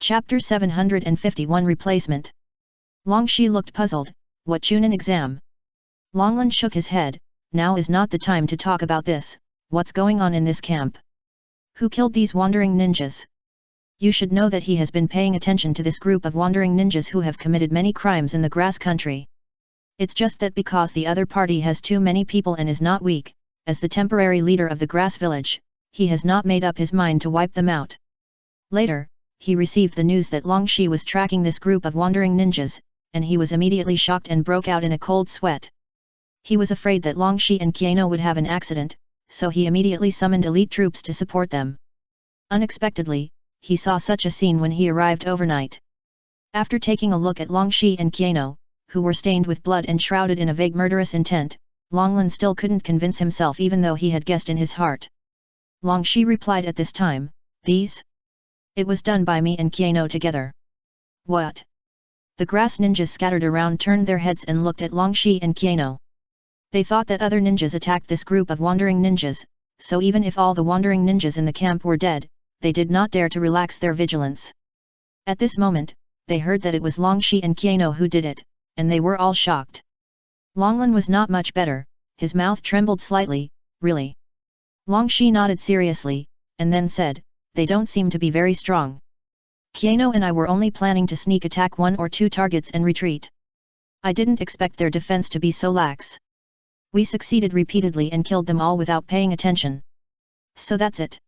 Chapter 751 Replacement. Longxi looked puzzled. What Chunin exam? Longlan shook his head. Now is not the time to talk about this. What's going on in this camp? Who killed these wandering ninjas? You should know that he has been paying attention to this group of wandering ninjas who have committed many crimes in the grass country. It's just that because the other party has too many people and is not weak, as the temporary leader of the grass village, he has not made up his mind to wipe them out. Later, he received the news that Longxi was tracking this group of wandering ninjas, and he was immediately shocked and broke out in a cold sweat. He was afraid that Longxi and Kiano would have an accident, so he immediately summoned elite troops to support them. Unexpectedly, he saw such a scene when he arrived overnight. After taking a look at Longxi and Kiano, who were stained with blood and shrouded in a vague murderous intent, Longlan still couldn't convince himself even though he had guessed in his heart. Longxi replied at this time, "These? It was done by me and Kiano together." "What?" The grass ninjas scattered around turned their heads and looked at Longxi and Kiano. They thought that other ninjas attacked this group of wandering ninjas, so even if all the wandering ninjas in the camp were dead, they did not dare to relax their vigilance. At this moment, they heard that it was Longxi and Kiano who did it, and they were all shocked. Longlan was not much better, his mouth trembled slightly. "Really?" Longxi nodded seriously, and then said, "They don't seem to be very strong. Kiano and I were only planning to sneak attack 1 or 2 targets and retreat. I didn't expect their defense to be so lax. We succeeded repeatedly and killed them all without paying attention. So that's it.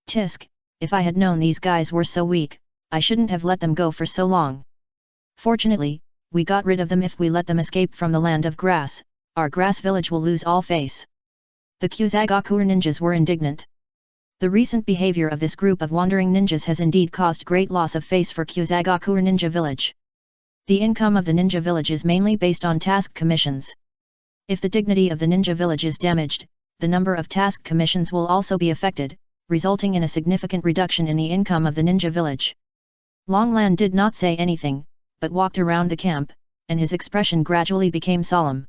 Tisk, if I had known these guys were so weak, I shouldn't have let them go for so long. Fortunately, we got rid of them. If we let them escape from the land of grass, our grass village will lose all face." The Kyuzagakuer ninjas were indignant. The recent behavior of this group of wandering ninjas has indeed caused great loss of face for Kyuzagakuer ninja village. The income of the ninja village is mainly based on task commissions. If the dignity of the ninja village is damaged, the number of task commissions will also be affected, resulting in a significant reduction in the income of the ninja village. Longlan did not say anything, but walked around the camp, and his expression gradually became solemn.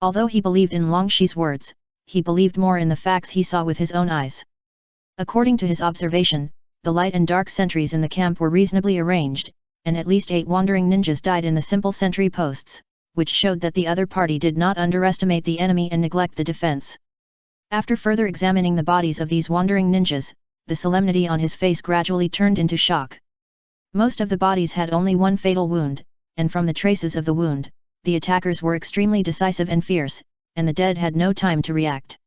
Although he believed in Longxi's words, he believed more in the facts he saw with his own eyes. According to his observation, the light and dark sentries in the camp were reasonably arranged, and at least 8 wandering ninjas died in the simple sentry posts, which showed that the other party did not underestimate the enemy and neglect the defense. After further examining the bodies of these wandering ninjas, the solemnity on his face gradually turned into shock. Most of the bodies had only one fatal wound, and from the traces of the wound, the attackers were extremely decisive and fierce, and the dead had no time to react.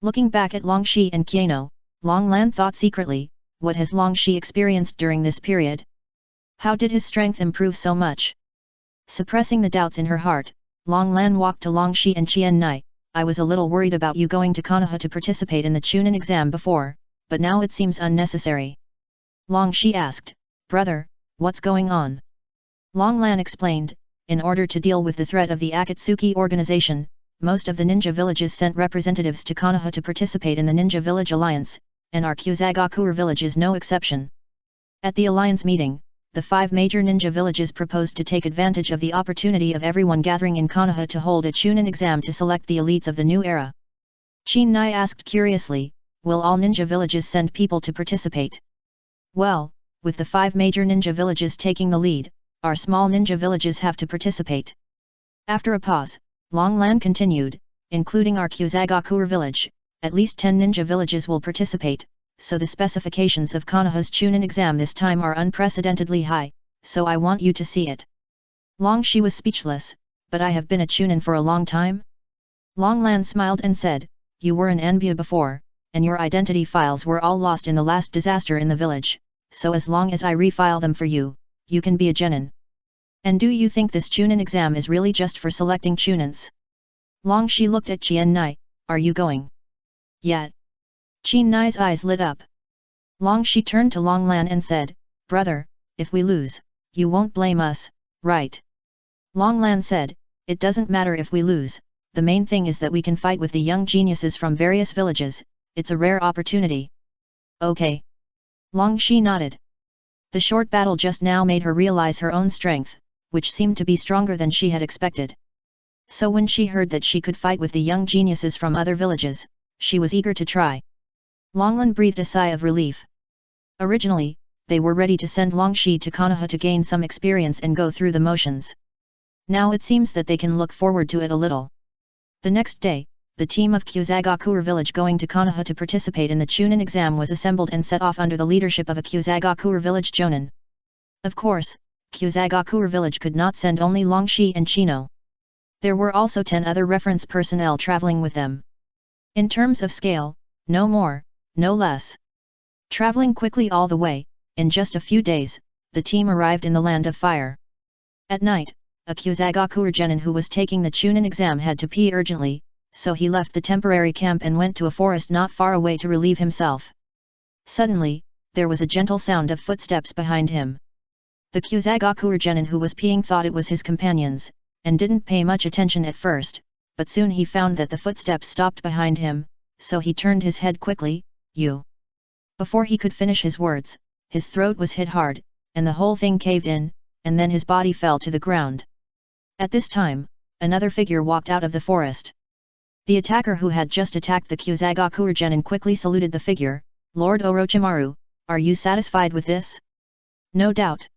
Looking back at Longxi and Kiano, Longlan thought secretly, what has Longxi experienced during this period? How did his strength improve so much? Suppressing the doubts in her heart, Longlan walked to Longxi and Qian. "I was a little worried about you going to Konoha to participate in the Chunin exam before, but now it seems unnecessary." Longxi asked, "Brother, what's going on?" Longlan explained, "In order to deal with the threat of the Akatsuki organization, most of the ninja villages sent representatives to Konoha to participate in the Ninja Village Alliance, and our Kyuzagakuer village is no exception. At the alliance meeting, the 5 major ninja villages proposed to take advantage of the opportunity of everyone gathering in Konoha to hold a Chunin exam to select the elites of the new era." Qian asked curiously, "Will all ninja villages send people to participate?" "Well, with the 5 major ninja villages taking the lead, our small ninja villages have to participate." After a pause, Longlan continued, "Including our Kyuzagakuer village, at least 10 ninja villages will participate, so the specifications of Konoha's Chunin exam this time are unprecedentedly high, so I want you to see it." Longxi was speechless, "But I have been a Chunin for a long time?" Longlan smiled and said, "You were an Anbya before, and your identity files were all lost in the last disaster in the village, so as long as I refile them for you, you can be a genin. And do you think this Chunin exam is really just for selecting Chunins?" Longxi looked at Qian. "Are you going?" "Yet." Qian's eyes lit up. Longxi turned to Longlan and said, "Brother, if we lose, you won't blame us, right?" Longlan said, "It doesn't matter if we lose, the main thing is that we can fight with the young geniuses from various villages, it's a rare opportunity." "Okay." Longxi nodded. The short battle just now made her realize her own strength, which seemed to be stronger than she had expected. So when she heard that she could fight with the young geniuses from other villages, she was eager to try. Longlan breathed a sigh of relief. Originally, they were ready to send Longxi to Konoha to gain some experience and go through the motions. Now it seems that they can look forward to it a little. The next day, the team of Kyusagakuer village going to Konoha to participate in the Chunin exam was assembled and set off under the leadership of a Kyusagakuer village jonin. Of course, Kyusagakuer village could not send only Longxi and Chino. There were also 10 other reference personnel traveling with them. In terms of scale, no more, no less. Traveling quickly all the way, in just a few days, the team arrived in the Land of Fire. At night, a Kyusagakuer genin who was taking the Chunin exam had to pee urgently, so he left the temporary camp and went to a forest not far away to relieve himself. Suddenly, there was a gentle sound of footsteps behind him. The Kyusagakuer genin who was peeing thought it was his companions, and didn't pay much attention at first, but soon he found that the footsteps stopped behind him, so he turned his head quickly. You. Before he could finish his words, his throat was hit hard, and the whole thing caved in, and then his body fell to the ground. At this time, another figure walked out of the forest. The attacker who had just attacked the Kyusagakuer genin quickly saluted the figure. Lord Orochimaru, are you satisfied with this? No doubt.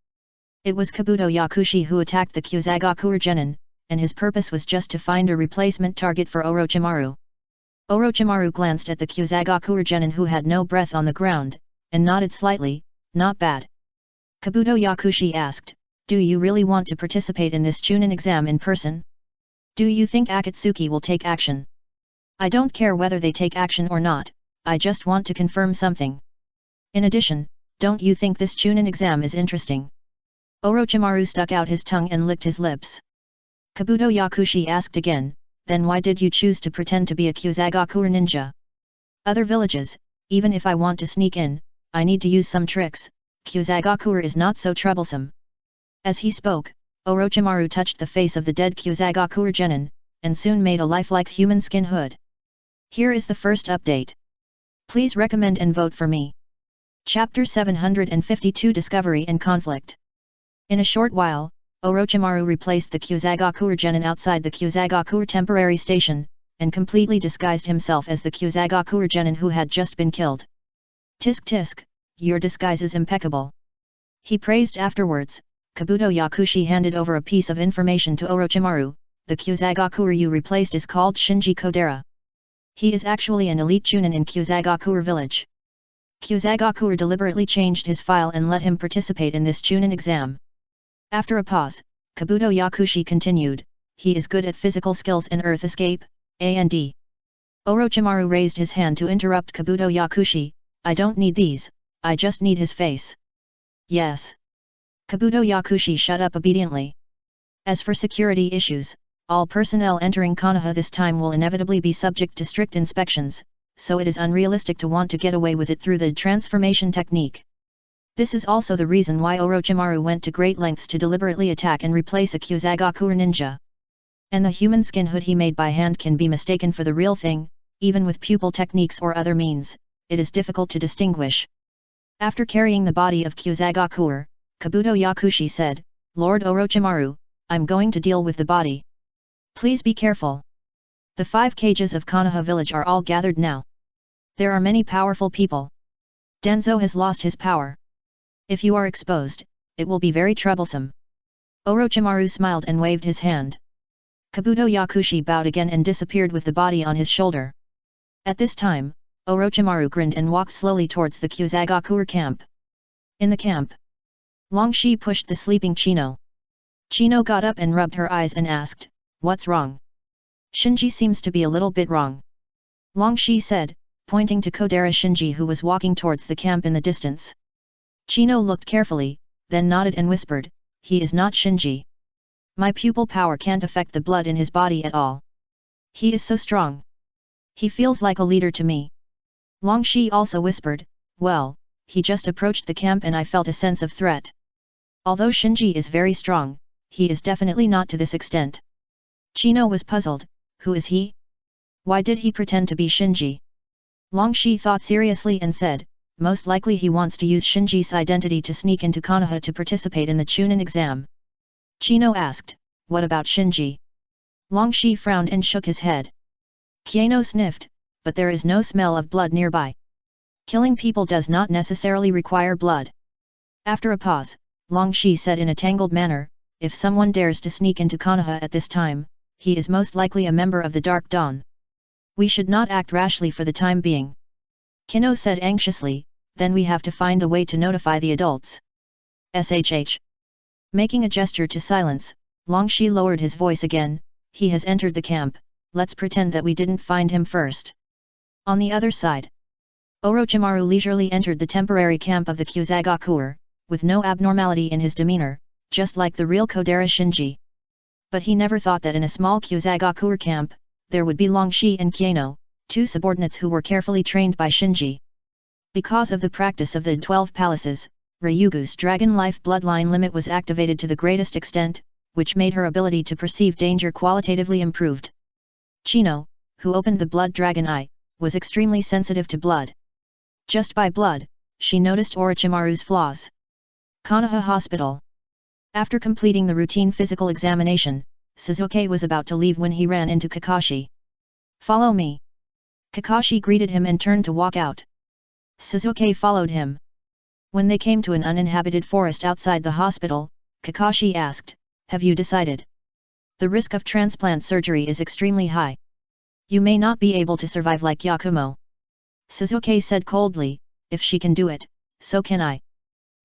It was Kabuto Yakushi who attacked the Kyusagakuer genin, and his purpose was just to find a replacement target for Orochimaru. Orochimaru glanced at the Kyusagakuer genin who had no breath on the ground, and nodded slightly. Not bad. Kabuto Yakushi asked, do you really want to participate in this Chunin exam in person? Do you think Akatsuki will take action? I don't care whether they take action or not, I just want to confirm something. In addition, don't you think this Chunin exam is interesting? Orochimaru stuck out his tongue and licked his lips. Kabuto Yakushi asked again, then why did you choose to pretend to be a Kyusagakuer ninja? Other villages, even if I want to sneak in, I need to use some tricks. Kyusagakuer is not so troublesome. As he spoke, Orochimaru touched the face of the dead Kyusagakuer genin, and soon made a lifelike human skin hood. Here is the first update. Please recommend and vote for me. Chapter 752 Discovery and Conflict. In a short while, Orochimaru replaced the Kyusagakuer genin outside the Kyusagakuer temporary station, and completely disguised himself as the Kyusagakuer genin who had just been killed. Tisk tisk, your disguise is impeccable. He praised afterwards. Kabuto Yakushi handed over a piece of information to Orochimaru. The Kyusagakuer you replaced is called Shinji Kodera. He is actually an elite chunin in Kyusagakuer village. Kyusagakuer deliberately changed his file and let him participate in this chunin exam. After a pause, Kabuto Yakushi continued, he is good at physical skills and earth escape, and. Orochimaru raised his hand to interrupt Kabuto Yakushi, I don't need these, I just need his face. Yes. Kabuto Yakushi shut up obediently. As for security issues, all personnel entering Konoha this time will inevitably be subject to strict inspections, so it is unrealistic to want to get away with it through the transformation technique. This is also the reason why Orochimaru went to great lengths to deliberately attack and replace a Kyusagakuer ninja. And the human skin hood he made by hand can be mistaken for the real thing, even with pupil techniques or other means, it is difficult to distinguish. After carrying the body of Kyusagakuer, Kabuto Yakushi said, Lord Orochimaru, I'm going to deal with the body. Please be careful. The 5 cages of Konoha village are all gathered now. There are many powerful people. Denzo has lost his power. If you are exposed, it will be very troublesome. Orochimaru smiled and waved his hand. Kabuto Yakushi bowed again and disappeared with the body on his shoulder. At this time, Orochimaru grinned and walked slowly towards the Kyusagakuer camp. In the camp, Longxi pushed the sleeping Chino. Chino got up and rubbed her eyes and asked, what's wrong? Shinji seems to be a little bit wrong. Longxi said, pointing to Kodera Shinji who was walking towards the camp in the distance. Chino looked carefully, then nodded and whispered, he is not Shinji. My pupil power can't affect the blood in his body at all. He is so strong. He feels like a leader to me. Longxi also whispered, well, he just approached the camp and I felt a sense of threat. Although Shinji is very strong, he is definitely not to this extent. Chino was puzzled, who is he? Why did he pretend to be Shinji? Longxi thought seriously and said, most likely he wants to use Shinji's identity to sneak into Konoha to participate in the Chunin exam. Chino asked, what about Shinji? Longxi frowned and shook his head. Kiano sniffed, but there is no smell of blood nearby. Killing people does not necessarily require blood. After a pause, Long Shi said in a tangled manner, if someone dares to sneak into Konoha at this time, he is most likely a member of the Dark Dawn. We should not act rashly for the time being. Kino said anxiously, then we have to find a way to notify the adults. SHH. Making a gesture to silence, Long Shi lowered his voice again, he has entered the camp, let's pretend that we didn't find him first. On the other side, Orochimaru leisurely entered the temporary camp of the Kyuzagokuer, with no abnormality in his demeanor, just like the real Kodera Shinji. But he never thought that in a small Kyuzagokuer camp, there would be Long Shi and Kieno, two subordinates who were carefully trained by Shinji. Because of the practice of the 12 palaces, Ryugu's dragon life bloodline limit was activated to the greatest extent, which made her ability to perceive danger qualitatively improved. Chino, who opened the blood dragon eye, was extremely sensitive to blood. Just by blood, she noticed Orochimaru's flaws. Konoha Hospital. After completing the routine physical examination, Sasuke was about to leave when he ran into Kakashi. Follow me. Kakashi greeted him and turned to walk out. Sasuke followed him. When they came to an uninhabited forest outside the hospital, Kakashi asked, have you decided? The risk of transplant surgery is extremely high. You may not be able to survive like Yakumo. Sasuke said coldly, if she can do it, so can I.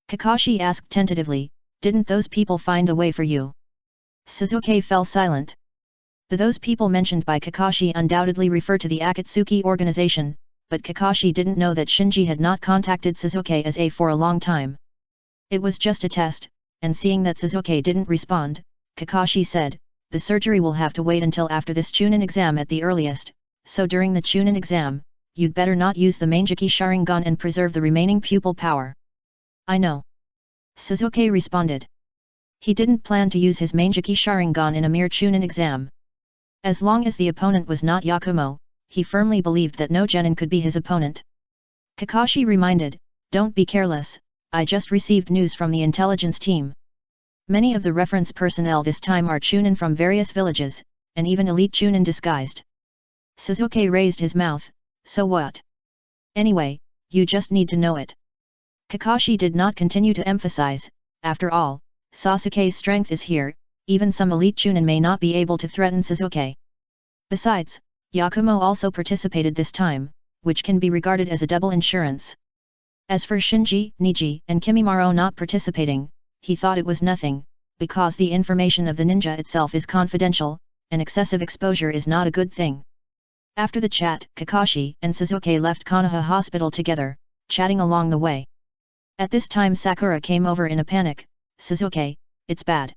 Kakashi asked tentatively, didn't those people find a way for you? Sasuke fell silent. Those people mentioned by Kakashi undoubtedly refer to the Akatsuki organization, but Kakashi didn't know that Shinji had not contacted Sasuke as a for a long time. It was just a test, and seeing that Sasuke didn't respond, Kakashi said, the surgery will have to wait until after this Chunin exam at the earliest, so during the Chunin exam, you'd better not use the Manjiki Sharingan and preserve the remaining pupil power. I know. Sasuke responded. He didn't plan to use his Manjiki Sharingan in a mere Chunin exam. As long as the opponent was not Yakumo, he firmly believed that no genin could be his opponent. Kakashi reminded, don't be careless, I just received news from the intelligence team. Many of the reference personnel this time are Chunin from various villages, and even elite Chunin disguised. Sasuke raised his mouth, so what? Anyway, you just need to know it. Kakashi did not continue to emphasize, after all, Sasuke's strength is here, even some elite Chunin may not be able to threaten Sasuke. Besides, Yakumo also participated this time, which can be regarded as a double insurance. As for Shinji, Niji, and Kimimaro not participating, he thought it was nothing, because the information of the ninja itself is confidential, and excessive exposure is not a good thing. After the chat, Kakashi and Sasuke left Konoha Hospital together, chatting along the way. At this time Sakura came over in a panic, Sasuke, it's bad.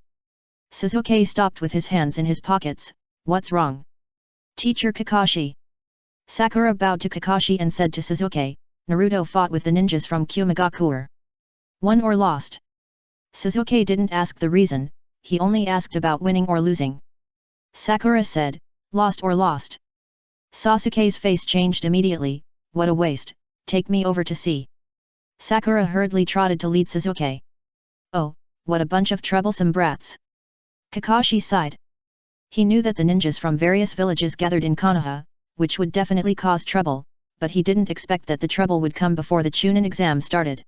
Sasuke stopped with his hands in his pockets, what's wrong? Teacher Kakashi. Sakura bowed to Kakashi and said to Sasuke, Naruto fought with the ninjas from Kyumigakuer. Won or lost? Sasuke didn't ask the reason, he only asked about winning or losing. Sakura said, lost or lost. Sasuke's face changed immediately, what a waste, take me over to see. Sakura hurriedly trotted to lead Sasuke. Oh, what a bunch of troublesome brats. Kakashi sighed. He knew that the ninjas from various villages gathered in Konoha, which would definitely cause trouble, but he didn't expect that the trouble would come before the Chunin exam started.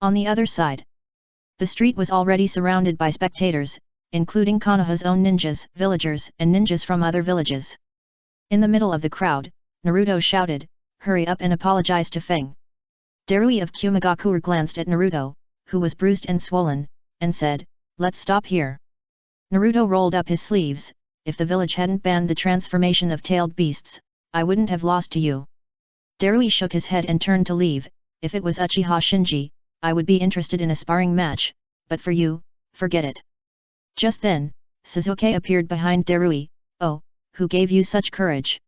On the other side, the street was already surrounded by spectators, including Konoha's own ninjas, villagers, and ninjas from other villages. In the middle of the crowd, Naruto shouted, hurry up and apologize to Feng. Darui of Kyumigakuer glanced at Naruto, who was bruised and swollen, and said, let's stop here. Naruto rolled up his sleeves, if the village hadn't banned the transformation of tailed beasts, I wouldn't have lost to you. Darui shook his head and turned to leave, if it was Uchiha Shinji, I would be interested in a sparring match, but for you, forget it. Just then, Sasuke appeared behind Darui, oh, who gave you such courage?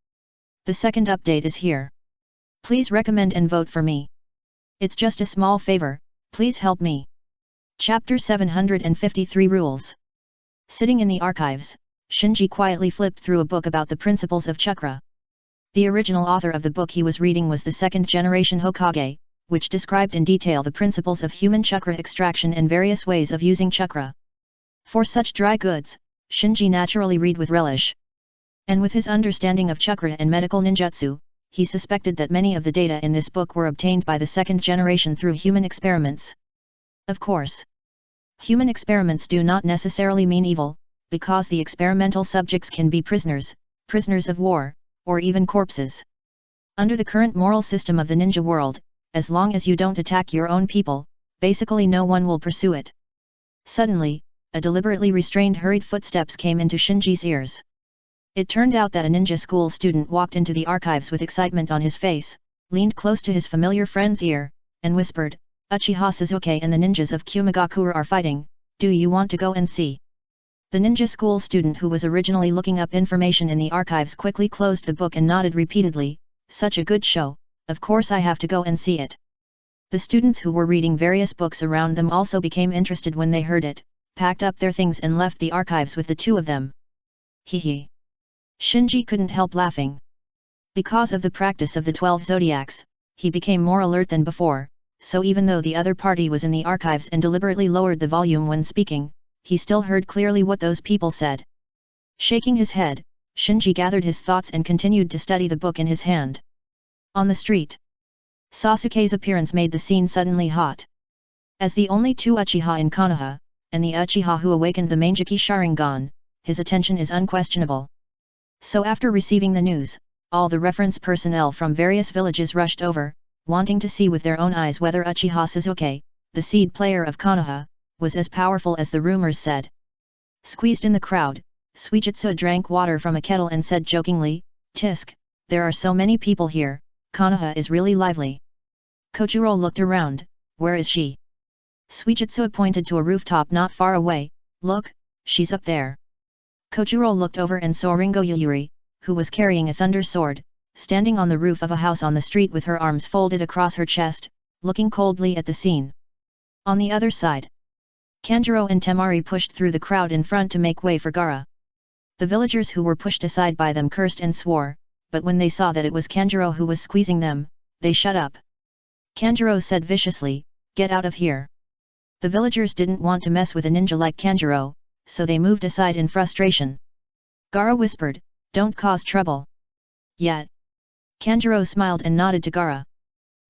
The second update is here. Please recommend and vote for me. It's just a small favor, please help me. Chapter 753 Rules. Sitting in the archives, Shinji quietly flipped through a book about the principles of chakra. The original author of the book he was reading was the second-generation Hokage, which described in detail the principles of human chakra extraction and various ways of using chakra. For such dry goods, Shinji naturally read with relish. And with his understanding of chakra and medical ninjutsu, he suspected that many of the data in this book were obtained by the second generation through human experiments. Of course. Human experiments do not necessarily mean evil, because the experimental subjects can be prisoners, prisoners of war, or even corpses. Under the current moral system of the ninja world, as long as you don't attack your own people, basically no one will pursue it. Suddenly, a deliberately restrained hurried footsteps came into Shinji's ears. It turned out that a ninja school student walked into the archives with excitement on his face, leaned close to his familiar friend's ear, and whispered, "Uchiha Sasuke and the ninjas of Kumagakure are fighting, do you want to go and see?" The ninja school student who was originally looking up information in the archives quickly closed the book and nodded repeatedly, "Such a good show, of course I have to go and see it." The students who were reading various books around them also became interested when they heard it, packed up their things and left the archives with the two of them. Hee hee. Shinji couldn't help laughing. Because of the practice of the 12 zodiacs, he became more alert than before, so even though the other party was in the archives and deliberately lowered the volume when speaking, he still heard clearly what those people said. Shaking his head, Shinji gathered his thoughts and continued to study the book in his hand. On the street, Sasuke's appearance made the scene suddenly hot. As the only two Uchiha in Konoha, and the Uchiha who awakened the Mangeki Sharingan, his attention is unquestionable. So after receiving the news, all the reference personnel from various villages rushed over, wanting to see with their own eyes whether Uchiha Sasuke, the seed player of Konoha, was as powerful as the rumors said. Squeezed in the crowd, Suijitsu drank water from a kettle and said jokingly, "Tisk, there are so many people here, Konoha is really lively." Kojuro looked around, "Where is she?" Suijitsu pointed to a rooftop not far away, "Look, she's up there." Kojuro looked over and saw Ringo Yuyuri, who was carrying a thunder sword, standing on the roof of a house on the street with her arms folded across her chest, looking coldly at the scene. On the other side, Kanjuro and Temari pushed through the crowd in front to make way for Gaara. The villagers who were pushed aside by them cursed and swore, but when they saw that it was Kanjuro who was squeezing them, they shut up. Kanjuro said viciously, "Get out of here." The villagers didn't want to mess with a ninja like Kanjuro, so they moved aside in frustration. Gaara whispered, "Don't cause trouble." Yet. Kanjuro smiled and nodded to Gaara.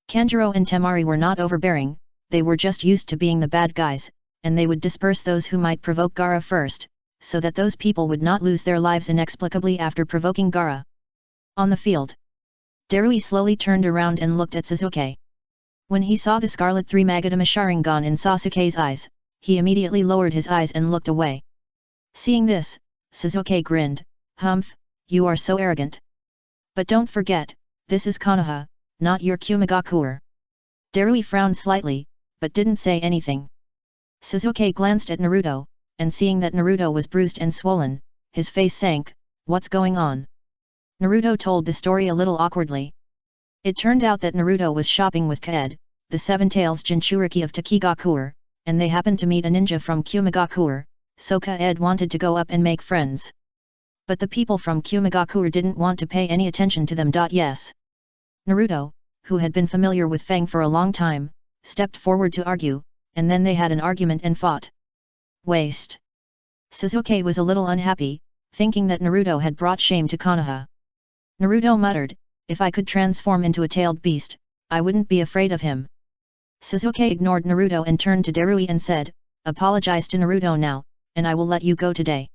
Kanjuro and Temari were not overbearing, they were just used to being the bad guys, and they would disperse those who might provoke Gaara first, so that those people would not lose their lives inexplicably after provoking Gaara. On the field, Darui slowly turned around and looked at Sasuke. When he saw the Scarlet 3 Magatama Sharingan in Sasuke's eyes, he immediately lowered his eyes and looked away. Seeing this, Sasuke grinned, "Humph, you are so arrogant. But don't forget, this is Konoha, not your Kumagakure." Darui frowned slightly, but didn't say anything. Sasuke glanced at Naruto, and seeing that Naruto was bruised and swollen, his face sank. "What's going on?" Naruto told the story a little awkwardly. It turned out that Naruto was shopping with Kaed, the Seven-Tails Jinchuriki of Takigakure, and they happened to meet a ninja from Kumagakure, so Kaed wanted to go up and make friends. But the people from Kumagakure didn't want to pay any attention to them. Yes. Naruto, who had been familiar with Fang for a long time, stepped forward to argue, and then they had an argument and fought. Waste. Sasuke was a little unhappy, thinking that Naruto had brought shame to Konoha. Naruto muttered, "If I could transform into a tailed beast, I wouldn't be afraid of him." Sasuke ignored Naruto and turned to Darui and said, "Apologize to Naruto now, and I will let you go today."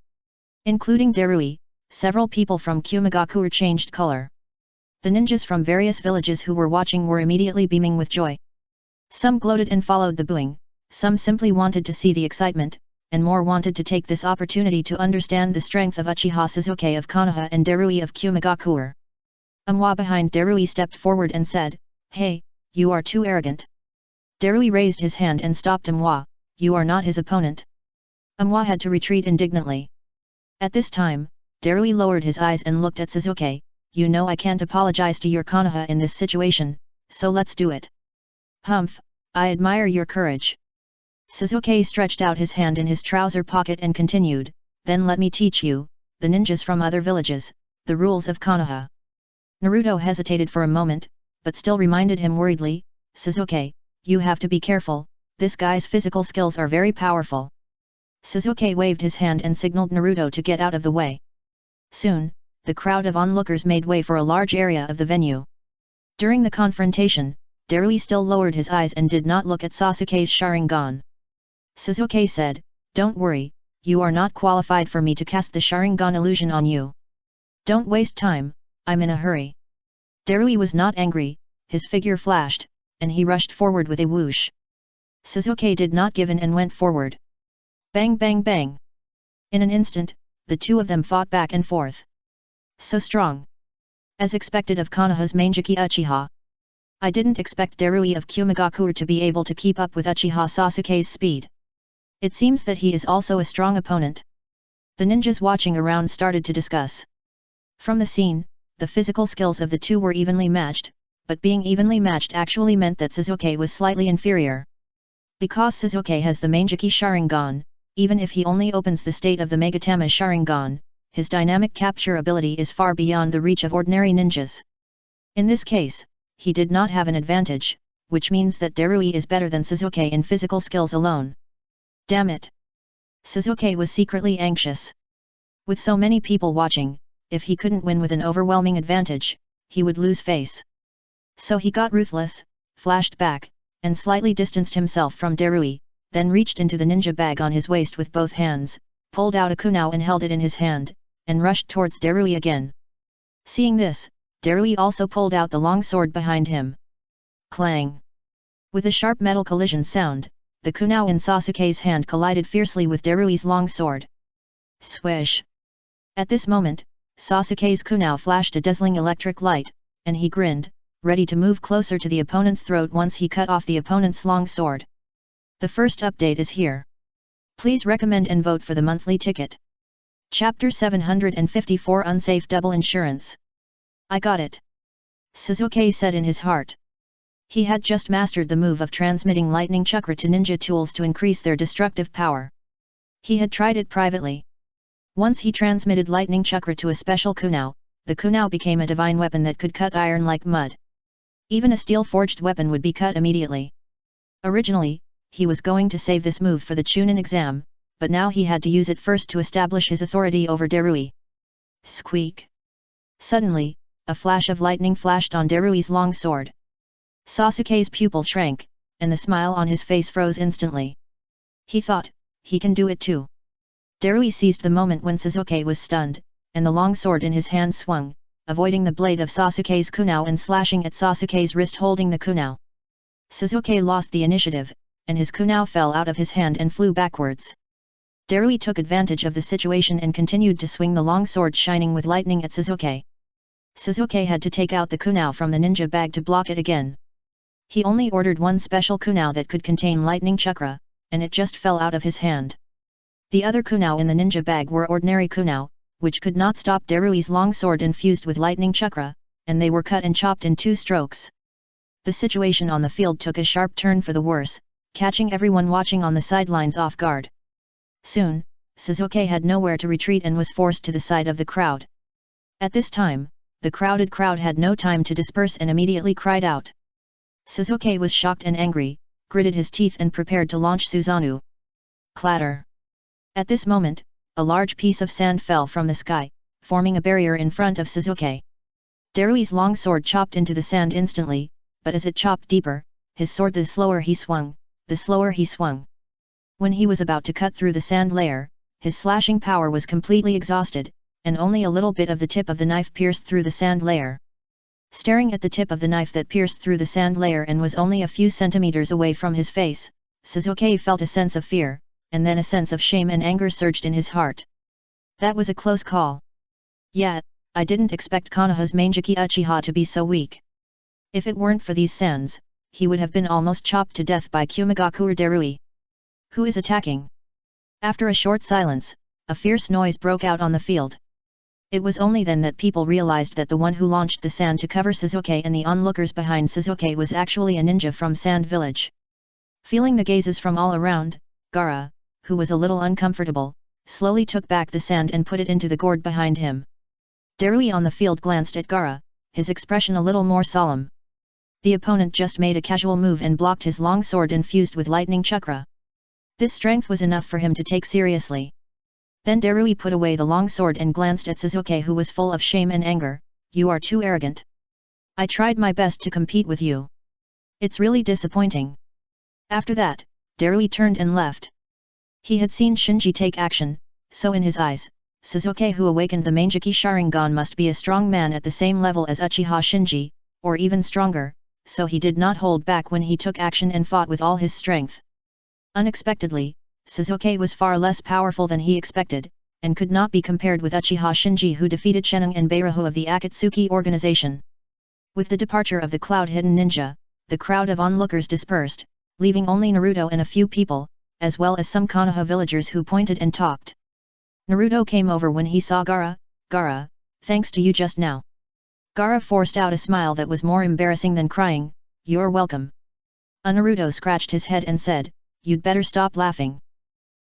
Including Darui, several people from Kumagakure changed color. The ninjas from various villages who were watching were immediately beaming with joy. Some gloated and followed the booing, some simply wanted to see the excitement, and more wanted to take this opportunity to understand the strength of Uchiha Sasuke of Konoha and Darui of Kumagakure. Amwa behind Darui stepped forward and said, "Hey, you are too arrogant." Darui raised his hand and stopped Amwa, "You are not his opponent." Amwa had to retreat indignantly. At this time, Darui lowered his eyes and looked at Sasuke, "You know I can't apologize to your Konoha in this situation, so let's do it." "Humph, I admire your courage." Sasuke stretched out his hand in his trouser pocket and continued, "Then let me teach you, the ninjas from other villages, the rules of Konoha." Naruto hesitated for a moment, but still reminded him worriedly, "Sasuke, you have to be careful, this guy's physical skills are very powerful." Sasuke waved his hand and signaled Naruto to get out of the way. Soon, the crowd of onlookers made way for a large area of the venue. During the confrontation, Darui still lowered his eyes and did not look at Sasuke's Sharingan. Shizuke said, "Don't worry, you are not qualified for me to cast the Sharingan illusion on you. Don't waste time, I'm in a hurry." Darui was not angry, his figure flashed, and he rushed forward with a whoosh. Shizuke did not give in and went forward. Bang bang bang. In an instant, the two of them fought back and forth. So strong. As expected of Konoha's Mangeki Uchiha. I didn't expect Darui of Kumigakure to be able to keep up with Uchiha Sasuke's speed. It seems that he is also a strong opponent. The ninjas watching around started to discuss. From the scene, the physical skills of the two were evenly matched, but being evenly matched actually meant that Shizuke was slightly inferior. Because Shizuke has the Mangeki Sharingan, even if he only opens the state of the Megatama Sharingan, his dynamic capture ability is far beyond the reach of ordinary ninjas. In this case, he did not have an advantage, which means that Darui is better than Shizuke in physical skills alone. Damn it! Shizuke was secretly anxious. With so many people watching, if he couldn't win with an overwhelming advantage, he would lose face. So he got ruthless, flashed back, and slightly distanced himself from Darui, then reached into the ninja bag on his waist with both hands, pulled out a kunao and held it in his hand, and rushed towards Darui again. Seeing this, Darui also pulled out the long sword behind him. Clang! With a sharp metal collision sound, the kunao in Sasuke's hand collided fiercely with Darui's long sword. Swish! At this moment, Sasuke's kunao flashed a dazzling electric light, and he grinned, ready to move closer to the opponent's throat once he cut off the opponent's long sword. The first update is here. Please recommend and vote for the monthly ticket. Chapter 754 Unsafe Double Insurance. I got it. Shizuke said in his heart. He had just mastered the move of transmitting lightning chakra to ninja tools to increase their destructive power. He had tried it privately. Once he transmitted lightning chakra to a special kunao, the kunao became a divine weapon that could cut iron like mud. Even a steel-forged weapon would be cut immediately. Originally, he was going to save this move for the Chunin exam, but now he had to use it first to establish his authority over Darui. Squeak! Suddenly, a flash of lightning flashed on Darui's long sword. Sasuke's pupil shrank, and the smile on his face froze instantly. He thought, he can do it too. Darui seized the moment when Shizuke was stunned, and the long sword in his hand swung, avoiding the blade of Sasuke's kunao and slashing at Sasuke's wrist holding the kunao. Shizuke lost the initiative, and his kunao fell out of his hand and flew backwards. Darui took advantage of the situation and continued to swing the long sword shining with lightning at Shizuke. Shizuke had to take out the kunao from the ninja bag to block it again. He only ordered one special kunao that could contain lightning chakra, and it just fell out of his hand. The other kunao in the ninja bag were ordinary kunao, which could not stop Darui's long sword infused with lightning chakra, and they were cut and chopped in 2 strokes. The situation on the field took a sharp turn for the worse, catching everyone watching on the sidelines off guard. Soon, Shizuke had nowhere to retreat and was forced to the side of the crowd. At this time, the crowded crowd had no time to disperse and immediately cried out. Shizuke was shocked and angry, gritted his teeth and prepared to launch Susanoo. Clatter! At this moment, a large piece of sand fell from the sky, forming a barrier in front of Shizuke. Darui's long sword chopped into the sand instantly, but as it chopped deeper, his sword the slower he swung, the slower he swung. When he was about to cut through the sand layer, his slashing power was completely exhausted, and only a little bit of the tip of the knife pierced through the sand layer. Staring at the tip of the knife that pierced through the sand layer and was only a few centimeters away from his face, Shizuke felt a sense of fear, and then a sense of shame and anger surged in his heart. That was a close call. Yet, I didn't expect Konoha's Mangeki Uchiha to be so weak. If it weren't for these sands, he would have been almost chopped to death by Kumigakure Darui. Who is attacking? After a short silence, a fierce noise broke out on the field. It was only then that people realized that the one who launched the sand to cover Shizuke and the onlookers behind Shizuke was actually a ninja from Sand Village. Feeling the gazes from all around, Gaara, who was a little uncomfortable, slowly took back the sand and put it into the gourd behind him. Darui on the field glanced at Gaara, his expression a little more solemn. The opponent just made a casual move and blocked his long sword infused with lightning chakra. This strength was enough for him to take seriously. Then Darui put away the long sword and glanced at Shizuke, who was full of shame and anger. You are too arrogant. I tried my best to compete with you. It's really disappointing. After that, Darui turned and left. He had seen Shinji take action, so in his eyes, Sasuke who awakened the Mangeki Sharingan must be a strong man at the same level as Uchiha Shinji, or even stronger, so he did not hold back when he took action and fought with all his strength. Unexpectedly, Sasuke was far less powerful than he expected, and could not be compared with Uchiha Shinji who defeated Sheneng and Beirahu of the Akatsuki organization. With the departure of the cloud-hidden ninja, the crowd of onlookers dispersed, leaving only Naruto and a few people, as well as some Konoha villagers who pointed and talked. Naruto came over when he saw Gaara, thanks to you just now. Gaara forced out a smile that was more embarrassing than crying, you're welcome. Naruto scratched his head and said, you'd better stop laughing.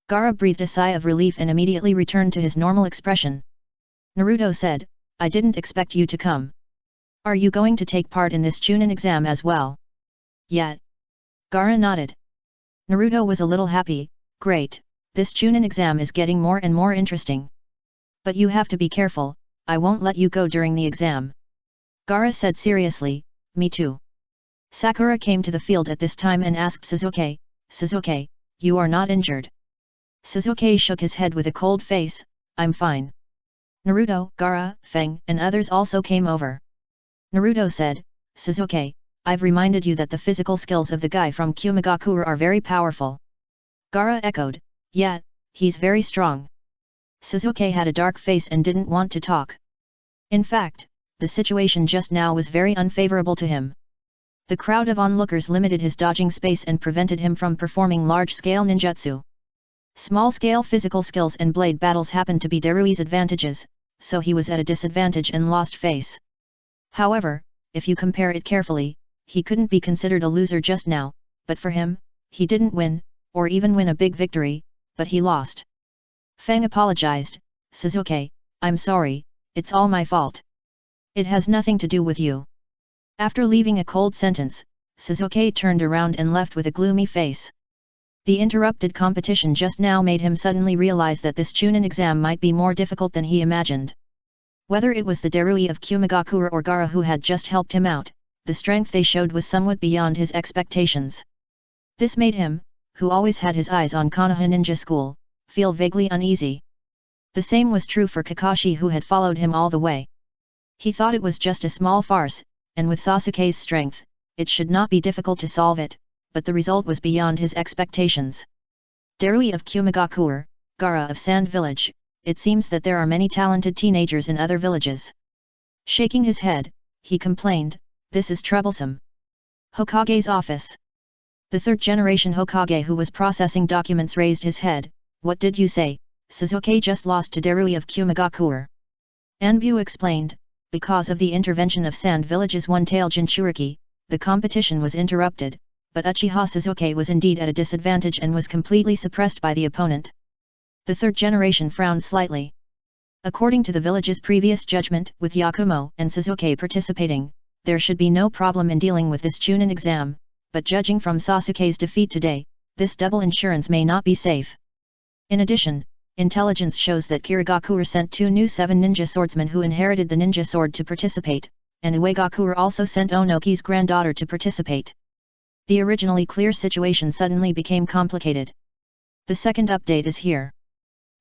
Gaara breathed a sigh of relief and immediately returned to his normal expression. Naruto said, I didn't expect you to come. Are you going to take part in this Chunin exam as well? Yeah. Gaara nodded. Naruto was a little happy, great, this Chunin exam is getting more and more interesting. But you have to be careful, I won't let you go during the exam. Gaara said seriously, me too. Sakura came to the field at this time and asked Sasuke, you are not injured? Sasuke shook his head with a cold face, I'm fine. Naruto, Gaara, Feng, and others also came over. Naruto said, Sasuke, I've reminded you that the physical skills of the guy from Kumigakure are very powerful. Gaara echoed, yeah, he's very strong. Sasuke had a dark face and didn't want to talk. In fact, the situation just now was very unfavorable to him. The crowd of onlookers limited his dodging space and prevented him from performing large-scale ninjutsu. Small-scale physical skills and blade battles happened to be Darui's advantages, so he was at a disadvantage and lost face. However, if you compare it carefully, he couldn't be considered a loser just now, but for him, he didn't win, or even win a big victory, but he lost. Feng apologized, Sasuke, I'm sorry, it's all my fault. It has nothing to do with you. After leaving a cold sentence, Sasuke turned around and left with a gloomy face. The interrupted competition just now made him suddenly realize that this Chunin exam might be more difficult than he imagined. Whether it was the Darui of Kumigakure or Gaara who had just helped him out, the strength they showed was somewhat beyond his expectations. This made him, who always had his eyes on Konoha Ninja School, feel vaguely uneasy. The same was true for Kakashi who had followed him all the way. He thought it was just a small farce, and with Sasuke's strength, it should not be difficult to solve it, but the result was beyond his expectations. Darui of Kumigakure, Gaara of Sand Village, it seems that there are many talented teenagers in other villages. Shaking his head, he complained, this is troublesome. Hokage's office. The third-generation Hokage who was processing documents raised his head, what did you say? Sasuke just lost to Darui of Kumigakure. Anbu explained, because of the intervention of Sand Village's one-tailed Jinchuriki, the competition was interrupted, but Uchiha Sasuke was indeed at a disadvantage and was completely suppressed by the opponent. The third generation frowned slightly. According to the village's previous judgment, with Yakumo and Sasuke participating, there should be no problem in dealing with this Chunin exam, but judging from Sasuke's defeat today, this double insurance may not be safe. In addition, intelligence shows that Kirigakure sent 2 new 7 ninja swordsmen who inherited the ninja sword to participate, and Uegakure also sent Onoki's granddaughter to participate. The originally clear situation suddenly became complicated. The second update is here.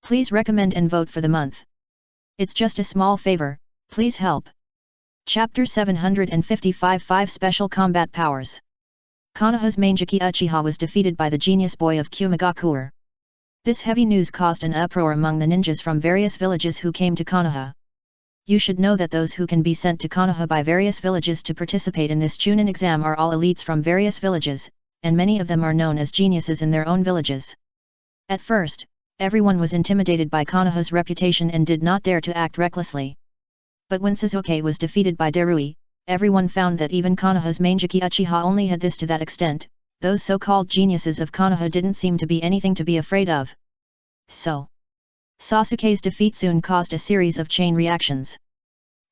Please recommend and vote for the month. It's just a small favor, please help. Chapter 755 5 Special Combat Powers. Konoha's Mangeki Uchiha was defeated by the genius boy of Kumigakure. This heavy news caused an uproar among the ninjas from various villages who came to Konoha. You should know that those who can be sent to Konoha by various villages to participate in this Chunin exam are all elites from various villages, and many of them are known as geniuses in their own villages. At first, everyone was intimidated by Konoha's reputation and did not dare to act recklessly. But when Sasuke was defeated by Darui, everyone found that even Konoha's Mangeki Uchiha only had this to that extent. Those so-called geniuses of Konoha didn't seem to be anything to be afraid of. So, Sasuke's defeat soon caused a series of chain reactions.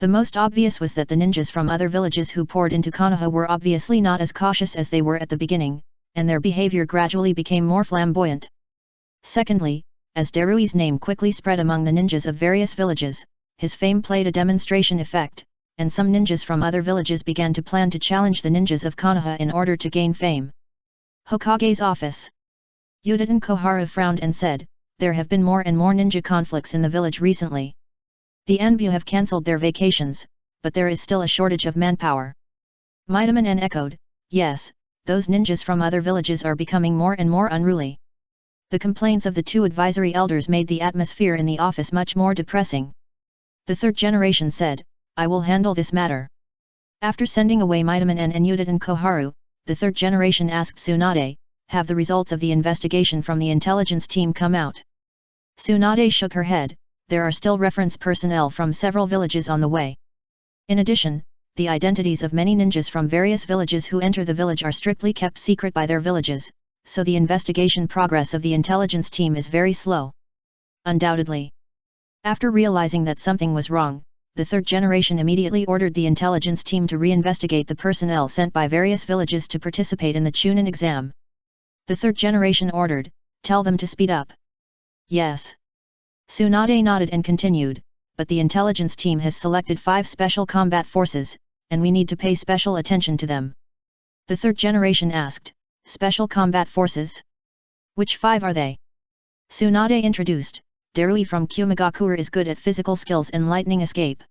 The most obvious was that the ninjas from other villages who poured into Konoha were obviously not as cautious as they were at the beginning, and their behavior gradually became more flamboyant. Secondly, as Darui's name quickly spread among the ninjas of various villages, his fame played a demonstration effect, and some ninjas from other villages began to plan to challenge the ninjas of Konoha in order to gain fame. Hokage's office. Uchiha Koharu frowned and said, there have been more and more ninja conflicts in the village recently. The Anbu have cancelled their vacations, but there is still a shortage of manpower. Midaman echoed, yes, those ninjas from other villages are becoming more and more unruly. The complaints of the two advisory elders made the atmosphere in the office much more depressing. The third generation said, I will handle this matter. After sending away Midaman and Uchiha Koharu, the third generation asked Tsunade, have the results of the investigation from the intelligence team come out? Tsunade shook her head, there are still reference personnel from several villages on the way. In addition, the identities of many ninjas from various villages who enter the village are strictly kept secret by their villages, so the investigation progress of the intelligence team is very slow. Undoubtedly. After realizing that something was wrong, the third generation immediately ordered the intelligence team to reinvestigate the personnel sent by various villages to participate in the Chunin exam. The third generation ordered, tell them to speed up. Yes. Tsunade nodded and continued, but the intelligence team has selected 5 special combat forces, and we need to pay special attention to them. The third generation asked, special combat forces? Which 5 are they? Tsunade introduced, Darui from Kumigakure is good at physical skills and lightning escape.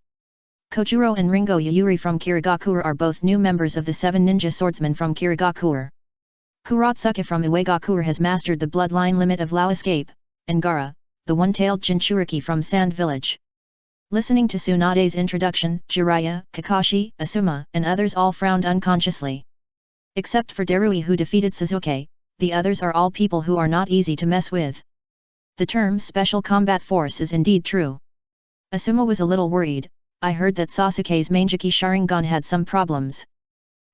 Kojuro and Ringo Yayuri from Kirigakure are both new members of the 7 ninja swordsmen from Kirigakure. Kuratsuka from Uegakure has mastered the bloodline limit of Lao escape, and Gara, the one-tailed Jinchuriki from Sand Village. Listening to Tsunade's introduction, Jiraiya, Kakashi, Asuma, and others all frowned unconsciously. Except for Darui who defeated Sasuke, the others are all people who are not easy to mess with. The term special combat force is indeed true. Asuma was a little worried, I heard that Sasuke's Manjiki Sharingan had some problems.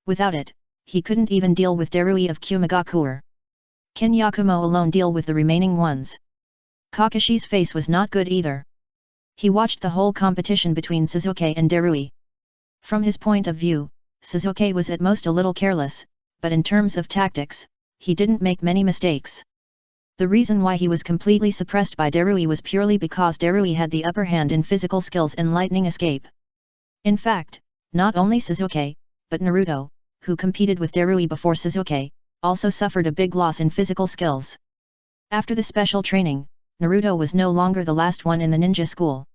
Without it, he couldn't even deal with Darui of Kumigakure. Can Yakumo alone deal with the remaining ones? Kakashi's face was not good either. He watched the whole competition between Sasuke and Darui. From his point of view, Sasuke was at most a little careless, but in terms of tactics, he didn't make many mistakes. The reason why he was completely suppressed by Darui was purely because Darui had the upper hand in physical skills and lightning escape. In fact, not only Sasuke, but Naruto, who competed with Darui before Sasuke, also suffered a big loss in physical skills. After the special training, Naruto was no longer the last one in the ninja school.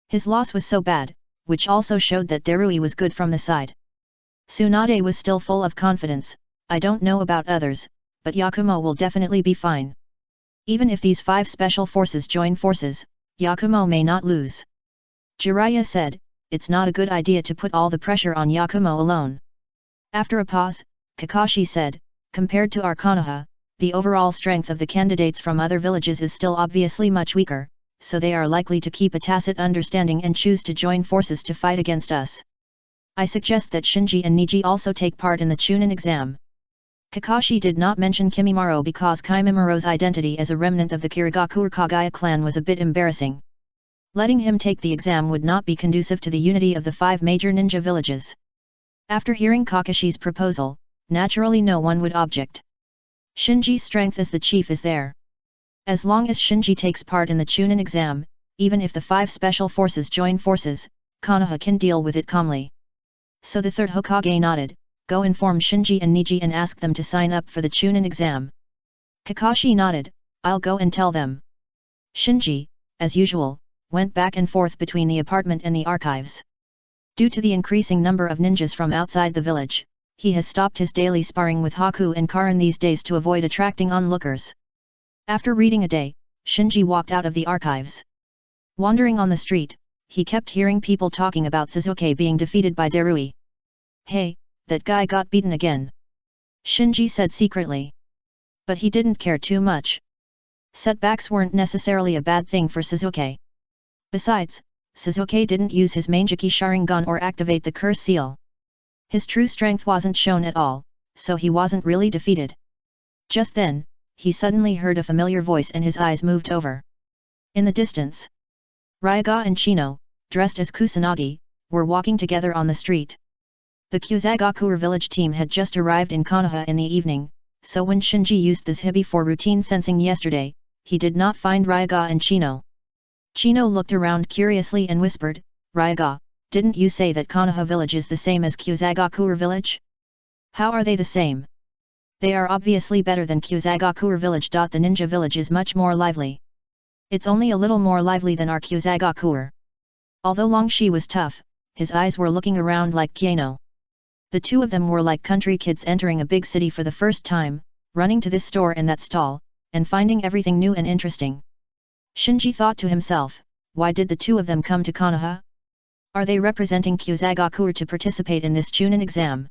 His loss was so bad, which also showed that Darui was good from the side. Tsunade was still full of confidence, I don't know about others, but Yakumo will definitely be fine. Even if these 5 special forces join forces, Yakumo may not lose. Jiraiya said, it's not a good idea to put all the pressure on Yakumo alone. After a pause, Kakashi said, compared to our Konoha, the overall strength of the candidates from other villages is still obviously much weaker, so they are likely to keep a tacit understanding and choose to join forces to fight against us. I suggest that Shinji and Niji also take part in the Chunin exam. Kakashi did not mention Kimimaro because Kimimoro's identity as a remnant of the Kirigakure Kagaya clan was a bit embarrassing. Letting him take the exam would not be conducive to the unity of the 5 major ninja villages. After hearing Kakashi's proposal, naturally no one would object. Shinji's strength as the chief is there. As long as Shinji takes part in the Chunin exam, even if the 5 special forces join forces, Konoha can deal with it calmly. So the third Hokage nodded, go inform Shinji and Niji and ask them to sign up for the Chunin exam. Kakashi nodded, I'll go and tell them. Shinji, as usual, went back and forth between the apartment and the archives. Due to the increasing number of ninjas from outside the village, he has stopped his daily sparring with Haku and Karin these days to avoid attracting onlookers. After reading a day, Shinji walked out of the archives. Wandering on the street, he kept hearing people talking about Sasuke being defeated by Darui. Hey, that guy got beaten again. Shinji said secretly. But he didn't care too much. Setbacks weren't necessarily a bad thing for Sasuke. Besides, Sasuke didn't use his Manjiki Sharingan or activate the curse seal. His true strength wasn't shown at all, so he wasn't really defeated. Just then, he suddenly heard a familiar voice and his eyes moved over. In the distance, Ryaga and Chino, dressed as Kusanagi, were walking together on the street. The Kusagakure village team had just arrived in Konoha in the evening, so when Shinji used this hibi for routine sensing yesterday, he did not find Ryaga and Chino. Chino looked around curiously and whispered, Ryaga, didn't you say that Konoha village is the same as Kusagakure village? How are they the same? They are obviously better than Kusagakure village. The ninja village is much more lively. It's only a little more lively than our Kusagakure. Although Longshi was tough, his eyes were looking around like Kiano. The two of them were like country kids entering a big city for the first time, running to this store and that stall, and finding everything new and interesting. Shinji thought to himself, why did the two of them come to Konoha? Are they representing Kusagakure to participate in this Chunin exam?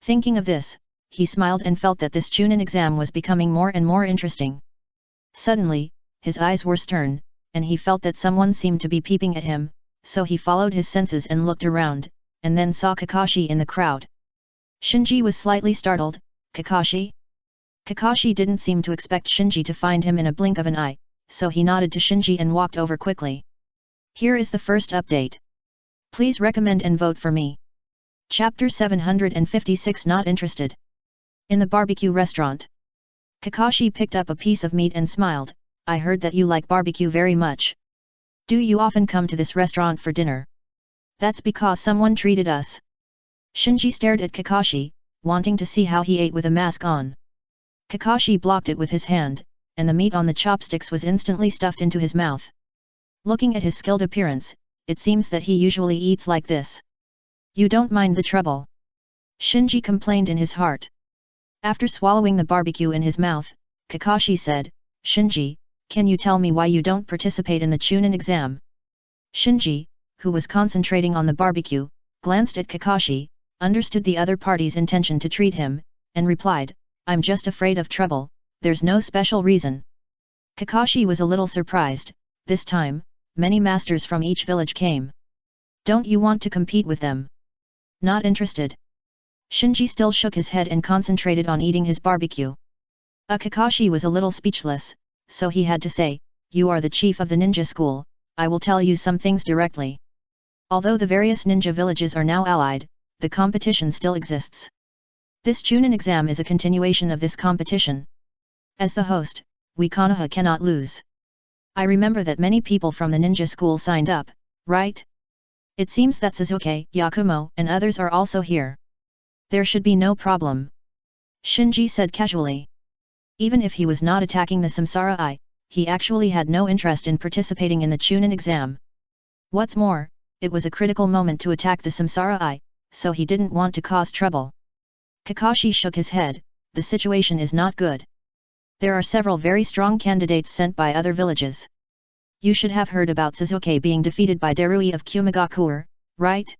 Thinking of this, he smiled and felt that this Chunin exam was becoming more and more interesting. Suddenly, his eyes were stern, and he felt that someone seemed to be peeping at him, so he followed his senses and looked around, and then saw Kakashi in the crowd. Shinji was slightly startled. Kakashi? Kakashi didn't seem to expect Shinji to find him in a blink of an eye, so he nodded to Shinji and walked over quickly. Here is the first update. Please recommend and vote for me. Chapter 756. Not interested. In the barbecue restaurant. Kakashi picked up a piece of meat and smiled. I heard that you like barbecue very much. Do you often come to this restaurant for dinner? That's because someone treated us. Shinji stared at Kakashi, wanting to see how he ate with a mask on. Kakashi blocked it with his hand, and the meat on the chopsticks was instantly stuffed into his mouth. Looking at his skilled appearance, it seems that he usually eats like this. You don't mind the trouble? Shinji complained in his heart. After swallowing the barbecue in his mouth, Kakashi said, Shinji, can you tell me why you don't participate in the Chunin exam? Shinji, who was concentrating on the barbecue, glanced at Kakashi, understood the other party's intention to treat him, and replied, I'm just afraid of trouble, there's no special reason. Kakashi was a little surprised. This time, many masters from each village came. Don't you want to compete with them? Not interested. Shinji still shook his head and concentrated on eating his barbecue. Kakashi was a little speechless, so he had to say, you are the chief of the ninja school, I will tell you some things directly. Although the various ninja villages are now allied, the competition still exists. This Chunin exam is a continuation of this competition. As the host, we Konoha cannot lose. I remember that many people from the ninja school signed up, right? It seems that Sasuke, Yakumo, and others are also here. There should be no problem. Shinji said casually. Even if he was not attacking the Samsara Eye, he actually had no interest in participating in the Chunin exam. What's more, it was a critical moment to attack the Samsara Eye, so he didn't want to cause trouble. Kakashi shook his head, the situation is not good. There are several very strong candidates sent by other villages. You should have heard about Sasuke being defeated by Darui of Kumagakure, right?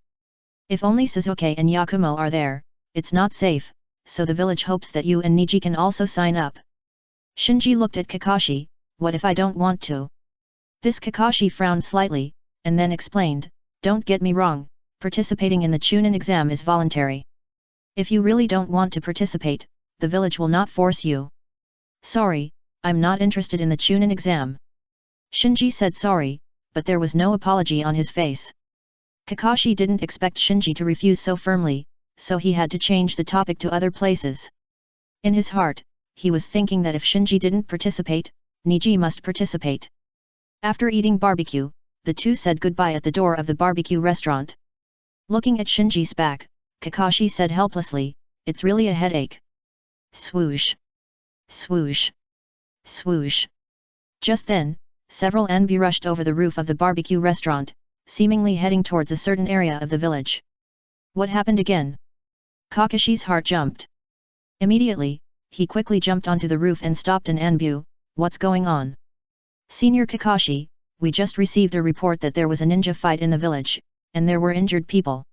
If only Sasuke and Yakumo are there, it's not safe, so the village hopes that you and Niji can also sign up. Shinji looked at Kakashi, what if I don't want to? This Kakashi frowned slightly, and then explained, don't get me wrong, participating in the Chunin exam is voluntary. If you really don't want to participate, the village will not force you. Sorry, I'm not interested in the Chunin exam. Shinji said sorry, but there was no apology on his face. Kakashi didn't expect Shinji to refuse so firmly, so he had to change the topic to other places. In his heart, he was thinking that if Shinji didn't participate, Niji must participate. After eating barbecue, the two said goodbye at the door of the barbecue restaurant. Looking at Shinji's back, Kakashi said helplessly, it's really a headache. Swoosh. Swoosh. Swoosh. Just then, several Anbu rushed over the roof of the barbecue restaurant, seemingly heading towards a certain area of the village. What happened again? Kakashi's heart jumped. Immediately, he quickly jumped onto the roof and stopped an Anbu. What's going on? Senior Kakashi, we just received a report that there was a ninja fight in the village, and there were injured people.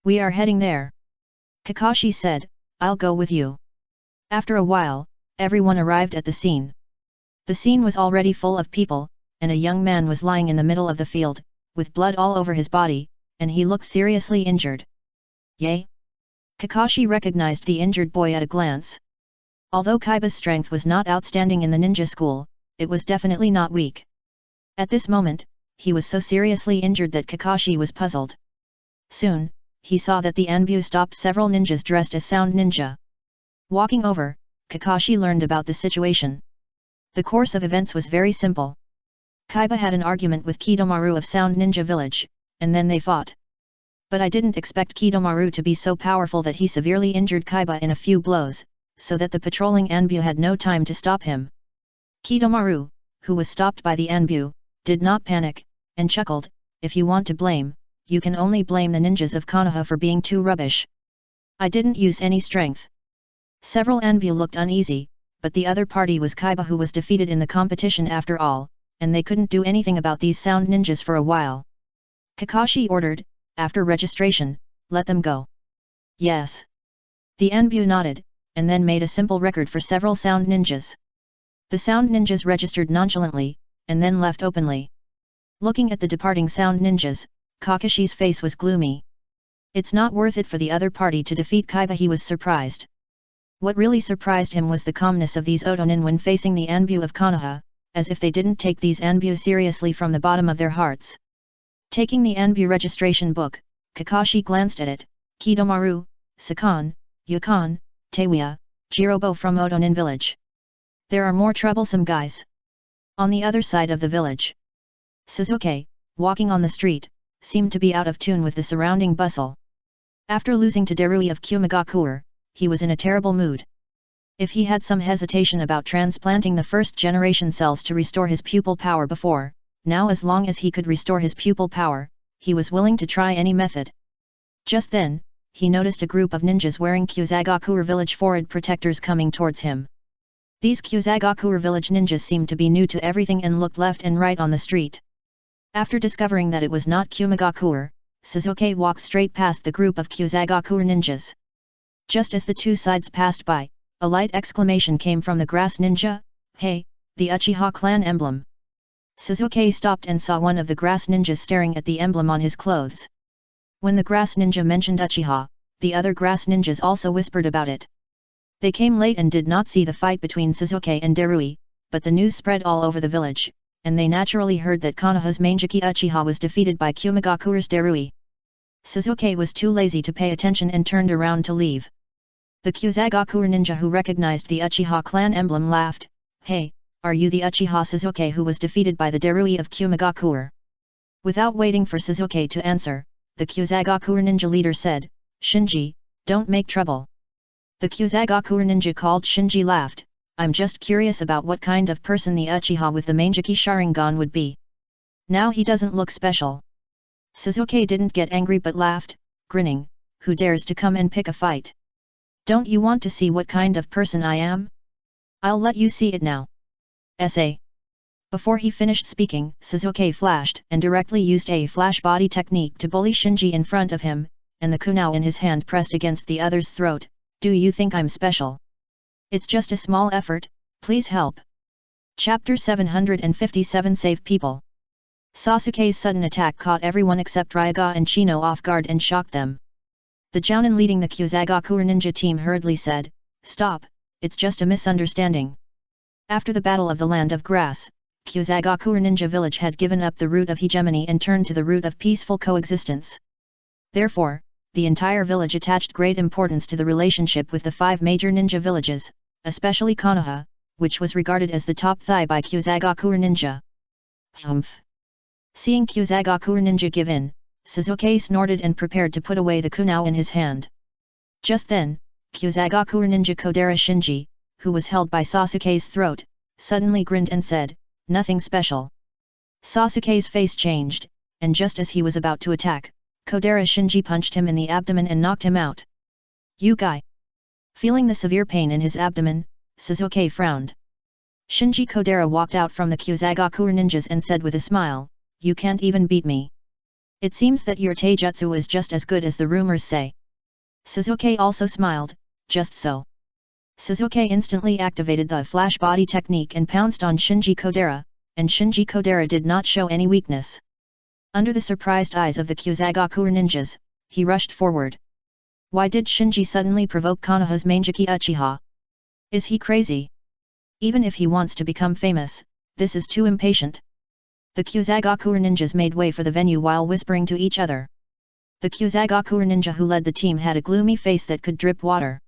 We are heading there. Kakashi said, I'll go with you. After a while, everyone arrived at the scene. The scene was already full of people, and a young man was lying in the middle of the field, with blood all over his body, and he looked seriously injured. Yay! Kakashi recognized the injured boy at a glance. Although Kaiba's strength was not outstanding in the ninja school, it was definitely not weak. At this moment, he was so seriously injured that Kakashi was puzzled. Soon, he saw that the Anbu stopped several ninjas dressed as Sound Ninja. Walking over, Kakashi learned about the situation. The course of events was very simple. Kaiba had an argument with Kidomaru of Sound Ninja Village, and then they fought. But I didn't expect Kidomaru to be so powerful that he severely injured Kaiba in a few blows, so that the patrolling Anbu had no time to stop him. Kidomaru, who was stopped by the Anbu, did not panic, and chuckled, "If you want to blame, you can only blame the ninjas of Konoha for being too rubbish. I didn't use any strength." Several Anbu looked uneasy, but the other party was Kaiba, who was defeated in the competition after all, and they couldn't do anything about these sound ninjas for a while. Kakashi ordered, "After registration, let them go." "Yes." The Anbu nodded, and then made a simple record for several sound ninjas. The sound ninjas registered nonchalantly, and then left openly. Looking at the departing sound ninjas, Kakashi's face was gloomy. It's not worth it for the other party to defeat Kaiba. He was surprised. What really surprised him was the calmness of these Otonin when facing the Anbu of Konoha, as if they didn't take these Anbu seriously from the bottom of their hearts. Taking the Anbu registration book, Kakashi glanced at it. "Kidomaru, Sakan, Yukon, Teiwa, Jirobo from Otonin village. There are more troublesome guys on the other side of the village." Suzuki, walking on the street, seemed to be out of tune with the surrounding bustle. After losing to Darui of Kumagakure, he was in a terrible mood. If he had some hesitation about transplanting the first-generation cells to restore his pupil power before, now as long as he could restore his pupil power, he was willing to try any method. Just then, he noticed a group of ninjas wearing Kusagakure village forward protectors coming towards him. These Kusagakure village ninjas seemed to be new to everything and looked left and right on the street. After discovering that it was not Kumagakure, Suzuki walked straight past the group of Kusagakure ninjas. Just as the two sides passed by, a light exclamation came from the grass ninja, "Hey, the Uchiha clan emblem!" Suzuki stopped and saw one of the grass ninjas staring at the emblem on his clothes. When the grass ninja mentioned Uchiha, the other grass ninjas also whispered about it. They came late and did not see the fight between Suzuki and Darui, but the news spread all over the village, and they naturally heard that Konoha's Mangeki Uchiha was defeated by Kumagakure's Darui. Suzuki was too lazy to pay attention and turned around to leave. The Kusagakure ninja who recognized the Uchiha clan emblem laughed, "Hey, are you the Uchiha Suzuki who was defeated by the Darui of Kumagakure?" Without waiting for Suzuki to answer, the Kusagakure ninja leader said, "Shinji, don't make trouble." The Kusagakure ninja called Shinji laughed, "I'm just curious about what kind of person the Uchiha with the Mangeki Sharingan would be. Now he doesn't look special." Suzuki didn't get angry but laughed, grinning, "Who dares to come and pick a fight? Don't you want to see what kind of person I am? I'll let you see it now." S.A. Before he finished speaking, Suzuki flashed and directly used a flash body technique to bully Shinji in front of him, and the kunao in his hand pressed against the other's throat. "Do you think I'm special? It's just a small effort, please help." Chapter 757 Save People. Sasuke's sudden attack caught everyone except Ryaga and Chino off guard and shocked them. The Jounin leading the Kusagakure ninja team hurriedly said, "Stop, it's just a misunderstanding." After the Battle of the Land of Grass, Kusagakure ninja village had given up the route of hegemony and turned to the route of peaceful coexistence. Therefore, the entire village attached great importance to the relationship with the 5 major ninja villages, especially Konoha, which was regarded as the top thigh by Kusagakure ninja. Humph! Seeing Kusagakure ninja give in, Suzuki snorted and prepared to put away the kunao in his hand. Just then, Kusagakure ninja Kodera Shinji, who was held by Sasuke's throat, suddenly grinned and said, "Nothing special." Sasuke's face changed, and just as he was about to attack, Kodera Shinji punched him in the abdomen and knocked him out. "You guy!" Feeling the severe pain in his abdomen, Suzuki frowned. Shinji Kodera walked out from the Kusagakure ninjas and said with a smile, "You can't even beat me. It seems that your taijutsu is just as good as the rumors say." Suzuki also smiled, "Just so." Suzuki instantly activated the flash body technique and pounced on Shinji Kodera, and Shinji Kodera did not show any weakness. Under the surprised eyes of the Kusagakure ninjas, he rushed forward. Why did Shinji suddenly provoke Konoha's Mangeki Uchiha? Is he crazy? Even if he wants to become famous, this is too impatient. The Kusagakure ninjas made way for the venue while whispering to each other. The Kusagakure ninja who led the team had a gloomy face that could drip water.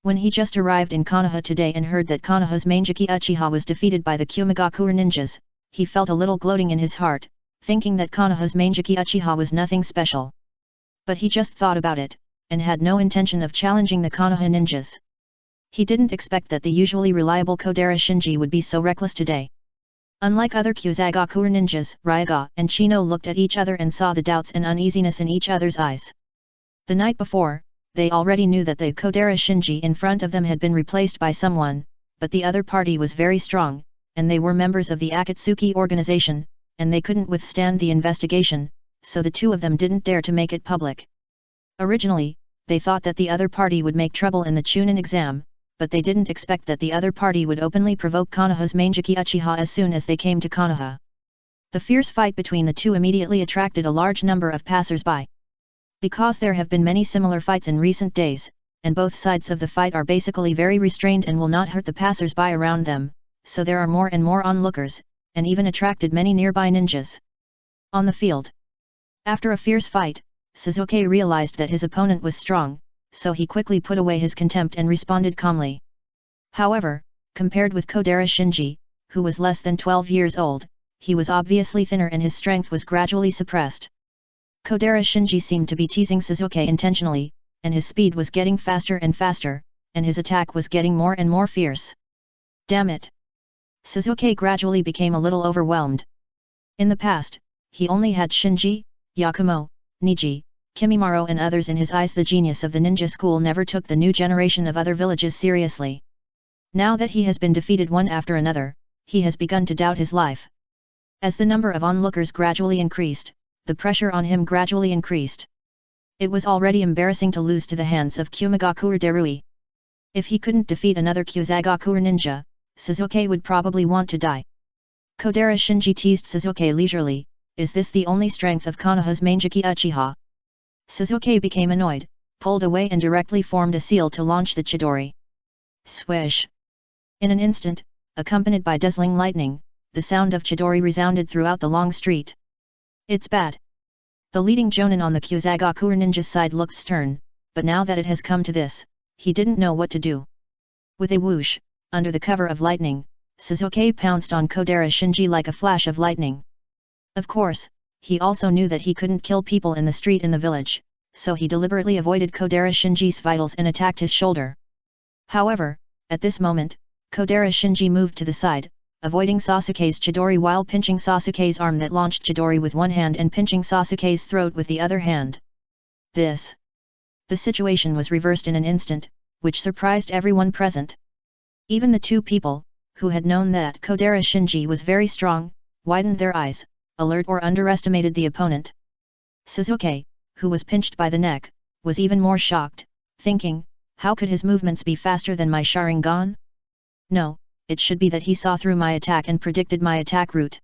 When he just arrived in Konoha today and heard that Konoha's Mangeki Uchiha was defeated by the Kumagakure ninjas, he felt a little gloating in his heart, thinking that Konoha's Mangeki Uchiha was nothing special. But he just thought about it, and had no intention of challenging the Konoha ninjas. He didn't expect that the usually reliable Kodera Shinji would be so reckless today. Unlike other Kyuzagaku ninjas, Ryaga and Chino looked at each other and saw the doubts and uneasiness in each other's eyes. The night before, they already knew that the Kodera Shinji in front of them had been replaced by someone, but the other party was very strong, and they were members of the Akatsuki organization, and they couldn't withstand the investigation, so the two of them didn't dare to make it public. Originally, they thought that the other party would make trouble in the Chunin exam, but they didn't expect that the other party would openly provoke Konoha's Mangeki Uchiha as soon as they came to Konoha. The fierce fight between the two immediately attracted a large number of passers-by. Because there have been many similar fights in recent days, and both sides of the fight are basically very restrained and will not hurt the passers-by around them, so there are more and more onlookers, and even attracted many nearby ninjas. On the field. After a fierce fight, Sasuke realized that his opponent was strong, so he quickly put away his contempt and responded calmly. However, compared with Kodera Shinji, who was less than 12 years old, he was obviously thinner and his strength was gradually suppressed. Kodera Shinji seemed to be teasing Sasuke intentionally, and his speed was getting faster and faster, and his attack was getting more and more fierce. Damn it! Sasuke gradually became a little overwhelmed. In the past, he only had Shinji, Yakumo, Niji, Kimimaro and others in his eyes. The genius of the ninja school never took the new generation of other villages seriously. Now that he has been defeated one after another, he has begun to doubt his life. As the number of onlookers gradually increased, the pressure on him gradually increased. It was already embarrassing to lose to the hands of Kumagaku or Darui. If he couldn't defeat another Kyuzagaku or ninja, Sasuke would probably want to die. Kodera Shinji teased Sasuke leisurely, "Is this the only strength of Konoha's Mangeki Uchiha?" Sasuke became annoyed, pulled away and directly formed a seal to launch the Chidori. Swish! In an instant, accompanied by dazzling lightning, the sound of Chidori resounded throughout the long street. It's bad. The leading jonin on the Kyuzagaku ninja's side looked stern, but now that it has come to this, he didn't know what to do. With a whoosh, under the cover of lightning, Sasuke pounced on Kodera Shinji like a flash of lightning. Of course, he also knew that he couldn't kill people in the street in the village, so he deliberately avoided Kodera Shinji's vitals and attacked his shoulder. However, at this moment, Kodera Shinji moved to the side, avoiding Sasuke's Chidori while pinching Sasuke's arm that launched Chidori with one hand and pinching Sasuke's throat with the other hand. The situation was reversed in an instant, which surprised everyone present. Even the two people, who had known that Kodera Shinji was very strong, widened their eyes, alert or underestimated the opponent. Sasuke, who was pinched by the neck, was even more shocked, thinking, how could his movements be faster than my Sharingan? No, it should be that he saw through my attack and predicted my attack route.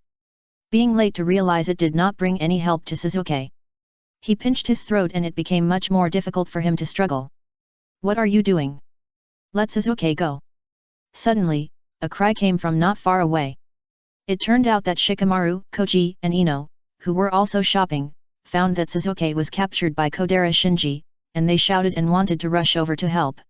Being late to realize it did not bring any help to Sasuke. He pinched his throat and it became much more difficult for him to struggle. What are you doing? Let Sasuke go. Suddenly, a cry came from not far away. It turned out that Shikamaru, Koji, and Ino, who were also shopping, found that Sasuke was captured by Kodera Shinji, and they shouted and wanted to rush over to help.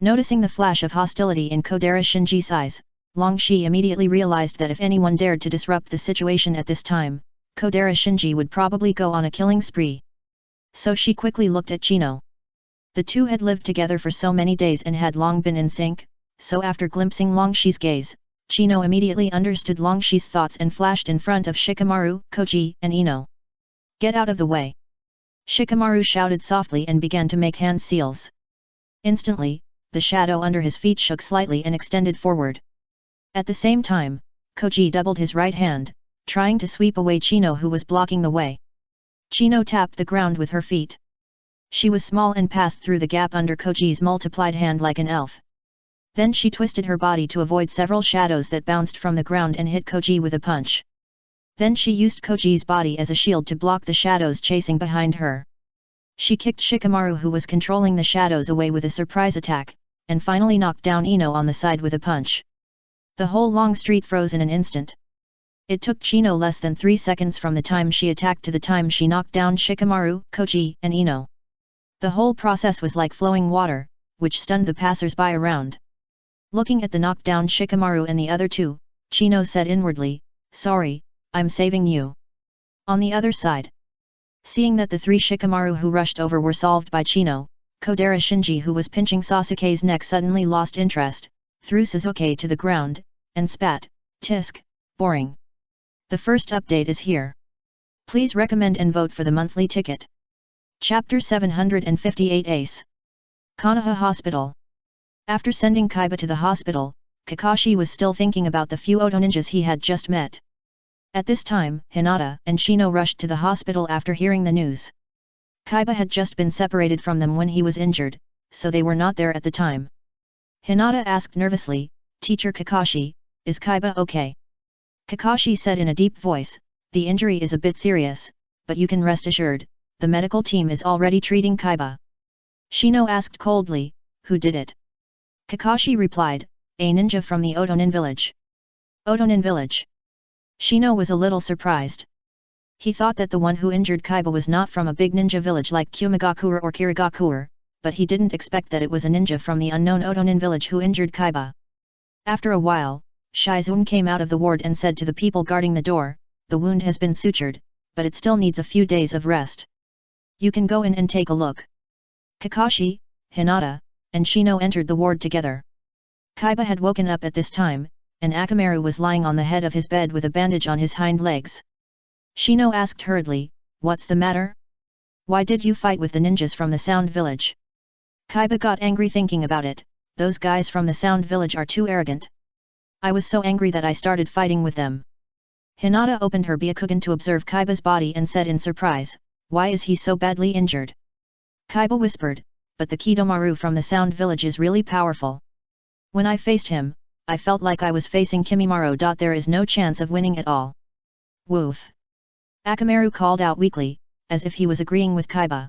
Noticing the flash of hostility in Kodera Shinji's eyes, Longshi immediately realized that if anyone dared to disrupt the situation at this time, Kodera Shinji would probably go on a killing spree. So she quickly looked at Chino. The two had lived together for so many days and had long been in sync, so after glimpsing Longshi's gaze, Chino immediately understood Longshi's thoughts and flashed in front of Shikamaru, Koji, and Ino. Get out of the way! Shikamaru shouted softly and began to make hand seals. Instantly, the shadow under his feet shook slightly and extended forward. At the same time, Koji doubled his right hand, trying to sweep away Chino who was blocking the way. Chino tapped the ground with her feet. She was small and passed through the gap under Koji's multiplied hand like an elf. Then she twisted her body to avoid several shadows that bounced from the ground and hit Koji with a punch. Then she used Koji's body as a shield to block the shadows chasing behind her. She kicked Shikamaru who was controlling the shadows away with a surprise attack, and finally knocked down Ino on the side with a punch. The whole long street froze in an instant. It took Chino less than 3 seconds from the time she attacked to the time she knocked down Shikamaru, Koji, and Ino. The whole process was like flowing water, which stunned the passers-by around. Looking at the knockdown Shikamaru and the other two, Chino said inwardly, "Sorry, I'm saving you." On the other side, seeing that the 3 Shikamaru who rushed over were solved by Chino, Kodera Shinji, who was pinching Sasuke's neck, suddenly lost interest, threw Sasuke to the ground, and spat, "Tisk, boring. The first update is here. Please recommend and vote for the monthly ticket." Chapter 758 Ace. Konoha Hospital. After sending Kaiba to the hospital, Kakashi was still thinking about the few Oto ninjas he had just met. At this time, Hinata and Shino rushed to the hospital after hearing the news. Kaiba had just been separated from them when he was injured, so they were not there at the time. Hinata asked nervously, "Teacher Kakashi, is Kaiba okay?" Kakashi said in a deep voice, "The injury is a bit serious, but you can rest assured, the medical team is already treating Kaiba." Shino asked coldly, "Who did it?" Kakashi replied, "A ninja from the Otonin village." Otonin village? Shino was a little surprised. He thought that the one who injured Kaiba was not from a big ninja village like Kumigakure or Kirigakure, but he didn't expect that it was a ninja from the unknown Otonin village who injured Kaiba. After a while, Shizune came out of the ward and said to the people guarding the door, "The wound has been sutured, but it still needs a few days of rest. You can go in and take a look." Kakashi, Hinata, and Shino entered the ward together. Kaiba had woken up at this time, and Akamaru was lying on the head of his bed with a bandage on his hind legs. Shino asked hurriedly, "What's the matter? Why did you fight with the ninjas from the Sound Village?" Kaiba got angry thinking about it. "Those guys from the Sound Village are too arrogant. I was so angry that I started fighting with them." Hinata opened her Byakugan to observe Kaiba's body and said in surprise, "Why is he so badly injured?" Kaiba whispered, "But the Kidomaru from the Sound Village is really powerful. When I faced him, I felt like I was facing Kimimaro. There is no chance of winning at all." "Woof!" Akamaru called out weakly, as if he was agreeing with Kaiba.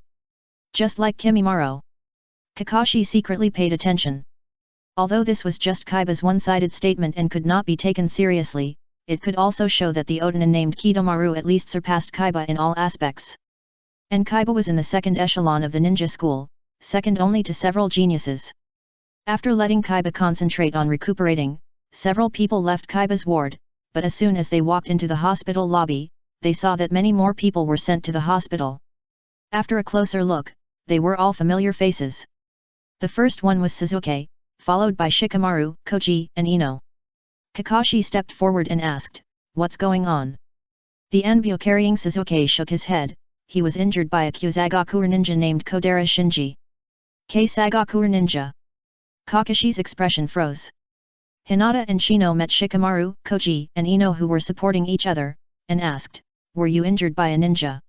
"Just like Kimimaro." Kakashi secretly paid attention. Although this was just Kaiba's one-sided statement and could not be taken seriously, it could also show that the Otonin named Kidomaru at least surpassed Kaiba in all aspects. And Kaiba was in the second echelon of the ninja school, second only to several geniuses. After letting Kaiba concentrate on recuperating, several people left Kaiba's ward, but as soon as they walked into the hospital lobby, they saw that many more people were sent to the hospital. After a closer look, they were all familiar faces. The first one was Sasuke, followed by Shikamaru, Koji, and Ino. Kakashi stepped forward and asked, "What's going on?" The Anbyo carrying Sasuke shook his head. He was injured by a Kusagakure ninja named Kodera Shinji. Kusagakure ninja? Kakashi's expression froze. Hinata and Shino met Shikamaru, Koji, and Ino, who were supporting each other, and asked, "Were you injured by a ninja?"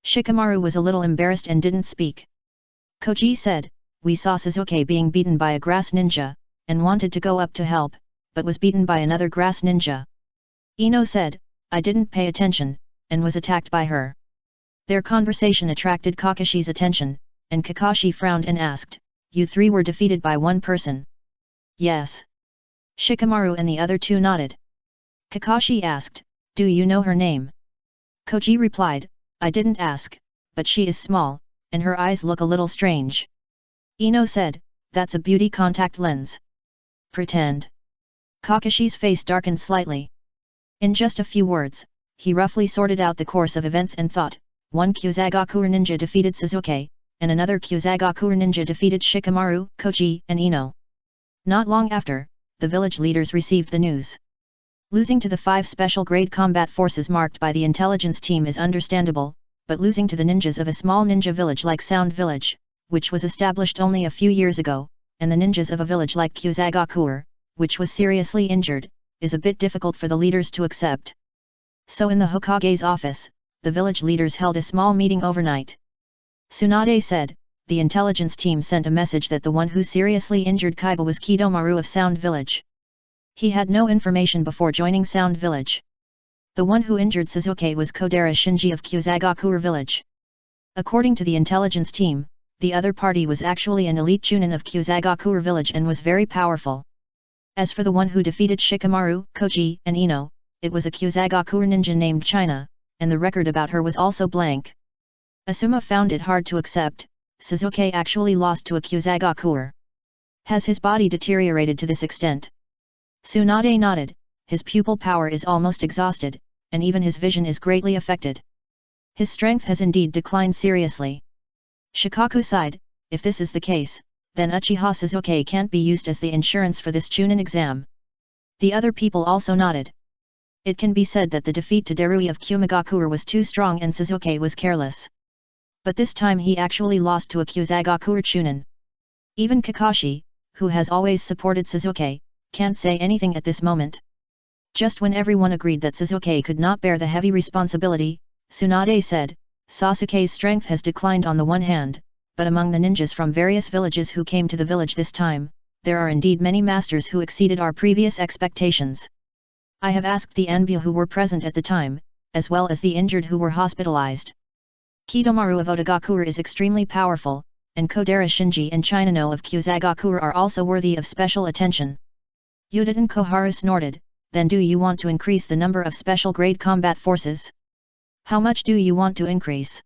Shikamaru was a little embarrassed and didn't speak. Koji said, "We saw Sasuke being beaten by a grass ninja, and wanted to go up to help, but was beaten by another grass ninja." Ino said, "I didn't pay attention, and was attacked by her." Their conversation attracted Kakashi's attention, and Kakashi frowned and asked, "You three were defeated by one person?" "Yes." Shikamaru and the other two nodded. Kakashi asked, "Do you know her name?" Koji replied, "I didn't ask, but she is small, and her eyes look a little strange." Ino said, "That's a beauty contact lens." "Pretend." Kakashi's face darkened slightly. In just a few words, he roughly sorted out the course of events and thought, one Kusagakure ninja defeated Sasuke, and another Kusagakure ninja defeated Shikamaru, Koji, and Ino. Not long after, the village leaders received the news. Losing to the 5 special grade combat forces marked by the intelligence team is understandable, but losing to the ninjas of a small ninja village like Sound Village, which was established only a few years ago, and the ninjas of a village like Kusagakure, which was seriously injured, is a bit difficult for the leaders to accept. So in the Hokage's office, the village leaders held a small meeting overnight. Tsunade said, the intelligence team sent a message that the one who seriously injured Kaiba was Kidomaru of Sound Village. He had no information before joining Sound Village. The one who injured Sasuke was Kodera Shinji of Kusagakure village. According to the intelligence team, the other party was actually an elite chunin of Kusagakure village and was very powerful. As for the one who defeated Shikamaru, Koji, and Ino, it was a Kusagakure ninja named China, and the record about her was also blank. Asuma found it hard to accept, Sasuke actually lost to a Kusagakure. Has his body deteriorated to this extent? Tsunade nodded, his pupil power is almost exhausted, and even his vision is greatly affected. His strength has indeed declined seriously. Shikaku sighed, if this is the case, then Uchiha Sasuke can't be used as the insurance for this Chunin exam. The other people also nodded. It can be said that the defeat to Darui of Kumigakure was too strong and Sasuke was careless. But this time he actually lost to a Kusagakure Chunin. Even Kakashi, who has always supported Sasuke, can't say anything at this moment. Just when everyone agreed that Sasuke could not bear the heavy responsibility, Tsunade said, Sasuke's strength has declined on the one hand, but among the ninjas from various villages who came to the village this time, there are indeed many masters who exceeded our previous expectations. I have asked the Anbu who were present at the time, as well as the injured who were hospitalized. Kidomaru of Otagakure is extremely powerful, and Kodera Shinji and Chinano of Kusagakure are also worthy of special attention. Yudin Koharu snorted, then do you want to increase the number of special grade combat forces? How much do you want to increase?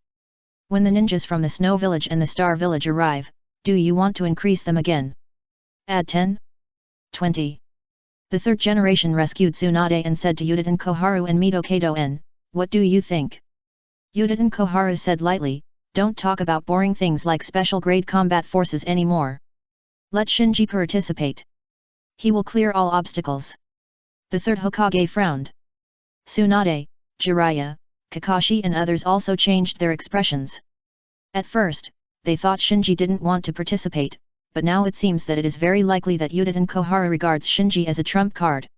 When the ninjas from the Snow Village and the Star Village arrive, do you want to increase them again? Add 10? 20. The third generation rescued Tsunade and said to Yudin Koharu and Mito Kato-en, what do you think? Yudin Koharu said lightly, don't talk about boring things like special grade combat forces anymore. Let Shinji participate. He will clear all obstacles. The third Hokage frowned. Tsunade, Jiraiya, Kakashi and others also changed their expressions. At first, they thought Shinji didn't want to participate, but now it seems that it is very likely that Yudin Koharu regards Shinji as a trump card.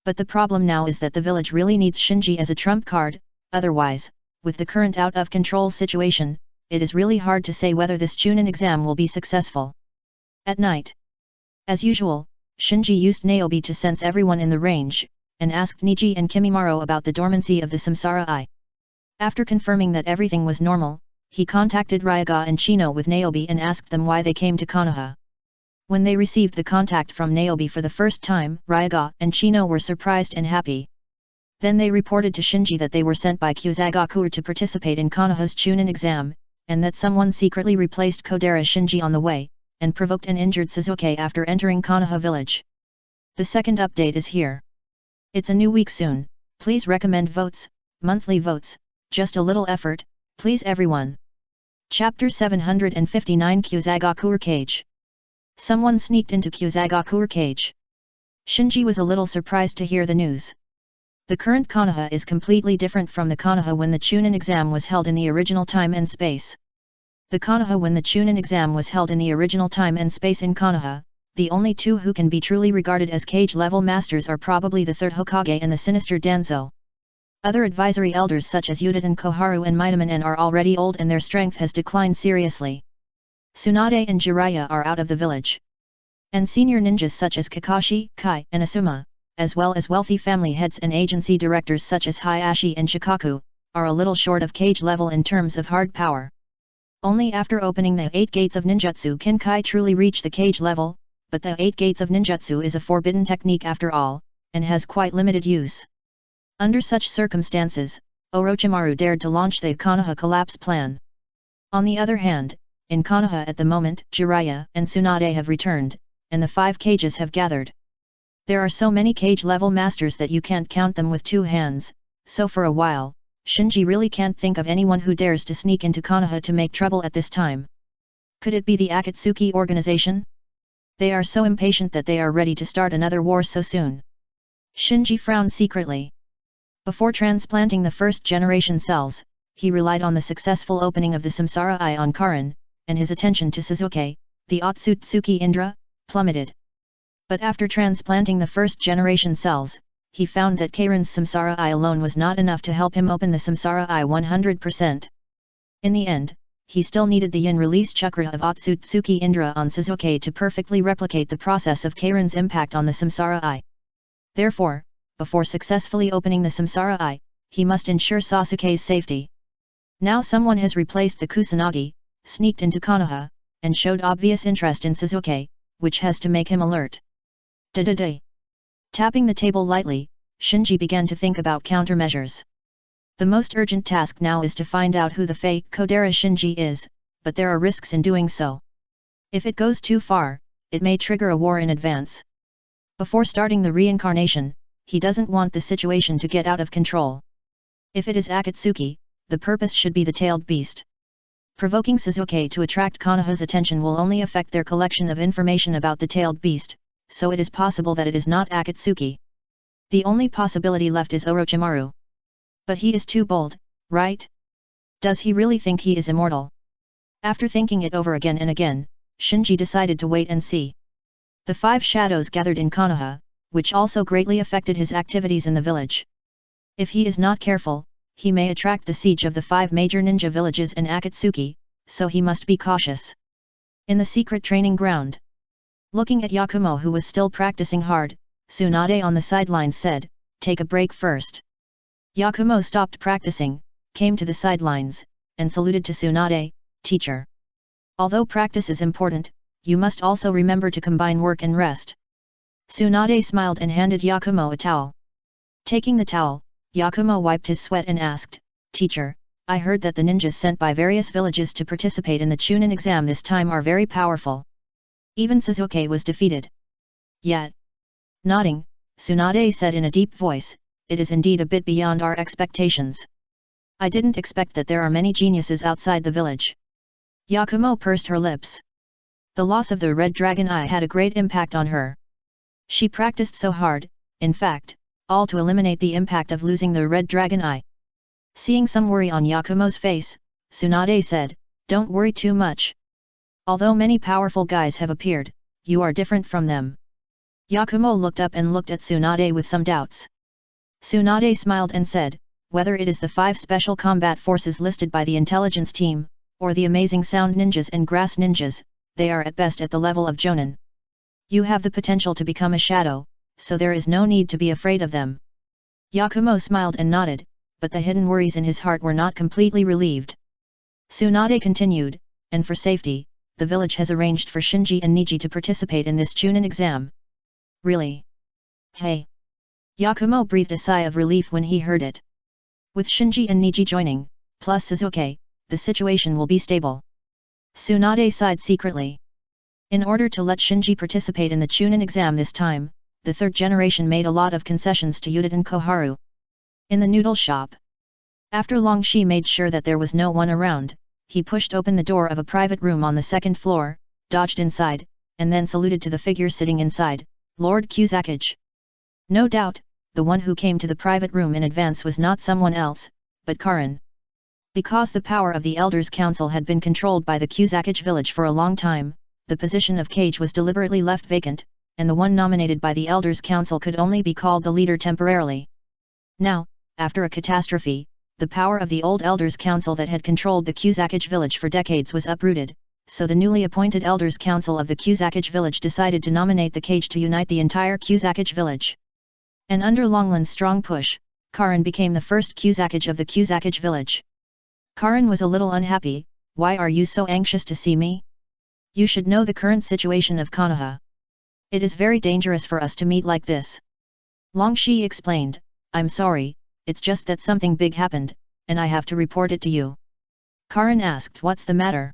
But the problem now is that the village really needs Shinji as a trump card, otherwise, with the current out-of-control situation, it is really hard to say whether this Chunin exam will be successful. At night, as usual, Shinji used Niobe to sense everyone in the range, and asked Niji and Kimimaro about the dormancy of the Samsara Eye. After confirming that everything was normal, he contacted Ryaga and Chino with Niobe and asked them why they came to Konoha. When they received the contact from Niobe for the first time, Ryaga and Chino were surprised and happy. Then they reported to Shinji that they were sent by Kusagakure to participate in Konoha's Chunin exam, and that someone secretly replaced Kodera Shinji on the way, and provoked and injured Sasuke after entering Konoha village. The second update is here. It's a new week soon, please recommend votes, monthly votes, just a little effort, please everyone. Chapter 759 Kusagakure Cage. Someone sneaked into Kusagakure Cage. Shinji was a little surprised to hear the news. The current Konoha is completely different from the Konoha when the Chunin exam was held in the original time and space. The Konoha when the Chunin exam was held in the original time and space in Konoha, the only two who can be truly regarded as cage-level masters are probably the third Hokage and the sinister Danzo. Other advisory elders such as Yudin Koharu and Mitaman are already old and their strength has declined seriously. Tsunade and Jiraiya are out of the village. And senior ninjas such as Kakashi, Kai, and Asuma, as well as wealthy family heads and agency directors such as Hayashi and Shikaku, are a little short of cage level in terms of hard power. Only after opening the 8 gates of ninjutsu can Kai truly reach the cage level, but the 8 gates of ninjutsu is a forbidden technique after all, and has quite limited use. Under such circumstances, Orochimaru dared to launch the Konoha collapse plan. On the other hand, in Konoha at the moment, Jiraiya and Tsunade have returned, and the 5 cages have gathered. There are so many cage-level masters that you can't count them with 2 hands, so for a while, Shinji really can't think of anyone who dares to sneak into Konoha to make trouble at this time. Could it be the Akatsuki organization? They are so impatient that they are ready to start another war so soon. Shinji frowned secretly. Before transplanting the first-generation cells, he relied on the successful opening of the Samsara Eye on Karin, and his attention to Sasuke, the Otsutsuki Indra, plummeted. But after transplanting the first-generation cells, he found that Karin's Samsara Eye alone was not enough to help him open the Samsara Eye 100%. In the end, he still needed the yin-release chakra of Otsutsuki Indra on Sasuke to perfectly replicate the process of Karin's impact on the Samsara Eye. Therefore, before successfully opening the Samsara Eye, he must ensure Sasuke's safety. Now someone has replaced the Kusanagi, sneaked into Konoha, and showed obvious interest in Sasuke, which has to make him alert. Da-da-da. Tapping the table lightly, Shinji began to think about countermeasures. The most urgent task now is to find out who the fake Kodera Shinji is, but there are risks in doing so. If it goes too far, it may trigger a war in advance. Before starting the reincarnation, he doesn't want the situation to get out of control. If it is Akatsuki, the purpose should be the tailed beast. Provoking Suzuki to attract Konoha's attention will only affect their collection of information about the tailed beast, so it is possible that it is not Akatsuki. The only possibility left is Orochimaru. But he is too bold, right? Does he really think he is immortal? After thinking it over again and again, Shinji decided to wait and see. The 5 shadows gathered in Konoha, which also greatly affected his activities in the village. If he is not careful, he may attract the siege of the 5 major ninja villages and Akatsuki, so he must be cautious. In the secret training ground. Looking at Yakumo, who was still practicing hard, Tsunade on the sidelines said, "Take a break first." Yakumo stopped practicing, came to the sidelines, and saluted to Tsunade, "Teacher. Although practice is important, you must also remember to combine work and rest." Tsunade smiled and handed Yakumo a towel. Taking the towel, Yakumo wiped his sweat and asked, "Teacher, I heard that the ninjas sent by various villages to participate in the Chunin exam this time are very powerful. Even Suzuki was defeated." "Yet." Nodding, Tsunade said in a deep voice, "It is indeed a bit beyond our expectations. I didn't expect that there are many geniuses outside the village." Yakumo pursed her lips. The loss of the red dragon eye had a great impact on her. She practiced so hard, in fact, all to eliminate the impact of losing the red dragon eye. Seeing some worry on Yakumo's face, Tsunade said, "Don't worry too much. Although many powerful guys have appeared, you are different from them." Yakumo looked up and looked at Tsunade with some doubts. Tsunade smiled and said, "Whether it is the 5 special combat forces listed by the intelligence team, or the amazing sound ninjas and grass ninjas, they are at best at the level of Jonin. You have the potential to become a shadow, so there is no need to be afraid of them." Yakumo smiled and nodded, but the hidden worries in his heart were not completely relieved. Tsunade continued, "And for safety, the village has arranged for Shinji and Niji to participate in this Chunin exam." "Really? Hey!" Yakumo breathed a sigh of relief when he heard it. With Shinji and Niji joining, plus Suzuki, the situation will be stable. Tsunade sighed secretly. In order to let Shinji participate in the Chunin exam this time, the 3rd generation made a lot of concessions to Yuta and Koharu. In the noodle shop. After Longshi made sure that there was no one around, he pushed open the door of a private room on the 2nd floor, dodged inside, and then saluted to the figure sitting inside, Lord Kusakage. No doubt, the one who came to the private room in advance was not someone else, but Karin. Because the power of the Elders' Council had been controlled by the Kusakage village for a long time, the position of Kage was deliberately left vacant, and the one nominated by the Elders' Council could only be called the leader temporarily. Now, after a catastrophe, the power of the old Elders' Council that had controlled the Kusakage village for decades was uprooted, so the newly appointed Elders' Council of the Kusakage village decided to nominate the Kage to unite the entire Kusakage village. And under Longlan's strong push, Karin became the first Kusakage of the Kusakage village. Karin was a little unhappy. "Why are you so anxious to see me? You should know the current situation of Konoha. It is very dangerous for us to meet like this." Longshi explained, "I'm sorry, it's just that something big happened, and I have to report it to you." Karin asked, "What's the matter?"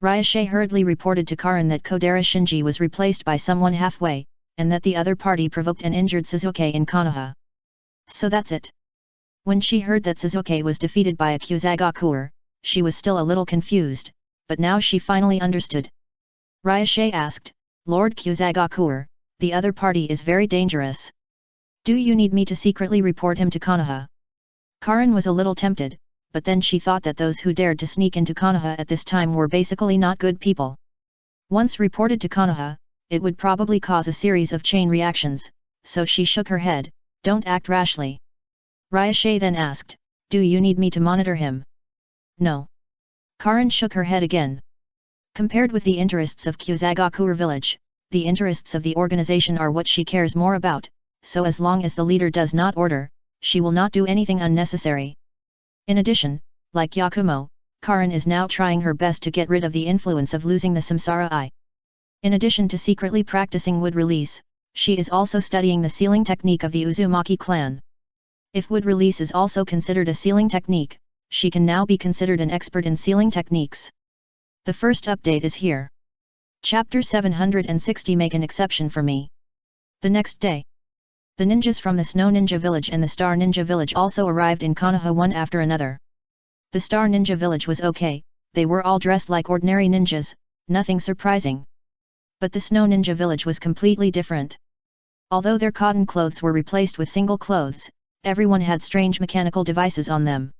Ryushe hurriedly reported to Karin that Kodera Shinji was replaced by someone halfway, and that the other party provoked and injured Suzuki in Konoha. "So that's it." When she heard that Suzuki was defeated by a Kusagakuer, she was still a little confused, but now she finally understood. Ryushe asked, "Lord Kusagakuer, the other party is very dangerous. Do you need me to secretly report him to Konoha?" Karin was a little tempted, but then she thought that those who dared to sneak into Konoha at this time were basically not good people. Once reported to Konoha, it would probably cause a series of chain reactions, so she shook her head, "Don't act rashly." Ryushe then asked, "Do you need me to monitor him?" "No." Karin shook her head again. Compared with the interests of Kusagakuer village, the interests of the organization are what she cares more about, so as long as the leader does not order, she will not do anything unnecessary. In addition, like Yakumo, Karin is now trying her best to get rid of the influence of losing the Samsara Eye. In addition to secretly practicing wood release, she is also studying the sealing technique of the Uzumaki clan. If wood release is also considered a sealing technique, she can now be considered an expert in sealing techniques. The first update is here. Chapter 760 Make an exception for me. The next day, the ninjas from the Snow Ninja Village and the Star Ninja Village also arrived in Konoha one after another. The Star Ninja Village was okay, they were all dressed like ordinary ninjas, nothing surprising. But the Snow Ninja village was completely different. Although their cotton clothes were replaced with single clothes, everyone had strange mechanical devices on them.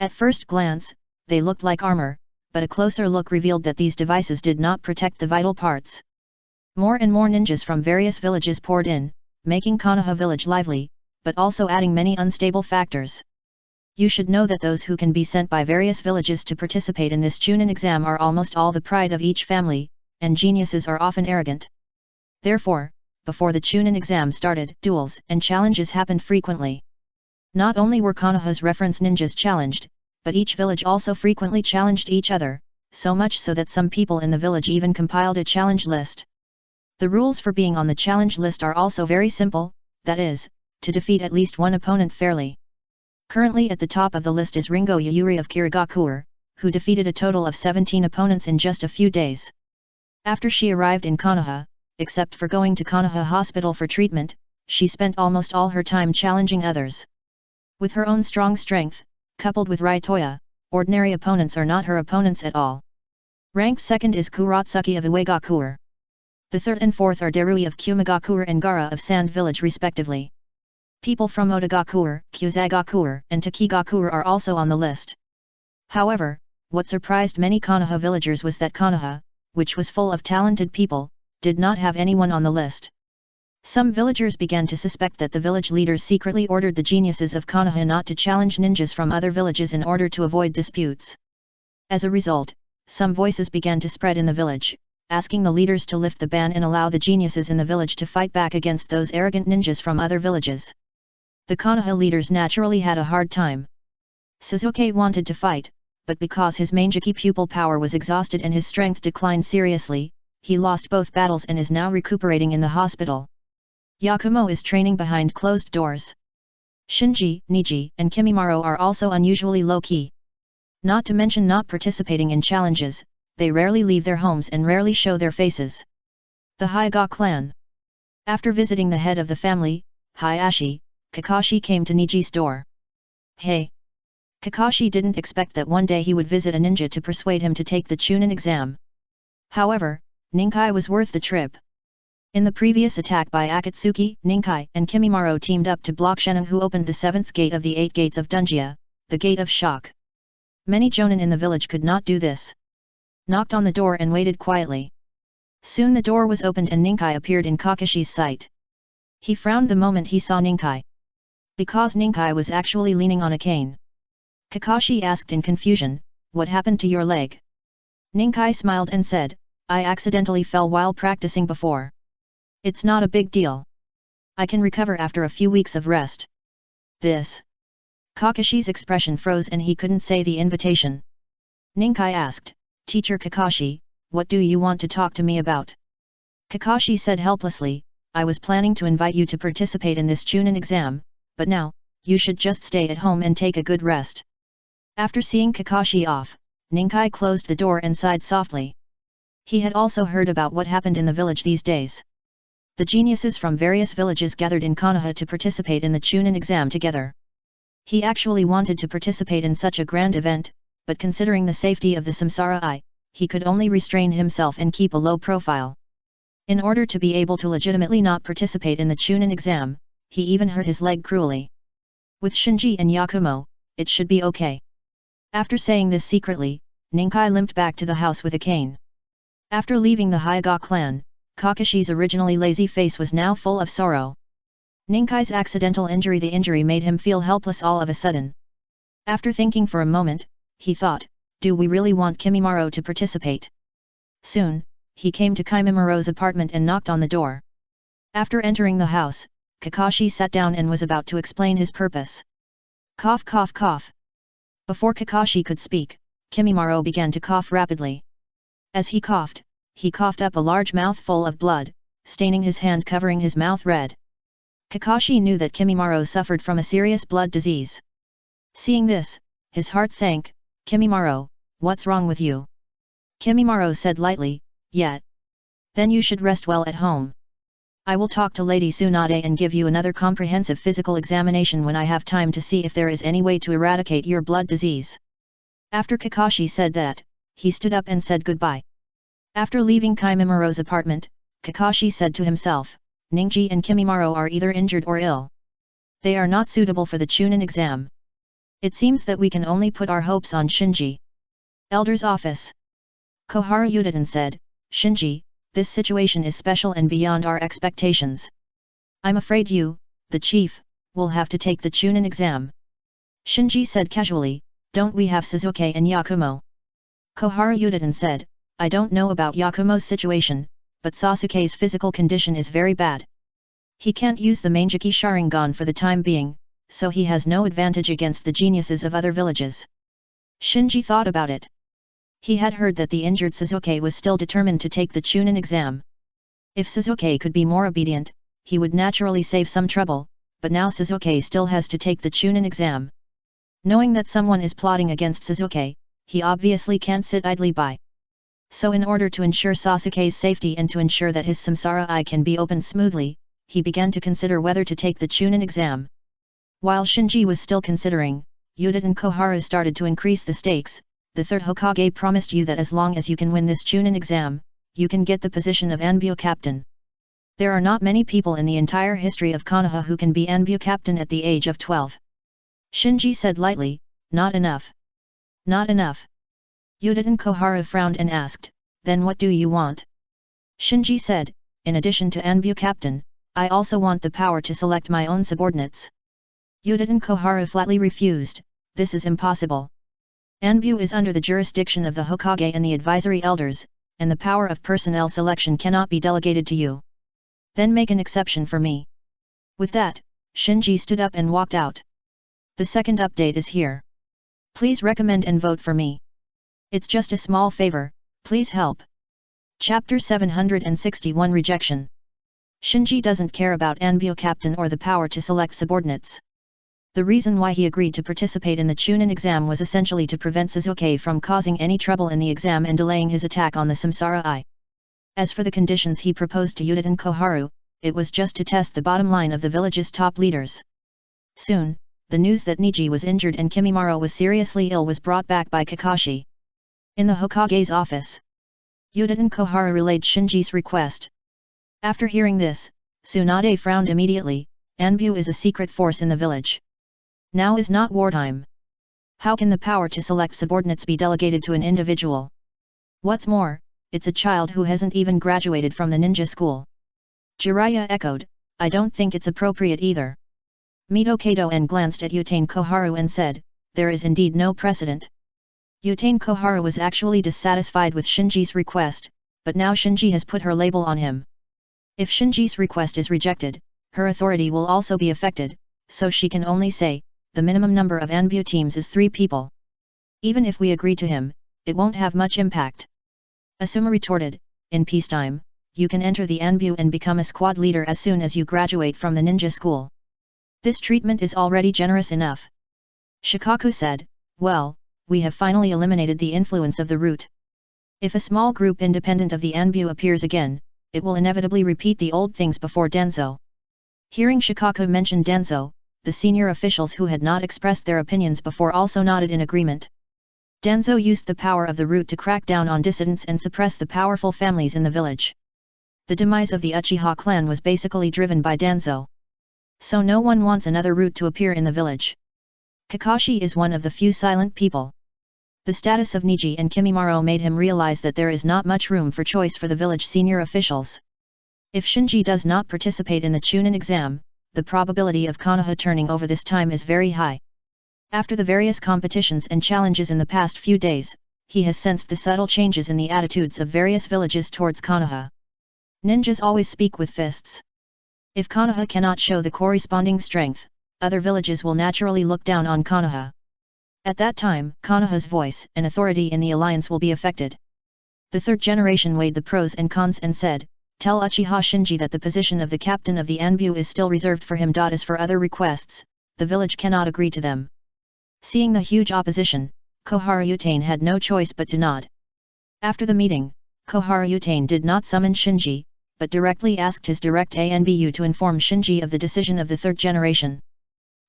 At first glance, they looked like armor, but a closer look revealed that these devices did not protect the vital parts. More and more ninjas from various villages poured in, making Konoha village lively, but also adding many unstable factors. You should know that those who can be sent by various villages to participate in this Chunin exam are almost all the pride of each family, and geniuses are often arrogant. Therefore, before the Chunin exam started, duels and challenges happened frequently. Not only were Konoha's reference ninjas challenged, but each village also frequently challenged each other, so much so that some people in the village even compiled a challenge list. The rules for being on the challenge list are also very simple, that is, to defeat at least one opponent fairly. Currently at the top of the list is Ringo Yayuri of Kirigakure, who defeated a total of 17 opponents in just a few days. After she arrived in Konoha, except for going to Konoha Hospital for treatment, she spent almost all her time challenging others. With her own strong strength, coupled with Raitoya, ordinary opponents are not her opponents at all. Ranked second is Kuratsuki of Uegakure. The third and fourth are Derui of Kumagakure and Gara of Sand Village respectively. People from Odagakure, Kuzagakure, and Takigakure are also on the list. However, what surprised many Konoha villagers was that Konoha, which was full of talented people, did not have anyone on the list. Some villagers began to suspect that the village leaders secretly ordered the geniuses of Konoha not to challenge ninjas from other villages in order to avoid disputes. As a result, some voices began to spread in the village, asking the leaders to lift the ban and allow the geniuses in the village to fight back against those arrogant ninjas from other villages. The Konoha leaders naturally had a hard time. Suzuki wanted to fight, but because his Manjiki pupil power was exhausted and his strength declined seriously, he lost both battles and is now recuperating in the hospital. Yakumo is training behind closed doors. Shinji, Niji, and Kimimaro are also unusually low-key. Not to mention not participating in challenges, they rarely leave their homes and rarely show their faces. The Hyuga clan. After visiting the head of the family, Hayashi, Kakashi came to Niji's door. Hey! Kakashi didn't expect that one day he would visit a ninja to persuade him to take the Chunin exam. However, Ninkai was worth the trip. In the previous attack by Akatsuki, Ninkai and Kimimaro teamed up to block Shenin, who opened the 7th gate of the 8 gates of Dunjia, the Gate of Shock. Many jonin in the village could not do this. Knocked on the door and waited quietly. Soon the door was opened and Ninkai appeared in Kakashi's sight. He frowned the moment he saw Ninkai. Because Ninkai was actually leaning on a cane. Kakashi asked in confusion, "What happened to your leg?" Ninkai smiled and said, "I accidentally fell while practicing before. It's not a big deal. I can recover after a few weeks of rest." This. Kakashi's expression froze and he couldn't say the invitation. Ninkai asked, "Teacher Kakashi, what do you want to talk to me about?" Kakashi said helplessly, "I was planning to invite you to participate in this Chunin exam, but now, you should just stay at home and take a good rest." After seeing Kakashi off, Ninkai closed the door and sighed softly. He had also heard about what happened in the village these days. The geniuses from various villages gathered in Konoha to participate in the Chunin exam together. He actually wanted to participate in such a grand event, but considering the safety of the Samsara Eye, he could only restrain himself and keep a low profile. In order to be able to legitimately not participate in the Chunin exam, he even hurt his leg cruelly. With Shinji and Yakumo, it should be okay. After saying this secretly, Ninkai limped back to the house with a cane. After leaving the Hyuga clan, Kakashi's originally lazy face was now full of sorrow. Ninkai's accidental injury, the injury made him feel helpless all of a sudden. After thinking for a moment, he thought, do we really want Kimimaro to participate? Soon, he came to Kimimaro's apartment and knocked on the door. After entering the house, Kakashi sat down and was about to explain his purpose. Cough cough cough. Before Kakashi could speak, Kimimaro began to cough rapidly. As he coughed up a large mouthful of blood, staining his hand, covering his mouth red. Kakashi knew that Kimimaro suffered from a serious blood disease. Seeing this, his heart sank. "Kimimaro, what's wrong with you?" Kimimaro said lightly, "Yet. Then you should rest well at home. I will talk to Lady Tsunade and give you another comprehensive physical examination when I have time to see if there is any way to eradicate your blood disease." After Kakashi said that, he stood up and said goodbye. After leaving Kimimoro's apartment, Kakashi said to himself, Ningji and Kimimaro are either injured or ill. They are not suitable for the Chunin exam. It seems that we can only put our hopes on Shinji. Elder's office. Koharu Yudin said, Shinji, this situation is special and beyond our expectations. I'm afraid you, the chief, will have to take the Chunin exam. Shinji said casually, don't we have Suzuki and Yakumo? Koharu Yudin said, I don't know about Yakumo's situation, but Sasuke's physical condition is very bad. He can't use the Mangeki Sharingan for the time being, so he has no advantage against the geniuses of other villages. Shinji thought about it. He had heard that the injured Suzuki was still determined to take the Chunin exam. If Suzuki could be more obedient, he would naturally save some trouble, but now Suzuki still has to take the Chunin exam. Knowing that someone is plotting against Suzuki, he obviously can't sit idly by. So in order to ensure Sasuke's safety and to ensure that his samsara eye can be opened smoothly, he began to consider whether to take the Chunin exam. While Shinji was still considering, Yudin and Koharu started to increase the stakes. The third Hokage promised you that as long as you can win this Chunin exam, you can get the position of Anbu captain. There are not many people in the entire history of Konoha who can be Anbu captain at the age of 12. Shinji said lightly, not enough. Not enough. Yudin Koharu frowned and asked, then what do you want? Shinji said, in addition to Anbu captain, I also want the power to select my own subordinates. Yudin Koharu flatly refused, this is impossible. Anbu is under the jurisdiction of the Hokage and the advisory elders, and the power of personnel selection cannot be delegated to you. Then make an exception for me. With that, Shinji stood up and walked out. The second update is here. Please recommend and vote for me. It's just a small favor, please help. Chapter 761 Rejection. Shinji doesn't care about Anbu captain or the power to select subordinates. The reason why he agreed to participate in the Chunin exam was essentially to prevent Suzuki from causing any trouble in the exam and delaying his attack on the Samsara Eye. As for the conditions he proposed to Yudin and Koharu, it was just to test the bottom line of the village's top leaders. Soon, the news that Niji was injured and Kimimaro was seriously ill was brought back by Kakashi. In the Hokage's office, Yudin and Koharu relayed Shinji's request. After hearing this, Tsunade frowned immediately. Anbu is a secret force in the village. Now is not wartime. How can the power to select subordinates be delegated to an individual? What's more, it's a child who hasn't even graduated from the ninja school. Jiraiya echoed, I don't think it's appropriate either. Mito Kato glanced at Yutane Koharu and said, there is indeed no precedent. Yutane Koharu was actually dissatisfied with Shinji's request, but now Shinji has put her label on him. If Shinji's request is rejected, her authority will also be affected, so she can only say, the minimum number of Anbu teams is 3 people. Even if we agree to him, it won't have much impact. Asuma retorted, in peacetime, you can enter the Anbu and become a squad leader as soon as you graduate from the ninja school. This treatment is already generous enough. Shikaku said, well, we have finally eliminated the influence of the root. If a small group independent of the Anbu appears again, it will inevitably repeat the old things before Danzo. Hearing Shikaku mention Danzo, the senior officials who had not expressed their opinions before also nodded in agreement. Danzo used the power of the root to crack down on dissidents and suppress the powerful families in the village. The demise of the Uchiha clan was basically driven by Danzo. So no one wants another root to appear in the village. Kakashi is one of the few silent people. The status of Niji and Kimimaro made him realize that there is not much room for choice for the village senior officials. If Shinji does not participate in the Chunin exam, the probability of Konoha turning over this time is very high. After the various competitions and challenges in the past few days, he has sensed the subtle changes in the attitudes of various villages towards Konoha. Ninjas always speak with fists. If Konoha cannot show the corresponding strength, other villages will naturally look down on Konoha. At that time, Konoha's voice and authority in the alliance will be affected. The third generation weighed the pros and cons and said, tell Uchiha Shinji that the position of the captain of the Anbu is still reserved for him. As for other requests, the village cannot agree to them. Seeing the huge opposition, Koharu Yutane had no choice but to nod. After the meeting, Koharu Yutane did not summon Shinji, but directly asked his direct ANBU to inform Shinji of the decision of the third generation.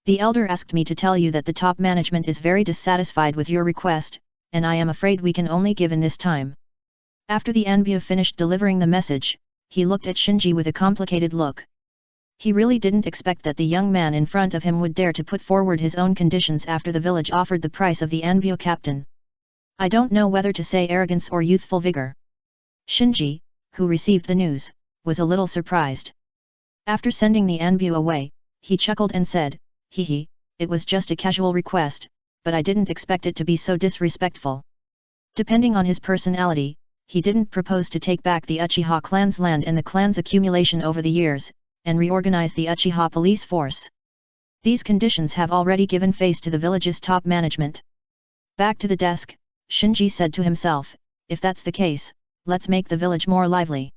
The elder asked me to tell you that the top management is very dissatisfied with your request, and I am afraid we can only give in this time. After the Anbu finished delivering the message, he looked at Shinji with a complicated look. He really didn't expect that the young man in front of him would dare to put forward his own conditions after the village offered the price of the Anbu captain. I don't know whether to say arrogance or youthful vigor. Shinji, who received the news, was a little surprised. After sending the Anbu away, he chuckled and said, "Hehe, it was just a casual request, but I didn't expect it to be so disrespectful." Depending on his personality, he didn't propose to take back the Uchiha clan's land and the clan's accumulation over the years, and reorganize the Uchiha police force. These conditions have already given face to the village's top management. Back to the desk, Shinji said to himself, if that's the case, let's make the village more lively.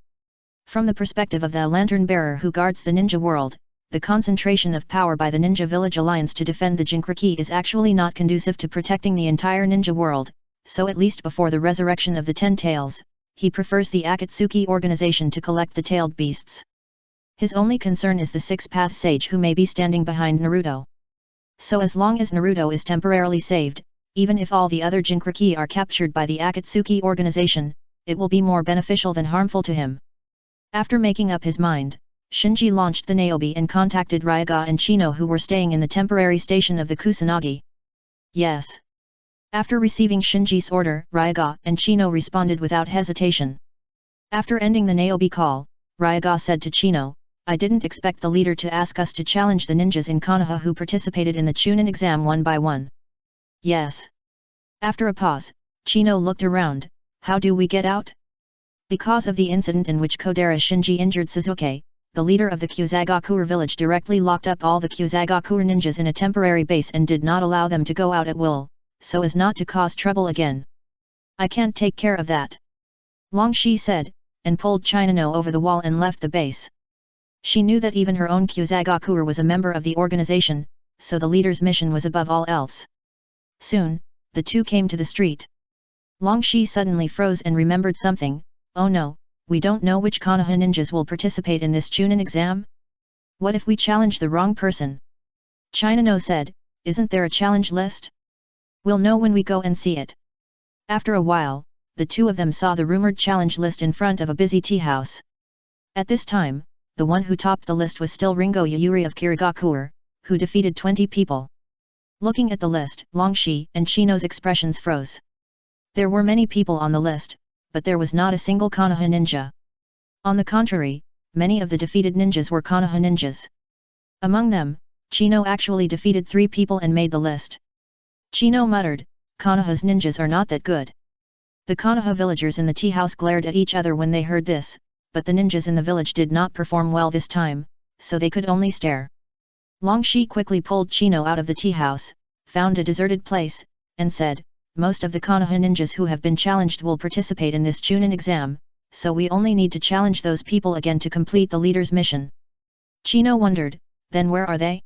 From the perspective of the lantern bearer who guards the ninja world, the concentration of power by the Ninja Village Alliance to defend the Jinchuriki is actually not conducive to protecting the entire ninja world, so at least before the resurrection of the Ten Tails, he prefers the Akatsuki organization to collect the tailed beasts. His only concern is the six-path sage who may be standing behind Naruto. So as long as Naruto is temporarily saved, even if all the other Jinchuriki are captured by the Akatsuki organization, it will be more beneficial than harmful to him. After making up his mind, Shinji launched the Naobi and contacted Ryaga and Chino who were staying in the temporary station of the Kusanagi. Yes. After receiving Shinji's order, Ryaga and Chino responded without hesitation. After ending the Naobi call, Ryaga said to Chino, I didn't expect the leader to ask us to challenge the ninjas in Konoha who participated in the Chunin exam one by one. Yes. After a pause, Chino looked around, how do we get out? Because of the incident in which Kodera Shinji injured Suzuki, the leader of the Kyuzagakuer village directly locked up all the Kyuzagakuer ninjas in a temporary base and did not allow them to go out at will, so as not to cause trouble again. I can't take care of that. Longshi said, and pulled Chinano over the wall and left the base. She knew that even her own Kyuzagakuer was a member of the organization, so the leader's mission was above all else. Soon, the two came to the street. Longshi suddenly froze and remembered something. Oh no, we don't know which Konoha ninjas will participate in this Chunin exam? What if we challenge the wrong person? Chinano said, isn't there a challenge list? We'll know when we go and see it. After a while, the two of them saw the rumored challenge list in front of a busy tea house. At this time, the one who topped the list was still Ringo Yayuri of Kirigakuer, who defeated 20 people. Looking at the list, Longshi and Chino's expressions froze. There were many people on the list, but there was not a single Konoha ninja. On the contrary, many of the defeated ninjas were Konoha ninjas. Among them, Chino actually defeated 3 people and made the list. Chino muttered, Konoha's ninjas are not that good. The Konoha villagers in the tea house glared at each other when they heard this, but the ninjas in the village did not perform well this time, so they could only stare. Longshi quickly pulled Chino out of the tea house, found a deserted place, and said, most of the Konoha ninjas who have been challenged will participate in this Chunin exam, so we only need to challenge those people again to complete the leader's mission. Chino wondered, then where are they?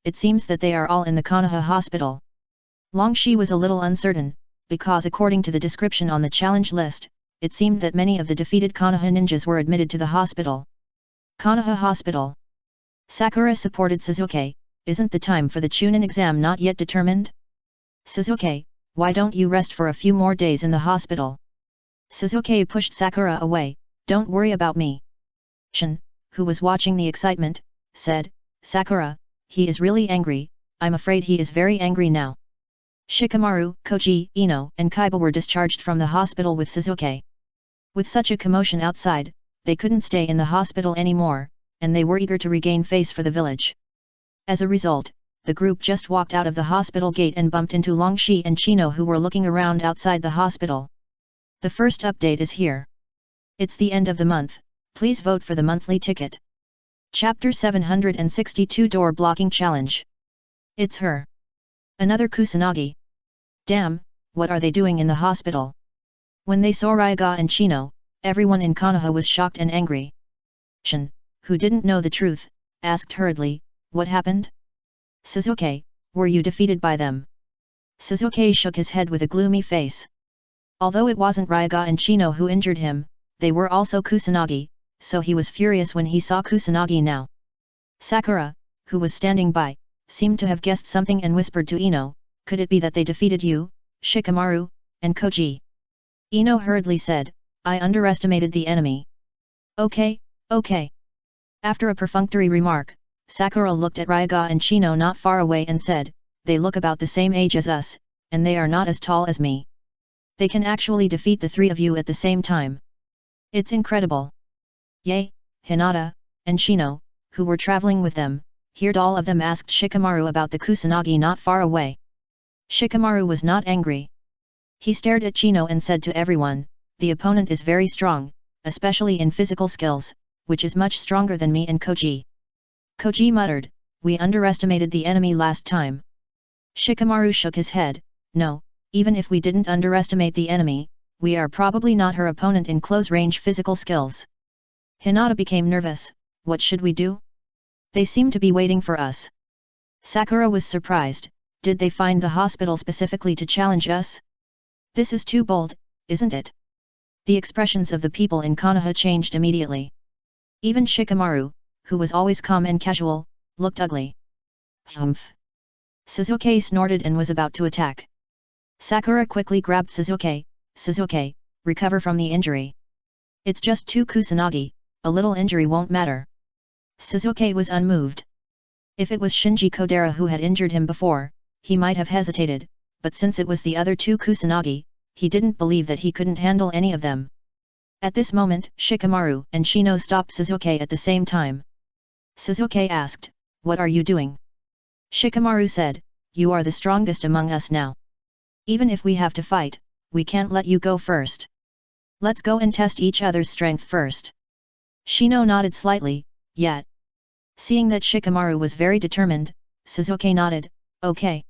It seems that they are all in the Konoha hospital. Longshi was a little uncertain, because according to the description on the challenge list, it seemed that many of the defeated Konoha ninjas were admitted to the hospital. Konoha Hospital. Sakura supported Suzuki, isn't the time for the Chunin exam not yet determined? Suzuki, why don't you rest for a few more days in the hospital? Suzuki pushed Sakura away, don't worry about me. Shin, who was watching the excitement, said, Sakura, he is really angry, I'm afraid he is very angry now. Shikamaru, Koji, Ino, and Kaiba were discharged from the hospital with Suzuki. With such a commotion outside, they couldn't stay in the hospital anymore, and they were eager to regain face for the village. As a result, the group just walked out of the hospital gate and bumped into Longshi and Chino who were looking around outside the hospital. The first update is here. It's the end of the month, please vote for the monthly ticket. Chapter 762 Door Blocking Challenge. It's her. Another Kusanagi. Damn, what are they doing in the hospital? When they saw Ryaga and Chino, everyone in Konoha was shocked and angry. Shin, who didn't know the truth, asked hurriedly, what happened? Suzuki, were you defeated by them? Suzuki shook his head with a gloomy face. Although it wasn't Ryaga and Chino who injured him, they were also Kusanagi, so he was furious when he saw Kusanagi now. Sakura, who was standing by, seemed to have guessed something and whispered to Ino, could it be that they defeated you, Shikamaru, and Koji. Ino hurriedly said, I underestimated the enemy. Okay. After a perfunctory remark, Sakura looked at Ryoga and Chino not far away and said, they look about the same age as us, and they are not as tall as me. They can actually defeat the three of you at the same time. It's incredible. Yay, Hinata, and Chino, who were traveling with them, heard all of them asked Shikamaru about the Kusanagi not far away. Shikamaru was not angry. He stared at Chino and said to everyone, the opponent is very strong, especially in physical skills, which is much stronger than me and Koji. Koji muttered, we underestimated the enemy last time. Shikamaru shook his head, no, even if we didn't underestimate the enemy, we are probably not her opponent in close-range physical skills. Hinata became nervous, what should we do? They seem to be waiting for us. Sakura was surprised, did they find the hospital specifically to challenge us? This is too bold, isn't it? The expressions of the people in Konoha changed immediately. Even Shikamaru, who was always calm and casual, looked ugly. Humph. Suzuki snorted and was about to attack. Sakura quickly grabbed Suzuki, Suzuki, recover from the injury. It's just 2 Kusanagi, a little injury won't matter. Suzuki was unmoved. If it was Shinji Kodera who had injured him before, he might have hesitated, but since it was the other 2 Kusanagi, he didn't believe that he couldn't handle any of them. At this moment, Shikamaru and Chino stopped Suzuki at the same time. Suzuki asked, what are you doing? Shikamaru said, you are the strongest among us now. Even if we have to fight, we can't let you go first. Let's go and test each other's strength first. Chino nodded slightly, yet. Seeing that Shikamaru was very determined, Suzuki nodded, okay.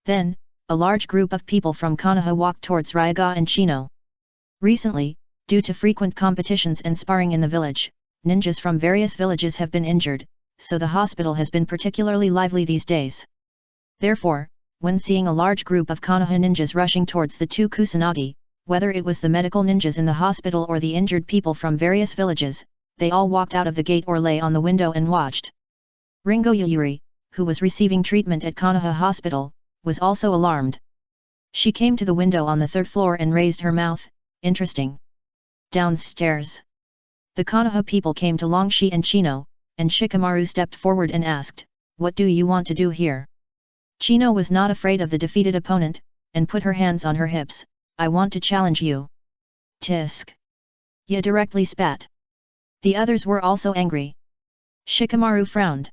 Then, a large group of people from Konoha walked towards Ryoga and Chino. Recently, due to frequent competitions and sparring in the village, ninjas from various villages have been injured, so the hospital has been particularly lively these days. Therefore, when seeing a large group of Konoha ninjas rushing towards the 2 Kusanagi, whether it was the medical ninjas in the hospital or the injured people from various villages, they all walked out of the gate or lay on the window and watched. Ringo Yuyuri, who was receiving treatment at Konoha Hospital, was also alarmed. She came to the window on the 3rd floor and raised her mouth, interesting. Downstairs. The Konoha people came to Longshi and Chino, and Shikamaru stepped forward and asked, what do you want to do here? Chino was not afraid of the defeated opponent, and put her hands on her hips, I want to challenge you. Tisk. Ya directly spat. The others were also angry. Shikamaru frowned.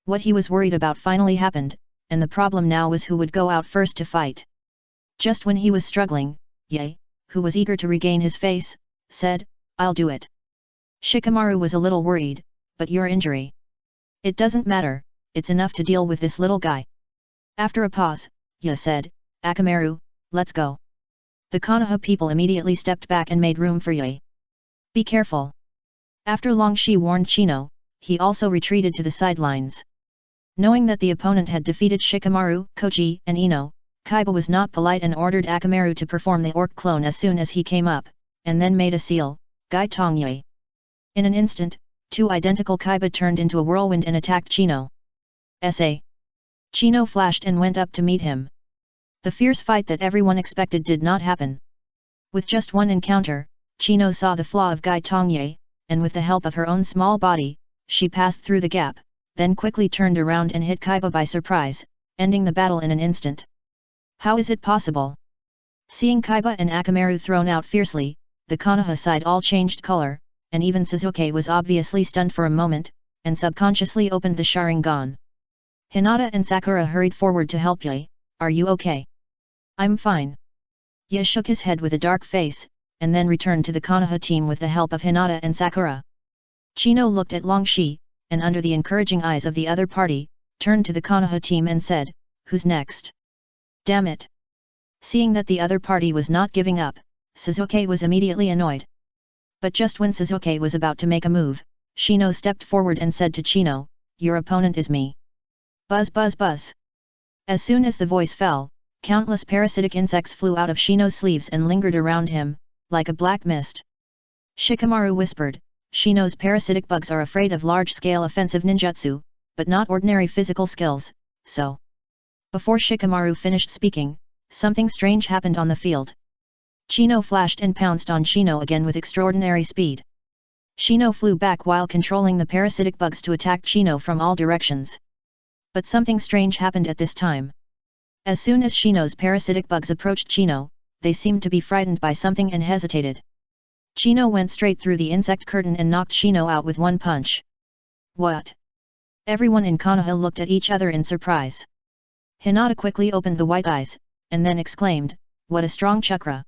What he was worried about finally happened, and the problem now was who would go out first to fight. Just when he was struggling, Ye, who was eager to regain his face, said, I'll do it. Shikamaru was a little worried, but your injury. It doesn't matter, it's enough to deal with this little guy. After a pause, Ye said, Akamaru, let's go. The Konoha people immediately stepped back and made room for Ye. Be careful. After Longshi warned Chino, he also retreated to the sidelines. Knowing that the opponent had defeated Shikamaru, Koji, and Ino, Kaiba was not polite and ordered Akamaru to perform the orc clone as soon as he came up, and then made a seal, Gai Tongye. In an instant, 2 identical Kaiba turned into a whirlwind and attacked Chino. S.A. Chino flashed and went up to meet him. The fierce fight that everyone expected did not happen. With just one encounter, Chino saw the flaw of Gai Tongye, and with the help of her own small body, she passed through the gap, then quickly turned around and hit Kaiba by surprise, ending the battle in an instant. How is it possible? Seeing Kaiba and Akamaru thrown out fiercely, the Konoha side all changed color, and even Suzuki was obviously stunned for a moment, and subconsciously opened the Sharingan. Hinata and Sakura hurried forward to help Ye, are you okay? I'm fine. Ye shook his head with a dark face, and then returned to the Konoha team with the help of Hinata and Sakura. Chino looked at Longshi, and under the encouraging eyes of the other party, turned to the Konoha team and said, who's next? Damn it! Seeing that the other party was not giving up, Suzuki was immediately annoyed. But just when Suzuki was about to make a move, Chino stepped forward and said to Chino, your opponent is me. Buzz buzz buzz. As soon as the voice fell, countless parasitic insects flew out of Chino's sleeves and lingered around him, like a black mist. Shikamaru whispered, Chino's parasitic bugs are afraid of large-scale offensive ninjutsu, but not ordinary physical skills, so. Before Shikamaru finished speaking, Something strange happened on the field. Chino flashed and pounced on Chino again with extraordinary speed. Chino flew back while controlling the parasitic bugs to attack Chino from all directions. But something strange happened at this time. As soon as Chino's parasitic bugs approached Chino, they seemed to be frightened by something and hesitated. Chino went straight through the insect curtain and knocked Chino out with one punch. What? Everyone in Konoha looked at each other in surprise. Hinata quickly opened the white eyes, and then exclaimed, "What a strong chakra!"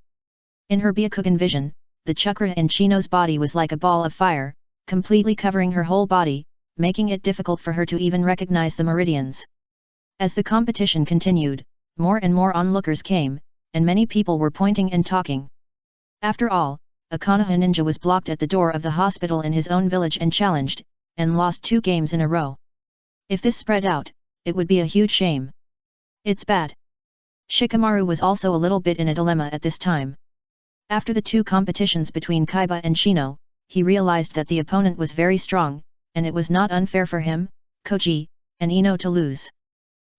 In her Byakugan vision, the chakra in Chino's body was like a ball of fire, completely covering her whole body, making it difficult for her to even recognize the meridians. As the competition continued, more and more onlookers came, and many people were pointing and talking. After all, a Konoha ninja was blocked at the door of the hospital in his own village and challenged, and lost 2 games in a row. If this spread out, it would be a huge shame. It's bad. Shikamaru was also a little bit in a dilemma at this time. After the 2 competitions between Kaiba and Chino, he realized that the opponent was very strong, and it was not unfair for him, Koji, and Ino to lose.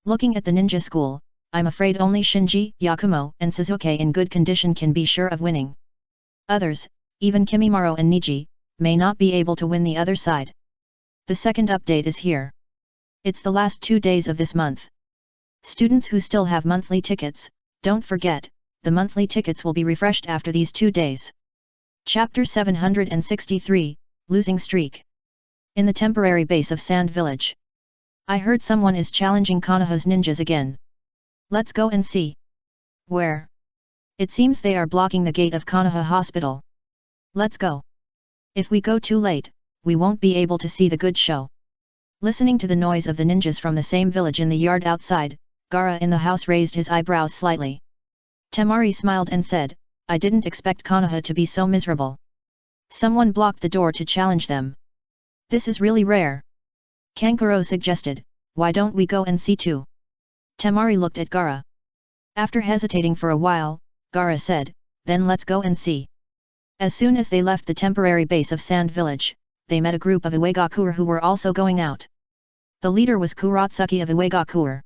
Looking at the ninja school, I'm afraid only Shinji, Yakumo, and Suzuki in good condition can be sure of winning. Others, even Kimimaro and Niji, may not be able to win the other side. The second update is here. It's the last 2 days of this month. Students who still have monthly tickets, don't forget, the monthly tickets will be refreshed after these 2 days. Chapter 763, Losing Streak. In the temporary base of Sand Village. I heard someone is challenging Konoha's ninjas again. Let's go and see. Where? It seems they are blocking the gate of Konoha Hospital. Let's go. If we go too late, we won't be able to see the good show. Listening to the noise of the ninjas from the same village in the yard outside, Gaara in the house raised his eyebrows slightly. Temari smiled and said, I didn't expect Konoha to be so miserable. Someone blocked the door to challenge them. This is really rare. Kankuro suggested, why don't we go and see too? Temari looked at Gaara. After hesitating for a while, Gaara said, then let's go and see. As soon as they left the temporary base of Sand Village, they met a group of Uegakure who were also going out. The leader was Kuratsuki of Uegakure.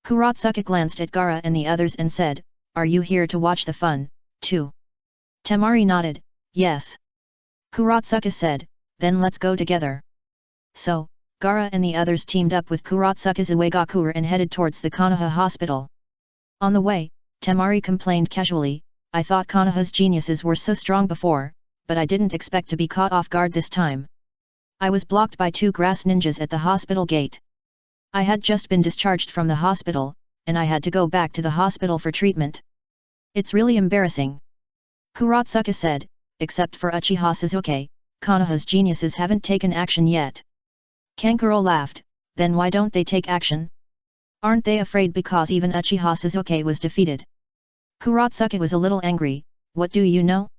Kuratsuki glanced at Gaara and the others and said, are you here to watch the fun, too? Temari nodded, yes. Kuratsuki said, then let's go together. So, Gaara and the others teamed up with Kuratsuki's Uegakure and headed towards the Konoha hospital. On the way, Temari complained casually, I thought Konoha's geniuses were so strong before, but I didn't expect to be caught off guard this time. I was blocked by 2 grass ninjas at the hospital gate. I had just been discharged from the hospital, and I had to go back to the hospital for treatment. It's really embarrassing. Kuratsuki said, except for Uchiha Suzuki, Konoha's geniuses haven't taken action yet. Kankuro laughed, then why don't they take action? Aren't they afraid because even Uchiha Suzuki was defeated? Kuratsuki was a little angry, what do you know?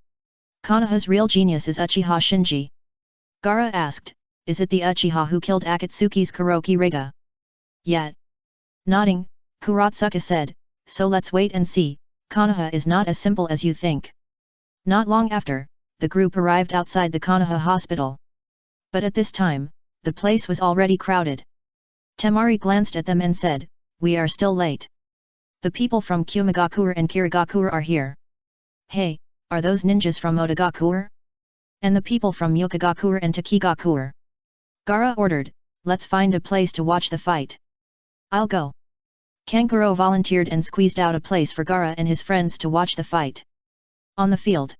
Konoha's real genius is Uchiha Shinji. Gaara asked, is it the Uchiha who killed Akatsuki's Kuroki Rega? Yet. Nodding, Kuratsuki said, so let's wait and see, Konoha is not as simple as you think. Not long after, the group arrived outside the Konoha hospital. But at this time, the place was already crowded. Temari glanced at them and said, we are still late. The people from Kumigakure and Kirigakure are here. Hey, are those ninjas from Otagakure? And the people from Yokigakure and Takigakure? Gaara ordered, let's find a place to watch the fight. I'll go. Kankuro volunteered and squeezed out a place for Gaara and his friends to watch the fight. On the field.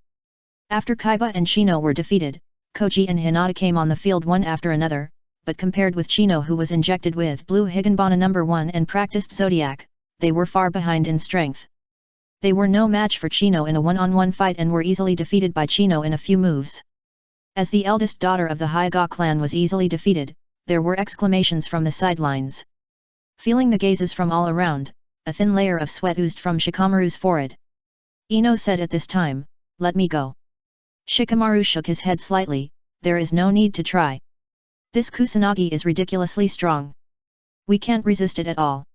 After Kaiba and Chino were defeated, Koji and Hinata came on the field one after another, but compared with Chino who was injected with Blue Higanbana No. 1 and practiced Zodiac, they were far behind in strength. They were no match for Chino in a one-on-one fight and were easily defeated by Chino in a few moves. As the eldest daughter of the Hyuga clan was easily defeated, there were exclamations from the sidelines. Feeling the gazes from all around, a thin layer of sweat oozed from Shikamaru's forehead. Ino said at this time, let me go. Shikamaru shook his head slightly, there is no need to try. This Kusanagi is ridiculously strong. We can't resist it at all.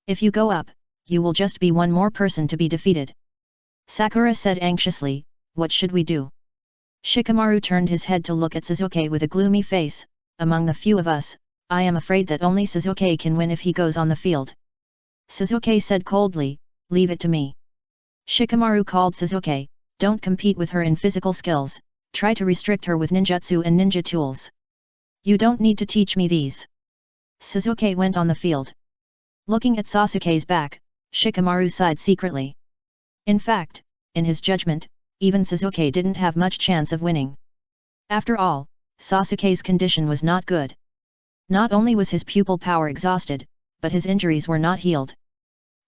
If you go up, you will just be one more person to be defeated. Sakura said anxiously, what should we do? Shikamaru turned his head to look at Suzuki with a gloomy face, among the few of us, I am afraid that only Suzuki can win if he goes on the field. Suzuki said coldly, leave it to me. Shikamaru called Suzuki, don't compete with her in physical skills, try to restrict her with ninjutsu and ninja tools. You don't need to teach me these. Suzuki went on the field. Looking at Sasuke's back, Shikamaru sighed secretly. In fact, in his judgment, even Suzuki didn't have much chance of winning. After all, Sasuke's condition was not good. Not only was his pupil power exhausted, but his injuries were not healed.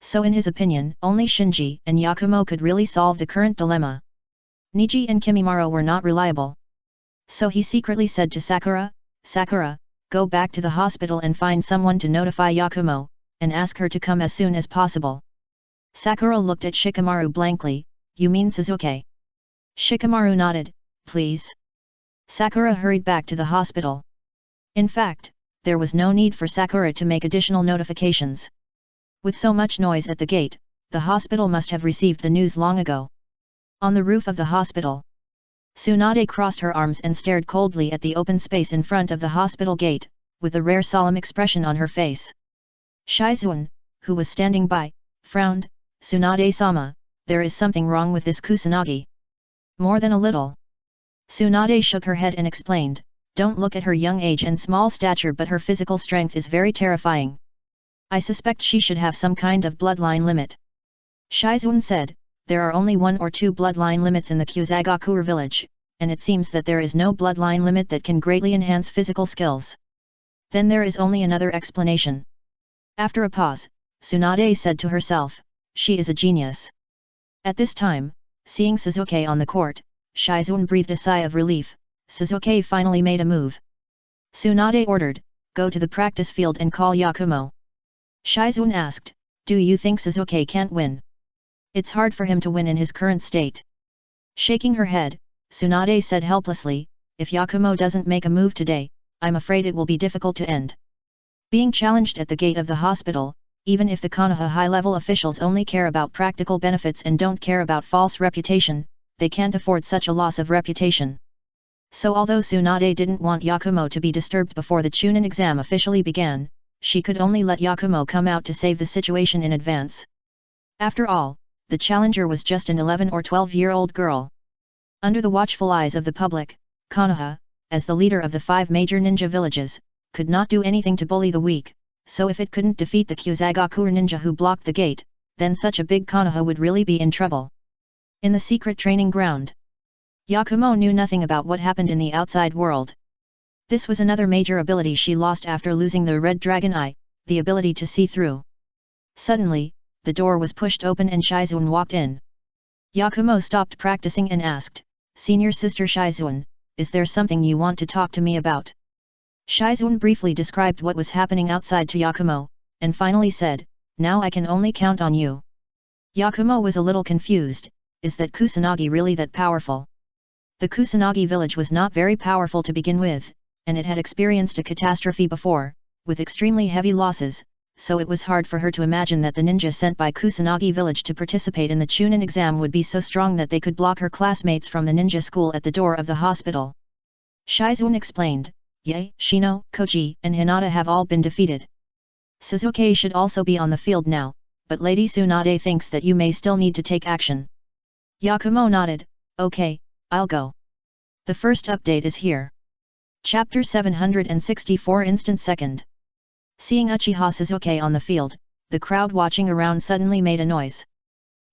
So in his opinion, only Shinji and Yakumo could really solve the current dilemma. Niji and Kimimaro were not reliable. So he secretly said to Sakura, Sakura, go back to the hospital and find someone to notify Yakumo, and ask her to come as soon as possible. Sakura looked at Shikamaru blankly, you mean Suzuki? Shikamaru nodded, please. Sakura hurried back to the hospital. In fact, there was no need for Sakura to make additional notifications. With so much noise at the gate, the hospital must have received the news long ago. On the roof of the hospital, Tsunade crossed her arms and stared coldly at the open space in front of the hospital gate, with a rare solemn expression on her face. Shizuan, who was standing by, frowned, Tsunade-sama, there is something wrong with this Kusanagi. More than a little. Tsunade shook her head and explained, don't look at her young age and small stature, but her physical strength is very terrifying. I suspect she should have some kind of bloodline limit. Shizuan said, there are only 1 or 2 bloodline limits in the Kyuzagakure village, and it seems that there is no bloodline limit that can greatly enhance physical skills. Then there is only another explanation. After a pause, Tsunade said to herself, she is a genius. At this time, seeing Suzuki on the court, Shizuan breathed a sigh of relief. Suzuki finally made a move. Tsunade ordered, go to the practice field and call Yakumo. Shizuan asked, do you think Suzuki can't win? It's hard for him to win in his current state. Shaking her head, Tsunade said helplessly, if Yakumo doesn't make a move today, I'm afraid it will be difficult to end. Being challenged at the gate of the hospital, even if the Konoha high-level officials only care about practical benefits and don't care about false reputation, they can't afford such a loss of reputation. So although Tsunade didn't want Yakumo to be disturbed before the Chunin exam officially began, she could only let Yakumo come out to save the situation in advance. After all, the challenger was just an 11 or 12-year-old girl. Under the watchful eyes of the public, Konoha, as the leader of the 5 major ninja villages, could not do anything to bully the weak, so if it couldn't defeat the Kyuzagakure ninja who blocked the gate, then such a big Konoha would really be in trouble. In the secret training ground, Yakumo knew nothing about what happened in the outside world. This was another major ability she lost after losing the Red Dragon Eye, the ability to see through. Suddenly, the door was pushed open and Shizuan walked in. Yakumo stopped practicing and asked, Senior Sister Shizuan, is there something you want to talk to me about? Shizuan briefly described what was happening outside to Yakumo, and finally said, now I can only count on you. Yakumo was a little confused, is that Kusanagi really that powerful? The Kusanagi village was not very powerful to begin with, and it had experienced a catastrophe before, with extremely heavy losses, so it was hard for her to imagine that the ninja sent by Kusanagi village to participate in the Chunin exam would be so strong that they could block her classmates from the ninja school at the door of the hospital. Shizuan explained, Yae, Shino, Koji, and Hinata have all been defeated. Suzuki should also be on the field now, but Lady Tsunade thinks that you may still need to take action. Yakumo nodded, okay, I'll go. The first update is here. Chapter 764 Instant Second. Seeing Uchiha Suzuki on the field, the crowd watching around suddenly made a noise.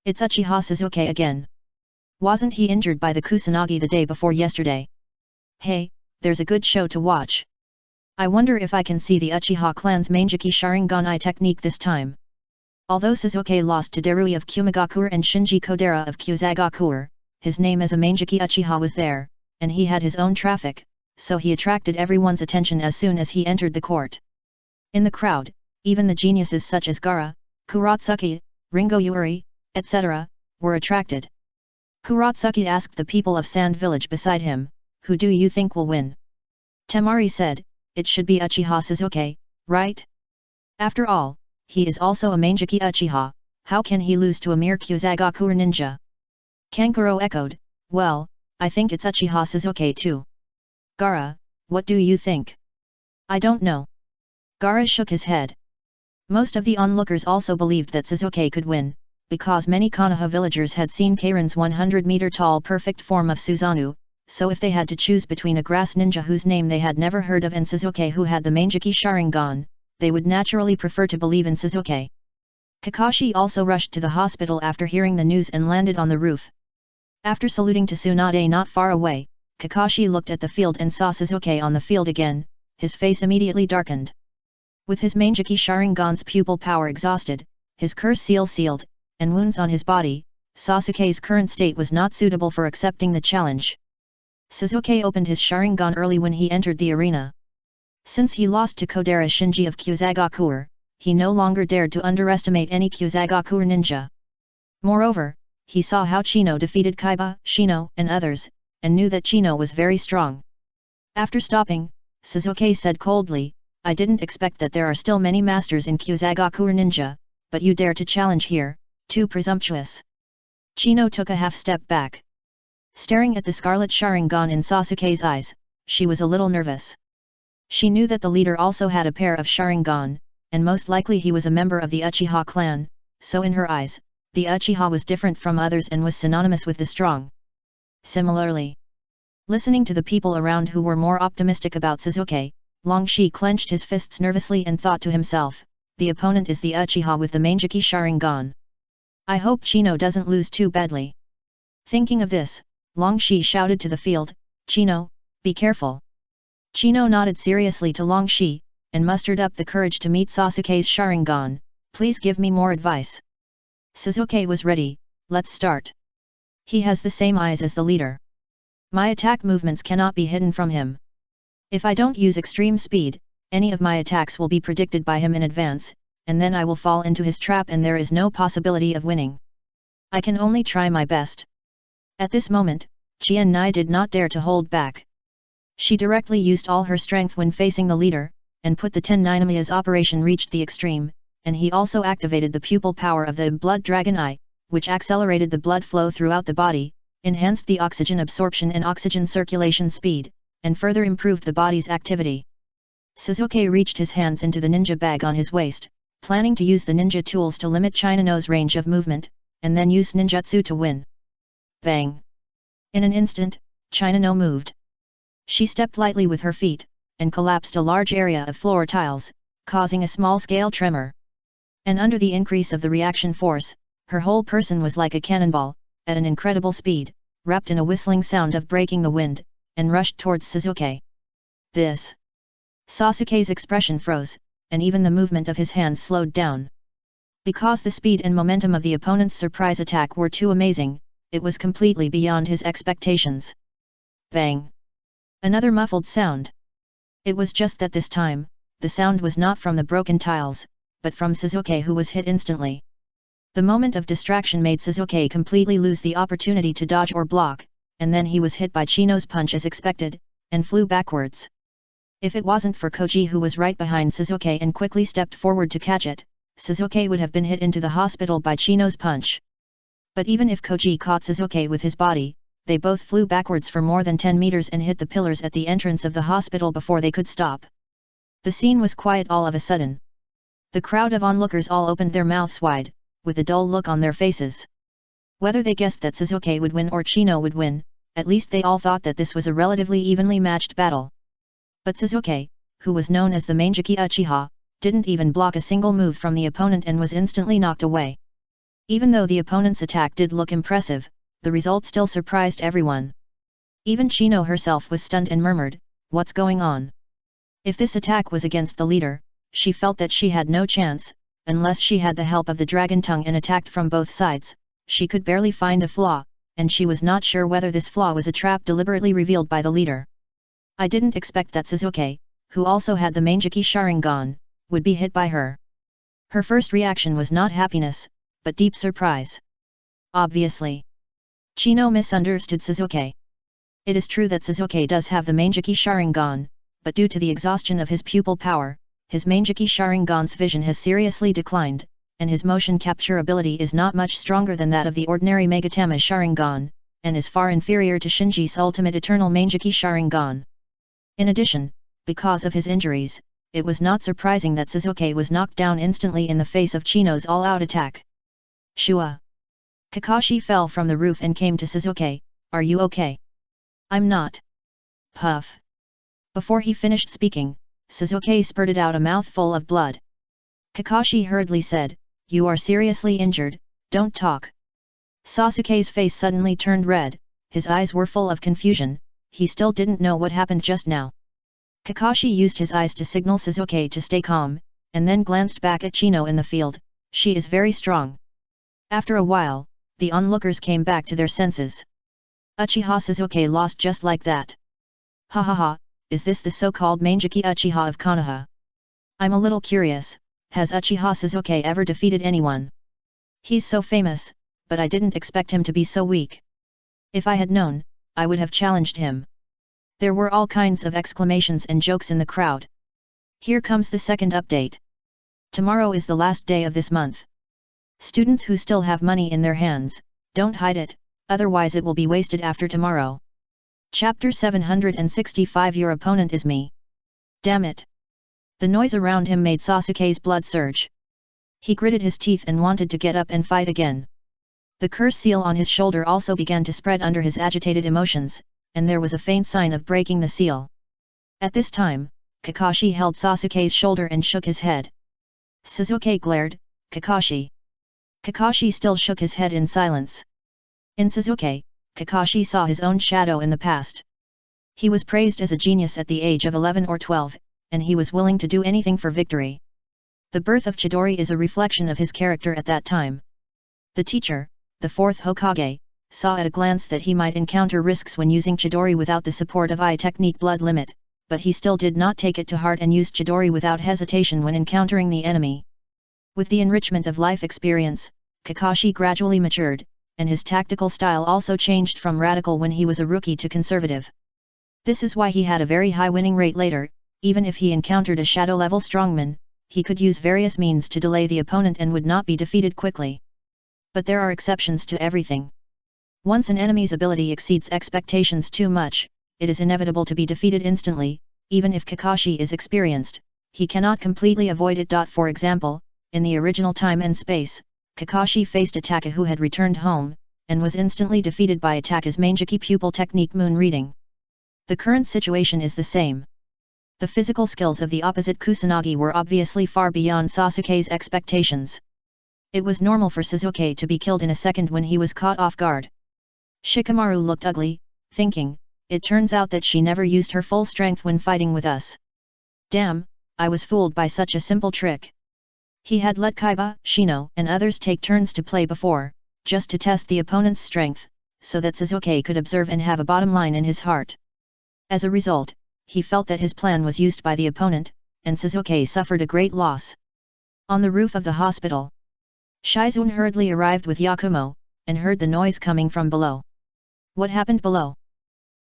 It's Uchiha Suzuki again. Wasn't he injured by the Kusanagi the day before yesterday? Hey, there's a good show to watch. I wonder if I can see the Uchiha clan's Manjiki Sharingan technique this time. Although Suzuki lost to Derui of Kumagakure and Shinji Kodera of Kyuzagakure, his name as a Manjiki Uchiha was there, and he had his own traffic, so he attracted everyone's attention as soon as he entered the court. In the crowd, even the geniuses such as Gaara, Kuratsuki, Ringo Yuri, etc., were attracted. Kuratsuki asked the people of Sand Village beside him, who do you think will win? Temari said, it should be Uchiha Suzuki, right? After all, he is also a Manjiki Uchiha, how can he lose to a mere Kyuzagakure ninja? Kankuro echoed, well, I think it's Uchiha Suzuki too. Gaara, what do you think? I don't know. Gaara shook his head. Most of the onlookers also believed that Suzuki could win, because many Konoha villagers had seen Keirin's 100-meter-tall perfect form of Susanoo, so if they had to choose between a grass ninja whose name they had never heard of and Sasuke who had the Mangeki Sharingan, they would naturally prefer to believe in Sasuke. Kakashi also rushed to the hospital after hearing the news and landed on the roof. After saluting to Tsunade not far away, Kakashi looked at the field and saw Sasuke on the field again, his face immediately darkened. With his Mangeki Sharingan's pupil power exhausted, his curse seal sealed, and wounds on his body, Sasuke's current state was not suitable for accepting the challenge. Sasuke opened his Sharingan early when he entered the arena. Since he lost to Kodera Shinji of Kyuzagakuer, he no longer dared to underestimate any Kyuzagakuer ninja. Moreover, he saw how Chino defeated Kaiba, Shino, and others, and knew that Chino was very strong. After stopping, Sasuke said coldly, "I didn't expect that there are still many masters in Kyuzagakuer ninja, but you dare to challenge here, too presumptuous." Chino took a half step back. Staring at the scarlet Sharingan in Sasuke's eyes, she was a little nervous. She knew that the leader also had a pair of Sharingan, and most likely he was a member of the Uchiha clan, so in her eyes, the Uchiha was different from others and was synonymous with the strong. Similarly, listening to the people around who were more optimistic about Sasuke, Longshi clenched his fists nervously and thought to himself, the opponent is the Uchiha with the Mangeki Sharingan. I hope Chino doesn't lose too badly. Thinking of this, Longshi shouted to the field, "Chino, be careful." Chino nodded seriously to Longshi, and mustered up the courage to meet Sasuke's Sharingan. "Please give me more advice." Sasuke was ready. "Let's start." He has the same eyes as the leader. My attack movements cannot be hidden from him. If I don't use extreme speed, any of my attacks will be predicted by him in advance, and then I will fall into his trap and there is no possibility of winning. I can only try my best. At this moment, Qian Nai did not dare to hold back. She directly used all her strength when facing the leader, and put the Ten Ninamiya's operation reached the extreme, and he also activated the pupil power of the Blood Dragon Eye, which accelerated the blood flow throughout the body, enhanced the oxygen absorption and oxygen circulation speed, and further improved the body's activity. Sasuke reached his hands into the ninja bag on his waist, planning to use the ninja tools to limit Chino-no's range of movement, and then use ninjutsu to win. Bang! In an instant, Chino-no moved. She stepped lightly with her feet, and collapsed a large area of floor tiles, causing a small-scale tremor. And under the increase of the reaction force, her whole person was like a cannonball, at an incredible speed, wrapped in a whistling sound of breaking the wind, and rushed towards Sasuke. This! Sasuke's expression froze, and even the movement of his hands slowed down. Because the speed and momentum of the opponent's surprise attack were too amazing, it was completely beyond his expectations. Bang! Another muffled sound. It was just that this time, the sound was not from the broken tiles, but from Sasuke who was hit instantly. The moment of distraction made Sasuke completely lose the opportunity to dodge or block, and then he was hit by Chino's punch as expected, and flew backwards. If it wasn't for Koji who was right behind Sasuke and quickly stepped forward to catch it, Sasuke would have been hit into the hospital by Chino's punch. But even if Koji caught Sasuke with his body, they both flew backwards for more than 10 meters and hit the pillars at the entrance of the hospital before they could stop. The scene was quiet all of a sudden. The crowd of onlookers all opened their mouths wide, with a dull look on their faces. Whether they guessed that Sasuke would win or Chino would win, at least they all thought that this was a relatively evenly matched battle. But Sasuke, who was known as the Mangeki Uchiha, didn't even block a single move from the opponent and was instantly knocked away. Even though the opponent's attack did look impressive, the result still surprised everyone. Even Chino herself was stunned and murmured, "What's going on?" If this attack was against the leader, she felt that she had no chance, unless she had the help of the dragon tongue and attacked from both sides. She could barely find a flaw, and she was not sure whether this flaw was a trap deliberately revealed by the leader. I didn't expect that Sasuke, who also had the Mangeki Sharingan, would be hit by her. Her first reaction was not happiness, but deep surprise. Obviously, Chino misunderstood Sasuke. It is true that Sasuke does have the Mangeki Sharingan, but due to the exhaustion of his pupil power, his Mangeki Sharingan's vision has seriously declined, and his motion capture ability is not much stronger than that of the ordinary Megatama Sharingan, and is far inferior to Shinji's ultimate eternal Mangeki Sharingan. In addition, because of his injuries, it was not surprising that Sasuke was knocked down instantly in the face of Chino's all-out attack. Shua. Kakashi fell from the roof and came to Sasuke. Are you okay? I'm not. Puff. Before he finished speaking, Sasuke spurted out a mouthful of blood. Kakashi hurriedly said, You are seriously injured, don't talk. Sasuke's face suddenly turned red, his eyes were full of confusion, he still didn't know what happened just now. Kakashi used his eyes to signal Sasuke to stay calm, and then glanced back at Chino in the field. She is very strong. After a while, the onlookers came back to their senses. Uchiha Sasuke lost just like that. Ha ha ha, is this the so-called Manjiki Uchiha of Konoha? I'm a little curious, has Uchiha Sasuke ever defeated anyone? He's so famous, but I didn't expect him to be so weak. If I had known, I would have challenged him. There were all kinds of exclamations and jokes in the crowd. Here comes the second update. Tomorrow is the last day of this month. Students who still have money in their hands, don't hide it, otherwise it will be wasted after tomorrow. Chapter 765 Your opponent is me. Damn it. The noise around him made Sasuke's blood surge. He gritted his teeth and wanted to get up and fight again. The curse seal on his shoulder also began to spread under his agitated emotions, and there was a faint sign of breaking the seal. At this time, Kakashi held Sasuke's shoulder and shook his head. Sasuke glared, Kakashi. Kakashi still shook his head in silence. In Sasuke, Kakashi saw his own shadow in the past. He was praised as a genius at the age of 11 or 12, and he was willing to do anything for victory. The birth of Chidori is a reflection of his character at that time. The teacher, the fourth Hokage, saw at a glance that he might encounter risks when using Chidori without the support of I technique blood limit, but he still did not take it to heart and used Chidori without hesitation when encountering the enemy. With the enrichment of life experience, Kakashi gradually matured, and his tactical style also changed from radical when he was a rookie to conservative. This is why he had a very high winning rate later. Even if he encountered a shadow-level strongman, he could use various means to delay the opponent and would not be defeated quickly. But there are exceptions to everything. Once an enemy's ability exceeds expectations too much, it is inevitable to be defeated instantly. Even if Kakashi is experienced, he cannot completely avoid it. For example, in the original time and space, Kakashi faced Ataka who had returned home, and was instantly defeated by Ataka's Manjiki pupil technique moon reading. The current situation is the same. The physical skills of the opposite Kusanagi were obviously far beyond Sasuke's expectations. It was normal for Sasuke to be killed in a second when he was caught off guard. Shikamaru looked ugly, thinking, it turns out that she never used her full strength when fighting with us. Damn, I was fooled by such a simple trick. He had let Kaiba, Shino, and others take turns to play before, just to test the opponent's strength, so that Sasuke could observe and have a bottom line in his heart. As a result, he felt that his plan was used by the opponent, and Sasuke suffered a great loss. On the roof of the hospital, Shizune hurriedly arrived with Yakumo, and heard the noise coming from below. What happened below?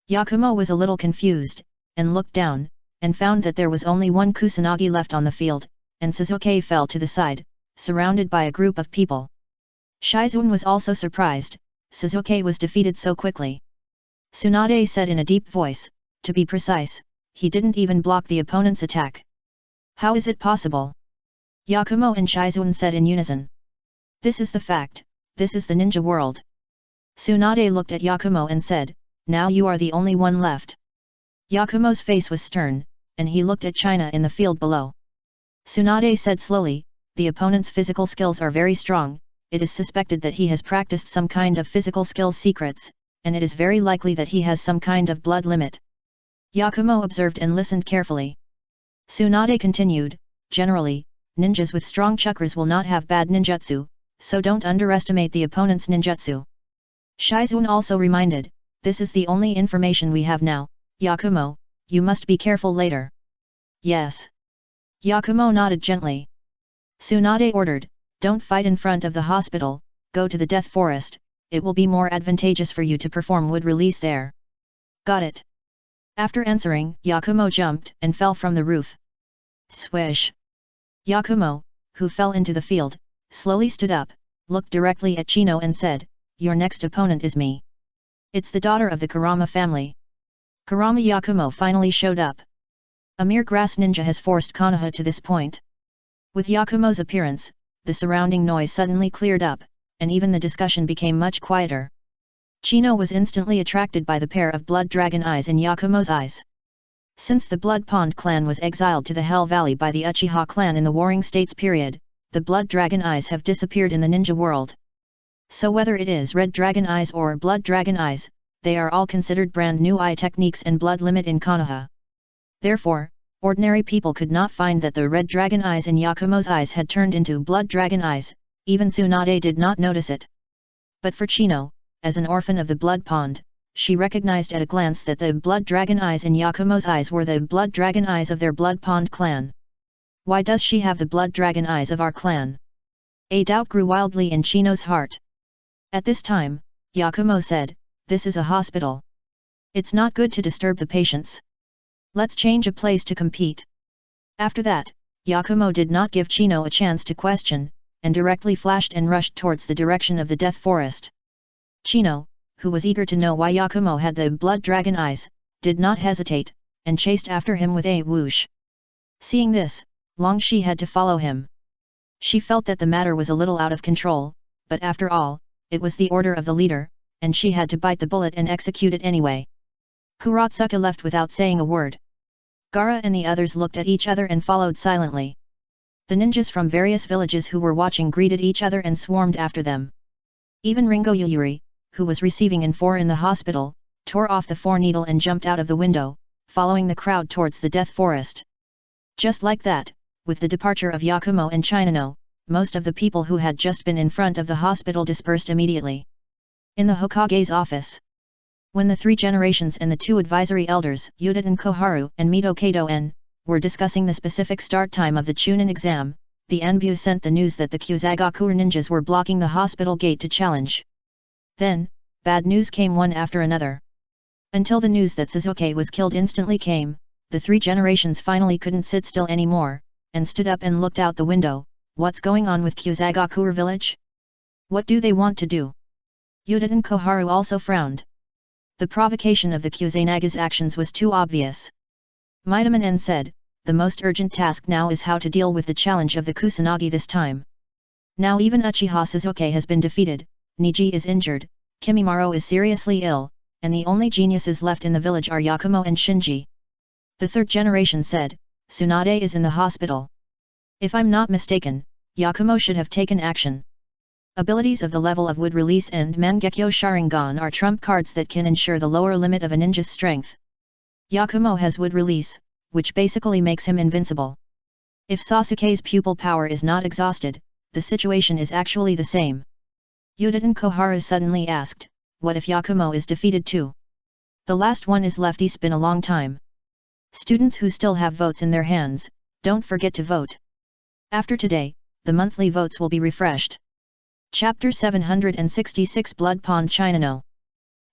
Yakumo was a little confused, and looked down, and found that there was only one Kusanagi left on the field, and Sasuke fell to the side, surrounded by a group of people. Shizune was also surprised, Sasuke was defeated so quickly. Tsunade said in a deep voice, to be precise, he didn't even block the opponent's attack. How is it possible? Yakumo and Shizune said in unison. This is the fact, this is the ninja world. Tsunade looked at Yakumo and said, now you are the only one left. Yakumo's face was stern, and he looked at China in the field below. Tsunade said slowly, the opponent's physical skills are very strong, it is suspected that he has practiced some kind of physical skills secrets, and it is very likely that he has some kind of blood limit. Yakumo observed and listened carefully. Tsunade continued, generally, ninjas with strong chakras will not have bad ninjutsu, so don't underestimate the opponent's ninjutsu. Shizune also reminded, this is the only information we have now, Yakumo, you must be careful later. Yes. Yakumo nodded gently. Tsunade ordered, don't fight in front of the hospital, go to the Death Forest, it will be more advantageous for you to perform wood release there. Got it. After answering, Yakumo jumped and fell from the roof. Swish. Yakumo, who fell into the field, slowly stood up, looked directly at Chino and said, your next opponent is me. It's the daughter of the Kurama family. Kurama Yakumo finally showed up. A mere grass ninja has forced Konoha to this point. With Yakumo's appearance, the surrounding noise suddenly cleared up, and even the discussion became much quieter. Chino was instantly attracted by the pair of blood dragon eyes in Yakumo's eyes. Since the Blood Pond clan was exiled to the Hell Valley by the Uchiha clan in the Warring States period, the blood dragon eyes have disappeared in the ninja world. So whether it is red dragon eyes or blood dragon eyes, they are all considered brand new eye techniques and blood limit in Konoha. Therefore, ordinary people could not find that the red dragon eyes in Yakumo's eyes had turned into blood dragon eyes, even Tsunade did not notice it. But for Chino, as an orphan of the Blood Pond, she recognized at a glance that the blood dragon eyes in Yakumo's eyes were the blood dragon eyes of their Blood Pond clan. Why does she have the blood dragon eyes of our clan? A doubt grew wildly in Chino's heart. At this time, Yakumo said, "This is a hospital. It's not good to disturb the patients. Let's change a place to compete." After that, Yakumo did not give Chino a chance to question, and directly flashed and rushed towards the direction of the Death Forest. Chino, who was eager to know why Yakumo had the blood dragon eyes, did not hesitate, and chased after him with a whoosh. Seeing this, Longshi had to follow him. She felt that the matter was a little out of control, but after all, it was the order of the leader, and she had to bite the bullet and execute it anyway. Kuratsuka left without saying a word. Gaara and the others looked at each other and followed silently. The ninjas from various villages who were watching greeted each other and swarmed after them. Even Ringo Yuyuri, who was receiving N4 in the hospital, tore off the 4-needle and jumped out of the window, following the crowd towards the Death Forest. Just like that, with the departure of Yakumo and Chinano, most of the people who had just been in front of the hospital dispersed immediately. In the Hokage's office, when the 3 generations and the 2 advisory elders, Yuditen Koharu and Mito Kato-en, were discussing the specific start time of the Chunin exam, the Anbu sent the news that the Kyuzagaku ninjas were blocking the hospital gate to challenge. Then, bad news came one after another. Until the news that Suzuki was killed instantly came, the 3 generations finally couldn't sit still anymore, and stood up and looked out the window. What's going on with Kyuzagaku village? What do they want to do? Yuditen Koharu also frowned. The provocation of the Kuzenaga's actions was too obvious. Mitaman said, "The most urgent task now is how to deal with the challenge of the Kusanagi this time. Now even Uchiha Suzuki has been defeated, Niji is injured, Kimimaro is seriously ill, and the only geniuses left in the village are Yakumo and Shinji." The 3rd generation said, "Tsunade is in the hospital. If I'm not mistaken, Yakumo should have taken action. Abilities of the level of Wood Release and Mangekyo Sharingan are trump cards that can ensure the lower limit of a ninja's strength. Yakumo has Wood Release, which basically makes him invincible. If Sasuke's pupil power is not exhausted, the situation is actually the same." Yuditen Koharu suddenly asked, "What if Yakumo is defeated too? The last one is left. It's been a long time. Students who still have votes in their hands, don't forget to vote. After today, the monthly votes will be refreshed." Chapter 766 Blood Pond Chinano.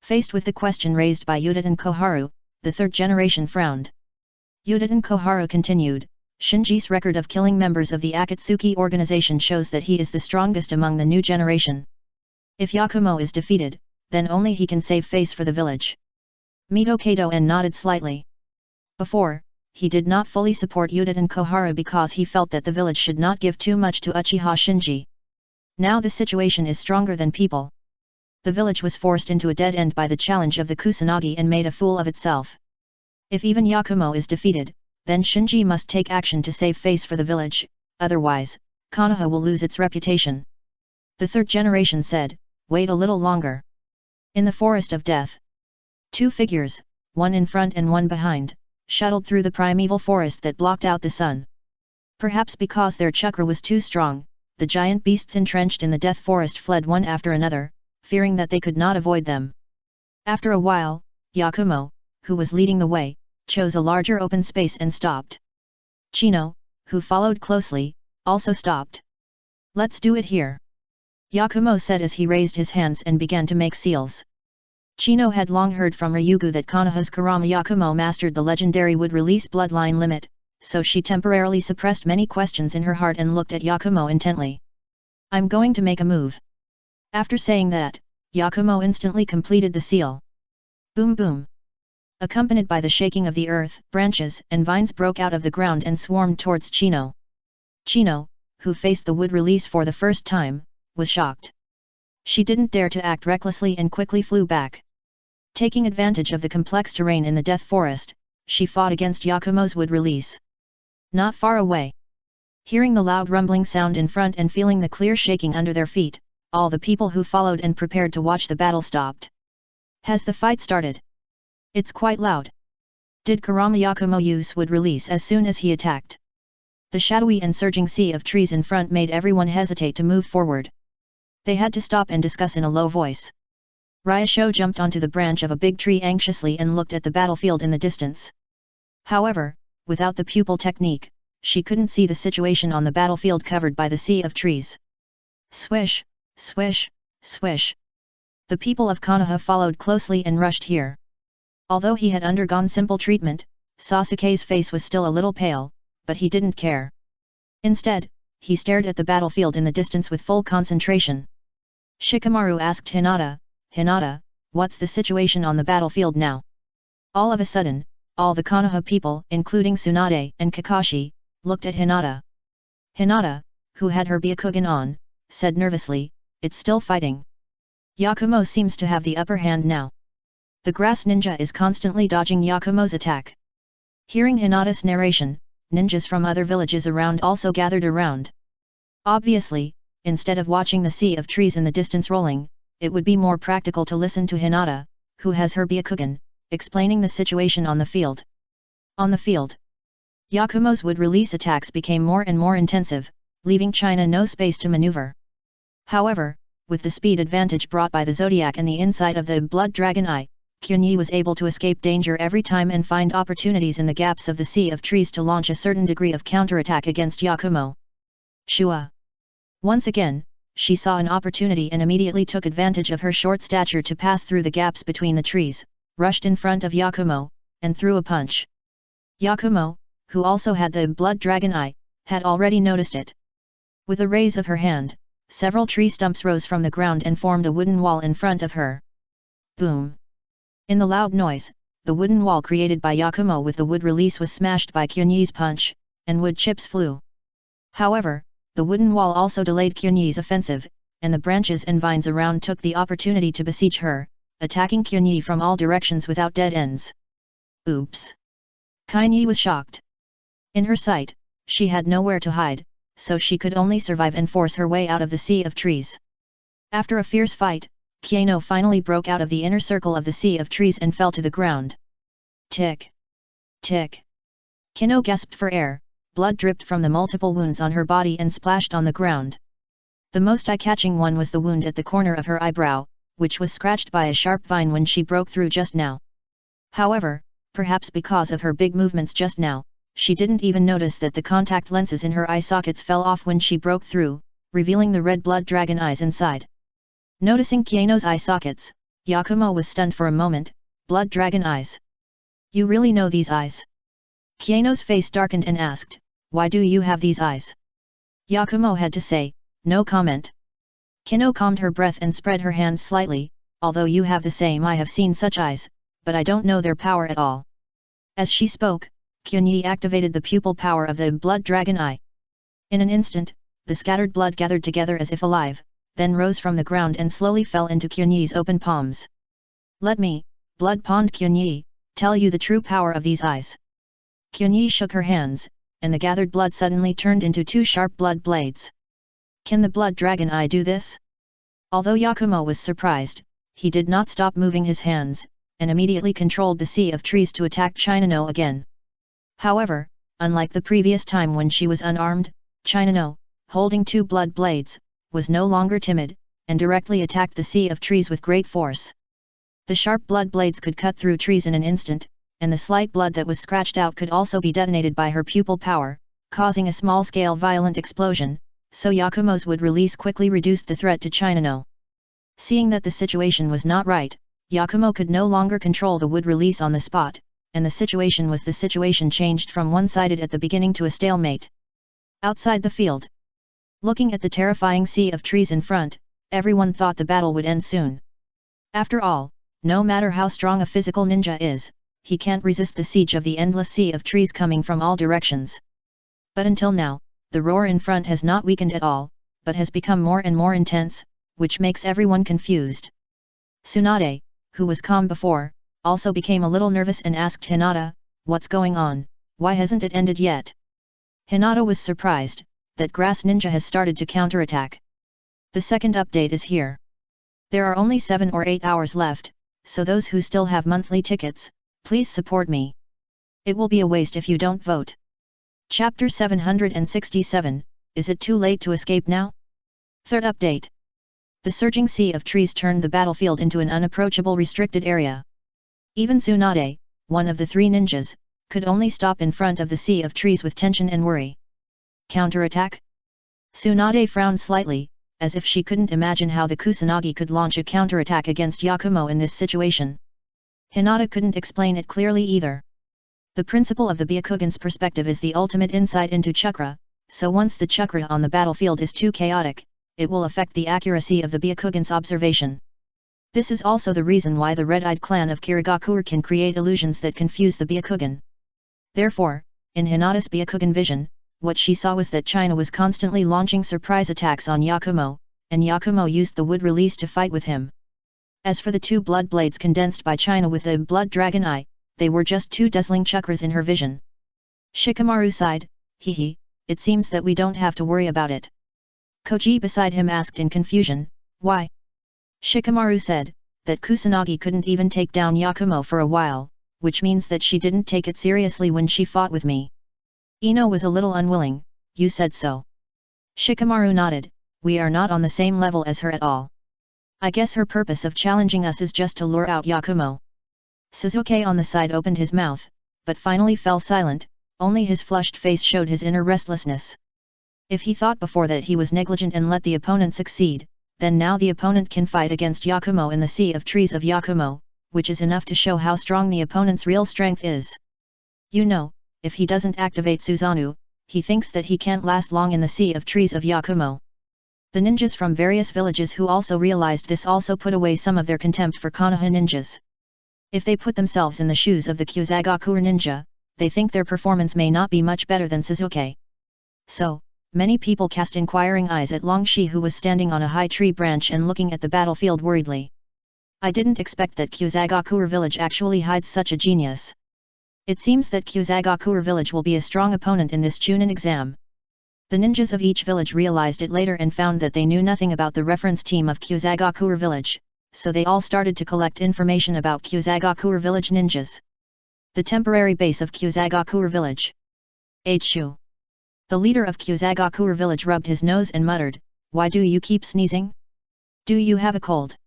Faced with the question raised by Yuditen Koharu, the 3rd generation frowned. Yuditen Koharu continued, "Shinji's record of killing members of the Akatsuki organization shows that he is the strongest among the new generation. If Yakumo is defeated, then only he can save face for the village." Mito Kato-en nodded slightly. Before, he did not fully support Yuditen Koharu because he felt that the village should not give too much to Uchiha Shinji. Now the situation is stronger than people. The village was forced into a dead end by the challenge of the Kusanagi and made a fool of itself. If even Yakumo is defeated, then Shinji must take action to save face for the village, otherwise, Konoha will lose its reputation. The 3rd generation said, "Wait a little longer." In the Forest of Death, 2 figures, one in front and one behind, shuttled through the primeval forest that blocked out the sun. Perhaps because their chakra was too strong, the giant beasts entrenched in the Death Forest fled one after another, fearing that they could not avoid them. After a while, Yakumo, who was leading the way, chose a larger open space and stopped. Chino, who followed closely, also stopped. "Let's do it here," Yakumo said as he raised his hands and began to make seals. Chino had long heard from Ryugu that Konoha's Kurama Yakumo mastered the legendary Wood Release bloodline limit, so she temporarily suppressed many questions in her heart and looked at Yakumo intently. "I'm going to make a move." After saying that, Yakumo instantly completed the seal. Boom boom. Accompanied by the shaking of the earth, branches and vines broke out of the ground and swarmed towards Chino. Chino, who faced the Wood Release for the first time, was shocked. She didn't dare to act recklessly and quickly flew back. Taking advantage of the complex terrain in the Death Forest, she fought against Yakumo's wood release. Not far away. Hearing the loud rumbling sound in front and feeling the clear shaking under their feet, all the people who followed and prepared to watch the battle stopped. Has the fight started? It's quite loud. Did Kurama Yakumo use wood release as soon as he attacked? The shadowy and surging sea of trees in front made everyone hesitate to move forward. They had to stop and discuss in a low voice. Ryosho jumped onto the branch of a big tree anxiously and looked at the battlefield in the distance. However, without the pupil technique, she couldn't see the situation on the battlefield covered by the sea of trees. Swish, swish, swish. The people of Konoha followed closely and rushed here. Although he had undergone simple treatment, Sasuke's face was still a little pale, but he didn't care. Instead, he stared at the battlefield in the distance with full concentration. Shikamaru asked Hinata, "Hinata, what's the situation on the battlefield now?" All of a sudden, all the Konoha people, including Tsunade and Kakashi, looked at Hinata. Hinata, who had her Byakugan on, said nervously, "It's still fighting. Yakumo seems to have the upper hand now. The grass ninja is constantly dodging Yakumo's attack." Hearing Hinata's narration, ninjas from other villages around also gathered around. Obviously, instead of watching the sea of trees in the distance rolling, it would be more practical to listen to Hinata, who has her Byakugan, explaining the situation on the field. On the field, Yakumo's wood release attacks became more and more intensive, leaving China no space to maneuver. However, with the speed advantage brought by the Zodiac and the insight of the Blood Dragon Eye, Kyunyi was able to escape danger every time and find opportunities in the gaps of the sea of trees to launch a certain degree of counterattack against Yakumo. Shua. Once again, she saw an opportunity and immediately took advantage of her short stature to pass through the gaps between the trees, rushed in front of Yakumo, and threw a punch. Yakumo, who also had the Blood Dragon Eye, had already noticed it. With a raise of her hand, several tree stumps rose from the ground and formed a wooden wall in front of her. Boom! In the loud noise, the wooden wall created by Yakumo with the wood release was smashed by Kyunyi's punch, and wood chips flew. However, the wooden wall also delayed Kyunyi's offensive, and the branches and vines around took the opportunity to besiege her, attacking Kyunyi from all directions without dead ends. Oops! Kyunyi was shocked. In her sight, she had nowhere to hide, so she could only survive and force her way out of the sea of trees. After a fierce fight, Kiano finally broke out of the inner circle of the sea of trees and fell to the ground. Tick! Tick! Kino gasped for air, blood dripped from the multiple wounds on her body and splashed on the ground. The most eye-catching one was the wound at the corner of her eyebrow, which was scratched by a sharp vine when she broke through just now. However, perhaps because of her big movements just now, she didn't even notice that the contact lenses in her eye sockets fell off when she broke through, revealing the red blood dragon eyes inside. Noticing Kiano's eye sockets, Yakumo was stunned for a moment. Blood dragon eyes. You really know these eyes? Kiano's face darkened and asked, "Why do you have these eyes?" Yakumo had to say, "No comment." Kino calmed her breath and spread her hands slightly, "Although you have the same, I have seen such eyes, but I don't know their power at all." As she spoke, Kyunyi activated the pupil power of the Blood Dragon Eye. In an instant, the scattered blood gathered together as if alive, then rose from the ground and slowly fell into Kyunyi's open palms. "Let me, Blood Pond Kyunyi, tell you the true power of these eyes." Kyunyi shook her hands, and the gathered blood suddenly turned into two sharp blood blades. "Can the Blood Dragon Eye do this?" Although Yakumo was surprised, he did not stop moving his hands, and immediately controlled the sea of trees to attack Chinano again. However, unlike the previous time when she was unarmed, Chinano, holding two blood blades, was no longer timid, and directly attacked the sea of trees with great force. The sharp blood blades could cut through trees in an instant, and the slight blood that was scratched out could also be detonated by her pupil power, causing a small-scale violent explosion, so Yakumo's wood release quickly reduced the threat to Chinano. Seeing that the situation was not right, Yakumo could no longer control the wood release on the spot, and the situation changed from one-sided at the beginning to a stalemate. Outside the field, looking at the terrifying sea of trees in front, everyone thought the battle would end soon. After all, no matter how strong a physical ninja is, he can't resist the siege of the endless sea of trees coming from all directions. But until now, the roar in front has not weakened at all, but has become more and more intense, which makes everyone confused. Tsunade, who was calm before, also became a little nervous and asked Hinata, "What's going on, why hasn't it ended yet?" Hinata was surprised that Grass Ninja has started to counterattack. The second update is here. There are only 7 or 8 hours left, so those who still have monthly tickets, please support me. It will be a waste if you don't vote. Chapter 767, Is it too late to escape now? Third update. The surging sea of trees turned the battlefield into an unapproachable restricted area. Even Tsunade, one of the 3 ninjas, could only stop in front of the sea of trees with tension and worry. Counterattack? Tsunade frowned slightly, as if she couldn't imagine how the Kusanagi could launch a counterattack against Yakumo in this situation. Hinata couldn't explain it clearly either. The principle of the Byakugan's perspective is the ultimate insight into chakra, so once the chakra on the battlefield is too chaotic, it will affect the accuracy of the Byakugan's observation. This is also the reason why the red-eyed clan of Kirigakure can create illusions that confuse the Byakugan. Therefore, in Hinata's Byakugan vision, what she saw was that China was constantly launching surprise attacks on Yakumo, and Yakumo used the wood release to fight with him. As for the 2 blood blades condensed by China with the blood dragon eye, they were just 2 dazzling chakras in her vision. Shikamaru sighed, "Hehe, it seems that we don't have to worry about it." Koji beside him asked in confusion, "Why?" Shikamaru said, that Kusanagi couldn't even take down Yakumo for a while, which means that she didn't take it seriously when she fought with me. Ino was a little unwilling, "You said so." Shikamaru nodded, "We are not on the same level as her at all. I guess her purpose of challenging us is just to lure out Yakumo." Suzuki on the side opened his mouth, but finally fell silent, only his flushed face showed his inner restlessness. If he thought before that he was negligent and let the opponent succeed, then now the opponent can fight against Yakumo in the sea of trees of Yakumo, which is enough to show how strong the opponent's real strength is. You know, if he doesn't activate Susanoo, he thinks that he can't last long in the sea of trees of Yakumo. The ninjas from various villages who also realized this also put away some of their contempt for Konoha ninjas. If they put themselves in the shoes of the Kyuzagakure ninja, they think their performance may not be much better than Suzuki. So, many people cast inquiring eyes at Longshi, who was standing on a high tree branch and looking at the battlefield worriedly. "I didn't expect that Kyuzagakure village actually hides such a genius. It seems that Kyuzagakure village will be a strong opponent in this Chunin exam." The ninjas of each village realized it later and found that they knew nothing about the reference team of Kyuzagakure village, so they all started to collect information about Kyuzagakure village ninjas. The temporary base of Kyuzagakure village. HU. The leader of Kyuzagakure village rubbed his nose and muttered, "Why do you keep sneezing? Do you have a cold?"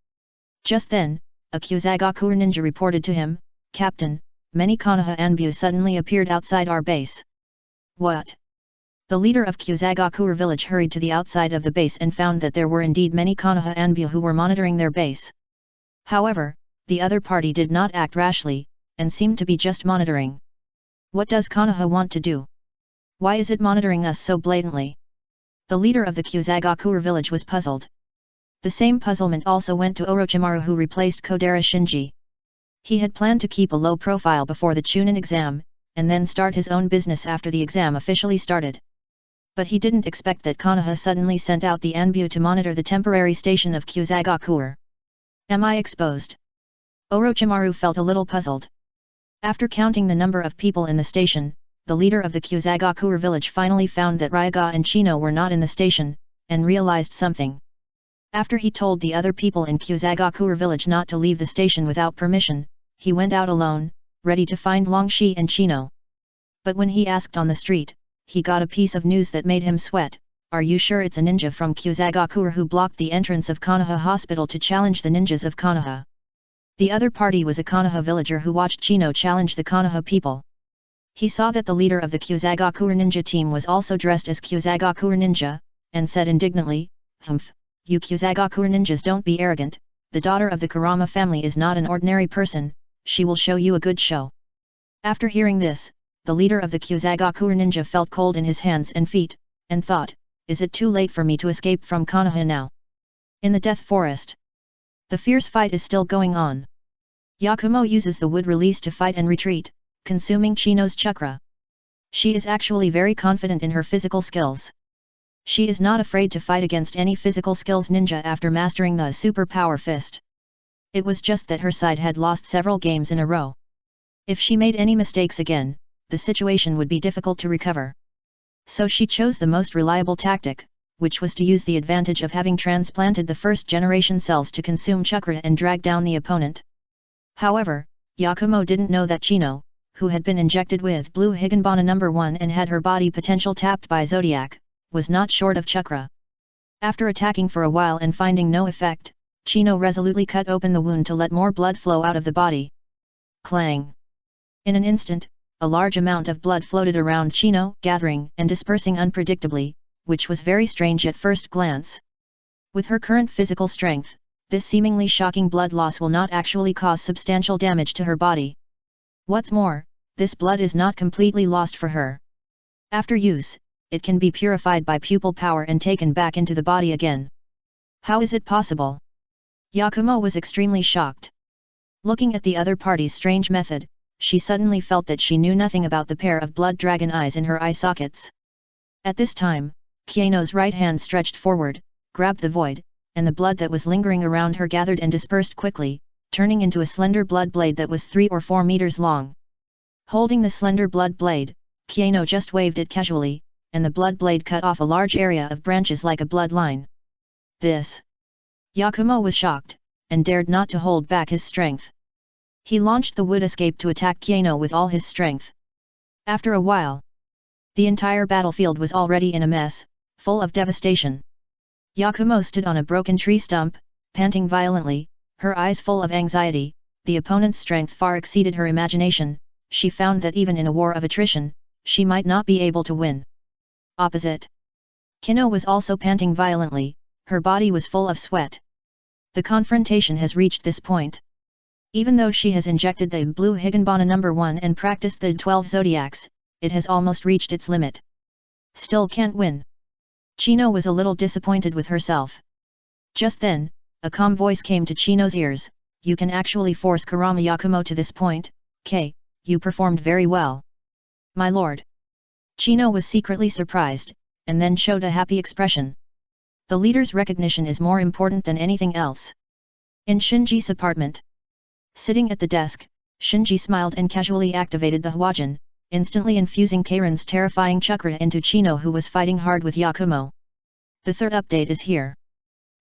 Just then, a Kyuzagakure ninja reported to him, "Captain, many Konoha Anbu suddenly appeared outside our base." "What?" The leader of Kyuzagakure village hurried to the outside of the base and found that there were indeed many Konoha Anbu who were monitoring their base. However, the other party did not act rashly, and seemed to be just monitoring. What does Konoha want to do? Why is it monitoring us so blatantly? The leader of the Kyuzagakure village was puzzled. The same puzzlement also went to Orochimaru, who replaced Kodera Shinji. He had planned to keep a low profile before the Chunin exam, and then start his own business after the exam officially started. But he didn't expect that Konoha suddenly sent out the Anbu to monitor the temporary station of Kyuzagakure. Am I exposed? Orochimaru felt a little puzzled. After counting the number of people in the station, the leader of the Kyuzagakure village finally found that Ryaga and Chino were not in the station, and realized something. After he told the other people in Kyuzagakure village not to leave the station without permission, he went out alone, ready to find Longshi and Chino. But when he asked on the street, he got a piece of news that made him sweat. "Are you sure it's a ninja from Kyuzagakure who blocked the entrance of Konoha Hospital to challenge the ninjas of Konoha?" The other party was a Konoha villager who watched Chino challenge the Konoha people. He saw that the leader of the Kyuzagakure ninja team was also dressed as Kyuzagakure ninja, and said indignantly, "Humph, you Kyuzagakure ninjas, don't be arrogant. The daughter of the Kurama family is not an ordinary person, she will show you a good show." After hearing this, the leader of the Kyuzagakure ninja felt cold in his hands and feet, and thought, "Is it too late for me to escape from Konoha now?" In the Death Forest, the fierce fight is still going on. Yakumo uses the wood release to fight and retreat, consuming Chino's chakra. She is actually very confident in her physical skills. She is not afraid to fight against any physical skills ninja after mastering the super power fist. It was just that her side had lost several games in a row. If she made any mistakes again, the situation would be difficult to recover. So she chose the most reliable tactic, which was to use the advantage of having transplanted the first-generation cells to consume chakra and drag down the opponent. However, Yakumo didn't know that Chino, who had been injected with blue Higanbana No. 1 and had her body potential tapped by Zodiac, was not short of chakra. After attacking for a while and finding no effect, Chino resolutely cut open the wound to let more blood flow out of the body. Clang! In an instant, a large amount of blood floated around Chino, gathering and dispersing unpredictably, which was very strange at first glance. With her current physical strength, this seemingly shocking blood loss will not actually cause substantial damage to her body. What's more, this blood is not completely lost for her. After use, it can be purified by pupil power and taken back into the body again. How is it possible? Yakumo was extremely shocked. Looking at the other party's strange method, she suddenly felt that she knew nothing about the pair of blood dragon eyes in her eye sockets. At this time, Kieno's right hand stretched forward, grabbed the void, and the blood that was lingering around her gathered and dispersed quickly, turning into a slender blood blade that was 3 or 4 meters long. Holding the slender blood blade, Kieno just waved it casually, and the blood blade cut off a large area of branches like a blood line. This! Yakumo was shocked, and dared not to hold back his strength. He launched the wood escape to attack Kieno with all his strength. After a while, the entire battlefield was already in a mess, full of devastation. Yakumo stood on a broken tree stump, panting violently, her eyes full of anxiety. The opponent's strength far exceeded her imagination. She found that even in a war of attrition, she might not be able to win. Opposite, Kino was also panting violently, her body was full of sweat. The confrontation has reached this point. Even though she has injected the blue Higanbana No. 1 and practiced the 12 zodiacs, it has almost reached its limit. Still can't win. Chino was a little disappointed with herself. Just then, a calm voice came to Chino's ears. You can actually force Kurama Yakumo to this point, K. You performed very well. My lord. Chino was secretly surprised, and then showed a happy expression. The leader's recognition is more important than anything else. In Shinji's apartment. Sitting at the desk, Shinji smiled and casually activated the Hwajin, instantly infusing Keirin's terrifying chakra into Chino, who was fighting hard with Yakumo. The third update is here.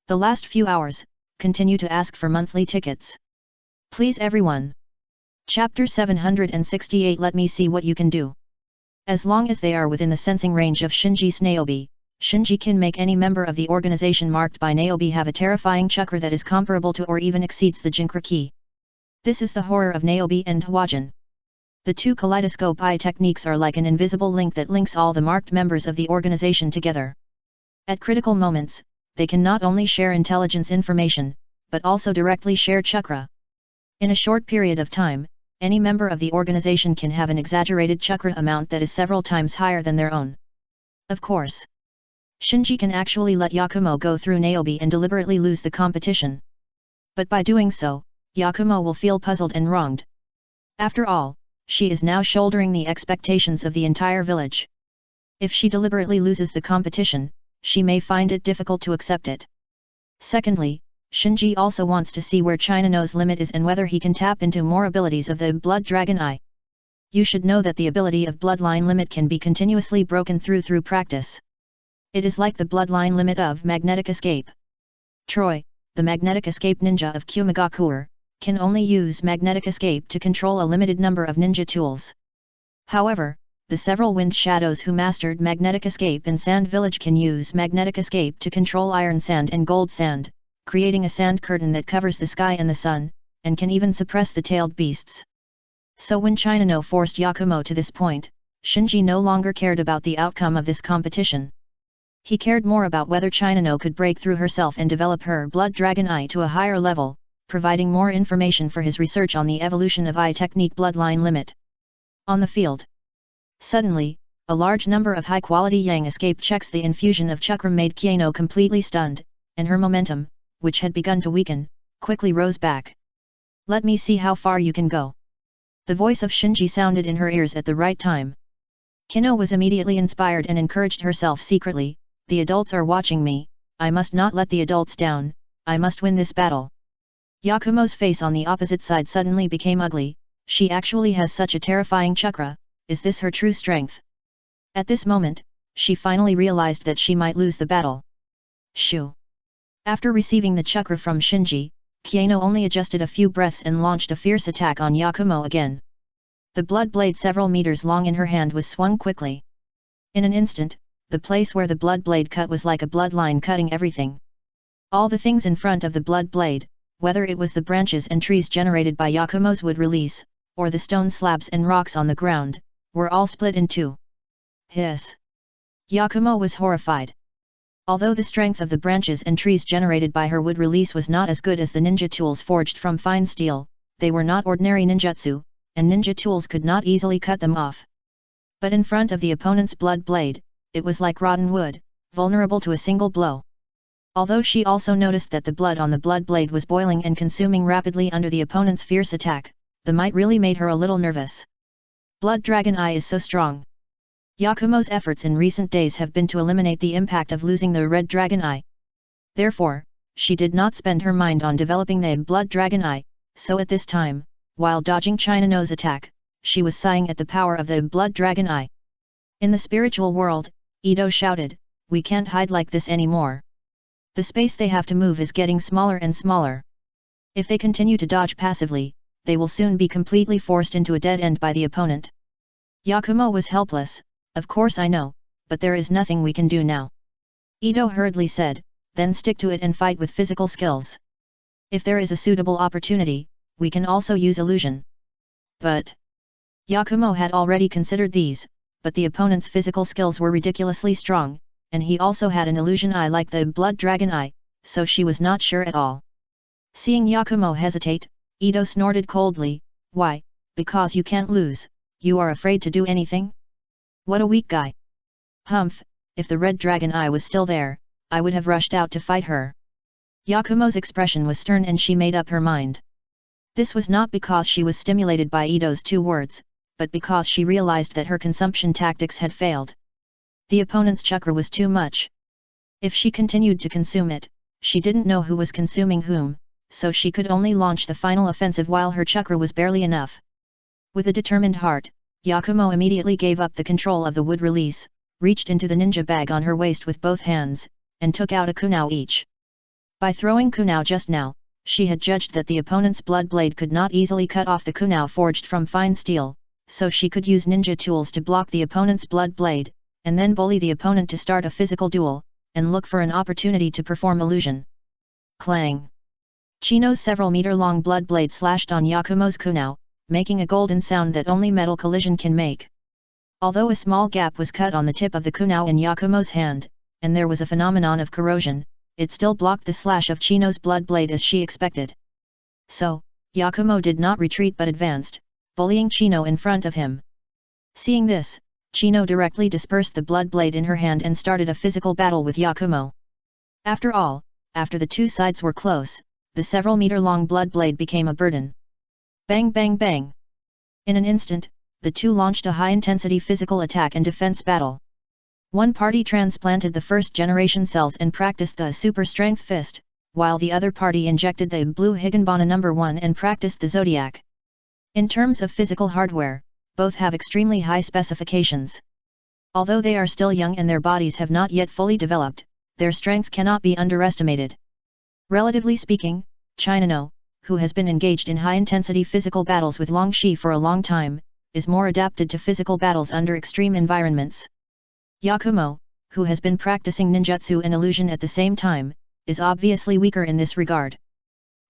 The last few hours, continue to ask for monthly tickets. Please everyone. Chapter 768. Let me see what you can do. As long as they are within the sensing range of Shinji's Naobi, Shinji can make any member of the organization marked by Naobi have a terrifying chakra that is comparable to or even exceeds the Jinkra Ki. This is the horror of Naobi and Hwajin. The two kaleidoscope eye techniques are like an invisible link that links all the marked members of the organization together. At critical moments, they can not only share intelligence information, but also directly share chakra. In a short period of time, any member of the organization can have an exaggerated chakra amount that is several times higher than their own. Of course, Shinji can actually let Yakumo go through Naobi and deliberately lose the competition. But by doing so, Yakumo will feel puzzled and wronged. After all, she is now shouldering the expectations of the entire village. If she deliberately loses the competition, she may find it difficult to accept it. Secondly, Shinji also wants to see where Chino's limit is and whether he can tap into more abilities of the Blood Dragon Eye. You should know that the ability of Bloodline Limit can be continuously broken through practice. It is like the Bloodline Limit of Magnetic Escape. Troy, the Magnetic Escape ninja of Kumagakuer, can only use Magnetic Escape to control a limited number of ninja tools. However, the several wind shadows who mastered Magnetic Escape in Sand Village can use Magnetic Escape to control iron sand and gold sand, creating a sand curtain that covers the sky and the sun, and can even suppress the tailed beasts. So when Chino forced Yakumo to this point, Shinji no longer cared about the outcome of this competition. He cared more about whether Chino could break through herself and develop her Blood Dragon Eye to a higher level, providing more information for his research on the evolution of eye technique Bloodline Limit. On the field. Suddenly, a large number of high-quality Yang escape checks the infusion of chakra made Kieno completely stunned, and her momentum, which had begun to weaken, quickly rose back. Let me see how far you can go. The voice of Shinji sounded in her ears at the right time. Kino was immediately inspired and encouraged herself secretly, the adults are watching me, I must not let the adults down, I must win this battle. Yakumo's face on the opposite side suddenly became ugly, she actually has such a terrifying chakra, is this her true strength? At this moment, she finally realized that she might lose the battle. Shoo! After receiving the chakra from Shinji, Kiano only adjusted a few breaths and launched a fierce attack on Yakumo again. The blood blade several meters long in her hand was swung quickly. In an instant, the place where the blood blade cut was like a bloodline cutting everything. All the things in front of the blood blade, whether it was the branches and trees generated by Yakumo's wood release, or the stone slabs and rocks on the ground, were all split in two. Hiss! Yakumo was horrified. Although the strength of the branches and trees generated by her wood release was not as good as the ninja tools forged from fine steel, they were not ordinary ninjutsu, and ninja tools could not easily cut them off. But in front of the opponent's blood blade, it was like rotten wood, vulnerable to a single blow. Although she also noticed that the blood on the blood blade was boiling and consuming rapidly under the opponent's fierce attack, the might really made her a little nervous. Blood Dragon Eye is so strong. Yakumo's efforts in recent days have been to eliminate the impact of losing the Red Dragon Eye. Therefore, she did not spend her mind on developing the Blood Dragon Eye, so at this time, while dodging China-No's attack, she was sighing at the power of the Blood Dragon Eye. In the spiritual world, Ito shouted, "We can't hide like this anymore. The space they have to move is getting smaller and smaller. If they continue to dodge passively, they will soon be completely forced into a dead end by the opponent." Yakumo was helpless. "Of course I know, but there is nothing we can do now," Ito hurriedly said, "then stick to it and fight with physical skills. If there is a suitable opportunity, we can also use illusion." But Yakumo had already considered these, but the opponent's physical skills were ridiculously strong, and he also had an illusion eye like the Blood Dragon Eye, so she was not sure at all. Seeing Yakumo hesitate, Ito snorted coldly, "Why, because you can't lose, you are afraid to do anything? What a weak guy. Humph, if the Red Dragon Eye was still there, I would have rushed out to fight her." Yakumo's expression was stern and she made up her mind. This was not because she was stimulated by Ito's two words, but because she realized that her consumption tactics had failed. The opponent's chakra was too much. If she continued to consume it, she didn't know who was consuming whom, so she could only launch the final offensive while her chakra was barely enough. With a determined heart, Yakumo immediately gave up the control of the wood release, reached into the ninja bag on her waist with both hands, and took out a kunao each. By throwing kunao just now, she had judged that the opponent's blood blade could not easily cut off the kunao forged from fine steel, so she could use ninja tools to block the opponent's blood blade, and then bully the opponent to start a physical duel, and look for an opportunity to perform illusion. Clang! Chino's several meter-long blood blade slashed on Yakumo's kunao, making a golden sound that only metal collision can make. Although a small gap was cut on the tip of the kunao in Yakumo's hand, and there was a phenomenon of corrosion, it still blocked the slash of Chino's blood blade as she expected. So, Yakumo did not retreat but advanced, bullying Chino in front of him. Seeing this, Chino directly dispersed the blood blade in her hand and started a physical battle with Yakumo. After all, after the two sides were close, the several meter-long blood blade became a burden. Bang bang bang! In an instant, the two launched a high-intensity physical attack and defense battle. One party transplanted the first-generation cells and practiced the super-strength fist, while the other party injected the blue Higanbana No. 1 and practiced the zodiac. In terms of physical hardware, both have extremely high specifications. Although they are still young and their bodies have not yet fully developed, their strength cannot be underestimated. Relatively speaking, China-No, who has been engaged in high-intensity physical battles with Long Shi for a long time, is more adapted to physical battles under extreme environments. Yakumo, who has been practicing ninjutsu and illusion at the same time, is obviously weaker in this regard.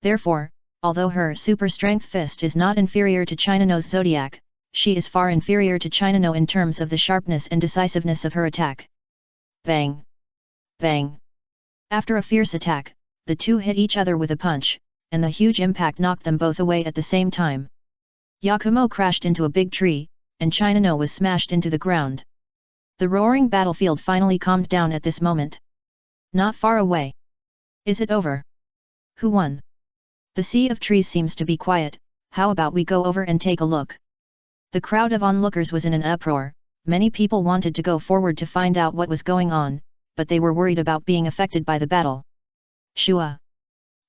Therefore, although her super-strength fist is not inferior to China-No's zodiac, she is far inferior to China-No in terms of the sharpness and decisiveness of her attack. Bang! Bang! After a fierce attack, the two hit each other with a punch, and the huge impact knocked them both away at the same time. Yakumo crashed into a big tree, and China-No was smashed into the ground. The roaring battlefield finally calmed down at this moment. Not far away. Is it over? Who won? The sea of trees seems to be quiet, how about we go over and take a look? The crowd of onlookers was in an uproar, many people wanted to go forward to find out what was going on, but they were worried about being affected by the battle. Shua!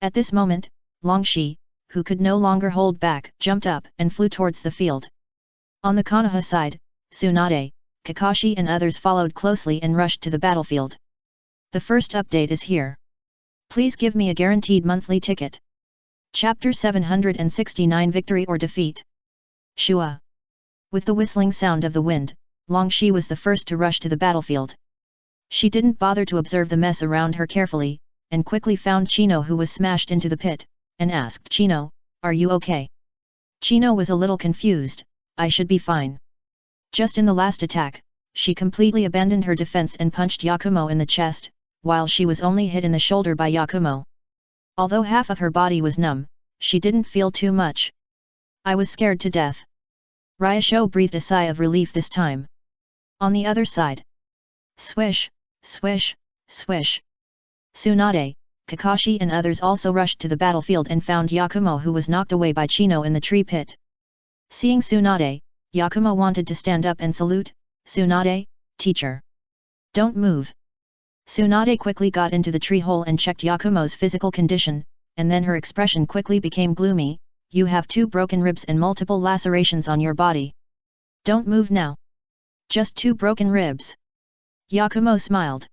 At this moment, Longxi, who could no longer hold back, jumped up and flew towards the field. On the Konoha side, Tsunade, Kakashi and others followed closely and rushed to the battlefield. The first update is here. Please give me a guaranteed monthly ticket. Chapter 769 Victory or Defeat. Shua! With the whistling sound of the wind, Longxi was the first to rush to the battlefield. She didn't bother to observe the mess around her carefully, and quickly found Chino, who was smashed into the pit, and asked Chino, "Are you okay?" Chino was a little confused. "I should be fine." Just in the last attack, she completely abandoned her defense and punched Yakumo in the chest, while she was only hit in the shoulder by Yakumo. Although half of her body was numb, she didn't feel too much. "I was scared to death." Ryosho breathed a sigh of relief this time. On the other side. Swish, swish, swish. Tsunade, Kakashi and others also rushed to the battlefield and found Yakumo, who was knocked away by Chino in the tree pit. Seeing Tsunade, Yakumo wanted to stand up and salute. "Tsunade, teacher. Don't move." Tsunade quickly got into the tree hole and checked Yakumo's physical condition, and then her expression quickly became gloomy. "You have 2 broken ribs and multiple lacerations on your body. Don't move now." "Just 2 broken ribs?" Yakumo smiled.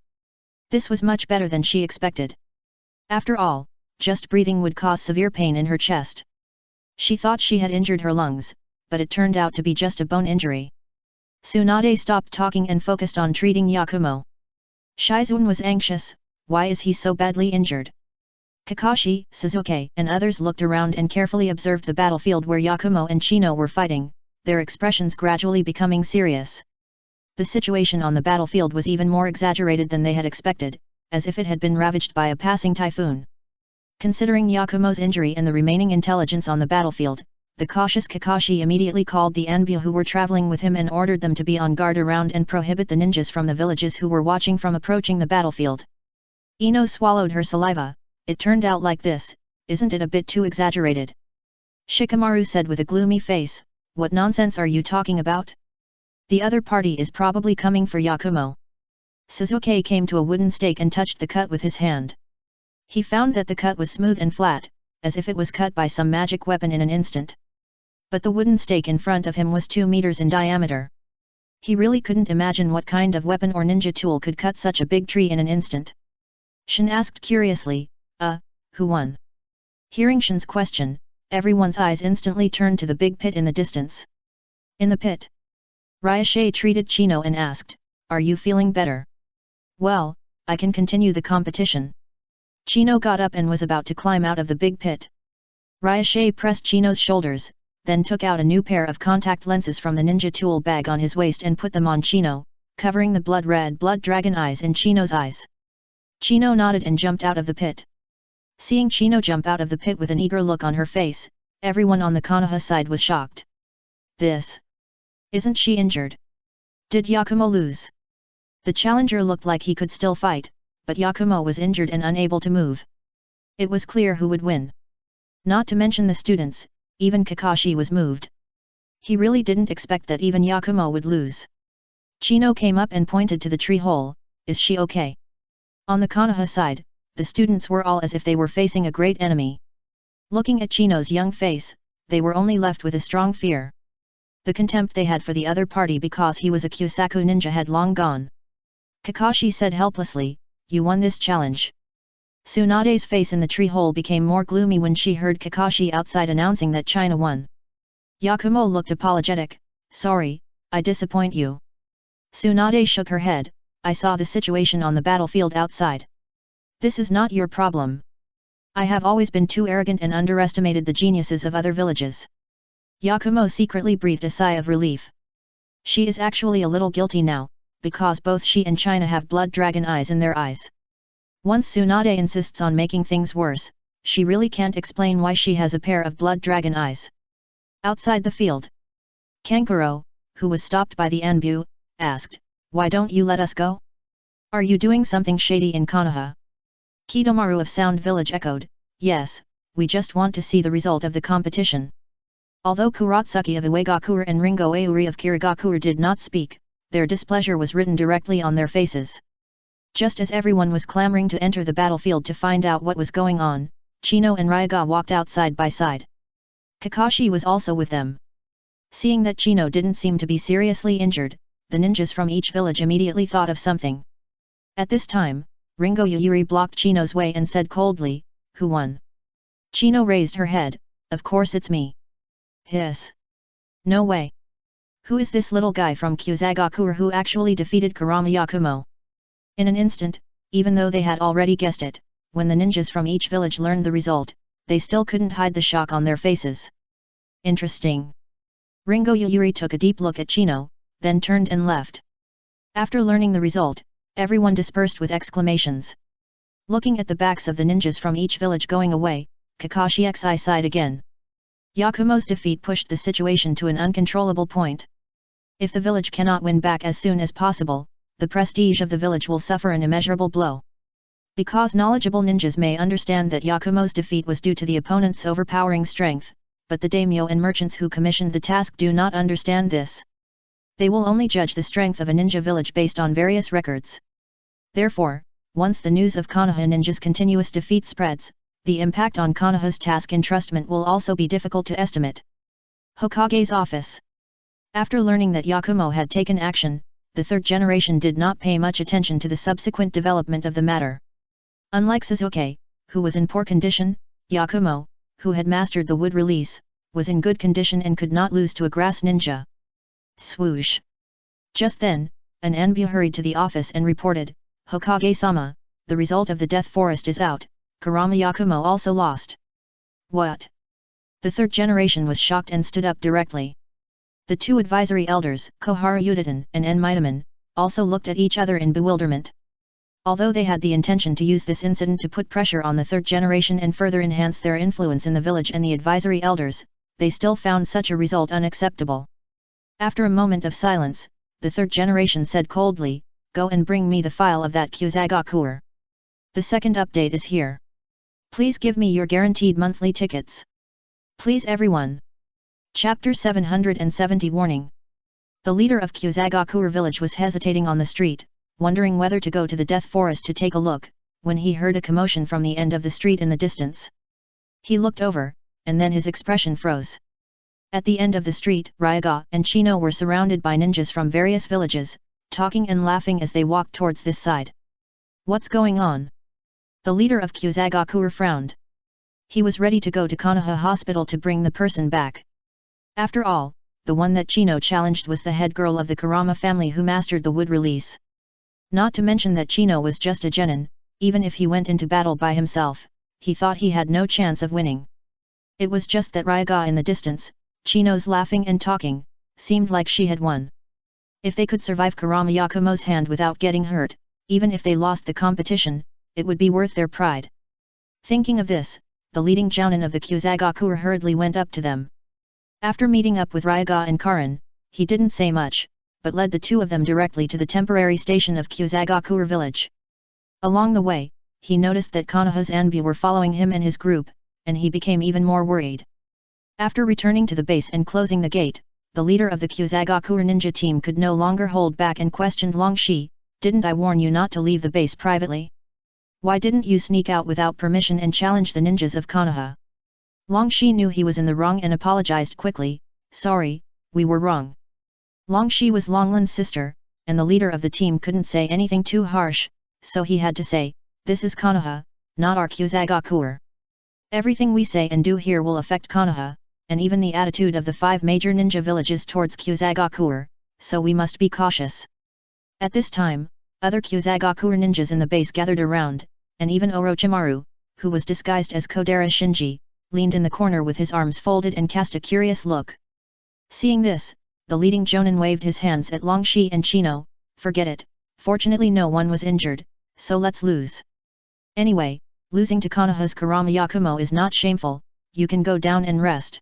This was much better than she expected. After all, just breathing would cause severe pain in her chest. She thought she had injured her lungs, but it turned out to be just a bone injury. Tsunade stopped talking and focused on treating Yakumo. Shizune was anxious. Why is he so badly injured? Kakashi, Sasuke, and others looked around and carefully observed the battlefield where Yakumo and Chino were fighting, their expressions gradually becoming serious. The situation on the battlefield was even more exaggerated than they had expected, as if it had been ravaged by a passing typhoon. Considering Yakumo's injury and the remaining intelligence on the battlefield, the cautious Kakashi immediately called the Anbu who were traveling with him and ordered them to be on guard around and prohibit the ninjas from the villages who were watching from approaching the battlefield. Ino swallowed her saliva. "It turned out like this, isn't it a bit too exaggerated?" Shikamaru said with a gloomy face. "What nonsense are you talking about? The other party is probably coming for Yakumo." Sasuke came to a wooden stake and touched the cut with his hand. He found that the cut was smooth and flat, as if it was cut by some magic weapon in an instant. But the wooden stake in front of him was 2 meters in diameter. He really couldn't imagine what kind of weapon or ninja tool could cut such a big tree in an instant. Shin asked curiously, who won?" Hearing Shin's question, everyone's eyes instantly turned to the big pit in the distance. In the pit, Ryoshe treated Chino and asked, "Are you feeling better?" "Well, I can continue the competition." Chino got up and was about to climb out of the big pit. Ryoshe pressed Chino's shoulders, then took out a new pair of contact lenses from the ninja tool bag on his waist and put them on Chino, covering the blood-red blood dragon eyes in Chino's eyes. Chino nodded and jumped out of the pit. Seeing Chino jump out of the pit with an eager look on her face, everyone on the Konoha side was shocked. "This... Isn't she injured? Did Yakumo lose?" The challenger looked like he could still fight, but Yakumo was injured and unable to move. It was clear who would win. Not to mention the students, even Kakashi was moved. He really didn't expect that even Yakumo would lose. Chino came up and pointed to the tree hole. "Is she okay?" On the Konoha side, the students were all as if they were facing a great enemy. Looking at Chino's young face, they were only left with a strong fear. The contempt they had for the other party because he was a Kyusaku ninja had long gone. Kakashi said helplessly, "You won this challenge." Tsunade's face in the tree hole became more gloomy when she heard Kakashi outside announcing that China won. Yakumo looked apologetic. "Sorry, I disappoint you." Tsunade shook her head. "I saw the situation on the battlefield outside. This is not your problem. I have always been too arrogant and underestimated the geniuses of other villages." Yakumo secretly breathed a sigh of relief. She is actually a little guilty now, because both she and China have blood dragon eyes in their eyes. Once Tsunade insists on making things worse, she really can't explain why she has a pair of blood dragon eyes. Outside the field, Kankuro, who was stopped by the Anbu, asked, "Why don't you let us go? Are you doing something shady in Konoha?" Kidomaru of Sound Village echoed, "Yes, we just want to see the result of the competition." Although Kuratsuki of Iwagakure and Ringo Auri of Kirigakure did not speak, their displeasure was written directly on their faces. Just as everyone was clamoring to enter the battlefield to find out what was going on, Chino and Ryaga walked out side by side. Kakashi was also with them. Seeing that Chino didn't seem to be seriously injured, the ninjas from each village immediately thought of something. At this time, Ringo Yuyuri blocked Chino's way and said coldly, "Who won?" Chino raised her head, "Of course it's me." "Hiss. No way. Who is this little guy from Kyuzagakure who actually defeated Kurama Yakumo?" In an instant, even though they had already guessed it, when the ninjas from each village learned the result, they still couldn't hide the shock on their faces. Interesting. Ringo Yuyuri took a deep look at Chino, then turned and left. After learning the result, everyone dispersed with exclamations. Looking at the backs of the ninjas from each village going away, Kakashi Xi sighed again. Yakumo's defeat pushed the situation to an uncontrollable point. If the village cannot win back as soon as possible, the prestige of the village will suffer an immeasurable blow. Because knowledgeable ninjas may understand that Yakumo's defeat was due to the opponent's overpowering strength, but the daimyo and merchants who commissioned the task do not understand this. They will only judge the strength of a ninja village based on various records. Therefore, once the news of Konoha ninja's continuous defeat spreads, the impact on Konoha's task entrustment will also be difficult to estimate. Hokage's office. After learning that Yakumo had taken action, the third generation did not pay much attention to the subsequent development of the matter. Unlike Sasuke, who was in poor condition, Yakumo, who had mastered the wood release, was in good condition and could not lose to a grass ninja. Swoosh! Just then, an envoy hurried to the office and reported, "Hokage-sama, the result of the Death Forest is out, Kurama Yakumo also lost." What? The third generation was shocked and stood up directly. The two advisory elders, Koharu Udaten and Enmitaman, also looked at each other in bewilderment. Although they had the intention to use this incident to put pressure on the third generation and further enhance their influence in the village and the advisory elders, they still found such a result unacceptable. After a moment of silence, the third generation said coldly, "Go and bring me the file of that Kyuzagakure. The second update is here. Please give me your guaranteed monthly tickets. Please everyone." Chapter 770 Warning. The leader of Kyuzagakure village was hesitating on the street, wondering whether to go to the Death Forest to take a look, when he heard a commotion from the end of the street in the distance. He looked over, and then his expression froze. At the end of the street, Ryaga and Chino were surrounded by ninjas from various villages, talking and laughing as they walked towards this side. "What's going on?" The leader of Kyuzagakure frowned. He was ready to go to Konoha Hospital to bring the person back. After all, the one that Chino challenged was the head girl of the Kurama family who mastered the wood release. Not to mention that Chino was just a genin, even if he went into battle by himself, he thought he had no chance of winning. It was just that Ryaga in the distance, Chino's laughing and talking, seemed like she had won. If they could survive Kurama Yakumo's hand without getting hurt, even if they lost the competition, it would be worth their pride. Thinking of this, the leading jounin of the Kyuzagakure hurriedly went up to them. After meeting up with Ryaga and Karin, he didn't say much, but led the two of them directly to the temporary station of Kyuzagakure village. Along the way, he noticed that Konoha's envoy were following him and his group, and he became even more worried. After returning to the base and closing the gate, the leader of the Kyuzagakure ninja team could no longer hold back and questioned Longshi, "Didn't I warn you not to leave the base privately? Why didn't you sneak out without permission and challenge the ninjas of Konoha?" Longshi knew he was in the wrong and apologized quickly, "Sorry, we were wrong." Longshi was Longlan's sister, and the leader of the team couldn't say anything too harsh, so he had to say, "This is Konoha, not our Kyuzagakure. Everything we say and do here will affect Konoha, and even the attitude of the 5 major ninja villages towards Kyuzagakure, so we must be cautious." At this time, other Kyuzagakure ninjas in the base gathered around, and even Orochimaru, who was disguised as Kodera Shinji, leaned in the corner with his arms folded and cast a curious look. Seeing this, the leading jonin waved his hands at Longshi and Chino, "Forget it, fortunately no one was injured, so let's lose. Anyway, losing to Konoha's Kurama Yakumo is not shameful, you can go down and rest."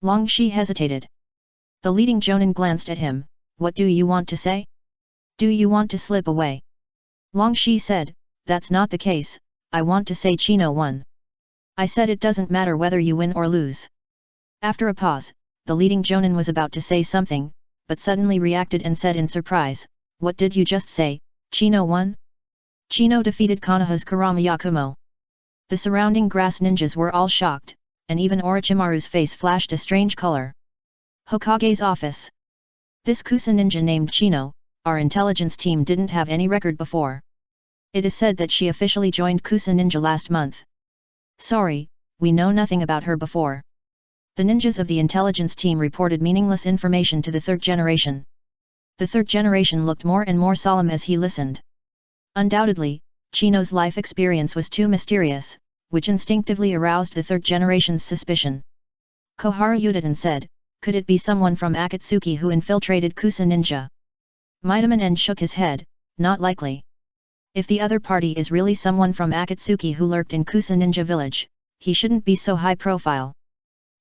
Longshi hesitated. The leading jonin glanced at him, "What do you want to say? Do you want to slip away?" Longshi said, "That's not the case, I want to say Chino won. I said it doesn't matter whether you win or lose." After a pause, the leading jonin was about to say something, but suddenly reacted and said in surprise, "What did you just say, Chino won? Chino defeated Konoha's Kurama Yakumo. The surrounding grass ninjas were all shocked, and even Orochimaru's face flashed a strange color. Hokage's office. This Kusa ninja named Chino, our intelligence team didn't have any record before. It is said that she officially joined Kusa Ninja last month. Sorry, we know nothing about her before. The ninjas of the intelligence team reported meaningless information to the third generation. The third generation looked more and more solemn as he listened. Undoubtedly, Chino's life experience was too mysterious, which instinctively aroused the third generation's suspicion. Koharu Yudin said, "Could it be someone from Akatsuki who infiltrated Kusa Ninja?" Midaman shook his head, "Not likely. If the other party is really someone from Akatsuki who lurked in Kusa Ninja village, he shouldn't be so high profile."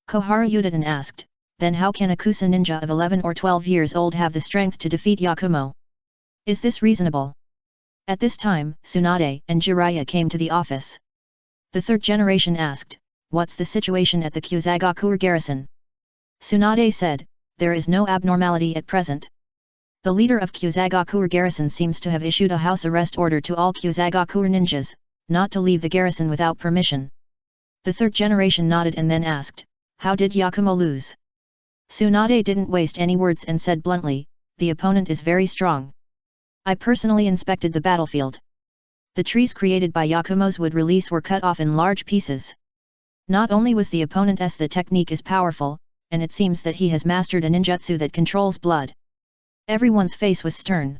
Koharu Yudin asked, "Then how can a Kusa ninja of 11 or 12 years old have the strength to defeat Yakumo? Is this reasonable?" At this time, Tsunade and Jiraiya came to the office. The third generation asked, "What's the situation at the Kyuzagakuer garrison?" Tsunade said, "There is no abnormality at present. The leader of Kyuzagakuer garrison seems to have issued a house arrest order to all Kyuzagakuer ninjas, not to leave the garrison without permission." The third generation nodded and then asked, "How did Yakumo lose?" Tsunade didn't waste any words and said bluntly, "The opponent is very strong. I personally inspected the battlefield. The trees created by Yakumo's wood release were cut off in large pieces. Not only was the opponent's the technique is powerful, and it seems that he has mastered a ninjutsu that controls blood." Everyone's face was stern.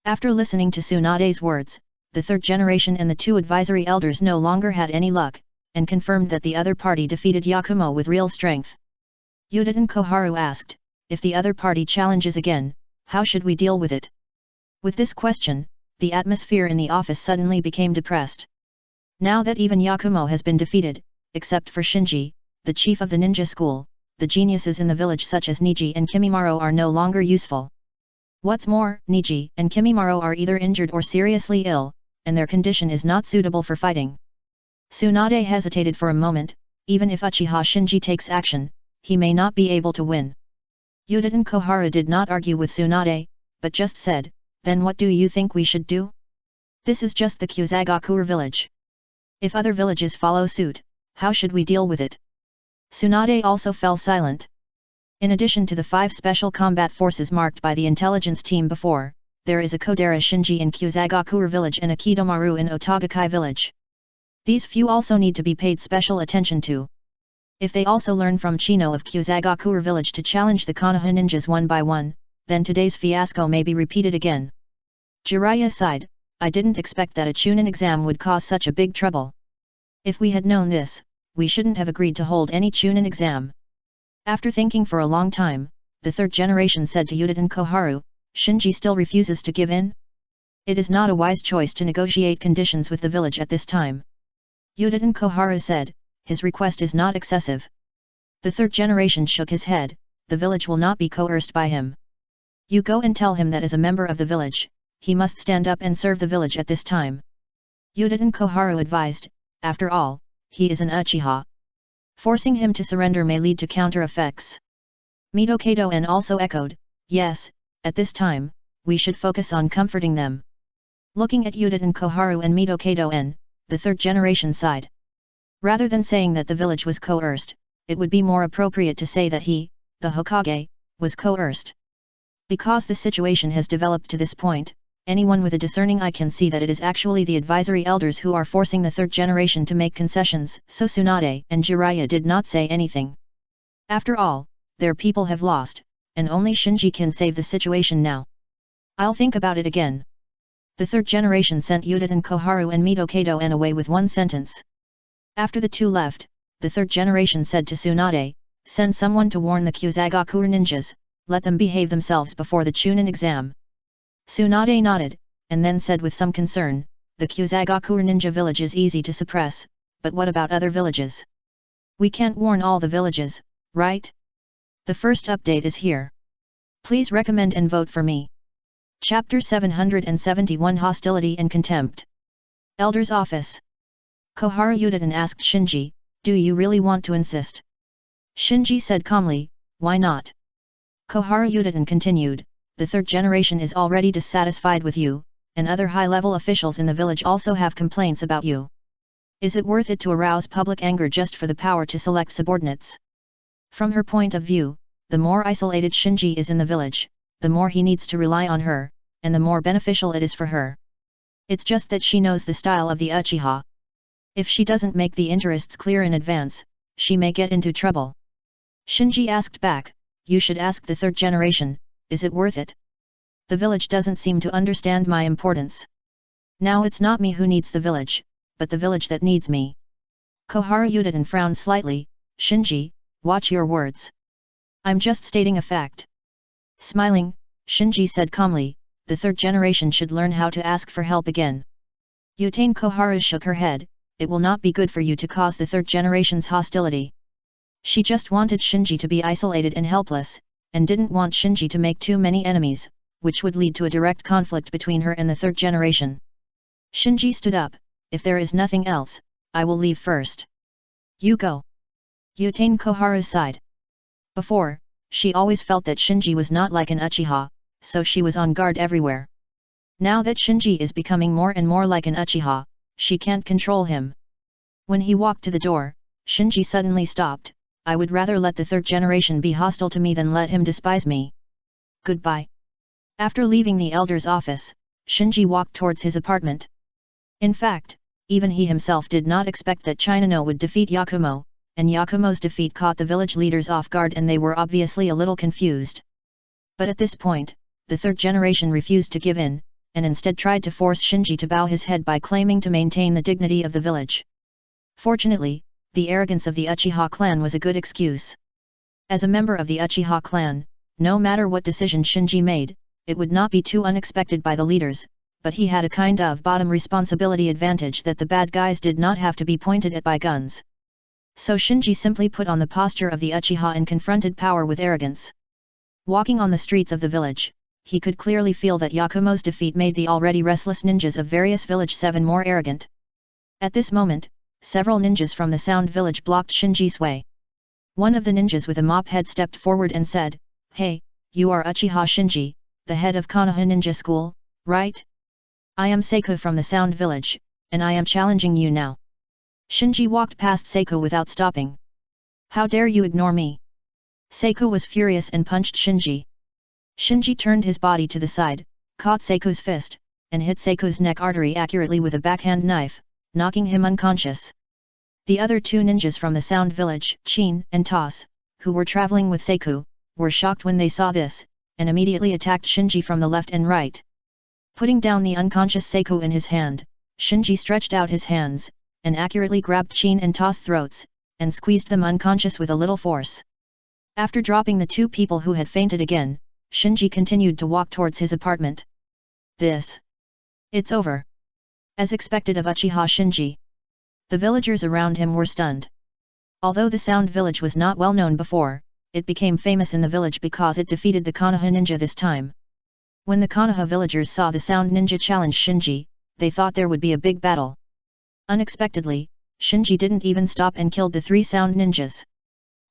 After listening to Tsunade's words, the third generation and the two advisory elders no longer had any luck, and confirmed that the other party defeated Yakumo with real strength. Yudin Koharu asked, "If the other party challenges again, how should we deal with it?" With this question, the atmosphere in the office suddenly became depressed. Now that even Yakumo has been defeated, except for Shinji, the chief of the ninja school, the geniuses in the village such as Niji and Kimimaro are no longer useful. What's more, Niji and Kimimaro are either injured or seriously ill, and their condition is not suitable for fighting. Tsunade hesitated for a moment. Even if Uchiha Shinji takes action, he may not be able to win. Yudin Koharu did not argue with Tsunade, but just said, "Then what do you think we should do? This is just the Kyuzagakuer village. If other villages follow suit, how should we deal with it?" Tsunade also fell silent. In addition to the 5 special combat forces marked by the intelligence team before, there is a Kodera Shinji in Kyuzagakuer village and a Kidomaru in Otagakai village. These few also need to be paid special attention to. If they also learn from Chino of Kyuzagakuer village to challenge the Konoha ninjas one by one, then today's fiasco may be repeated again. Jiraiya sighed, "I didn't expect that a Chunin exam would cause such a big trouble. If we had known this, we shouldn't have agreed to hold any Chunin exam." After thinking for a long time, the third generation said to Yudin Koharu, "Shinji still refuses to give in? It is not a wise choice to negotiate conditions with the village at this time." Yudin Koharu said, "His request is not excessive." The third generation shook his head, "The village will not be coerced by him. You go and tell him that as a member of the village, he must stand up and serve the village at this time." Yudin Koharu advised, "After all, he is an Uchiha. Forcing him to surrender may lead to counter effects." Mito-Kado-en also echoed, "Yes, at this time, we should focus on comforting them." Looking at Yudin Koharu and Mito-Kado-en, the third generation sighed. Rather than saying that the village was coerced, it would be more appropriate to say that he, the Hokage, was coerced. Because the situation has developed to this point, anyone with a discerning eye can see that it is actually the advisory elders who are forcing the third generation to make concessions, so Tsunade and Jiraiya did not say anything. After all, their people have lost, and only Shinji can save the situation now. "I'll think about it again." The third generation sent Yudin Koharu and Mito-Kado-en away with one sentence. After the two left, the third generation said to Tsunade, "Send someone to warn the Kyuzagakuer ninjas, let them behave themselves before the Chunin exam." Tsunade nodded, and then said with some concern, "The Kyuzagakuer ninja village is easy to suppress, but what about other villages? We can't warn all the villages, right? The first update is here. Please recommend and vote for me." Chapter 771 Hostility and Contempt. Elder's Office. Koharu Yudin asked Shinji, "Do you really want to insist?" Shinji said calmly, "Why not?" Koharu Yudin continued, "The third generation is already dissatisfied with you, and other high-level officials in the village also have complaints about you. Is it worth it to arouse public anger just for the power to select subordinates? From her point of view, the more isolated Shinji is in the village, the more he needs to rely on her, and the more beneficial it is for her. It's just that she knows the style of the Uchiha. If she doesn't make the interests clear in advance, she may get into trouble. Shinji asked back, you should ask the third generation, is it worth it? The village doesn't seem to understand my importance. Now it's not me who needs the village, but the village that needs me. Koharu Yudin frowned slightly, Shinji, watch your words. I'm just stating a fact. Smiling, Shinji said calmly, the third generation should learn how to ask for help again. Yutane Koharu shook her head, it will not be good for you to cause the third generation's hostility. She just wanted Shinji to be isolated and helpless, and didn't want Shinji to make too many enemies, which would lead to a direct conflict between her and the third generation. Shinji stood up, if there is nothing else, I will leave first. You go. Yutane Koharu sighed. Before, she always felt that Shinji was not like an Uchiha, so she was on guard everywhere. Now that Shinji is becoming more and more like an Uchiha, she can't control him. When he walked to the door, Shinji suddenly stopped, I would rather let the third generation be hostile to me than let him despise me. Goodbye. After leaving the elder's office, Shinji walked towards his apartment. In fact, even he himself did not expect that Chinano would defeat Yakumo, and Yakumo's defeat caught the village leaders off guard and they were obviously a little confused. But at this point, the third generation refused to give in, and instead tried to force Shinji to bow his head by claiming to maintain the dignity of the village. Fortunately, the arrogance of the Uchiha clan was a good excuse. As a member of the Uchiha clan, no matter what decision Shinji made, it would not be too unexpected by the leaders, but he had a kind of bottom responsibility advantage that the bad guys did not have to be pointed at by guns. So Shinji simply put on the posture of the Uchiha and confronted power with arrogance. Walking on the streets of the village, he could clearly feel that Yakumo's defeat made the already restless ninjas of various village 7 more arrogant. At this moment, several ninjas from the Sound village blocked Shinji's way. One of the ninjas with a mop head stepped forward and said, Hey, you are Uchiha Shinji, the head of Konoha Ninja School, right? I am Seiko from the Sound village, and I am challenging you now. Shinji walked past Seiko without stopping. How dare you ignore me? Seiko was furious and punched Shinji. Shinji turned his body to the side, caught Seiko's fist, and hit Seiko's neck artery accurately with a backhand knife, knocking him unconscious. The other 2 ninjas from the Sound village, Chin and Toss, who were traveling with Seiko, were shocked when they saw this, and immediately attacked Shinji from the left and right. Putting down the unconscious Seiko in his hand, Shinji stretched out his hands, and accurately grabbed Chin and Toss throats, and squeezed them unconscious with a little force. After dropping the 2 people who had fainted again, Shinji continued to walk towards his apartment. It's over. As expected of Uchiha Shinji. The villagers around him were stunned. Although the Sound village was not well known before, it became famous in the village because it defeated the Konoha ninja this time. When the Konoha villagers saw the Sound ninja challenge Shinji, they thought there would be a big battle. Unexpectedly, Shinji didn't even stop and killed the 3 Sound ninjas.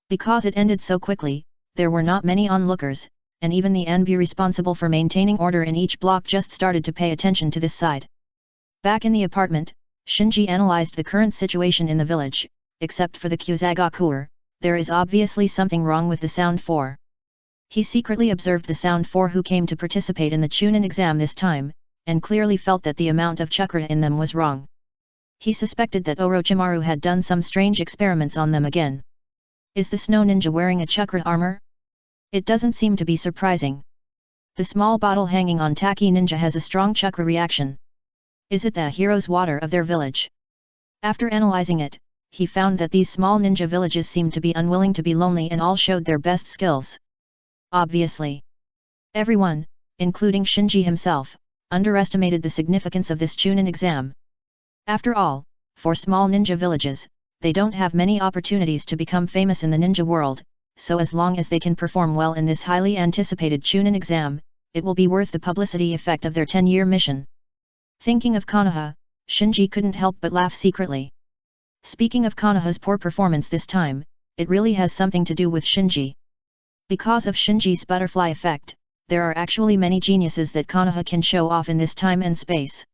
Because it ended so quickly, there were not many onlookers, and even the Anbu responsible for maintaining order in each block just started to pay attention to this side. Back in the apartment, Shinji analyzed the current situation in the village. Except for the Kyuzagakuer, there is obviously something wrong with the Sound 4. He secretly observed the Sound 4 who came to participate in the Chunin exam this time, and clearly felt that the amount of chakra in them was wrong. He suspected that Orochimaru had done some strange experiments on them again. Is the Snow Ninja wearing a chakra armor? It doesn't seem to be surprising. The small bottle hanging on Taki Ninja has a strong chakra reaction. Is it the hero's water of their village? After analyzing it, he found that these small ninja villages seemed to be unwilling to be lonely and all showed their best skills. Obviously, everyone, including Shinji himself, underestimated the significance of this Chunin exam. After all, for small ninja villages, they don't have many opportunities to become famous in the ninja world, so as long as they can perform well in this highly anticipated Chunin exam, it will be worth the publicity effect of their 10-year mission. Thinking of Konoha, Shinji couldn't help but laugh secretly. Speaking of Konoha's poor performance this time, it really has something to do with Shinji. Because of Shinji's butterfly effect, there are actually many geniuses that Konoha can show off in this time and space.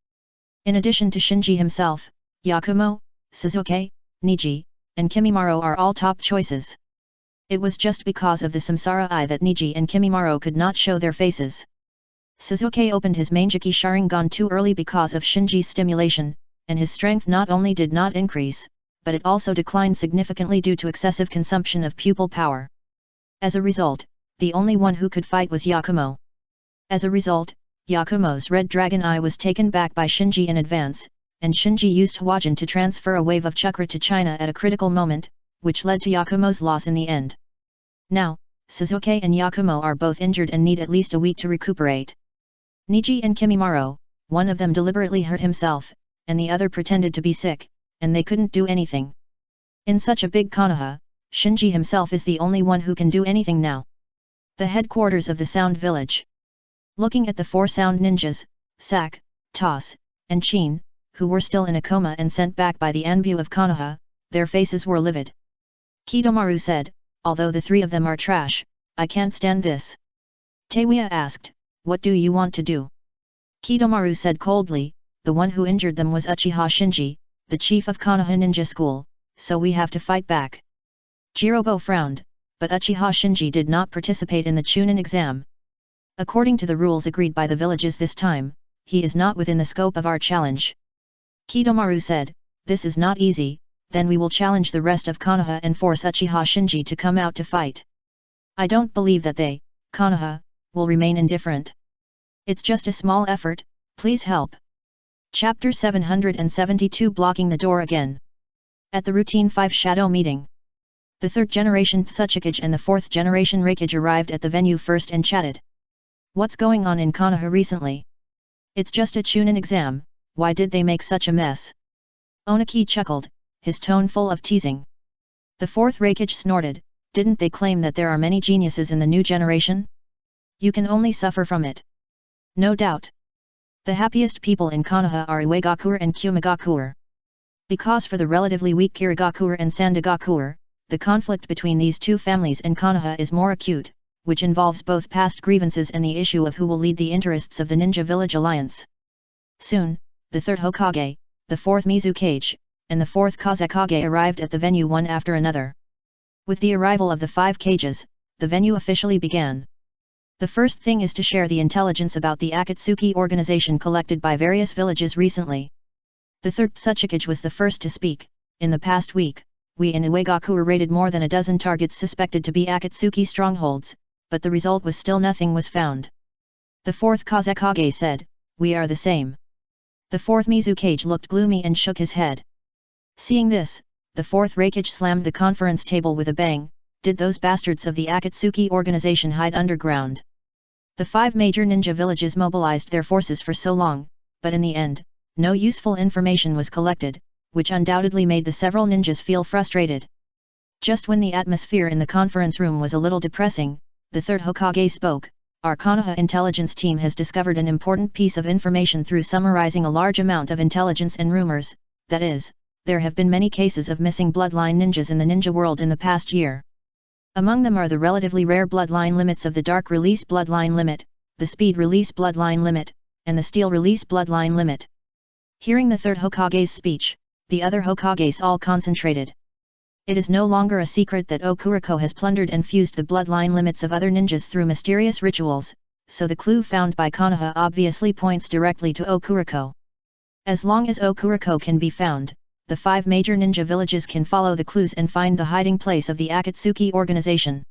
In addition to Shinji himself, Yakumo, Suzuki, Niji, and Kimimaro are all top choices. It was just because of the Samsara Eye that Niji and Kimimaro could not show their faces. Suzuki opened his Mangeki Sharingan too early because of Shinji's stimulation, and his strength not only did not increase, but it also declined significantly due to excessive consumption of pupil power. As a result, the only one who could fight was Yakumo. As a result, Yakumo's Red Dragon Eye was taken back by Shinji in advance, and Shinji used Hwajin to transfer a wave of chakra to China at a critical moment, which led to Yakumo's loss in the end. Now, Suzuki and Yakumo are both injured and need at least a week to recuperate. Niji and Kimimaro, one of them deliberately hurt himself, and the other pretended to be sick, and they couldn't do anything. In such a big Konoha, Shinji himself is the only one who can do anything now. The headquarters of the Sound Village. Looking at the 4 sound ninjas, Sak, Toss, and Chin, who were still in a coma and sent back by the Anbu of Konoha, their faces were livid. Kidomaru said, although the 3 of them are trash, I can't stand this. Teiwaya asked, what do you want to do? Kidomaru said coldly, the one who injured them was Uchiha Shinji, the chief of Konoha Ninja School, so we have to fight back. Jirobo frowned, but Uchiha Shinji did not participate in the Chunin exam. According to the rules agreed by the villages this time, he is not within the scope of our challenge. Kidomaru said, this is not easy, then we will challenge the rest of Konoha and force Uchiha Shinji to come out to fight. I don't believe that they, Konoha, will remain indifferent. It's just a small effort, please help. Chapter 772 Blocking the Door Again. At the Routine 5 Shadow Meeting. The 3rd generation Tsuchikage and the 4th generation Reikage arrived at the venue first and chatted. What's going on in Konoha recently? It's just a Chunin exam, why did they make such a mess? Onaki chuckled, his tone full of teasing. The 4th Reikage snorted, didn't they claim that there are many geniuses in the new generation? You can only suffer from it. No doubt. The happiest people in Konoha are Uegakuer and Kyumigakuer. Because for the relatively weak Kirigakuer and Sandagakuer, the conflict between these 2 families in Konoha is more acute, which involves both past grievances and the issue of who will lead the interests of the Ninja Village Alliance. Soon, the 3rd Hokage, the 4th Mizukage, and the 4th Kazekage arrived at the venue one after another. With the arrival of the 5 cages, the venue officially began. The first thing is to share the intelligence about the Akatsuki organization collected by various villages recently. The 3rd Tsuchikage was the first to speak. In the past week, we in Uegaku raided more than a dozen targets suspected to be Akatsuki strongholds, but the result was still nothing was found. The 4th Kazekage said, we are the same. The 4th Mizukage looked gloomy and shook his head. Seeing this, the 4th Reikage slammed the conference table with a bang. Did those bastards of the Akatsuki organization hide underground? The 5 major ninja villages mobilized their forces for so long, but in the end, no useful information was collected, which undoubtedly made the several ninjas feel frustrated. Just when the atmosphere in the conference room was a little depressing, the 3rd Hokage spoke, our Konoha intelligence team has discovered an important piece of information through summarizing a large amount of intelligence and rumors, that is, there have been many cases of missing bloodline ninjas in the ninja world in the past year. Among them are the relatively rare bloodline limits of the Dark Release Bloodline Limit, the Speed Release Bloodline Limit, and the Steel Release Bloodline Limit. Hearing the 3rd Hokage's speech, the other Hokages all concentrated. It is no longer a secret that Okuriko has plundered and fused the bloodline limits of other ninjas through mysterious rituals, so the clue found by Konoha obviously points directly to Okuriko. As long as Okuriko can be found, the 5 major ninja villages can follow the clues and find the hiding place of the Akatsuki organization.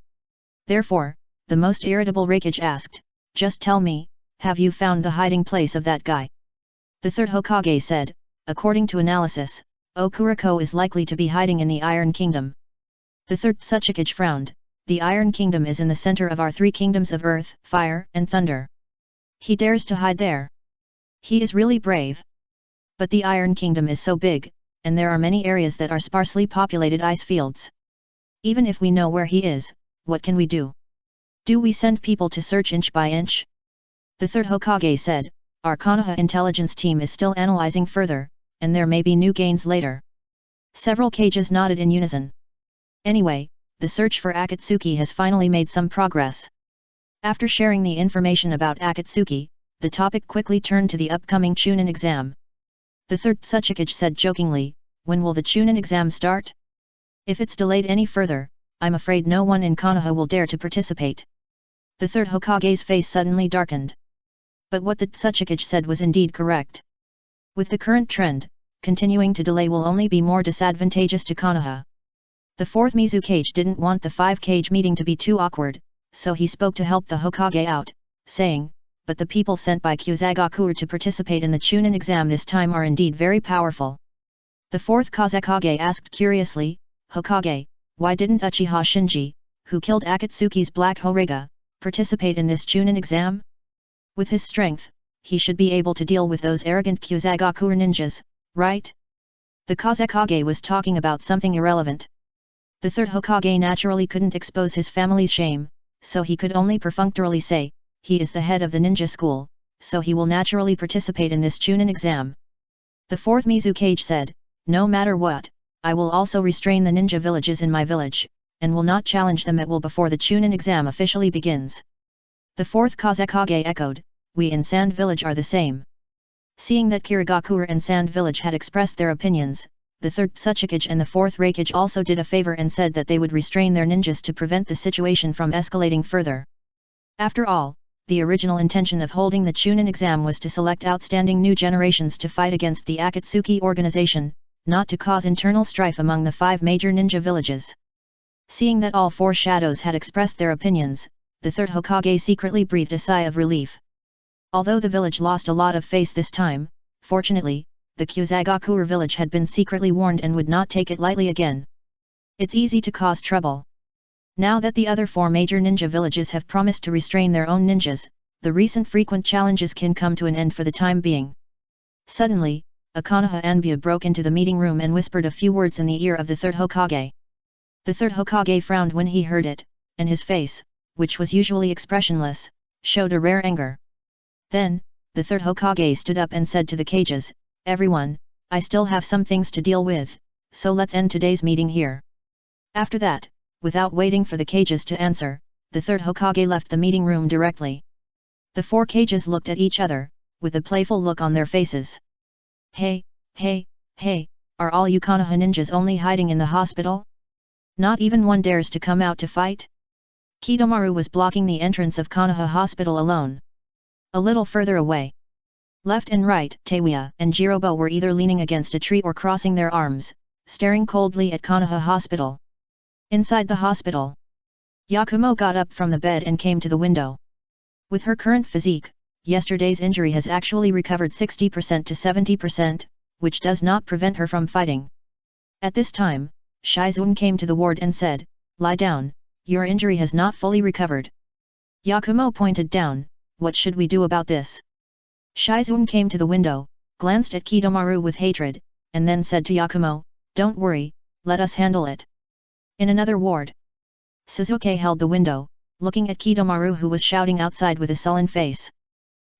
Therefore, the most irritable Reikage asked, just tell me, have you found the hiding place of that guy? The 3rd Hokage said, according to analysis, Okuriko is likely to be hiding in the Iron Kingdom. The 3rd Tsuchikage frowned, the Iron Kingdom is in the center of our 3 kingdoms of earth, fire, and thunder. He dares to hide there. He is really brave. But the Iron Kingdom is so big, and there are many areas that are sparsely populated ice fields. Even if we know where he is, what can we do? Do we send people to search inch by inch? The 3rd Hokage said, our Konoha intelligence team is still analyzing further, and there may be new gains later. Several cages nodded in unison. Anyway, the search for Akatsuki has finally made some progress. After sharing the information about Akatsuki, the topic quickly turned to the upcoming Chunin exam. The third Tsuchikage said jokingly, "When will the Chunin exam start? If it's delayed any further, I'm afraid no one in Konoha will dare to participate." The third Hokage's face suddenly darkened. But what the Tsuchikage said was indeed correct. With the current trend, continuing to delay will only be more disadvantageous to Konoha. The fourth Mizukage didn't want the 5-kage meeting to be too awkward, so he spoke to help the Hokage out, saying, "But the people sent by Kyuzagaku to participate in the Chunin exam this time are indeed very powerful." The fourth Kazekage asked curiously, "Hokage, why didn't Uchiha Shinji, who killed Akatsuki's Black Horega, participate in this Chunin exam? With his strength, he should be able to deal with those arrogant Kyuzagaku ninjas, right?" The Kazekage was talking about something irrelevant. The third Hokage naturally couldn't expose his family's shame, so he could only perfunctorily say, "He is the head of the ninja school, so he will naturally participate in this Chunin exam." The fourth Mizukage said, "No matter what, I will also restrain the ninja villages in my village, and will not challenge them at will before the Chunin exam officially begins." The fourth Kazekage echoed, "We in Sand Village are the same." Seeing that Kirigakure and Sand Village had expressed their opinions, the third Tsuchikage and the fourth Reikage also did a favor and said that they would restrain their ninjas to prevent the situation from escalating further. After all, the original intention of holding the Chunin exam was to select outstanding new generations to fight against the Akatsuki organization, not to cause internal strife among the 5 major ninja villages. Seeing that all 4 shadows had expressed their opinions, the third Hokage secretly breathed a sigh of relief. Although the village lost a lot of face this time, fortunately, the Kyuzagaku village had been secretly warned and would not take it lightly again. It's easy to cause trouble. Now that the other 4 major ninja villages have promised to restrain their own ninjas, the recent frequent challenges can come to an end for the time being. Suddenly, a Konoha Anbya broke into the meeting room and whispered a few words in the ear of the third Hokage. The third Hokage frowned when he heard it, and his face, which was usually expressionless, showed a rare anger. Then, the third Hokage stood up and said to the cages, "Everyone, I still have some things to deal with, so let's end today's meeting here." After that, without waiting for the cages to answer, the third Hokage left the meeting room directly. The 4 cages looked at each other, with a playful look on their faces. Hey, are all you Konoha ninjas only hiding in the hospital? Not even one dares to come out to fight?" Kidomaru was blocking the entrance of Konoha Hospital alone. A little further away, left and right, Teiwa and Jirobo were either leaning against a tree or crossing their arms, staring coldly at Konoha Hospital. Inside the hospital, Yakumo got up from the bed and came to the window. With her current physique, yesterday's injury has actually recovered 60% to 70%, which does not prevent her from fighting. At this time, Shizun came to the ward and said, "Lie down, your injury has not fully recovered." Yakumo pointed down, "What should we do about this?" Shizun came to the window, glanced at Kidomaru with hatred, and then said to Yakumo, "Don't worry, let us handle it." In another ward, Suzuki held the window, looking at Kidomaru who was shouting outside with a sullen face.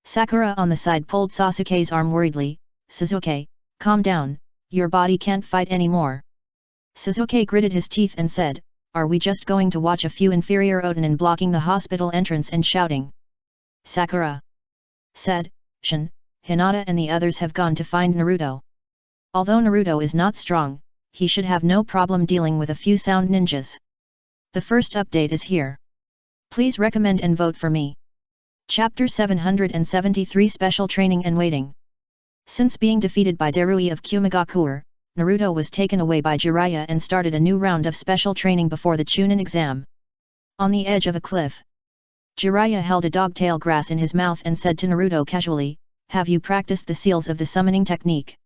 Sakura on the side pulled Sasuke's arm worriedly, "Suzuki, calm down, your body can't fight anymore." Suzuki gritted his teeth and said, "Are we just going to watch a few inferior otanin blocking the hospital entrance and shouting?" Sakura said, "Shin, Hinata and the others have gone to find Naruto. Although Naruto is not strong, he should have no problem dealing with a few sound ninjas. The first update is here. Please recommend and vote for me." Chapter 773 Special Training and Waiting. Since being defeated by Darui of Kumagakure, Naruto was taken away by Jiraiya and started a new round of special training before the Chunin exam. On the edge of a cliff, Jiraiya held a dogtail grass in his mouth and said to Naruto casually, "Have you practiced the seals of the summoning technique?"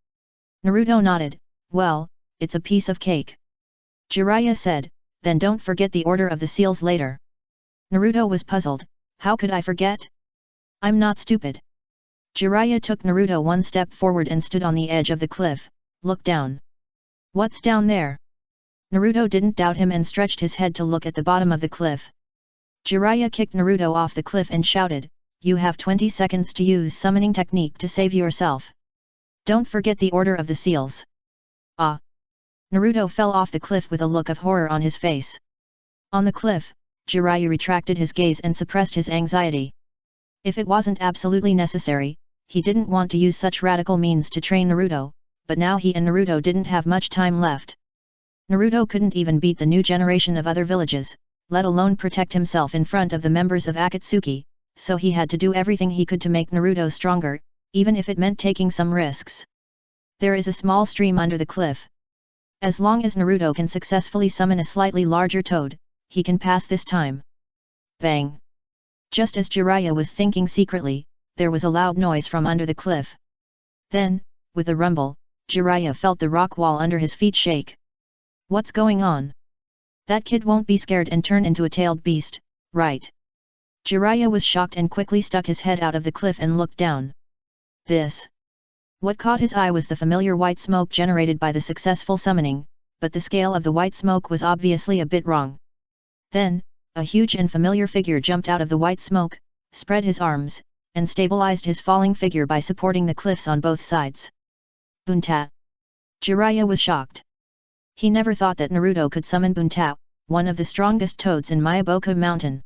Naruto nodded, "Well, it's a piece of cake." Jiraiya said, "Then don't forget the order of the seals later." Naruto was puzzled, "How could I forget? I'm not stupid." Jiraiya took Naruto one step forward and stood on the edge of the cliff, looked down. "What's down there?" Naruto didn't doubt him and stretched his head to look at the bottom of the cliff. Jiraiya kicked Naruto off the cliff and shouted, "You have 20 seconds to use summoning technique to save yourself. Don't forget the order of the seals." Ah! Naruto fell off the cliff with a look of horror on his face. On the cliff, Jiraiya retracted his gaze and suppressed his anxiety. If it wasn't absolutely necessary, he didn't want to use such radical means to train Naruto, but now he and Naruto didn't have much time left. Naruto couldn't even beat the new generation of other villages, let alone protect himself in front of the members of Akatsuki, so he had to do everything he could to make Naruto stronger, even if it meant taking some risks. There is a small stream under the cliff. As long as Naruto can successfully summon a slightly larger toad, he can pass this time. Bang! Just as Jiraiya was thinking secretly, there was a loud noise from under the cliff. Then, with a rumble, Jiraiya felt the rock wall under his feet shake. What's going on? That kid won't be scared and turn into a tailed beast, right? Jiraiya was shocked and quickly stuck his head out of the cliff and looked down. What caught his eye was the familiar white smoke generated by the successful summoning, but the scale of the white smoke was obviously a bit wrong. Then, a huge and familiar figure jumped out of the white smoke, spread his arms, and stabilized his falling figure by supporting the cliffs on both sides. Buntao! Jiraiya was shocked. He never thought that Naruto could summon Buntao, one of the strongest toads in Myaboku Mountain.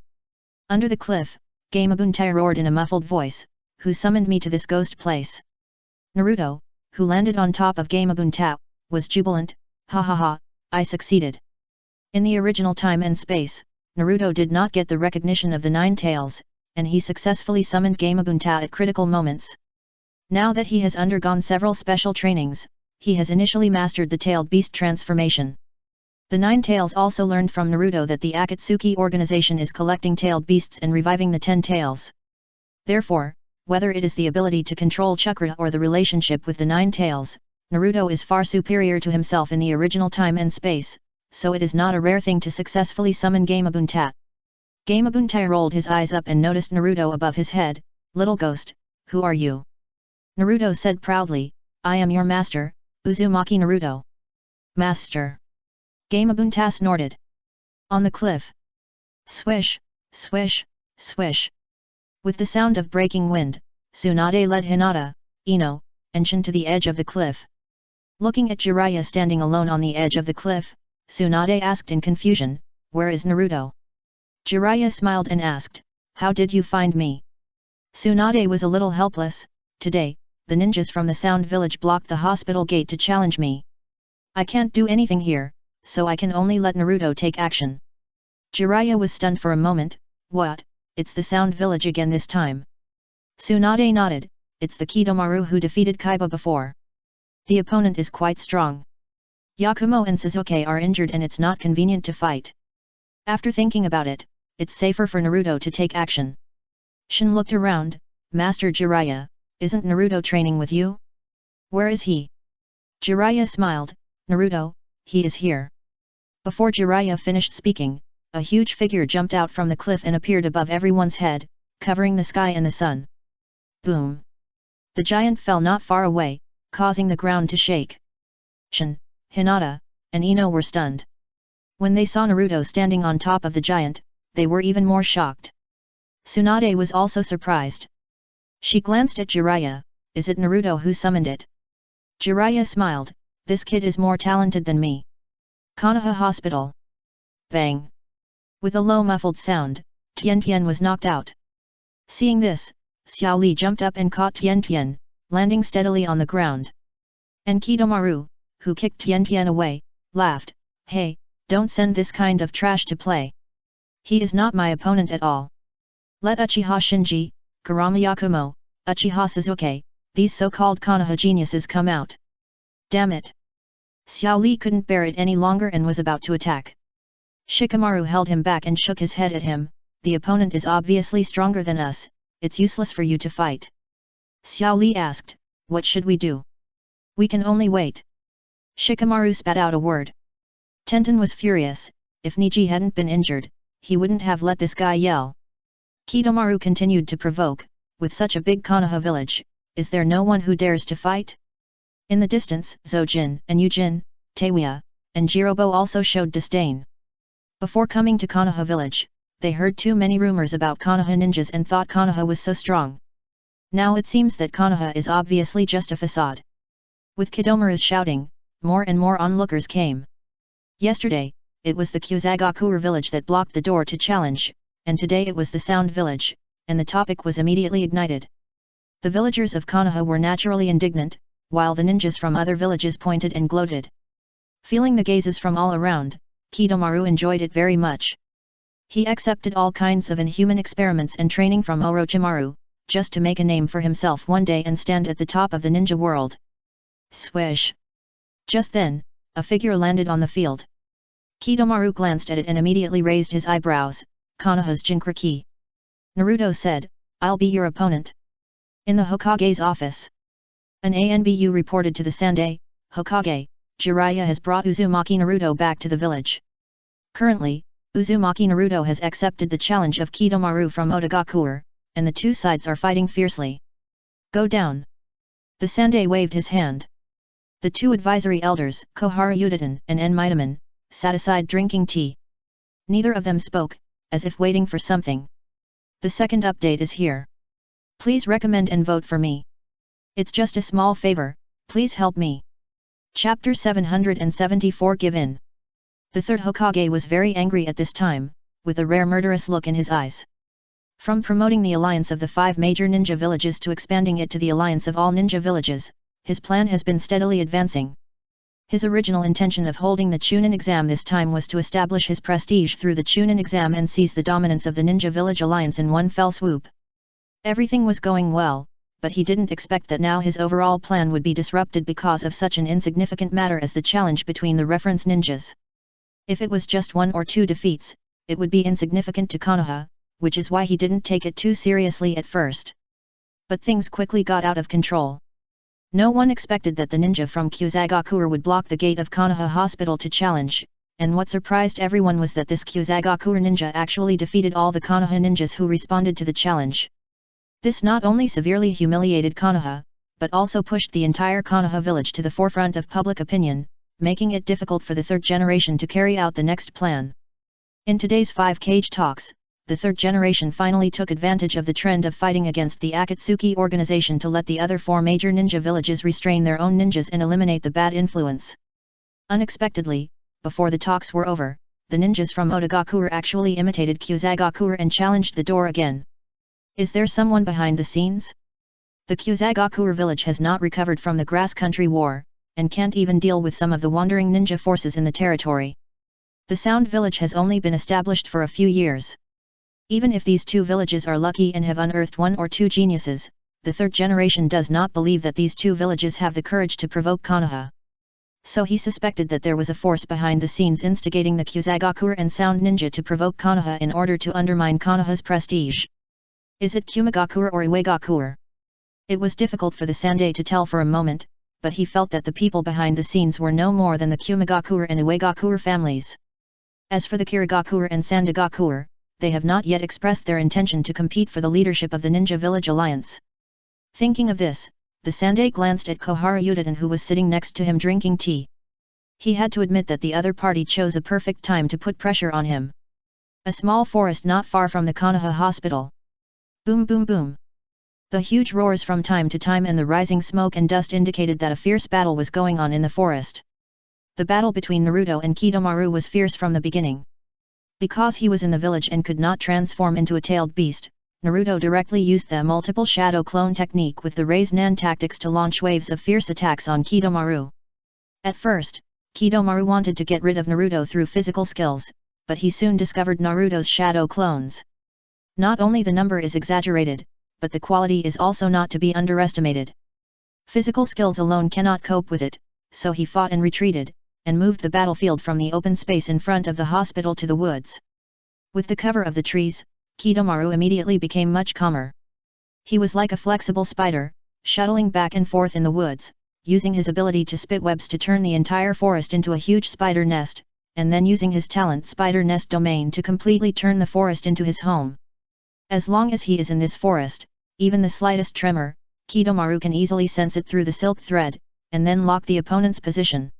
Under the cliff, Game Buntao roared in a muffled voice, "Who summoned me to this ghost place?" Naruto, who landed on top of Game Buntao, was jubilant, "Ha ha ha, I succeeded." In the original time and space, Naruto did not get the recognition of the Nine Tails, and he successfully summoned Game Buntao at critical moments. Now that he has undergone several special trainings, he has initially mastered the tailed beast transformation. The Nine Tails also learned from Naruto that the Akatsuki organization is collecting tailed beasts and reviving the 10 tails. Therefore, whether it is the ability to control chakra or the relationship with the Nine Tails, Naruto is far superior to himself in the original time and space, so it is not a rare thing to successfully summon Game Buntao. Game Buntao rolled his eyes up and noticed Naruto above his head. "Little ghost, who are you?" Naruto said proudly, "I am your master, Uzumaki Naruto." "Master?" Game Buntao snorted. On the cliff. Swish, swish, swish. With the sound of breaking wind, Tsunade led Hinata, Ino, and Shin to the edge of the cliff. Looking at Jiraiya standing alone on the edge of the cliff, Tsunade asked in confusion, "Where is Naruto?" Jiraiya smiled and asked, "How did you find me?" Tsunade was a little helpless. "Today, the ninjas from the Sound Village blocked the hospital gate to challenge me. I can't do anything here, so I can only let Naruto take action." Jiraiya was stunned for a moment. "What, it's the Sound Village again this time?" Tsunade nodded, "It's the Kidomaru who defeated Kaiba before. The opponent is quite strong. Yakumo and Sasuke are injured and it's not convenient to fight. After thinking about it, it's safer for Naruto to take action." Shin looked around. "Master Jiraiya, isn't Naruto training with you? Where is he?" Jiraiya smiled. "Naruto, he is here." Before Jiraiya finished speaking, a huge figure jumped out from the cliff and appeared above everyone's head, covering the sky and the sun. Boom! The giant fell not far away, causing the ground to shake. Shin, Hinata, and Ino were stunned. When they saw Naruto standing on top of the giant, they were even more shocked. Tsunade was also surprised. She glanced at Jiraiya. "Is it Naruto who summoned it?" Jiraiya smiled. "This kid is more talented than me." Konoha Hospital. Bang! With a low muffled sound, Tian was knocked out. Seeing this, Xiao Li jumped up and caught Tian, landing steadily on the ground. And Kidomaru, who kicked Tian away, laughed, "Hey, don't send this kind of trash to play. He is not my opponent at all. Let Uchiha Shinji, Kurama Yakumo, Uchiha Sasuke, these so-called Konoha geniuses come out." Damn it! Xiao Li couldn't bear it any longer and was about to attack. Shikamaru held him back and shook his head at him. "The opponent is obviously stronger than us, it's useless for you to fight." Xiao Li asked, "What should we do?" "We can only wait." Shikamaru spat out a word. Tenten was furious. If Niji hadn't been injured, he wouldn't have let this guy yell. Kidomaru continued to provoke, "With such a big Konoha village, is there no one who dares to fight?" In the distance, Zojin and Yujin, Teiwa, and Jirobo also showed disdain. Before coming to Konoha village, they heard too many rumors about Konoha ninjas and thought Konoha was so strong. Now it seems that Konoha is obviously just a facade. With Kidomaru's shouting, more and more onlookers came. Yesterday, it was the Kusagakure village that blocked the door to challenge, and today it was the Sound village, and the topic was immediately ignited. The villagers of Konoha were naturally indignant, while the ninjas from other villages pointed and gloated. Feeling the gazes from all around, Kidomaru enjoyed it very much. He accepted all kinds of inhuman experiments and training from Orochimaru, just to make a name for himself one day and stand at the top of the ninja world. Swish! Just then, a figure landed on the field. Kidomaru glanced at it and immediately raised his eyebrows. Konoha's Jinchuriki. Naruto said, "I'll be your opponent." In the Hokage's office, an ANBU reported to the Sandai, "Hokage, Jiraiya has brought Uzumaki Naruto back to the village. Currently, Uzumaki Naruto has accepted the challenge of Kidomaru from Otagakure, and the two sides are fighting fiercely. Go down." The Sandai waved his hand. The two advisory elders, Koharu Udaten and Enmitaman, sat aside drinking tea. Neither of them spoke, as if waiting for something. "The second update is here. Please recommend and vote for me. It's just a small favor, please help me." Chapter 774 Give in. The third Hokage was very angry at this time, with a rare murderous look in his eyes. From promoting the alliance of the 5 major ninja villages to expanding it to the alliance of all ninja villages, his plan has been steadily advancing. His original intention of holding the Chunin exam this time was to establish his prestige through the Chunin exam and seize the dominance of the Ninja Village Alliance in one fell swoop. Everything was going well, but he didn't expect that now his overall plan would be disrupted because of such an insignificant matter as the challenge between the reference ninjas. If it was just 1 or 2 defeats, it would be insignificant to Konoha, which is why he didn't take it too seriously at first. But things quickly got out of control. No one expected that the ninja from Kusagakure would block the gate of Konoha Hospital to challenge, and what surprised everyone was that this Kusagakure ninja actually defeated all the Konoha ninjas who responded to the challenge. This not only severely humiliated Konoha, but also pushed the entire Konoha village to the forefront of public opinion, making it difficult for the third generation to carry out the next plan. In today's 5 Cage Talks, the third generation finally took advantage of the trend of fighting against the Akatsuki organization to let the other 4 major ninja villages restrain their own ninjas and eliminate the bad influence. Unexpectedly, before the talks were over, the ninjas from Otagakure actually imitated Kusagakure and challenged the door again. Is there someone behind the scenes? The Kusagakure village has not recovered from the Grass Country War, and can't even deal with some of the wandering ninja forces in the territory. The Sound village has only been established for a few years. Even if these 2 villages are lucky and have unearthed 1 or 2 geniuses, the third generation does not believe that these 2 villages have the courage to provoke Konoha. So he suspected that there was a force behind the scenes instigating the Kusagakure and Sound ninja to provoke Konoha in order to undermine Konoha's prestige. Is it Kumagakure or Iwagakure? It was difficult for the Sandai to tell for a moment, but he felt that the people behind the scenes were no more than the Kumagakure and Iwagakure families. As for the Kirigakure and Sandagakure, they have not yet expressed their intention to compete for the leadership of the Ninja Village Alliance. Thinking of this, the Sandai glanced at Koharu Udaten, who was sitting next to him drinking tea. He had to admit that the other party chose a perfect time to put pressure on him. A small forest not far from the Konoha hospital. Boom boom boom. The huge roars from time to time and the rising smoke and dust indicated that a fierce battle was going on in the forest. The battle between Naruto and Kidomaru was fierce from the beginning. Because he was in the village and could not transform into a tailed beast, Naruto directly used the multiple shadow clone technique with the Raise Nan tactics to launch waves of fierce attacks on Kidomaru. At first, Kidomaru wanted to get rid of Naruto through physical skills, but he soon discovered Naruto's shadow clones. Not only the number is exaggerated, but the quality is also not to be underestimated. Physical skills alone cannot cope with it, so he fought and retreated, and moved the battlefield from the open space in front of the hospital to the woods. With the cover of the trees, Kidomaru immediately became much calmer. He was like a flexible spider, shuttling back and forth in the woods, using his ability to spit webs to turn the entire forest into a huge spider nest, and then using his talent Spider Nest Domain to completely turn the forest into his home. As long as he is in this forest, even the slightest tremor, Kidomaru can easily sense it through the silk thread, and then lock the opponent's position.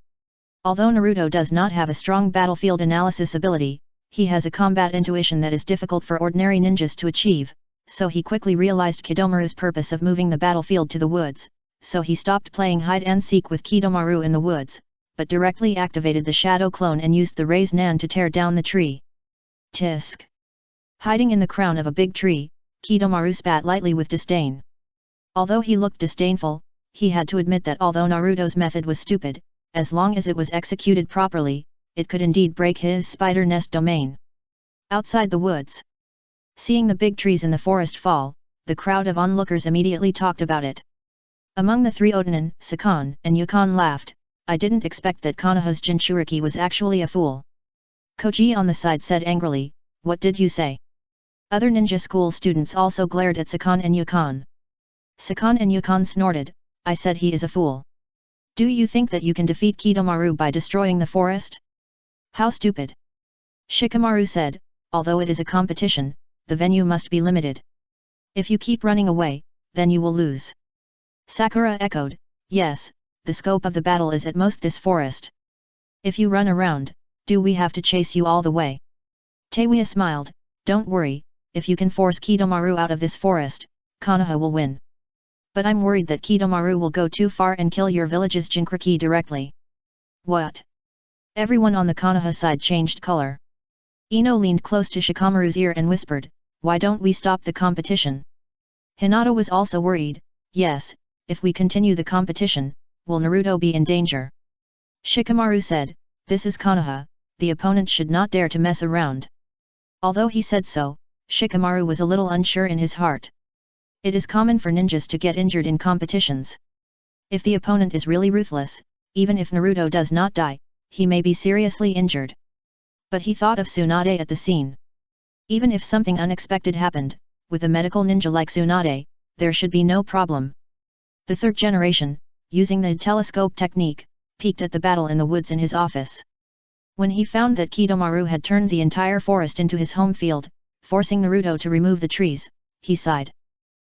Although Naruto does not have a strong battlefield analysis ability, he has a combat intuition that is difficult for ordinary ninjas to achieve, so he quickly realized Kidomaru's purpose of moving the battlefield to the woods, so he stopped playing hide and seek with Kidomaru in the woods, but directly activated the shadow clone and used the raised nan to tear down the tree. Tisk! Hiding in the crown of a big tree, Kidomaru spat lightly with disdain. Although he looked disdainful, he had to admit that although Naruto's method was stupid, as long as it was executed properly, it could indeed break his spider nest domain. Outside the woods. Seeing the big trees in the forest fall, the crowd of onlookers immediately talked about it. Among the three Otonin, Sakon and Yukon laughed. I didn't expect that Konoha's Jinchuriki was actually a fool. Koji on the side said angrily, what did you say? Other ninja school students also glared at Sakon and Yukon. Sakon and Yukon snorted, I said he is a fool. Do you think that you can defeat Kidomaru by destroying the forest? How stupid. Shikamaru said, although it is a competition, the venue must be limited. If you keep running away, then you will lose. Sakura echoed, yes, the scope of the battle is at most this forest. If you run around, do we have to chase you all the way? Teiwaya smiled, don't worry, if you can force Kidomaru out of this forest, Konoha will win. But I'm worried that Kidomaru will go too far and kill your village's Jinchuriki directly. What? Everyone on the Konoha side changed color. Ino leaned close to Shikamaru's ear and whispered, why don't we stop the competition? Hinata was also worried, yes, if we continue the competition, will Naruto be in danger? Shikamaru said, this is Konoha, the opponent should not dare to mess around. Although he said so, Shikamaru was a little unsure in his heart. It is common for ninjas to get injured in competitions. If the opponent is really ruthless, even if Naruto does not die, he may be seriously injured. But he thought of Tsunade at the scene. Even if something unexpected happened, with a medical ninja like Tsunade, there should be no problem. The third generation, using the telescope technique, peeked at the battle in the woods in his office. When he found that Kidomaru had turned the entire forest into his home field, forcing Naruto to remove the trees, he sighed.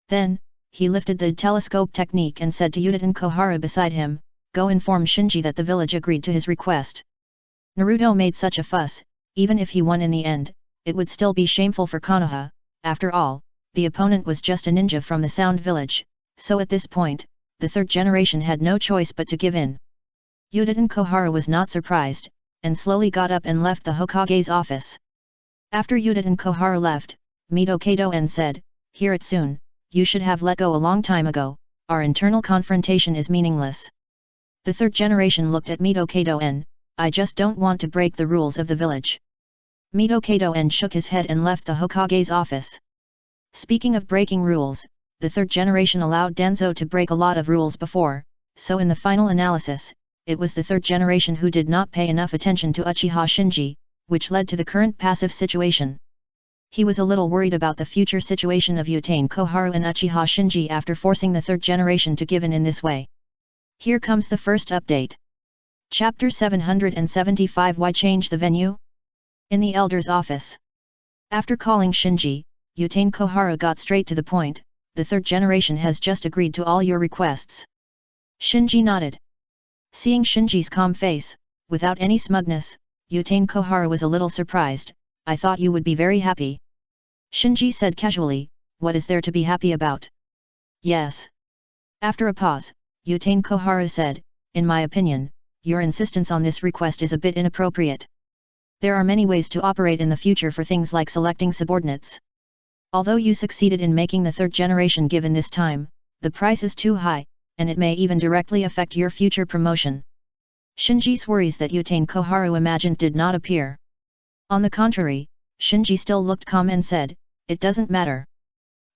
Then, he lifted the telescope technique and said to Yuta and Koharu beside him, go inform Shinji that the village agreed to his request. Naruto made such a fuss, even if he won in the end, it would still be shameful for Konoha, after all, the opponent was just a ninja from the Sound Village, so at this point, the third generation had no choice but to give in. Yuta and Koharu was not surprised, and slowly got up and left the Hokage's office. After Yuta and Koharu left, Mito Kato-en said, hear it soon, you should have let go a long time ago, our internal confrontation is meaningless. The third generation looked at Mito Kato-en, I just don't want to break the rules of the village. Mito Kato-en shook his head and left the Hokage's office. Speaking of breaking rules, the third generation allowed Danzo to break a lot of rules before, so in the final analysis, it was the third generation who did not pay enough attention to Uchiha Shinji, which led to the current passive situation. He was a little worried about the future situation of Yutain Koharu and Uchiha Shinji after forcing the third generation to give in this way. Here comes the first update. Chapter 775 Why change the venue? In the elder's office. After calling Shinji, Yutain Koharu got straight to the point, the third generation has just agreed to all your requests. Shinji nodded. Seeing Shinji's calm face, without any smugness, Yutain Koharu was a little surprised, I thought you would be very happy. Shinji said casually, what is there to be happy about? Yes. After a pause, Yutain Koharu said, in my opinion, your insistence on this request is a bit inappropriate. There are many ways to operate in the future for things like selecting subordinates. Although you succeeded in making the third generation give in this time, the price is too high, and it may even directly affect your future promotion. Shinji's worries that Yutain Koharu imagined did not appear. On the contrary, Shinji still looked calm and said, it doesn't matter.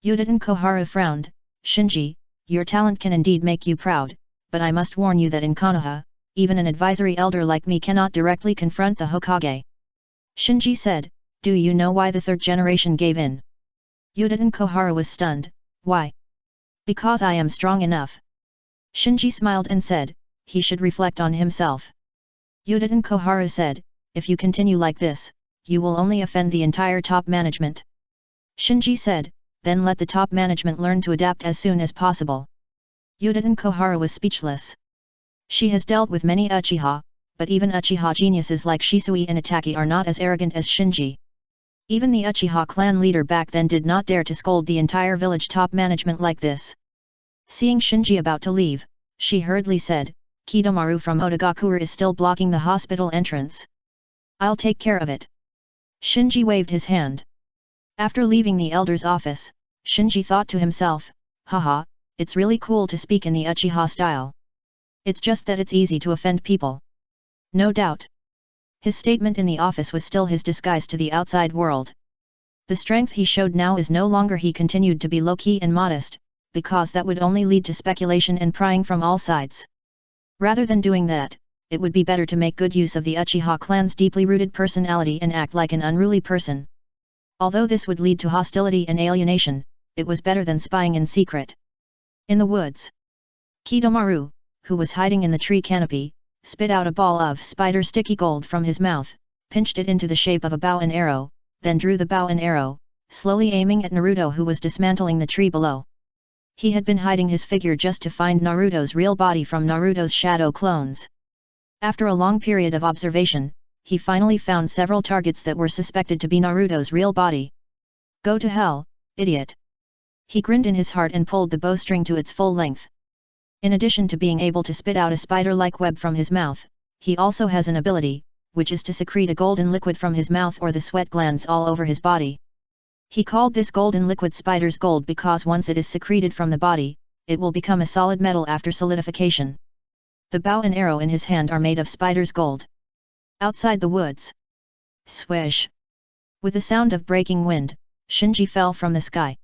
Yutain Koharu frowned, Shinji, your talent can indeed make you proud, but I must warn you that in Konoha, even an advisory elder like me cannot directly confront the Hokage. Shinji said, do you know why the third generation gave in? Yutain Koharu was stunned, why? Because I am strong enough. Shinji smiled and said, he should reflect on himself. Yutain Koharu said, if you continue like this, you will only offend the entire top management. Shinji said, then let the top management learn to adapt as soon as possible. Yutain Koharu was speechless. She has dealt with many Uchiha, but even Uchiha geniuses like Shisui and Itaki are not as arrogant as Shinji. Even the Uchiha clan leader back then did not dare to scold the entire village top management like this. Seeing Shinji about to leave, she hurriedly said, Kidomaru from Otagakure is still blocking the hospital entrance. I'll take care of it. Shinji waved his hand. After leaving the elder's office, Shinji thought to himself, haha, it's really cool to speak in the Uchiha style. It's just that it's easy to offend people. No doubt. His statement in the office was still his disguise to the outside world. The strength he showed now is no longer. He continued to be low-key and modest, because that would only lead to speculation and prying from all sides. Rather than doing that, it would be better to make good use of the Uchiha clan's deeply rooted personality and act like an unruly person. Although this would lead to hostility and alienation, it was better than spying in secret. In the woods, Kidomaru, who was hiding in the tree canopy, spit out a ball of spider sticky gold from his mouth, pinched it into the shape of a bow and arrow, then drew the bow and arrow, slowly aiming at Naruto, who was dismantling the tree below. He had been hiding his figure just to find Naruto's real body from Naruto's shadow clones. After a long period of observation, he finally found several targets that were suspected to be Naruto's real body. Go to hell, idiot! He grinned in his heart and pulled the bowstring to its full length. In addition to being able to spit out a spider-like web from his mouth, he also has an ability, which is to secrete a golden liquid from his mouth or the sweat glands all over his body. He called this golden liquid spider's gold because once it is secreted from the body, it will become a solid metal after solidification. The bow and arrow in his hand are made of spider's gold. Outside the woods. Swish! With the sound of breaking wind, Shinji fell from the sky.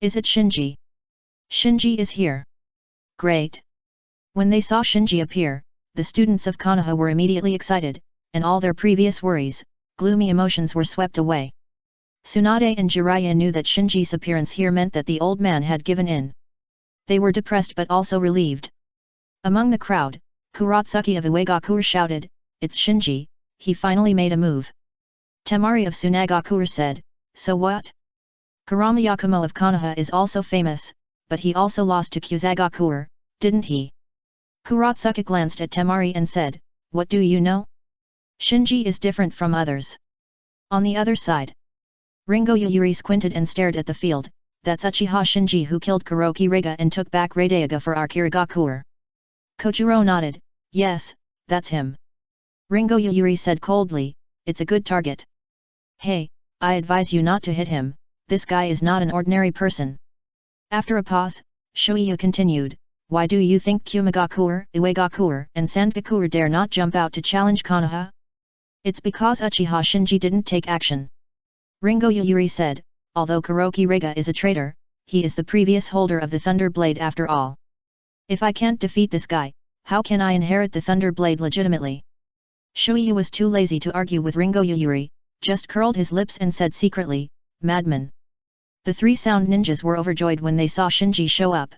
Is it Shinji? Shinji is here. Great! When they saw Shinji appear, the students of Konoha were immediately excited, and all their previous worries, gloomy emotions were swept away. Tsunade and Jiraiya knew that Shinji's appearance here meant that the old man had given in. They were depressed but also relieved. Among the crowd, Kuratsuki of Uegakure shouted, "It's Shinji, he finally made a move." Temari of Tsunagakure said, "So what? Kurama Yakumo of Konoha is also famous, but he also lost to Kusagakure, didn't he?" Kuratsuki glanced at Temari and said, "What do you know? Shinji is different from others." On the other side, Ringo Yuyuri squinted and stared at the field. "That's Uchiha Shinji who killed Kuroki Riga and took back Raidaiga for our Kirigakure." Kojiro nodded, "Yes, that's him." Ringo Yuyuri said coldly, "It's a good target. Hey, I advise you not to hit him, this guy is not an ordinary person." After a pause, Shoiyu continued, "Why do you think Kumagakure, Uegakure and Sandgakure dare not jump out to challenge Konoha? It's because Uchiha Shinji didn't take action." Ringo Yuyuri said, "Although Kuroki Riga is a traitor, he is the previous holder of the Thunder Blade after all. If I can't defeat this guy, how can I inherit the Thunder Blade legitimately?" Shoiyu was too lazy to argue with Ringo Yuyuri, just curled his lips and said secretly, "Madman." The three sound ninjas were overjoyed when they saw Shinji show up.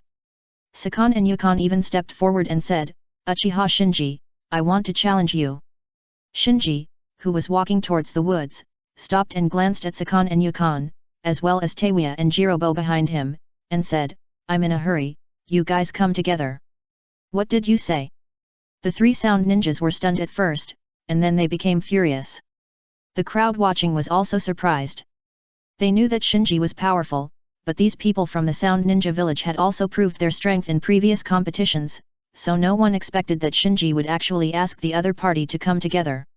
Sakan and Yukon even stepped forward and said, "Uchiha Shinji, I want to challenge you." Shinji, who was walking towards the woods, stopped and glanced at Sakan and Yukon, as well as Teiwaya and Jirobo behind him, and said, "I'm in a hurry, you guys come together." "What did you say?" The three sound ninjas were stunned at first, and then they became furious. The crowd watching was also surprised. They knew that Shinji was powerful, but these people from the Sound Ninja village had also proved their strength in previous competitions, so no one expected that Shinji would actually ask the other party to come together.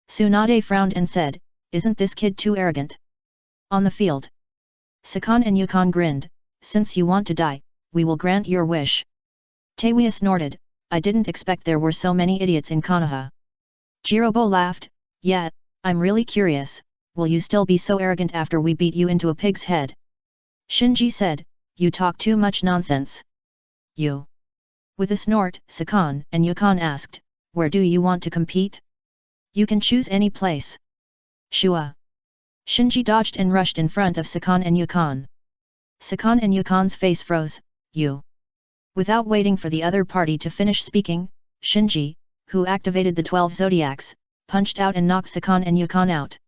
Tsunade frowned and said, "Isn't this kid too arrogant?" On the field, Sakan and Yukon grinned, "Since you want to die, we will grant your wish." Teiwaya snorted, "I didn't expect there were so many idiots in Konoha." Jirobo laughed, "Yeah, I'm really curious, will you still be so arrogant after we beat you into a pig's head?" Shinji said, "You talk too much nonsense." "You?" With a snort, Sakan and Yukon asked, "Where do you want to compete?" "You can choose any place." "Shua." Shinji dodged and rushed in front of Sakan and Yukon. Sakan and Yukon's face froze, "You?" Without waiting for the other party to finish speaking, Shinji, who activated the 12 zodiacs, punched out and knocked Sakan and Yukon out.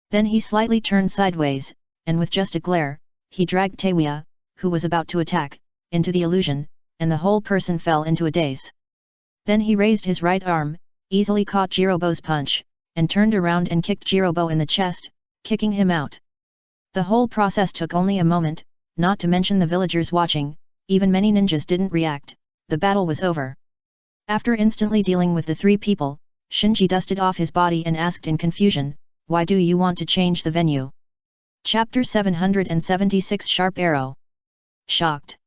Then he slightly turned sideways, and with just a glare, he dragged Teiwaya, who was about to attack, into the illusion, and the whole person fell into a daze. Then he raised his right arm, easily caught Jirobo's punch, and turned around and kicked Jirobo in the chest, kicking him out. The whole process took only a moment, not to mention the villagers watching, even many ninjas didn't react, the battle was over. After instantly dealing with the three people, Shinji dusted off his body and asked in confusion, "Why do you want to change the venue?" Chapter 776 Sharp Arrow. Shocked.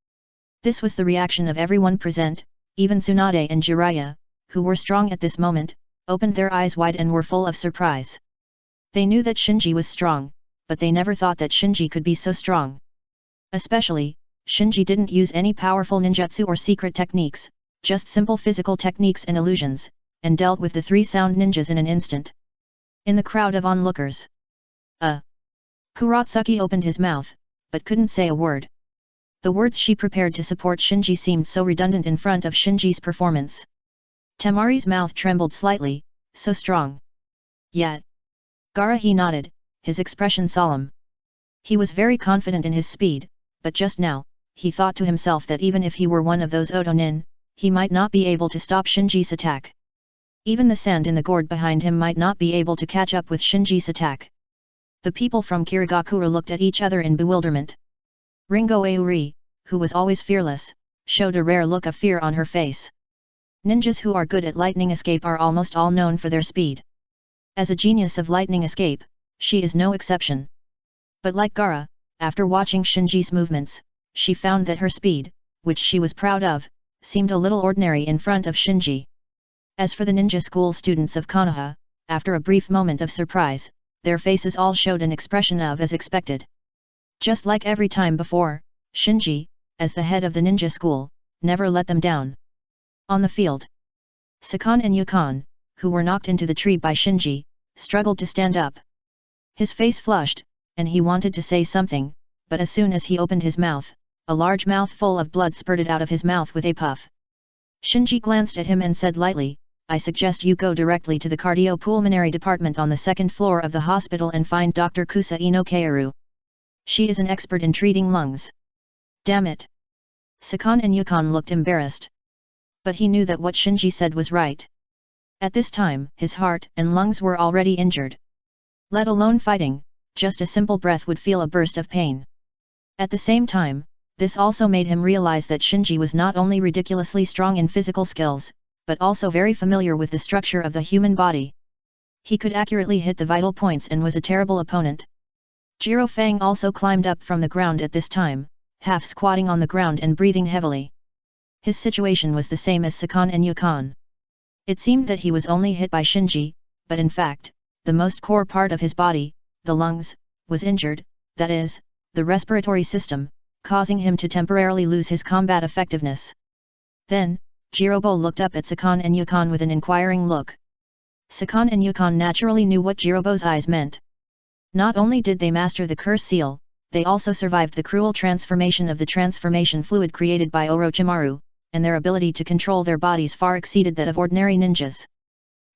This was the reaction of everyone present, even Tsunade and Jiraiya, who were strong at this moment, opened their eyes wide and were full of surprise. They knew that Shinji was strong, but they never thought that Shinji could be so strong. Especially, Shinji didn't use any powerful ninjutsu or secret techniques, just simple physical techniques and illusions, and dealt with the three sound ninjas in an instant. In the crowd of onlookers, Kuratsuki opened his mouth, but couldn't say a word. The words she prepared to support Shinji seemed so redundant in front of Shinji's performance. Temari's mouth trembled slightly, so strong. Yet. Gaara he nodded, his expression solemn. He was very confident in his speed, but just now, he thought to himself that even if he were one of those Otonin, he might not be able to stop Shinji's attack. Even the sand in the gourd behind him might not be able to catch up with Shinji's attack. The people from Kirigakura looked at each other in bewilderment. Ringo Auri, who was always fearless, showed a rare look of fear on her face. Ninjas who are good at lightning escape are almost all known for their speed. As a genius of lightning escape, she is no exception. But like Gaara, after watching Shinji's movements, she found that her speed, which she was proud of, seemed a little ordinary in front of Shinji. As for the ninja school students of Konoha, after a brief moment of surprise, their faces all showed an expression of as expected. Just like every time before, Shinji, as the head of the ninja school, never let them down. On the field, Sakan and Yukon, who were knocked into the tree by Shinji, struggled to stand up. His face flushed, and he wanted to say something, but as soon as he opened his mouth, a large mouthful of blood spurted out of his mouth with a puff. Shinji glanced at him and said lightly, "I suggest you go directly to the cardiopulmonary department on the second floor of the hospital and find Dr. Kusa Ino Kaoru. She is an expert in treating lungs." Damn it! Sakan and Yukon looked embarrassed. But he knew that what Shinji said was right. At this time, his heart and lungs were already injured. Let alone fighting, just a simple breath would feel a burst of pain. At the same time, this also made him realize that Shinji was not only ridiculously strong in physical skills, but also very familiar with the structure of the human body. He could accurately hit the vital points and was a terrible opponent. Jiro Fang also climbed up from the ground at this time, half squatting on the ground and breathing heavily. His situation was the same as Sakan and Yukon. It seemed that he was only hit by Shinji, but in fact, the most core part of his body, the lungs, was injured, that is, the respiratory system, causing him to temporarily lose his combat effectiveness. Then, Jirobo looked up at Sakan and Yukon with an inquiring look. Sakan and Yukon naturally knew what Jirobo's eyes meant. Not only did they master the curse seal, they also survived the cruel transformation of the transformation fluid created by Orochimaru, and their ability to control their bodies far exceeded that of ordinary ninjas.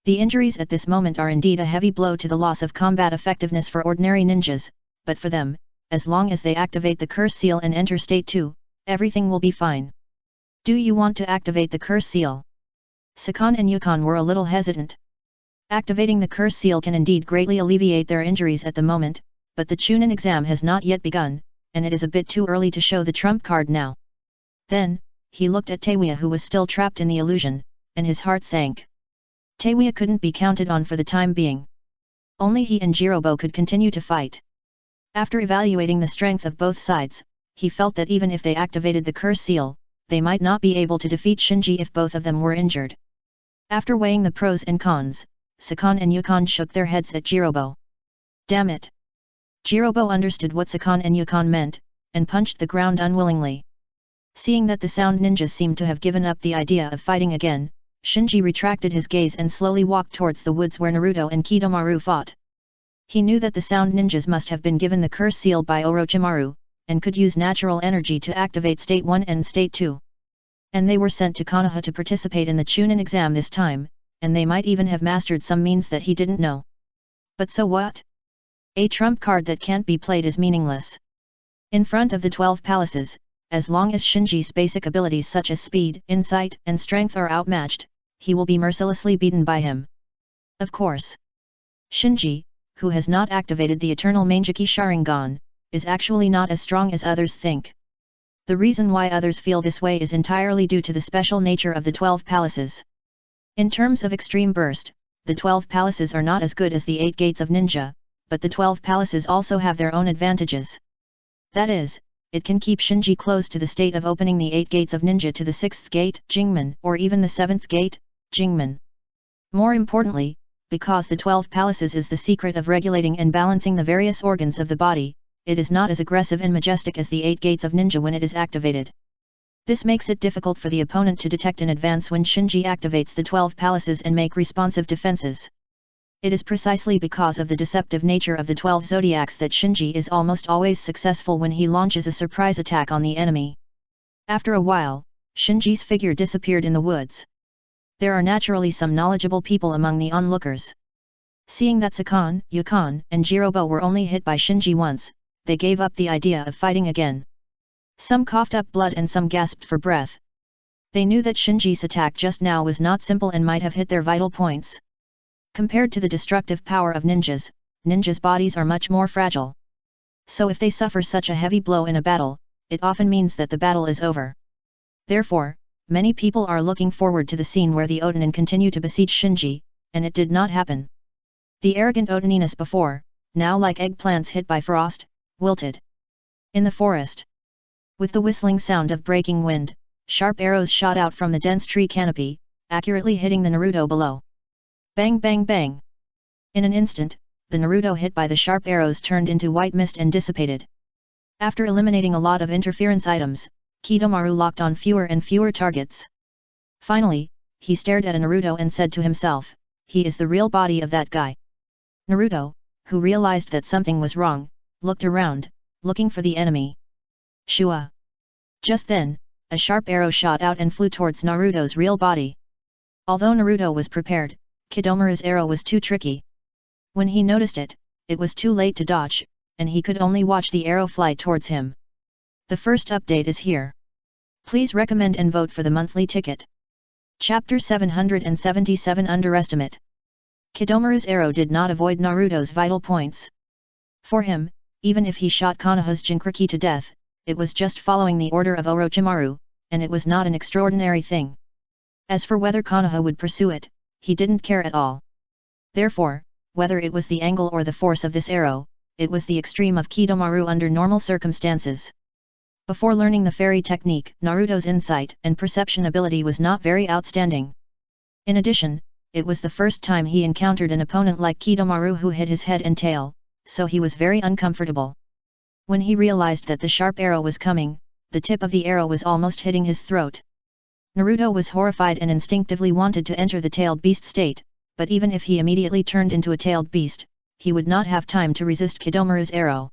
The injuries at this moment are indeed a heavy blow to the loss of combat effectiveness for ordinary ninjas, but for them, as long as they activate the curse seal and enter state 2, everything will be fine. Do you want to activate the curse seal? Sakan and Yukon were a little hesitant. Activating the curse seal can indeed greatly alleviate their injuries at the moment, but the Chunin exam has not yet begun, and it is a bit too early to show the trump card now. Then, he looked at Taewia who was still trapped in the illusion, and his heart sank. Taewia couldn't be counted on for the time being. Only he and Jirobo could continue to fight. After evaluating the strength of both sides, he felt that even if they activated the curse seal, they might not be able to defeat Shinji if both of them were injured. After weighing the pros and cons, Sakan and Yukon shook their heads at Jirobo. Damn it! Jirobo understood what Sakan and Yukon meant, and punched the ground unwillingly. Seeing that the sound ninjas seemed to have given up the idea of fighting again, Shinji retracted his gaze and slowly walked towards the woods where Naruto and Kidomaru fought. He knew that the sound ninjas must have been given the curse seal by Orochimaru, and could use natural energy to activate State 1 and State 2. And they were sent to Konoha to participate in the Chunin exam this time, and they might even have mastered some means that he didn't know. But so what? A trump card that can't be played is meaningless. In front of the 12 palaces, as long as Shinji's basic abilities such as speed, insight, and strength are outmatched, he will be mercilessly beaten by him. Of course. Shinji, who has not activated the eternal Mangeki Sharingan, is actually not as strong as others think. The reason why others feel this way is entirely due to the special nature of the 12 palaces. In terms of extreme burst, the 12 palaces are not as good as the 8 gates of ninja, but the 12 palaces also have their own advantages. That is, it can keep Shinji close to the state of opening the 8 gates of ninja to the 6th gate, Jingmen, or even the 7th gate, Jingmen. More importantly, because the 12 palaces is the secret of regulating and balancing the various organs of the body, it is not as aggressive and majestic as the 8 gates of ninja when it is activated. This makes it difficult for the opponent to detect in advance when Shinji activates the 12 palaces and make responsive defenses. It is precisely because of the deceptive nature of the 12 zodiacs that Shinji is almost always successful when he launches a surprise attack on the enemy. After a while, Shinji's figure disappeared in the woods. There are naturally some knowledgeable people among the onlookers. Seeing that Sakan, Yukon, and Jirobo were only hit by Shinji once, they gave up the idea of fighting again. Some coughed up blood and some gasped for breath. They knew that Shinji's attack just now was not simple and might have hit their vital points. Compared to the destructive power of ninjas, ninjas' bodies are much more fragile. So if they suffer such a heavy blow in a battle, it often means that the battle is over. Therefore, many people are looking forward to the scene where the Odanin continue to besiege Shinji, and it did not happen. The arrogant Odaninus before, now like eggplants hit by frost, wilted. In the forest, with the whistling sound of breaking wind, sharp arrows shot out from the dense tree canopy, accurately hitting the Naruto below. Bang bang bang! In an instant, the Naruto hit by the sharp arrows turned into white mist and dissipated. After eliminating a lot of interference items, Kidomaru locked on fewer and fewer targets. Finally, he stared at a Naruto and said to himself, he is the real body of that guy. Naruto, who realized that something was wrong, looked around, looking for the enemy. Shua! Just then, a sharp arrow shot out and flew towards Naruto's real body. Although Naruto was prepared, Kidomaru's arrow was too tricky. When he noticed it, it was too late to dodge, and he could only watch the arrow fly towards him. The first update is here. Please recommend and vote for the monthly ticket. Chapter 777 Underestimate. Kidomaru's arrow did not avoid Naruto's vital points. For him, even if he shot Konoha's Jinchuriki to death, it was just following the order of Orochimaru, and it was not an extraordinary thing. As for whether Konoha would pursue it, he didn't care at all. Therefore, whether it was the angle or the force of this arrow, it was the extreme of Kidomaru under normal circumstances. Before learning the fairy technique, Naruto's insight and perception ability was not very outstanding. In addition, it was the first time he encountered an opponent like Kidomaru who hit his head and tail, so he was very uncomfortable. When he realized that the sharp arrow was coming, the tip of the arrow was almost hitting his throat. Naruto was horrified and instinctively wanted to enter the tailed beast state, but even if he immediately turned into a tailed beast, he would not have time to resist Kidomaru's arrow.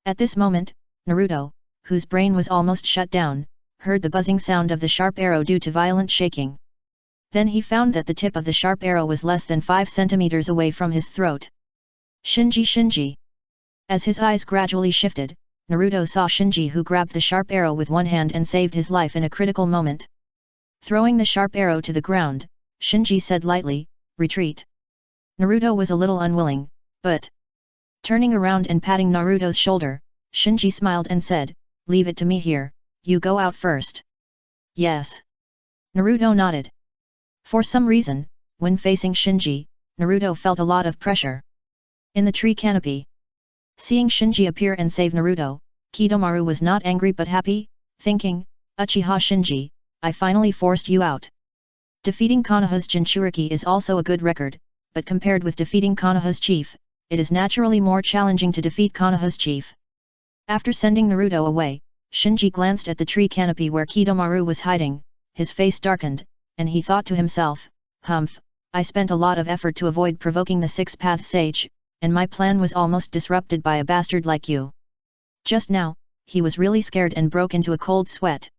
At this moment, Naruto, whose brain was almost shut down, heard the buzzing sound of the sharp arrow due to violent shaking. Then he found that the tip of the sharp arrow was less than 5 centimeters away from his throat. Shinji Shinji! As his eyes gradually shifted, Naruto saw Shinji who grabbed the sharp arrow with one hand and saved his life in a critical moment. Throwing the sharp arrow to the ground, Shinji said lightly, "Retreat." Naruto was a little unwilling, but turning around and patting Naruto's shoulder, Shinji smiled and said, "Leave it to me here, you go out first." "Yes." Naruto nodded. For some reason, when facing Shinji, Naruto felt a lot of pressure. In the tree canopy, seeing Shinji appear and save Naruto, Kidomaru was not angry but happy, thinking, "Uchiha Shinji, I finally forced you out." Defeating Konoha's Jinchuriki is also a good record, but compared with defeating Konoha's chief, it is naturally more challenging to defeat Konoha's chief. After sending Naruto away, Shinji glanced at the tree canopy where Kidomaru was hiding, his face darkened, and he thought to himself, "Humph, I spent a lot of effort to avoid provoking the Six-Path Sage, and my plan was almost disrupted by a bastard like you." Just now, he was really scared and broke into a cold sweat.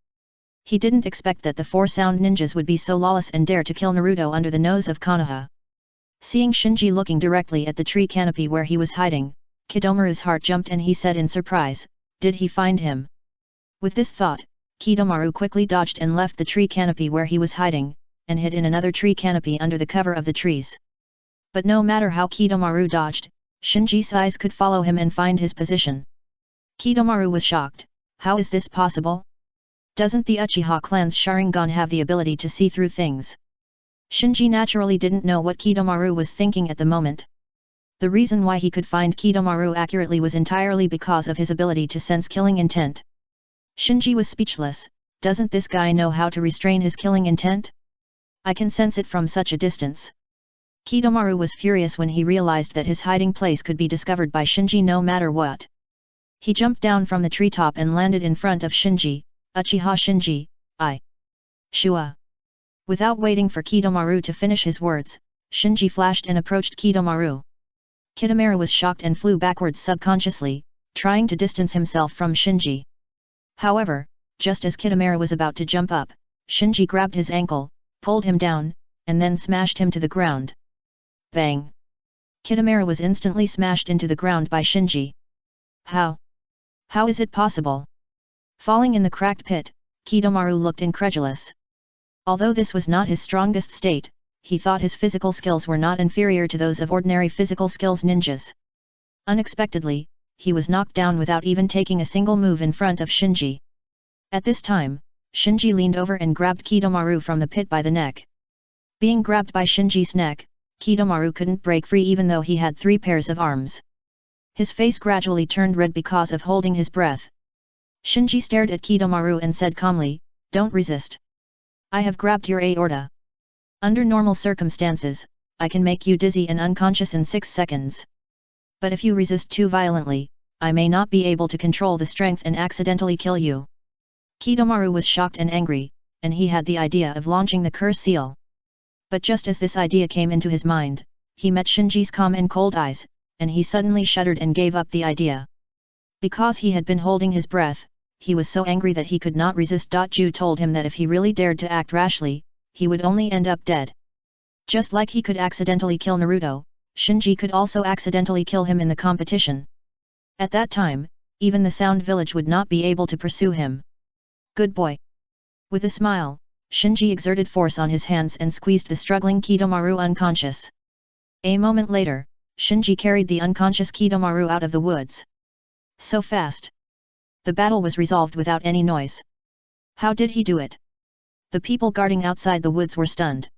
He didn't expect that the 4 sound ninjas would be so lawless and dare to kill Naruto under the nose of Konoha. Seeing Shinji looking directly at the tree canopy where he was hiding, Kidomaru's heart jumped and he said in surprise, "Did he find him?" With this thought, Kidomaru quickly dodged and left the tree canopy where he was hiding, and hid in another tree canopy under the cover of the trees. But no matter how Kidomaru dodged, Shinji's eyes could follow him and find his position. Kidomaru was shocked. How is this possible? Doesn't the Uchiha clan's Sharingan have the ability to see through things? Shinji naturally didn't know what Kidomaru was thinking at the moment. The reason why he could find Kidomaru accurately was entirely because of his ability to sense killing intent. Shinji was speechless. Doesn't this guy know how to restrain his killing intent? I can sense it from such a distance. Kidomaru was furious when he realized that his hiding place could be discovered by Shinji no matter what. He jumped down from the treetop and landed in front of Shinji. Uchiha Shinji, I. Shua. Without waiting for Kidomaru to finish his words, Shinji flashed and approached Kidomaru. Kidomaru was shocked and flew backwards subconsciously, trying to distance himself from Shinji. However, just as Kidomaru was about to jump up, Shinji grabbed his ankle, pulled him down, and then smashed him to the ground. Bang! Kidomaru was instantly smashed into the ground by Shinji. How? How is it possible? Falling in the cracked pit, Kidomaru looked incredulous. Although this was not his strongest state, he thought his physical skills were not inferior to those of ordinary physical skills ninjas. Unexpectedly, he was knocked down without even taking a single move in front of Shinji. At this time, Shinji leaned over and grabbed Kidomaru from the pit by the neck. Being grabbed by Shinji's neck, Kidomaru couldn't break free even though he had 3 pairs of arms. His face gradually turned red because of holding his breath. Shinji stared at Kidomaru and said calmly, "Don't resist. I have grabbed your aorta. Under normal circumstances, I can make you dizzy and unconscious in 6 seconds. But if you resist too violently, I may not be able to control the strength and accidentally kill you." Kidomaru was shocked and angry, and he had the idea of launching the curse seal. But just as this idea came into his mind, he met Shinji's calm and cold eyes, and he suddenly shuddered and gave up the idea. Because he had been holding his breath, he was so angry that he could not resist. Ju told him that if he really dared to act rashly, he would only end up dead. Just like he could accidentally kill Naruto, Shinji could also accidentally kill him in the competition. At that time, even the Sound Village would not be able to pursue him. Good boy. With a smile, Shinji exerted force on his hands and squeezed the struggling Kidomaru unconscious. A moment later, Shinji carried the unconscious Kidomaru out of the woods. So fast. The battle was resolved without any noise. How did he do it? The people guarding outside the woods were stunned.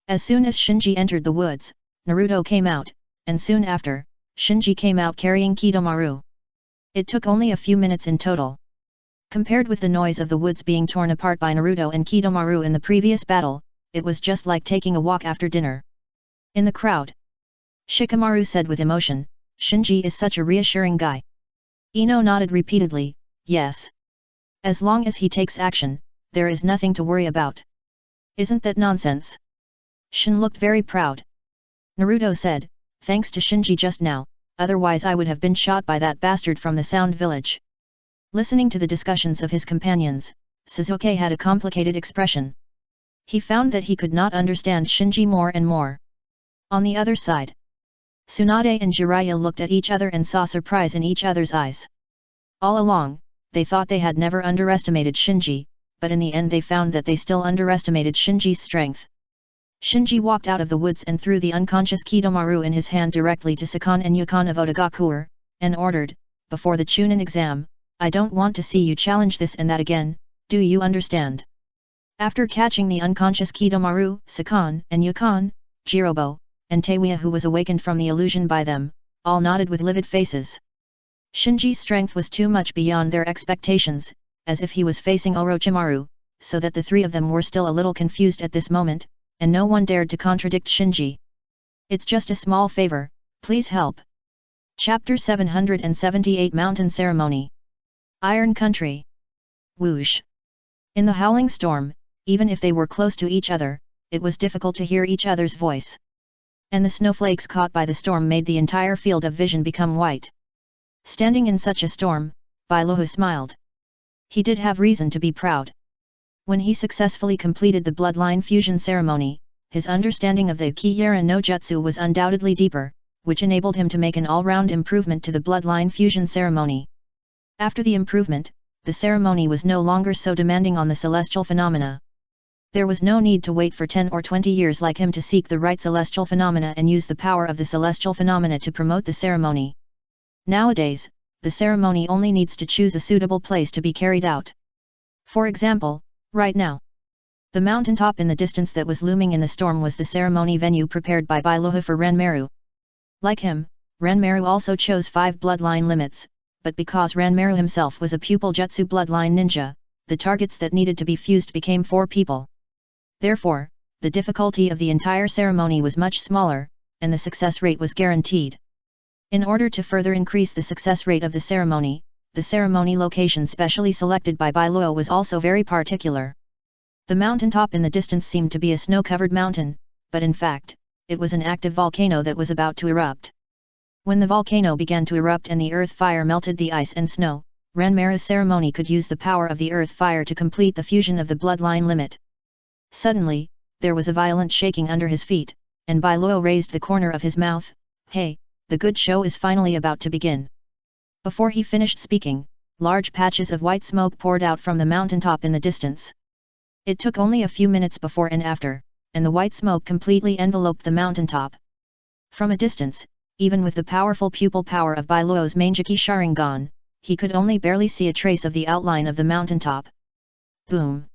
As soon as Shinji entered the woods, Naruto came out, and soon after, Shinji came out carrying Kidomaru. It took only a few minutes in total. Compared with the noise of the woods being torn apart by Naruto and Kidomaru in the previous battle, it was just like taking a walk after dinner. In the crowd, Shikamaru said with emotion, "Shinji is such a reassuring guy." Ino nodded repeatedly, "Yes. As long as he takes action, there is nothing to worry about." "Isn't that nonsense?" Shin looked very proud. Naruto said, "Thanks to Shinji just now, otherwise I would have been shot by that bastard from the Sound Village." Listening to the discussions of his companions, Sasuke had a complicated expression. He found that he could not understand Shinji more and more. On the other side, Tsunade and Jiraiya looked at each other and saw surprise in each other's eyes. All along, they thought they had never underestimated Shinji, but in the end they found that they still underestimated Shinji's strength. Shinji walked out of the woods and threw the unconscious Kidomaru in his hand directly to Sakon and Yukon of Otagakuer, and ordered, "Before the Chunin exam, I don't want to see you challenge this and that again, do you understand?" After catching the unconscious Kidomaru, Sakon and Yukon, Jirobo, and Teiwa, who was awakened from the illusion by them, all nodded with livid faces. Shinji's strength was too much beyond their expectations, as if he was facing Orochimaru, so that the 3 of them were still a little confused at this moment, and no one dared to contradict Shinji. "It's just a small favor, please help." Chapter 778 Mountain Ceremony. Iron Country. Whoosh. In the howling storm, even if they were close to each other, it was difficult to hear each other's voice. And the snowflakes caught by the storm made the entire field of vision become white. Standing in such a storm, Bailuhu smiled. He did have reason to be proud. When he successfully completed the bloodline fusion ceremony, his understanding of the Kiyara no Jutsu was undoubtedly deeper, which enabled him to make an all-round improvement to the bloodline fusion ceremony. After the improvement, the ceremony was no longer so demanding on the celestial phenomena. There was no need to wait for 10 or 20 years like him to seek the right celestial phenomena and use the power of the celestial phenomena to promote the ceremony. Nowadays, the ceremony only needs to choose a suitable place to be carried out. For example, right now, The mountaintop in the distance that was looming in the storm was the ceremony venue prepared by Bailoha for Ranmaru. Like him, Ranmaru also chose 5 bloodline limits, but because Ranmaru himself was a pupil jutsu bloodline ninja, the targets that needed to be fused became 4 people. Therefore, the difficulty of the entire ceremony was much smaller, and the success rate was guaranteed. In order to further increase the success rate of the ceremony location specially selected by Bailoha was also very particular. The mountaintop in the distance seemed to be a snow-covered mountain, but in fact, it was an active volcano that was about to erupt. When the volcano began to erupt and the earth fire melted the ice and snow, Ranmaru's ceremony could use the power of the earth fire to complete the fusion of the bloodline limit. Suddenly, there was a violent shaking under his feet, and Bailoha raised the corner of his mouth. "Hey, the good show is finally about to begin." Before he finished speaking, large patches of white smoke poured out from the mountaintop in the distance. It took only a few minutes before and after, and the white smoke completely enveloped the mountaintop. From a distance, even with the powerful pupil power of Bailoha's Manjiki Sharingan, he could only barely see a trace of the outline of the mountaintop. Boom!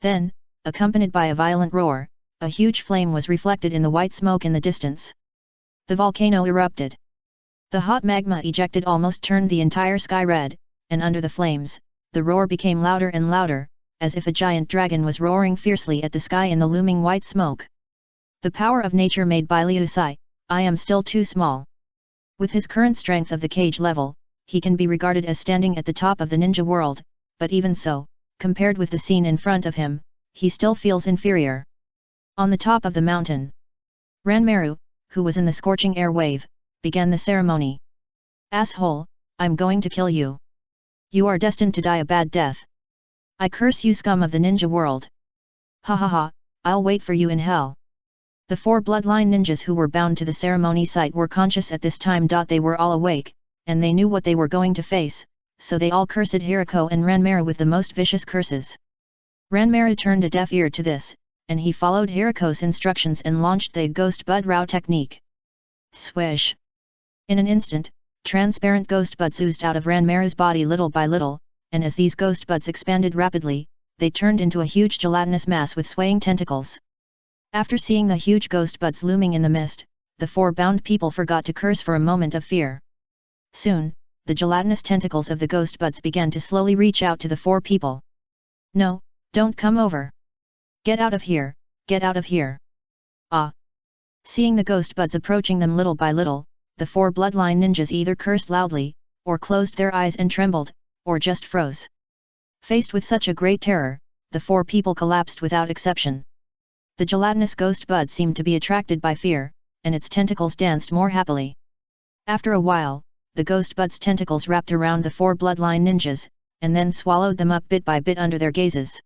Then, accompanied by a violent roar, a huge flame was reflected in the white smoke in the distance. The volcano erupted. The hot magma ejected almost turned the entire sky red, and under the flames, the roar became louder and louder, as if a giant dragon was roaring fiercely at the sky in the looming white smoke. The power of nature made Bailoha sigh, "I am still too small." With his current strength of the cage level, he can be regarded as standing at the top of the ninja world, but even so, compared with the scene in front of him, he still feels inferior. On the top of the mountain, Ranmaru, who was in the scorching air wave, began the ceremony. "Asshole, I'm going to kill you. You are destined to die a bad death. I curse you, scum of the ninja world. Ha ha ha, I'll wait for you in hell." The 4 bloodline ninjas who were bound to the ceremony site were conscious at this time. They were all awake, and they knew what they were going to face, so they all cursed Hirako and Ranmaru with the most vicious curses. Ranmaru turned a deaf ear to this, and he followed Hirako's instructions and launched the Ghost Bud Rao technique. Swish! In an instant, transparent ghost buds oozed out of Ranmaru's body little by little, and as these ghost buds expanded rapidly, they turned into a huge gelatinous mass with swaying tentacles. After seeing the huge ghost buds looming in the mist, the 4 bound people forgot to curse for a moment of fear. Soon, the gelatinous tentacles of the ghost buds began to slowly reach out to the 4 people. "No, don't come over. Get out of here, get out of here." Ah! Seeing the ghost buds approaching them little by little, the 4 bloodline ninjas either cursed loudly, or closed their eyes and trembled, or just froze. Faced with such a great terror, the 4 people collapsed without exception. The gelatinous ghost bud seemed to be attracted by fear, and its tentacles danced more happily. After a while, the ghost bud's tentacles wrapped around the 4 bloodline ninjas, and then swallowed them up bit by bit under their gazes.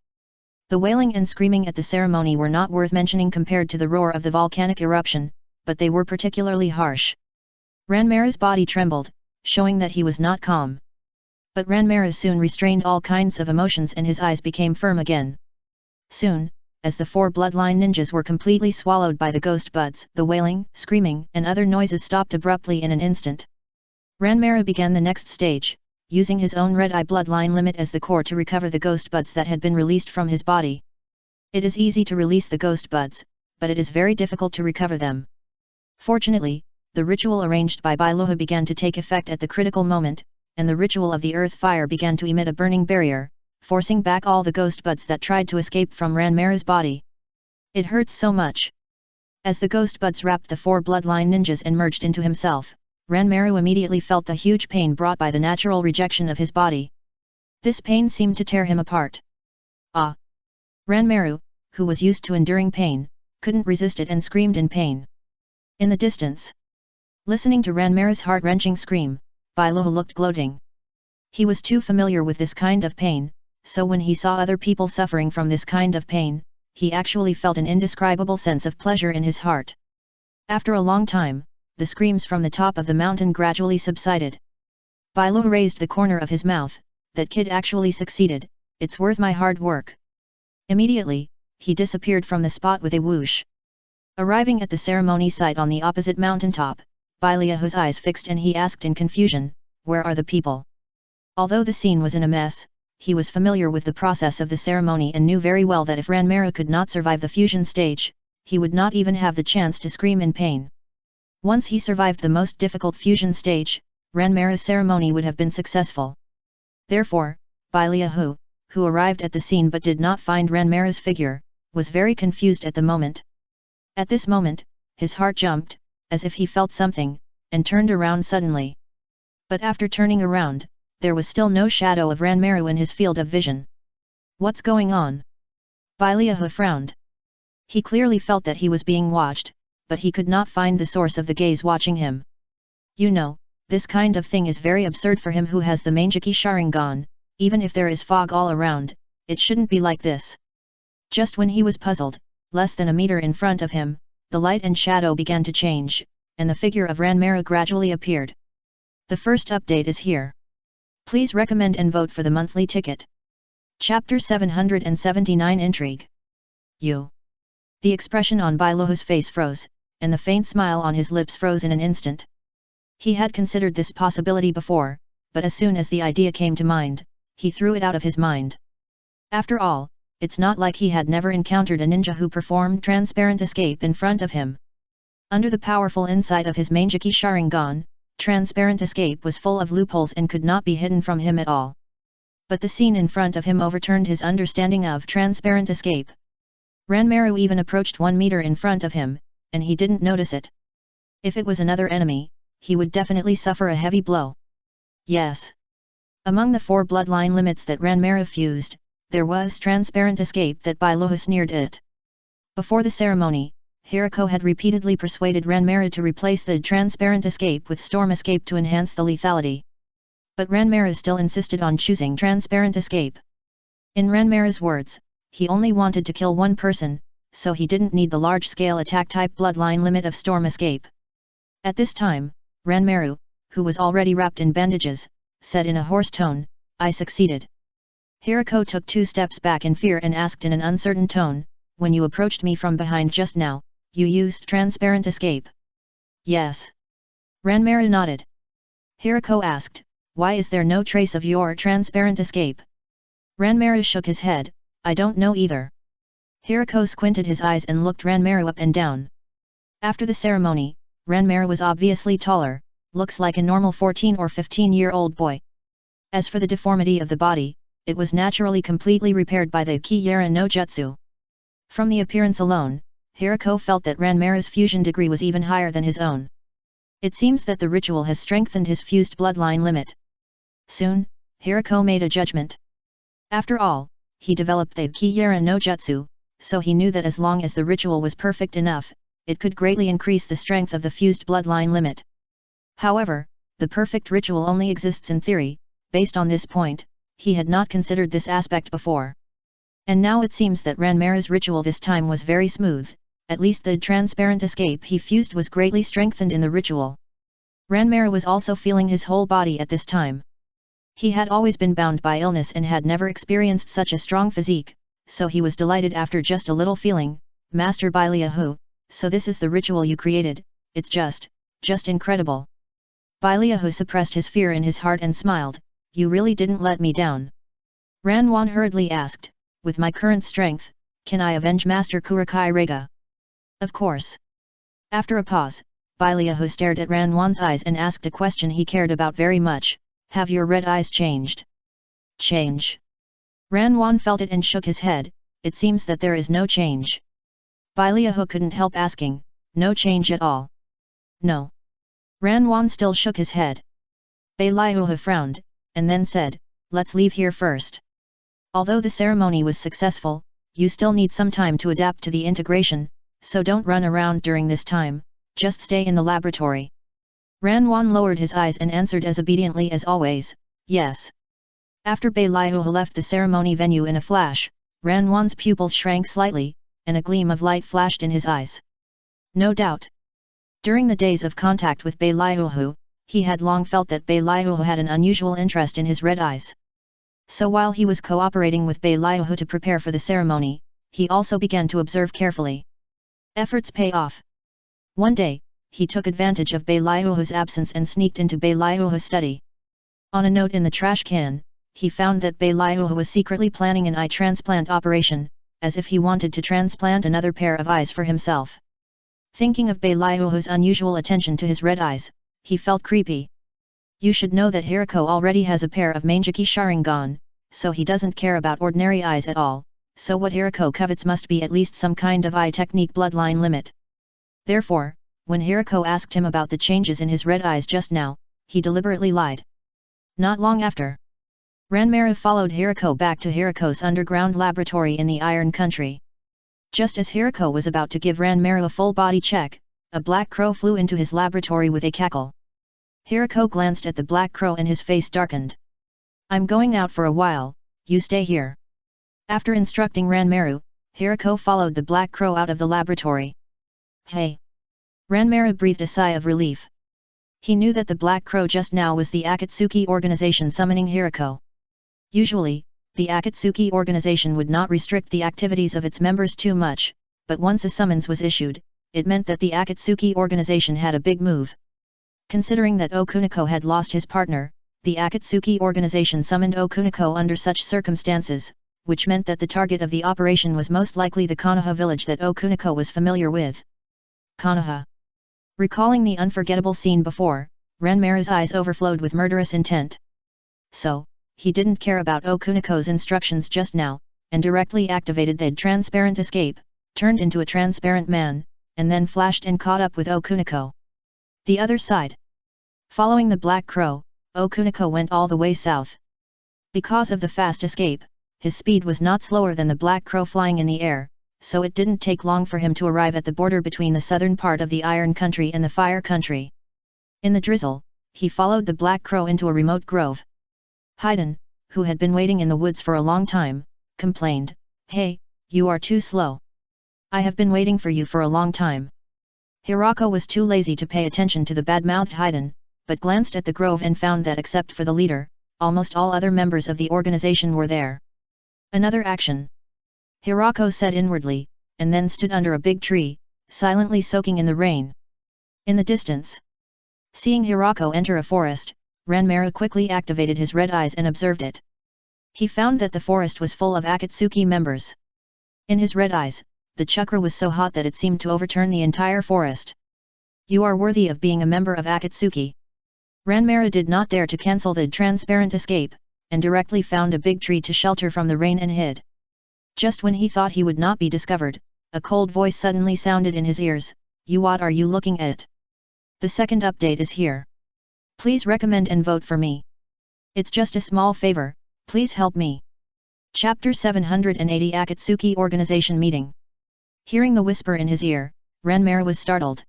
The wailing and screaming at the ceremony were not worth mentioning compared to the roar of the volcanic eruption, but they were particularly harsh. Ranmaru's body trembled, showing that he was not calm. But Ranmaru soon restrained all kinds of emotions and his eyes became firm again. Soon, as the 4 bloodline ninjas were completely swallowed by the ghost buds, the wailing, screaming, and other noises stopped abruptly in an instant. Ranmaru began the next stage, using his own red eye bloodline limit as the core to recover the ghost buds that had been released from his body. It is easy to release the ghost buds, but it is very difficult to recover them. Fortunately, the ritual arranged by Bailoha began to take effect at the critical moment, and the ritual of the earth fire began to emit a burning barrier, forcing back all the ghost buds that tried to escape from Ranmaru's body. It hurts so much. As the ghost buds wrapped the 4 bloodline ninjas and merged into himself, Ranmaru immediately felt the huge pain brought by the natural rejection of his body. This pain seemed to tear him apart. Ah! Ranmaru, who was used to enduring pain, couldn't resist it and screamed in pain. In the distance, listening to Ranmaru's heart-wrenching scream, Bailoha looked gloating. He was too familiar with this kind of pain, so when he saw other people suffering from this kind of pain, he actually felt an indescribable sense of pleasure in his heart. After a long time, the screams from the top of the mountain gradually subsided. Bailoha raised the corner of his mouth. "That kid actually succeeded, it's worth my hard work." Immediately, he disappeared from the spot with a whoosh. Arriving at the ceremony site on the opposite mountaintop, Bailoha's eyes fixed and he asked in confusion, "Where are the people?" Although the scene was in a mess, he was familiar with the process of the ceremony and knew very well that if Ranmira could not survive the fusion stage, he would not even have the chance to scream in pain. Once he survived the most difficult fusion stage, Ranmira's ceremony would have been successful. Therefore, Baliahu, who arrived at the scene but did not find Ranmira's figure, was very confused at the moment. At this moment, his heart jumped, as if he felt something, and turned around suddenly. But after turning around, there was still no shadow of Ranmira in his field of vision. What's going on? Baliahu frowned. He clearly felt that he was being watched, but he could not find the source of the gaze watching him. You know, this kind of thing is very absurd for him who has the Manjaki Sharingan. Even if there is fog all around, it shouldn't be like this. Just when he was puzzled, less than a meter in front of him, the light and shadow began to change, and the figure of Ranmira gradually appeared. The first update is here. Please recommend and vote for the monthly ticket. Chapter 779 Intrigue. You. The expression on Bailohu's face froze, and the faint smile on his lips froze in an instant. He had considered this possibility before, but as soon as the idea came to mind, he threw it out of his mind. After all, it's not like he had never encountered a ninja who performed transparent escape in front of him. Under the powerful insight of his Manjaki Sharingan, transparent escape was full of loopholes and could not be hidden from him at all. But the scene in front of him overturned his understanding of transparent escape. Ranmira even approached 1 meter in front of him, and he didn't notice it. If it was another enemy, he would definitely suffer a heavy blow. Yes. Among the 4 bloodline limits that Ranmira fused, there was transparent escape that Bailohu sneered at. Before the ceremony, Hirako had repeatedly persuaded Ranmira to replace the transparent escape with storm escape to enhance the lethality. But Ranmira still insisted on choosing transparent escape. In Ranmira's words, he only wanted to kill 1 person, so he didn't need the large-scale attack-type bloodline limit of storm escape. At this time, Ranmira, who was already wrapped in bandages, said in a hoarse tone, "I succeeded." Hirako took 2 steps back in fear and asked in an uncertain tone, "When you approached me from behind just now, you used transparent escape?" "Yes." Ranmira nodded. Hirako asked, "Why is there no trace of your transparent escape?" Ranmira shook his head, "I don't know either." Hirako squinted his eyes and looked Ranmira up and down. After the ceremony, Ranmira was obviously taller, looks like a normal 14 or 15-year-old boy. As for the deformity of the body, it was naturally completely repaired by the Kiyara no Jutsu. From the appearance alone, Hirako felt that Ranmira's fusion degree was even higher than his own. It seems that the ritual has strengthened his fused bloodline limit. Soon, Hirako made a judgment. After all, he developed the Kiyara no Jutsu, so he knew that as long as the ritual was perfect enough, it could greatly increase the strength of the fused bloodline limit. However, the perfect ritual only exists in theory. Based on this point, he had not considered this aspect before. And now it seems that Ranmira's ritual this time was very smooth, at least the transparent escape he fused was greatly strengthened in the ritual. Ranmira was also feeling his whole body at this time. He had always been bound by illness and had never experienced such a strong physique, so he was delighted after just a little feeling, "Master Bailohu, so this is the ritual you created, it's just incredible." Bailohu suppressed his fear in his heart and smiled, "You really didn't let me down." Ranwan hurriedly asked, "With my current strength, can I avenge Master Kurikai Rega?" "Of course." After a pause, Bailohu stared at Ranwan's eyes and asked a question he cared about very much, "Have your red eyes changed?" "Change?" Ranwan felt it and shook his head, "It seems that there is no change." Bailohu couldn't help asking, "No change at all?" "No." Ranwan still shook his head. Bailohu frowned, and then said, "Let's leave here first. Although the ceremony was successful, you still need some time to adapt to the integration, so don't run around during this time, just stay in the laboratory." Ranwan lowered his eyes and answered as obediently as always, "Yes." After Bailohu left the ceremony venue in a flash, Ranwan's pupils shrank slightly, and a gleam of light flashed in his eyes. No doubt. During the days of contact with Bailohu, he had long felt that Bailohu had an unusual interest in his red eyes. So while he was cooperating with Bailohu to prepare for the ceremony, he also began to observe carefully. Efforts pay off. One day, he took advantage of Bailohu's absence and sneaked into Bailohu's study. On a note in the trash can, he found that Uchiha was secretly planning an eye transplant operation, as if he wanted to transplant another pair of eyes for himself. Thinking of Uchiha's unusual attention to his red eyes, he felt creepy. You should know that Hirako already has a pair of Mangeki Sharingan, so he doesn't care about ordinary eyes at all, so what Hirako covets must be at least some kind of eye technique bloodline limit. Therefore, when Hirako asked him about the changes in his red eyes just now, he deliberately lied. Not long after, Ranmaru followed Hirako back to Hirako's underground laboratory in the Iron Country. Just as Hirako was about to give Ranmaru a full-body check, a black crow flew into his laboratory with a cackle. Hirako glanced at the black crow and his face darkened. I'm going out for a while, you stay here. After instructing Ranmaru, Hirako followed the black crow out of the laboratory. Hey! Ranmaru breathed a sigh of relief. He knew that the black crow just now was the Akatsuki organization summoning Hirako. Usually, the Akatsuki organization would not restrict the activities of its members too much, but once a summons was issued, it meant that the Akatsuki organization had a big move. Considering that Okuniko had lost his partner, the Akatsuki organization summoned Okuniko under such circumstances, which meant that the target of the operation was most likely the Konoha village that Okuniko was familiar with. Konoha. Recalling the unforgettable scene before, Ranmaru's eyes overflowed with murderous intent. So, he didn't care about Okuniko's instructions just now, and directly activated the transparent escape, turned into a transparent man, and then flashed and caught up with Okuniko. The other side. Following the black crow, Okuniko went all the way south. Because of the fast escape, his speed was not slower than the black crow flying in the air, so it didn't take long for him to arrive at the border between the southern part of the Iron Country and the Fire Country. In the drizzle, he followed the black crow into a remote grove. Haiden, who had been waiting in the woods for a long time, complained, "Hey, you are too slow. I have been waiting for you for a long time." Hirako was too lazy to pay attention to the bad-mouthed Haiden, but glanced at the grove and found that except for the leader, almost all other members of the organization were there. Another action. Hirako said inwardly, and then stood under a big tree, silently soaking in the rain. In the distance. Seeing Hirako enter a forest, Ranmaru quickly activated his red eyes and observed it. He found that the forest was full of Akatsuki members. In his red eyes, the chakra was so hot that it seemed to overturn the entire forest. You are worthy of being a member of Akatsuki. Ranmaru did not dare to cancel the transparent escape, and directly found a big tree to shelter from the rain and hid. Just when he thought he would not be discovered, a cold voice suddenly sounded in his ears, "What are you looking at? The second update is here. Please recommend and vote for me. It's just a small favor, please help me." Chapter 780 Akatsuki Organization Meeting. Hearing the whisper in his ear, Ranmaru was startled.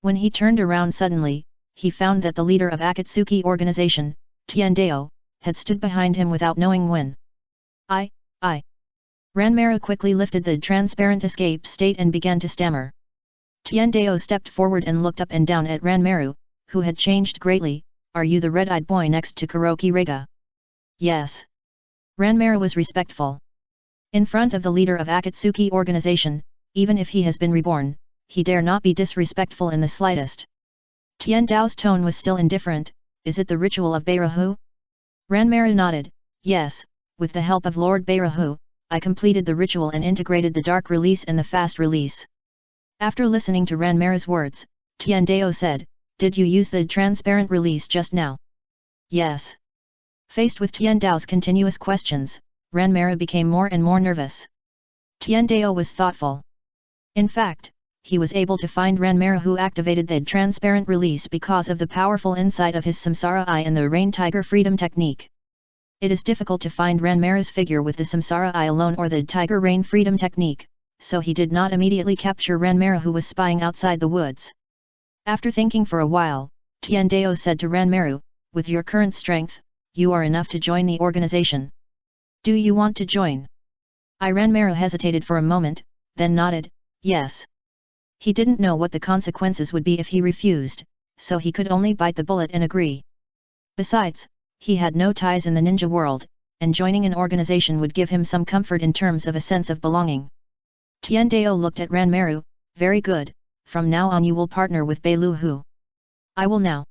When he turned around suddenly, he found that the leader of Akatsuki Organization, Tiendao, had stood behind him without knowing when. I. Ranmaru quickly lifted the transparent escape state and began to stammer. Tiendao stepped forward and looked up and down at Ranmaru, who had changed greatly. "Are you the red-eyed boy next to Kuroki Rega?" "Yes." Ranmaru was respectful. In front of the leader of Akatsuki Organization, even if he has been reborn, he dare not be disrespectful in the slightest. Tiendao's tone was still indifferent. "Is it the ritual of Beirahu?" Ranmaru nodded. "Yes, with the help of Lord Beirahu, I completed the ritual and integrated the dark release and the fast release." After listening to Ranmaru's words, Tiendao said, "Did you use the transparent release just now?" "Yes." Faced with Tiendao's continuous questions, Ranmaru became more and more nervous. Tiendao was thoughtful. In fact, he was able to find Ranmaru who activated the transparent release because of the powerful insight of his Samsara Eye and the Rain Tiger Freedom Technique. It is difficult to find Ranmaru's figure with the Samsara Eye alone or the Tiger Rain Freedom Technique, so he did not immediately capture Ranmaru who was spying outside the woods. After thinking for a while, Tiendao said to Ranmaru, "With your current strength, you are enough to join the organization. Do you want to join?" Ranmaru hesitated for a moment, then nodded, "Yes." He didn't know what the consequences would be if he refused, so he could only bite the bullet and agree. Besides, he had no ties in the ninja world, and joining an organization would give him some comfort in terms of a sense of belonging. Tiendao looked at Ranmaru, "Very good, from now on you will partner with Beiluhu. I will now."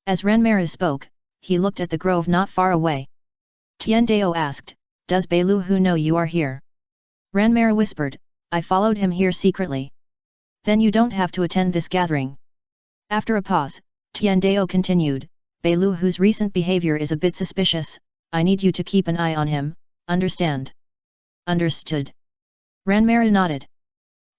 As Ranmaru spoke, he looked at the grove not far away. Tiandao asked, "Does Beiluhu know you are here?" Ranmara whispered, "I followed him here secretly." "Then you don't have to attend this gathering." After a pause, Tiandao continued, "Beiluhu's recent behavior is a bit suspicious, I need you to keep an eye on him, understand?" "Understood." Ranmara nodded.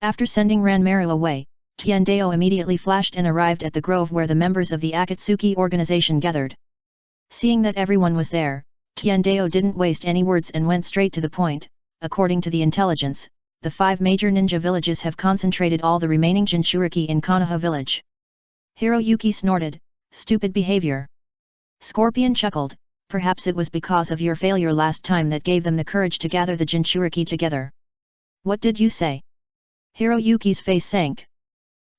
After sending Ranmara away, Tiandao immediately flashed and arrived at the grove where the members of the Akatsuki organization gathered. Seeing that everyone was there, Tiandao didn't waste any words and went straight to the point. According to the intelligence, the 5 major ninja villages have concentrated all the remaining Jinchuriki in Konoha village. Hiroyuki snorted, "Stupid behavior." Scorpion chuckled, "Perhaps it was because of your failure last time that gave them the courage to gather the Jinchuriki together." "What did you say?" Hiroyuki's face sank.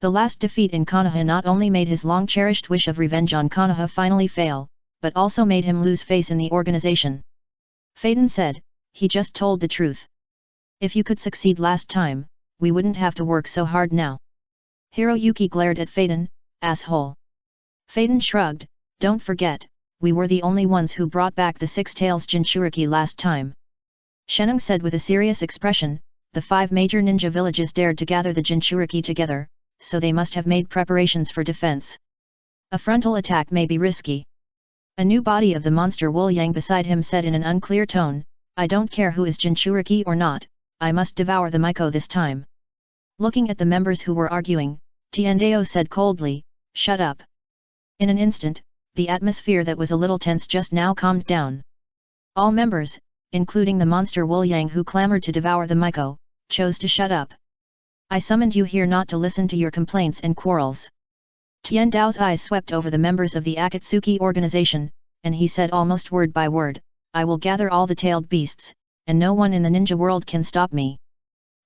The last defeat in Konoha not only made his long-cherished wish of revenge on Konoha finally fail, but also made him lose face in the organization. Phaeton said, "He just told the truth. If you could succeed last time, we wouldn't have to work so hard now." Hiroyuki glared at Phaeton, "Asshole." Phaeton shrugged, "Don't forget, we were the only ones who brought back the 6 Tails Jinchuriki last time." Shenung said with a serious expression, "The 5 major ninja villages dared to gather the Jinchuriki together, so they must have made preparations for defense. A frontal attack may be risky." A new body of the monster Wuliang beside him said in an unclear tone, "I don't care who is Jinchuriki or not, I must devour the Maiko this time." Looking at the members who were arguing, Tiandao said coldly, "Shut up." In an instant, the atmosphere that was a little tense just now calmed down. All members, including the monster Wuliang who clamored to devour the Maiko, chose to shut up. "I summoned you here not to listen to your complaints and quarrels." Tiandao's eyes swept over the members of the Akatsuki organization, and he said almost word by word, "I will gather all the tailed beasts, and no one in the ninja world can stop me."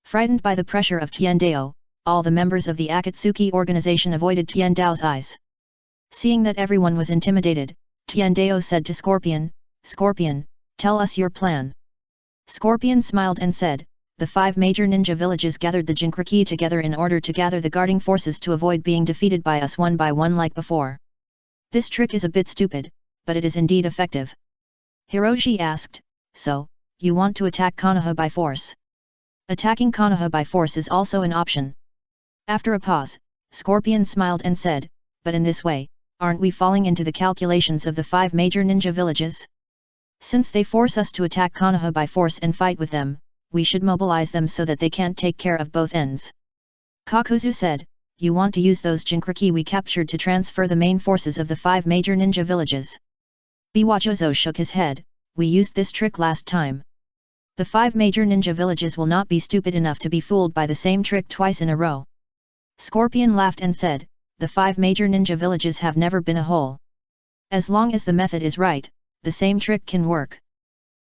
Frightened by the pressure of Tiandao, all the members of the Akatsuki organization avoided Tiandao's eyes. Seeing that everyone was intimidated, Tiandao said to Scorpion, "Scorpion, tell us your plan." Scorpion smiled and said, "The 5 major ninja villages gathered the Jinchuriki together in order to gather the guarding forces to avoid being defeated by us one by one like before. This trick is a bit stupid, but it is indeed effective." Hiroshi asked, "So, you want to attack Konoha by force?" "Attacking Konoha by force is also an option." After a pause, Scorpion smiled and said, "But in this way, aren't we falling into the calculations of the 5 major ninja villages? Since they force us to attack Konoha by force and fight with them, we should mobilize them so that they can't take care of both ends." Kakuzu said, "You want to use those Jinchuriki we captured to transfer the main forces of the 5 major ninja villages?" Biwajozo shook his head, "We used this trick last time. The 5 major ninja villages will not be stupid enough to be fooled by the same trick twice in a row." Scorpion laughed and said, "The 5 major ninja villages have never been a whole. As long as the method is right, the same trick can work."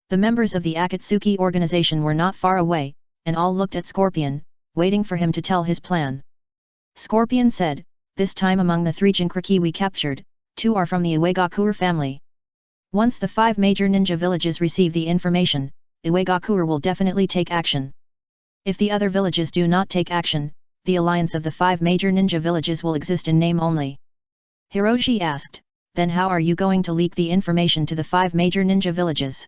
The members of the Akatsuki organization were not far away, and all looked at Scorpion, waiting for him to tell his plan. Scorpion said, "This time among the 3 Jinchuriki we captured, 2 are from the Uegakure family. Once the 5 major ninja villages receive the information, Uegakure will definitely take action. If the other villages do not take action, the alliance of the 5 major ninja villages will exist in name only." Hiroshi asked, "Then how are you going to leak the information to the 5 major ninja villages?"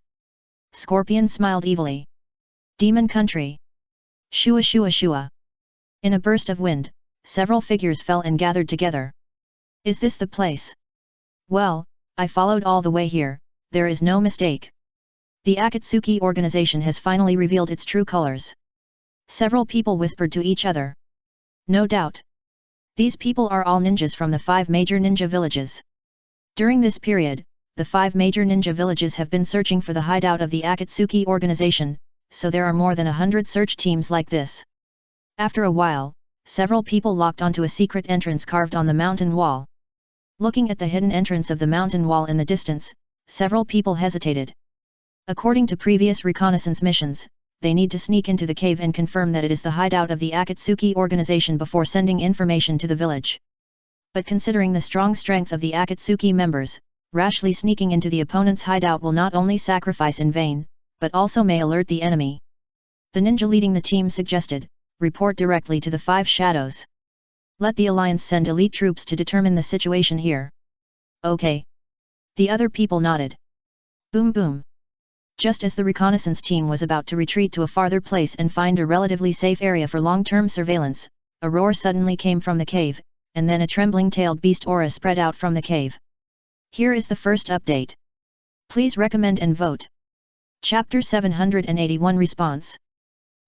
Scorpion smiled evilly. "Demon country. Shua shua shua." In a burst of wind, several figures fell and gathered together. "Is this the place? Well, I followed all the way here, there is no mistake. The Akatsuki organization has finally revealed its true colors." Several people whispered to each other. "No doubt. These people are all ninjas from the 5 major ninja villages." During this period, the 5 major ninja villages have been searching for the hideout of the Akatsuki organization, so there are more than 100 search teams like this. After a while, several people locked onto a secret entrance carved on the mountain wall. Looking at the hidden entrance of the mountain wall in the distance, several people hesitated. According to previous reconnaissance missions, they need to sneak into the cave and confirm that it is the hideout of the Akatsuki organization before sending information to the village. But considering the strong strength of the Akatsuki members, rashly sneaking into the opponent's hideout will not only sacrifice in vain, but also may alert the enemy. The ninja leading the team suggested, "Report directly to the 5 shadows. Let the alliance send elite troops to determine the situation here." "Okay." The other people nodded. Boom boom. Just as the reconnaissance team was about to retreat to a farther place and find a relatively safe area for long-term surveillance, a roar suddenly came from the cave, and then a trembling-tailed beast aura spread out from the cave. Here is the first update. Please recommend and vote. Chapter 781 Response.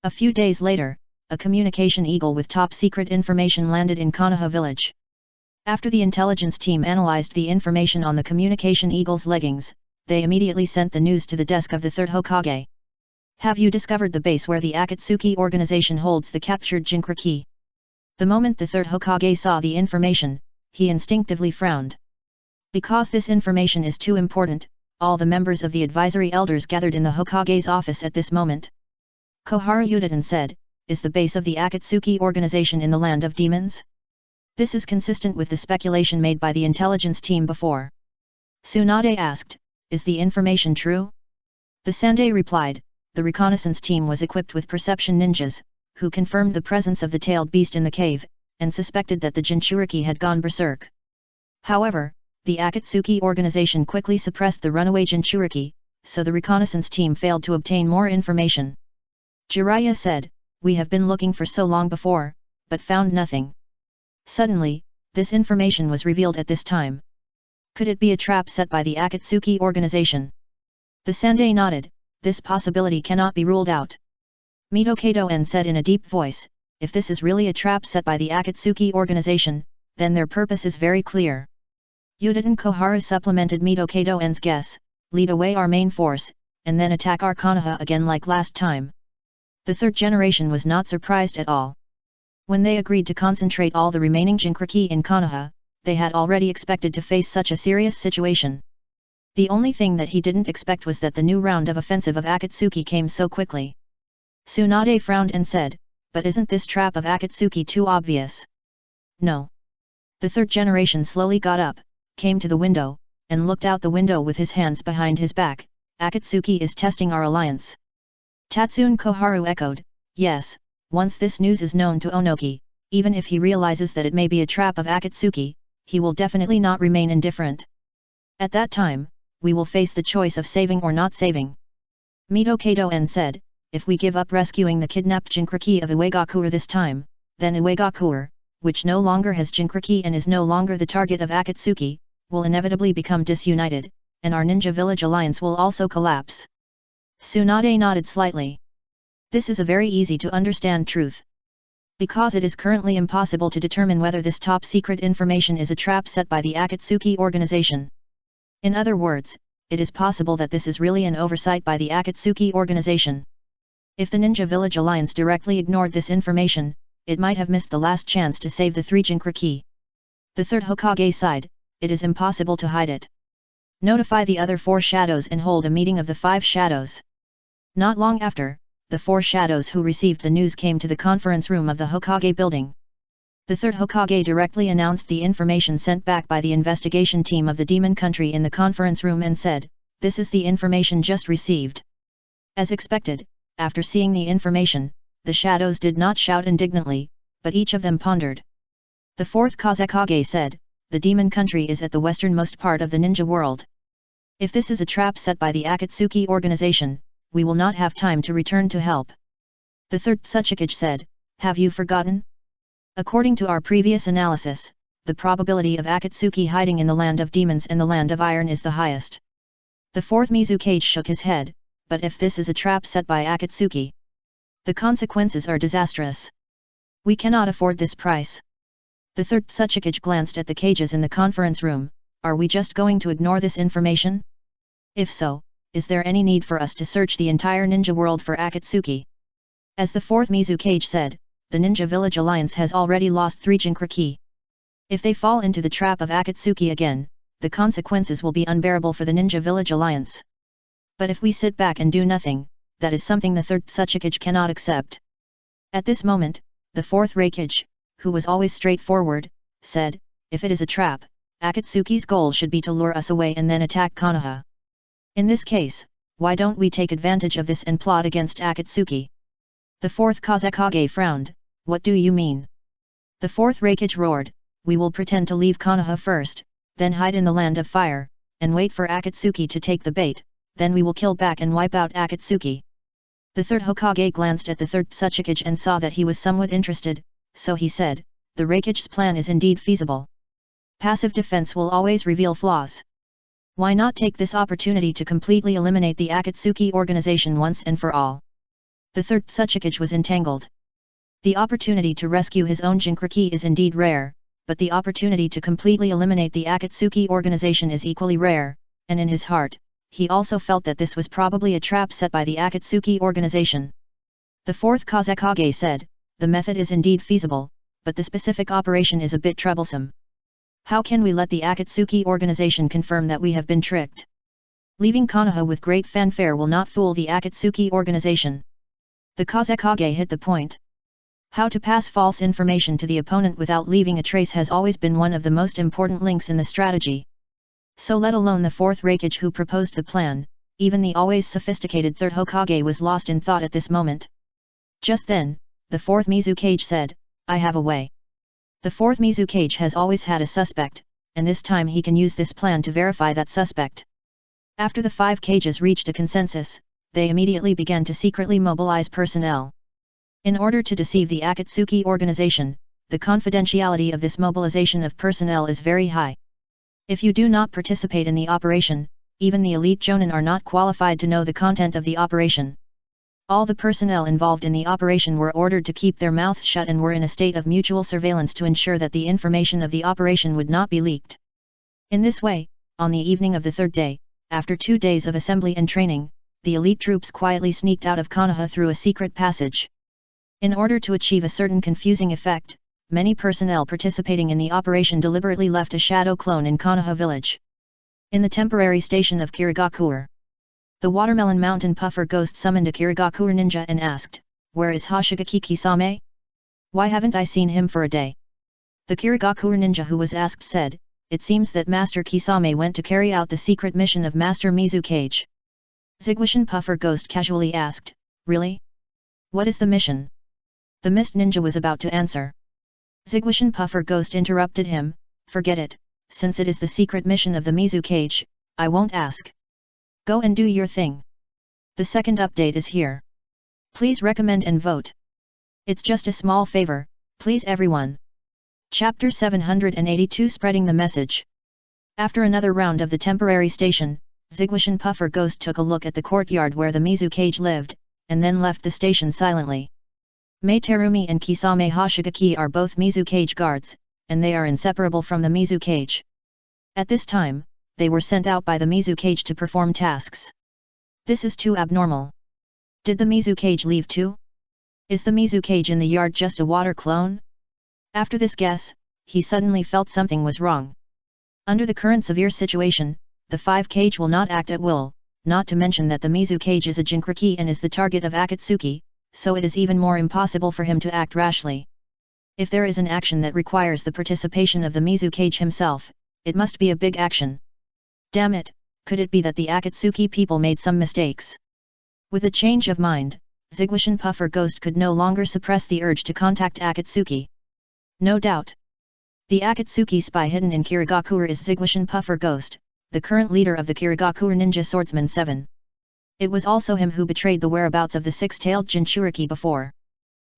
A few days later, a communication eagle with top-secret information landed in Konoha village. After the intelligence team analyzed the information on the communication eagle's leggings, they immediately sent the news to the desk of the third Hokage. Have you discovered the base where the Akatsuki organization holds the captured Jinchuriki? The moment the third Hokage saw the information, he instinctively frowned. Because this information is too important, all the members of the advisory elders gathered in the Hokage's office at this moment. Koharu Uchiha said, is the base of the Akatsuki organization in the land of demons? This is consistent with the speculation made by the intelligence team before. Tsunade asked, is the information true? The Sandai replied, the reconnaissance team was equipped with perception ninjas, who confirmed the presence of the tailed beast in the cave, and suspected that the Jinchuriki had gone berserk. However, the Akatsuki organization quickly suppressed the runaway Jinchuriki, so the reconnaissance team failed to obtain more information. Jiraiya said, we have been looking for so long before, but found nothing. Suddenly, this information was revealed at this time. Could it be a trap set by the Akatsuki organization? The Sandai nodded, this possibility cannot be ruled out. Mitokadoen said in a deep voice, if this is really a trap set by the Akatsuki organization, then their purpose is very clear. Uchiha and Koharu supplemented Mitokadoen's guess, lead away our main force, and then attack our Konoha again like last time. The third generation was not surprised at all. When they agreed to concentrate all the remaining Jinchuriki in Konoha, they had already expected to face such a serious situation. The only thing that he didn't expect was that the new round of offensive of Akatsuki came so quickly. Tsunade frowned and said, but isn't this trap of Akatsuki too obvious? No. The third generation slowly got up, came to the window, and looked out the window with his hands behind his back. Akatsuki is testing our alliance. Tatsune Koharu echoed, yes, once this news is known to Onoki, even if he realizes that it may be a trap of Akatsuki, he will definitely not remain indifferent. At that time, we will face the choice of saving or not saving. Mitokadoen said, if we give up rescuing the kidnapped Jinchuriki of Uegakure this time, then Uegakure, which no longer has Jinchuriki and is no longer the target of Akatsuki, will inevitably become disunited, and our ninja village alliance will also collapse. Tsunade nodded slightly. This is a very easy to understand truth. Because it is currently impossible to determine whether this top-secret information is a trap set by the Akatsuki organization. In other words, it is possible that this is really an oversight by the Akatsuki organization. If the Ninja Village Alliance directly ignored this information, it might have missed the last chance to save the three Jinchuriki. The third Hokage sighed, it is impossible to hide it. Notify the other four shadows and hold a meeting of the five shadows. Not long after, the four shadows who received the news came to the conference room of the Hokage building. The third Hokage directly announced the information sent back by the investigation team of the Demon Country in the conference room and said, this is the information just received. As expected, after seeing the information, the shadows did not shout indignantly, but each of them pondered. The fourth Kazekage said, the Demon Country is at the westernmost part of the ninja world. If this is a trap set by the Akatsuki organization, we will not have time to return to help. The third Tsuchikage said, have you forgotten? According to our previous analysis, the probability of Akatsuki hiding in the land of demons and the land of iron is the highest. The fourth Mizukage shook his head, but if this is a trap set by Akatsuki, the consequences are disastrous. We cannot afford this price. The third Tsuchikage glanced at the cages in the conference room, are we just going to ignore this information? If so, is there any need for us to search the entire ninja world for Akatsuki? As the fourth Mizukage said, the Ninja Village Alliance has already lost 3 Jinchuriki. If they fall into the trap of Akatsuki again, the consequences will be unbearable for the Ninja Village Alliance. But if we sit back and do nothing, that is something the third Tsuchikage cannot accept. At this moment, the fourth Raikage, who was always straightforward, said, if it is a trap, Akatsuki's goal should be to lure us away and then attack Konoha. In this case, why don't we take advantage of this and plot against Akatsuki? The fourth Kazekage frowned, what do you mean? The fourth Raikage roared, we will pretend to leave Konoha first, then hide in the land of fire, and wait for Akatsuki to take the bait, then we will kill back and wipe out Akatsuki. The third Hokage glanced at the third Tsuchikage and saw that he was somewhat interested, so he said, the Raikage's plan is indeed feasible. Passive defense will always reveal flaws. Why not take this opportunity to completely eliminate the Akatsuki organization once and for all? The third Tsuchikage was entangled. The opportunity to rescue his own Jinchuriki is indeed rare, but the opportunity to completely eliminate the Akatsuki organization is equally rare, and in his heart, he also felt that this was probably a trap set by the Akatsuki organization. The fourth Kazekage said, the method is indeed feasible, but the specific operation is a bit troublesome. How can we let the Akatsuki organization confirm that we have been tricked? Leaving Konoha with great fanfare will not fool the Akatsuki organization. The Kazekage hit the point. How to pass false information to the opponent without leaving a trace has always been one of the most important links in the strategy. So let alone the fourth Raikage who proposed the plan, even the always sophisticated third Hokage was lost in thought at this moment. Just then, the fourth Mizukage said, I have a way. The fourth Mizukage has always had a suspect, and this time he can use this plan to verify that suspect. After the 5 Kages reached a consensus, they immediately began to secretly mobilize personnel. In order to deceive the Akatsuki organization, the confidentiality of this mobilization of personnel is very high. If you do not participate in the operation, even the elite Jonin are not qualified to know the content of the operation. All the personnel involved in the operation were ordered to keep their mouths shut and were in a state of mutual surveillance to ensure that the information of the operation would not be leaked. In this way, on the evening of the third day, after 2 days of assembly and training, the elite troops quietly sneaked out of Konoha through a secret passage. In order to achieve a certain confusing effect, many personnel participating in the operation deliberately left a shadow clone in Konoha village. In the temporary station of Kirigakure, the Watermelon Mountain Puffer Ghost summoned a Kirigakure ninja and asked, where is Hoshigaki Kisame? Why haven't I seen him for a day? The Kirigakure ninja who was asked said, it seems that Master Kisame went to carry out the secret mission of Master Mizukage. Zigwashin Puffer Ghost casually asked, really? What is the mission? The Mist Ninja was about to answer. Zigwashin Puffer Ghost interrupted him, forget it, since it is the secret mission of the Mizukage, I won't ask. Go and do your thing. The second update is here. Please recommend and vote. It's just a small favor, please everyone. Chapter 782 Spreading the Message. After another round of the temporary station, Zigwashin Puffer Ghost took a look at the courtyard where the Mizukage lived, and then left the station silently. Mei Terumi and Kisame Hoshigaki are both Mizukage guards, and they are inseparable from the Mizukage. At this time, they were sent out by the Mizukage to perform tasks. This is too abnormal. Did the Mizukage leave too? Is the Mizukage in the yard just a water clone? After this guess, he suddenly felt something was wrong. Under the current severe situation, the 5 Kage will not act at will, not to mention that the Mizukage is a Jinchuriki and is the target of Akatsuki, so it is even more impossible for him to act rashly. If there is an action that requires the participation of the Mizukage himself, it must be a big action. Damn it, could it be that the Akatsuki people made some mistakes? With a change of mind, Zigwashin Puffer Ghost could no longer suppress the urge to contact Akatsuki. No doubt. The Akatsuki spy hidden in Kirigakure is Zigwashin Puffer Ghost, the current leader of the Kirigakure Ninja Swordsman 7. It was also him who betrayed the whereabouts of the 6-tailed Jinchuriki before.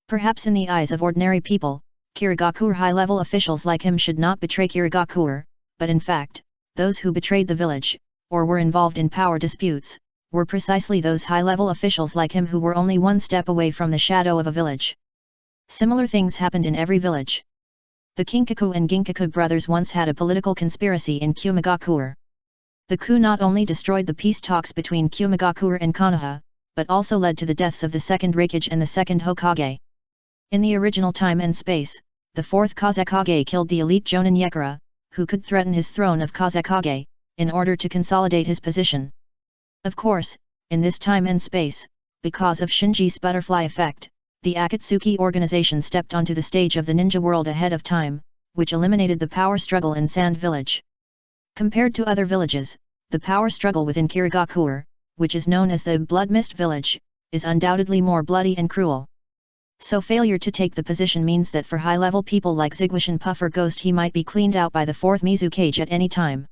Perhaps in the eyes of ordinary people, Kirigakure high-level officials like him should not betray Kirigakure, but in fact, those who betrayed the village, or were involved in power disputes, were precisely those high-level officials like him who were only one step away from the shadow of a village. Similar things happened in every village. The Kinkaku and Ginkaku brothers once had a political conspiracy in Kumigakure. The coup not only destroyed the peace talks between Kumigakure and Konoha, but also led to the deaths of the second Raikage and the second Hokage. In the original time and space, the fourth Kazekage killed the elite Jonin Yekara, who could threaten his throne of Kazekage, in order to consolidate his position. Of course, in this time and space, because of Shinji's butterfly effect, the Akatsuki organization stepped onto the stage of the ninja world ahead of time, which eliminated the power struggle in Sand Village. Compared to other villages, the power struggle within Kirigakure, which is known as the Blood Mist Village, is undoubtedly more bloody and cruel. So failure to take the position means that for high-level people like Zigwashin Puffer Ghost he might be cleaned out by the 4th Mizukage at any time.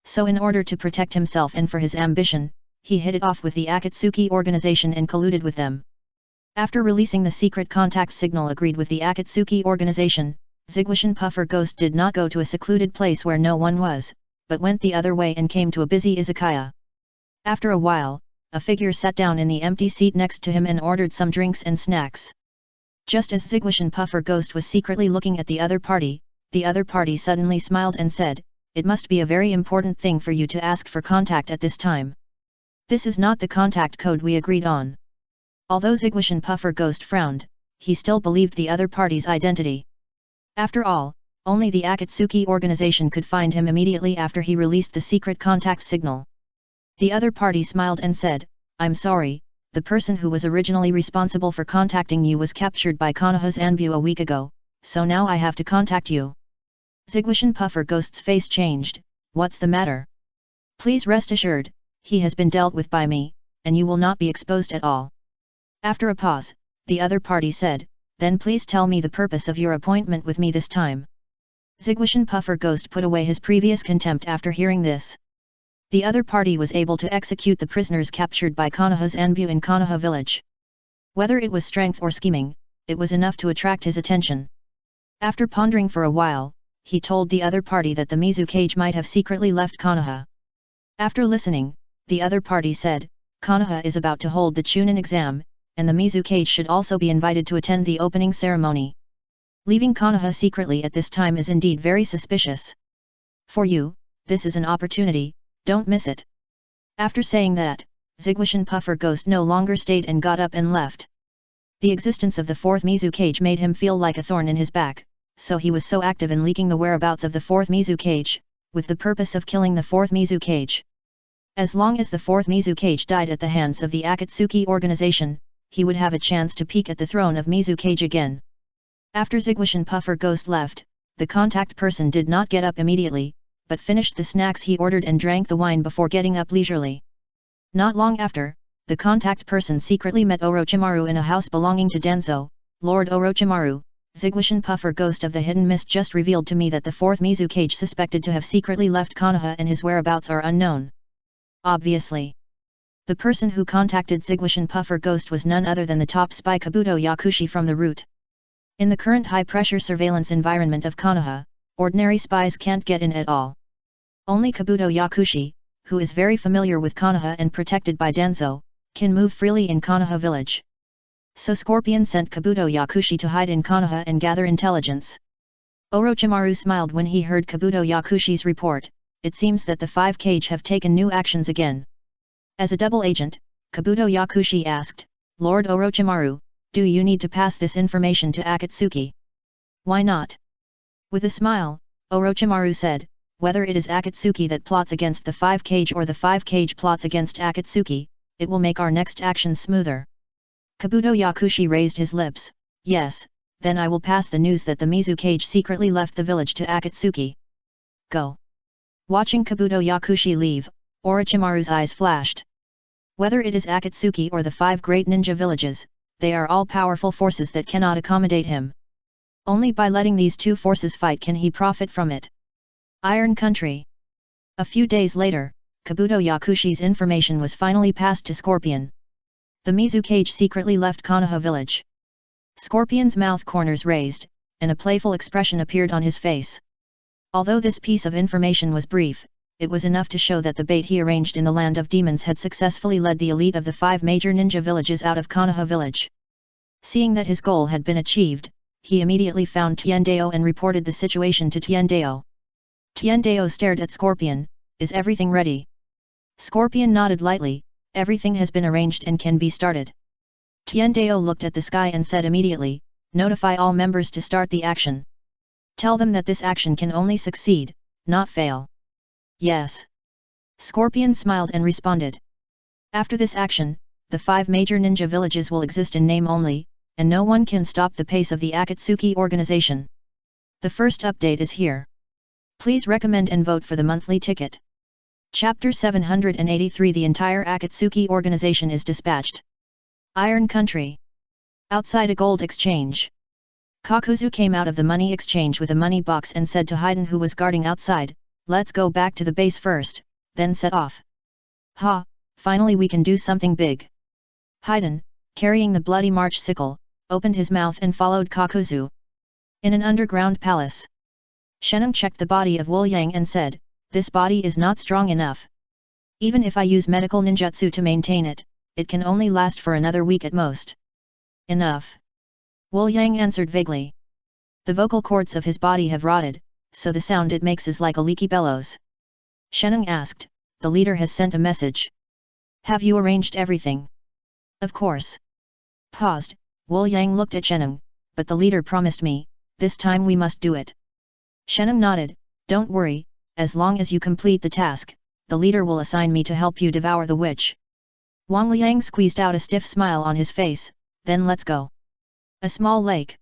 So in order to protect himself and for his ambition, he hit it off with the Akatsuki organization and colluded with them. After releasing the secret contact signal agreed with the Akatsuki organization, Zigwashan Puffer Ghost did not go to a secluded place where no one was, but went the other way and came to a busy izakaya. After a while, a figure sat down in the empty seat next to him and ordered some drinks and snacks. Just as Zigwashan Puffer Ghost was secretly looking at the other party suddenly smiled and said, "It must be a very important thing for you to ask for contact at this time. This is not the contact code we agreed on." Although Zigwashan Puffer Ghost frowned, he still believed the other party's identity. After all, only the Akatsuki organization could find him immediately after he released the secret contact signal. The other party smiled and said, "I'm sorry, the person who was originally responsible for contacting you was captured by Konoha's Anbu a week ago, so now I have to contact you." Zigwashan Puffer Ghost's face changed. "What's the matter? Please rest assured, he has been dealt with by me, and you will not be exposed at all." After a pause, the other party said, "Then please tell me the purpose of your appointment with me this time." Zigwashan Puffer Ghost put away his previous contempt after hearing this. The other party was able to execute the prisoners captured by Konoha's Anbu in Konoha village. Whether it was strength or scheming, it was enough to attract his attention. After pondering for a while, he told the other party that the Mizu cage might have secretly left Konoha. After listening, the other party said, "Konoha is about to hold the Chunin exam, and the Mizu cage should also be invited to attend the opening ceremony. Leaving Konoha secretly at this time is indeed very suspicious. For you, this is an opportunity, don't miss it." After saying that, Zigwashan Puffer Ghost no longer stayed and got up and left. The existence of the fourth Mizu cage made him feel like a thorn in his back, so he was so active in leaking the whereabouts of the fourth Mizu cage, with the purpose of killing the fourth Mizu cage. As long as the fourth Mizu cage died at the hands of the Akatsuki organization, he would have a chance to peek at the throne of Mizu cage again. After Zigwashan Puffer Ghost left, the contact person did not get up immediately, but finished the snacks he ordered and drank the wine before getting up leisurely. Not long after, the contact person secretly met Orochimaru in a house belonging to Danzo. "Lord Orochimaru, Zigwashan Puffer Ghost of the Hidden Mist just revealed to me that the fourth Mizu cage suspected to have secretly left Konoha and his whereabouts are unknown." Obviously, the person who contacted Zigwashan Puffer Ghost was none other than the top spy Kabuto Yakushi from the route. In the current high-pressure surveillance environment of Konoha, ordinary spies can't get in at all. Only Kabuto Yakushi, who is very familiar with Konoha and protected by Danzo, can move freely in Konoha village. So Scorpion sent Kabuto Yakushi to hide in Konoha and gather intelligence. Orochimaru smiled when he heard Kabuto Yakushi's report. It seems that the five cage have taken new actions again. As a double agent, Kabuto Yakushi asked, "Lord Orochimaru, do you need to pass this information to Akatsuki?" "Why not?" With a smile, Orochimaru said, "Whether it is Akatsuki that plots against the five cage or the five cage plots against Akatsuki, it will make our next actions smoother." Kabuto Yakushi raised his lips. "Yes, then I will pass the news that the Mizu cage secretly left the village to Akatsuki. Go." Watching Kabuto Yakushi leave, Orochimaru's eyes flashed. Whether it is Akatsuki or the five great ninja villages, they are all powerful forces that cannot accommodate him. Only by letting these two forces fight can he profit from it. Iron Country. A few days later, Kabuto Yakushi's information was finally passed to Scorpion. The Mizu cage secretly left Konoha village. Scorpion's mouth corners raised, and a playful expression appeared on his face. Although this piece of information was brief, it was enough to show that the bait he arranged in the Land of Demons had successfully led the elite of the five major ninja villages out of Konoha village. Seeing that his goal had been achieved, he immediately found Tiendeo and reported the situation to Tiendeo. Tiendeo stared at Scorpion. "Is everything ready?" Scorpion nodded lightly. "Everything has been arranged and can be started." Tiendeo looked at the sky and said immediately, "Notify all members to start the action. Tell them that this action can only succeed, not fail." "Yes." Scorpion smiled and responded. After this action, the five major ninja villages will exist in name only, and no one can stop the pace of the Akatsuki organization. The first update is here. Please recommend and vote for the monthly ticket. Chapter 783. The entire Akatsuki organization is dispatched. Iron Country. Outside a gold exchange. Kakuzu came out of the money exchange with a money box and said to Haiden, who was guarding outside, "Let's go back to the base first, then set off." "Ha, Finally we can do something big. Haiden, carrying the bloody march sickle, opened his mouth and followed Kakuzu. In an underground palace. Sheneng checked the body of Wu Yang and said, "This body is not strong enough. Even if I use medical ninjutsu to maintain it, it can only last for another week at most." "Enough." Wu Yang answered vaguely. "The vocal cords of his body have rotted, so the sound it makes is like a leaky bellows." Sheneng asked, "The leader has sent a message. Have you arranged everything?" "Of course." Paused, Wu Yang looked at Sheneng, "But the leader promised me, this time we must do it." Sheneng nodded, "Don't worry, as long as you complete the task, the leader will assign me to help you devour the witch." Wang Liang squeezed out a stiff smile on his face, "Then let's go." A small lake.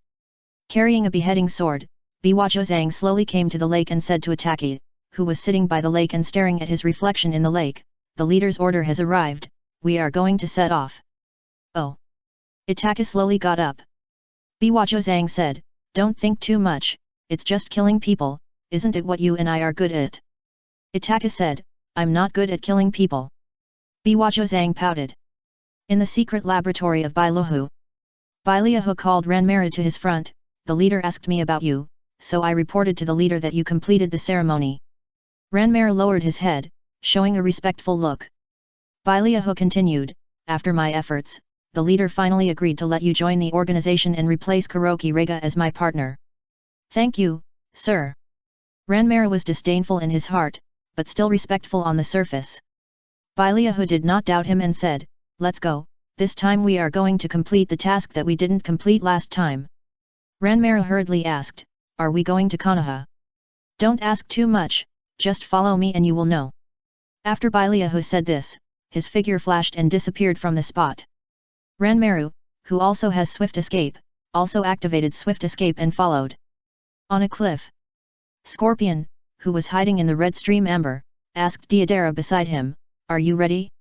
Carrying a beheading sword, Biwacho Zhang slowly came to the lake and said to Itaki, who was sitting by the lake and staring at his reflection in the lake, "The leader's order has arrived, we are going to set off." "Oh." Itaki slowly got up. Biwacho Zhang said, "Don't think too much, it's just killing people, isn't it what you and I are good at?" Itaki said, "I'm not good at killing people." Biwacho Zhang pouted. In the secret laboratory of Bailuhu, Bailuhu called Ranmara to his front, "The leader asked me about you, so I reported to the leader that you completed the ceremony." Ranmara lowered his head, showing a respectful look. Bailuhu continued, "After my efforts, the leader finally agreed to let you join the organization and replace Kuroki Rega as my partner." "Thank you, sir." Ranmara was disdainful in his heart, but still respectful on the surface. Bailuhu did not doubt him and said, "Let's go, this time we are going to complete the task that we didn't complete last time." Ranmara hurriedly asked, "Are we going to Konoha?" "Don't ask too much, just follow me and you will know." After Bailuhu said this, his figure flashed and disappeared from the spot. Ranmaru, who also has swift escape, also activated swift escape and followed. On a cliff. Scorpion, who was hiding in the red stream amber, asked Deodara beside him, "Are you ready?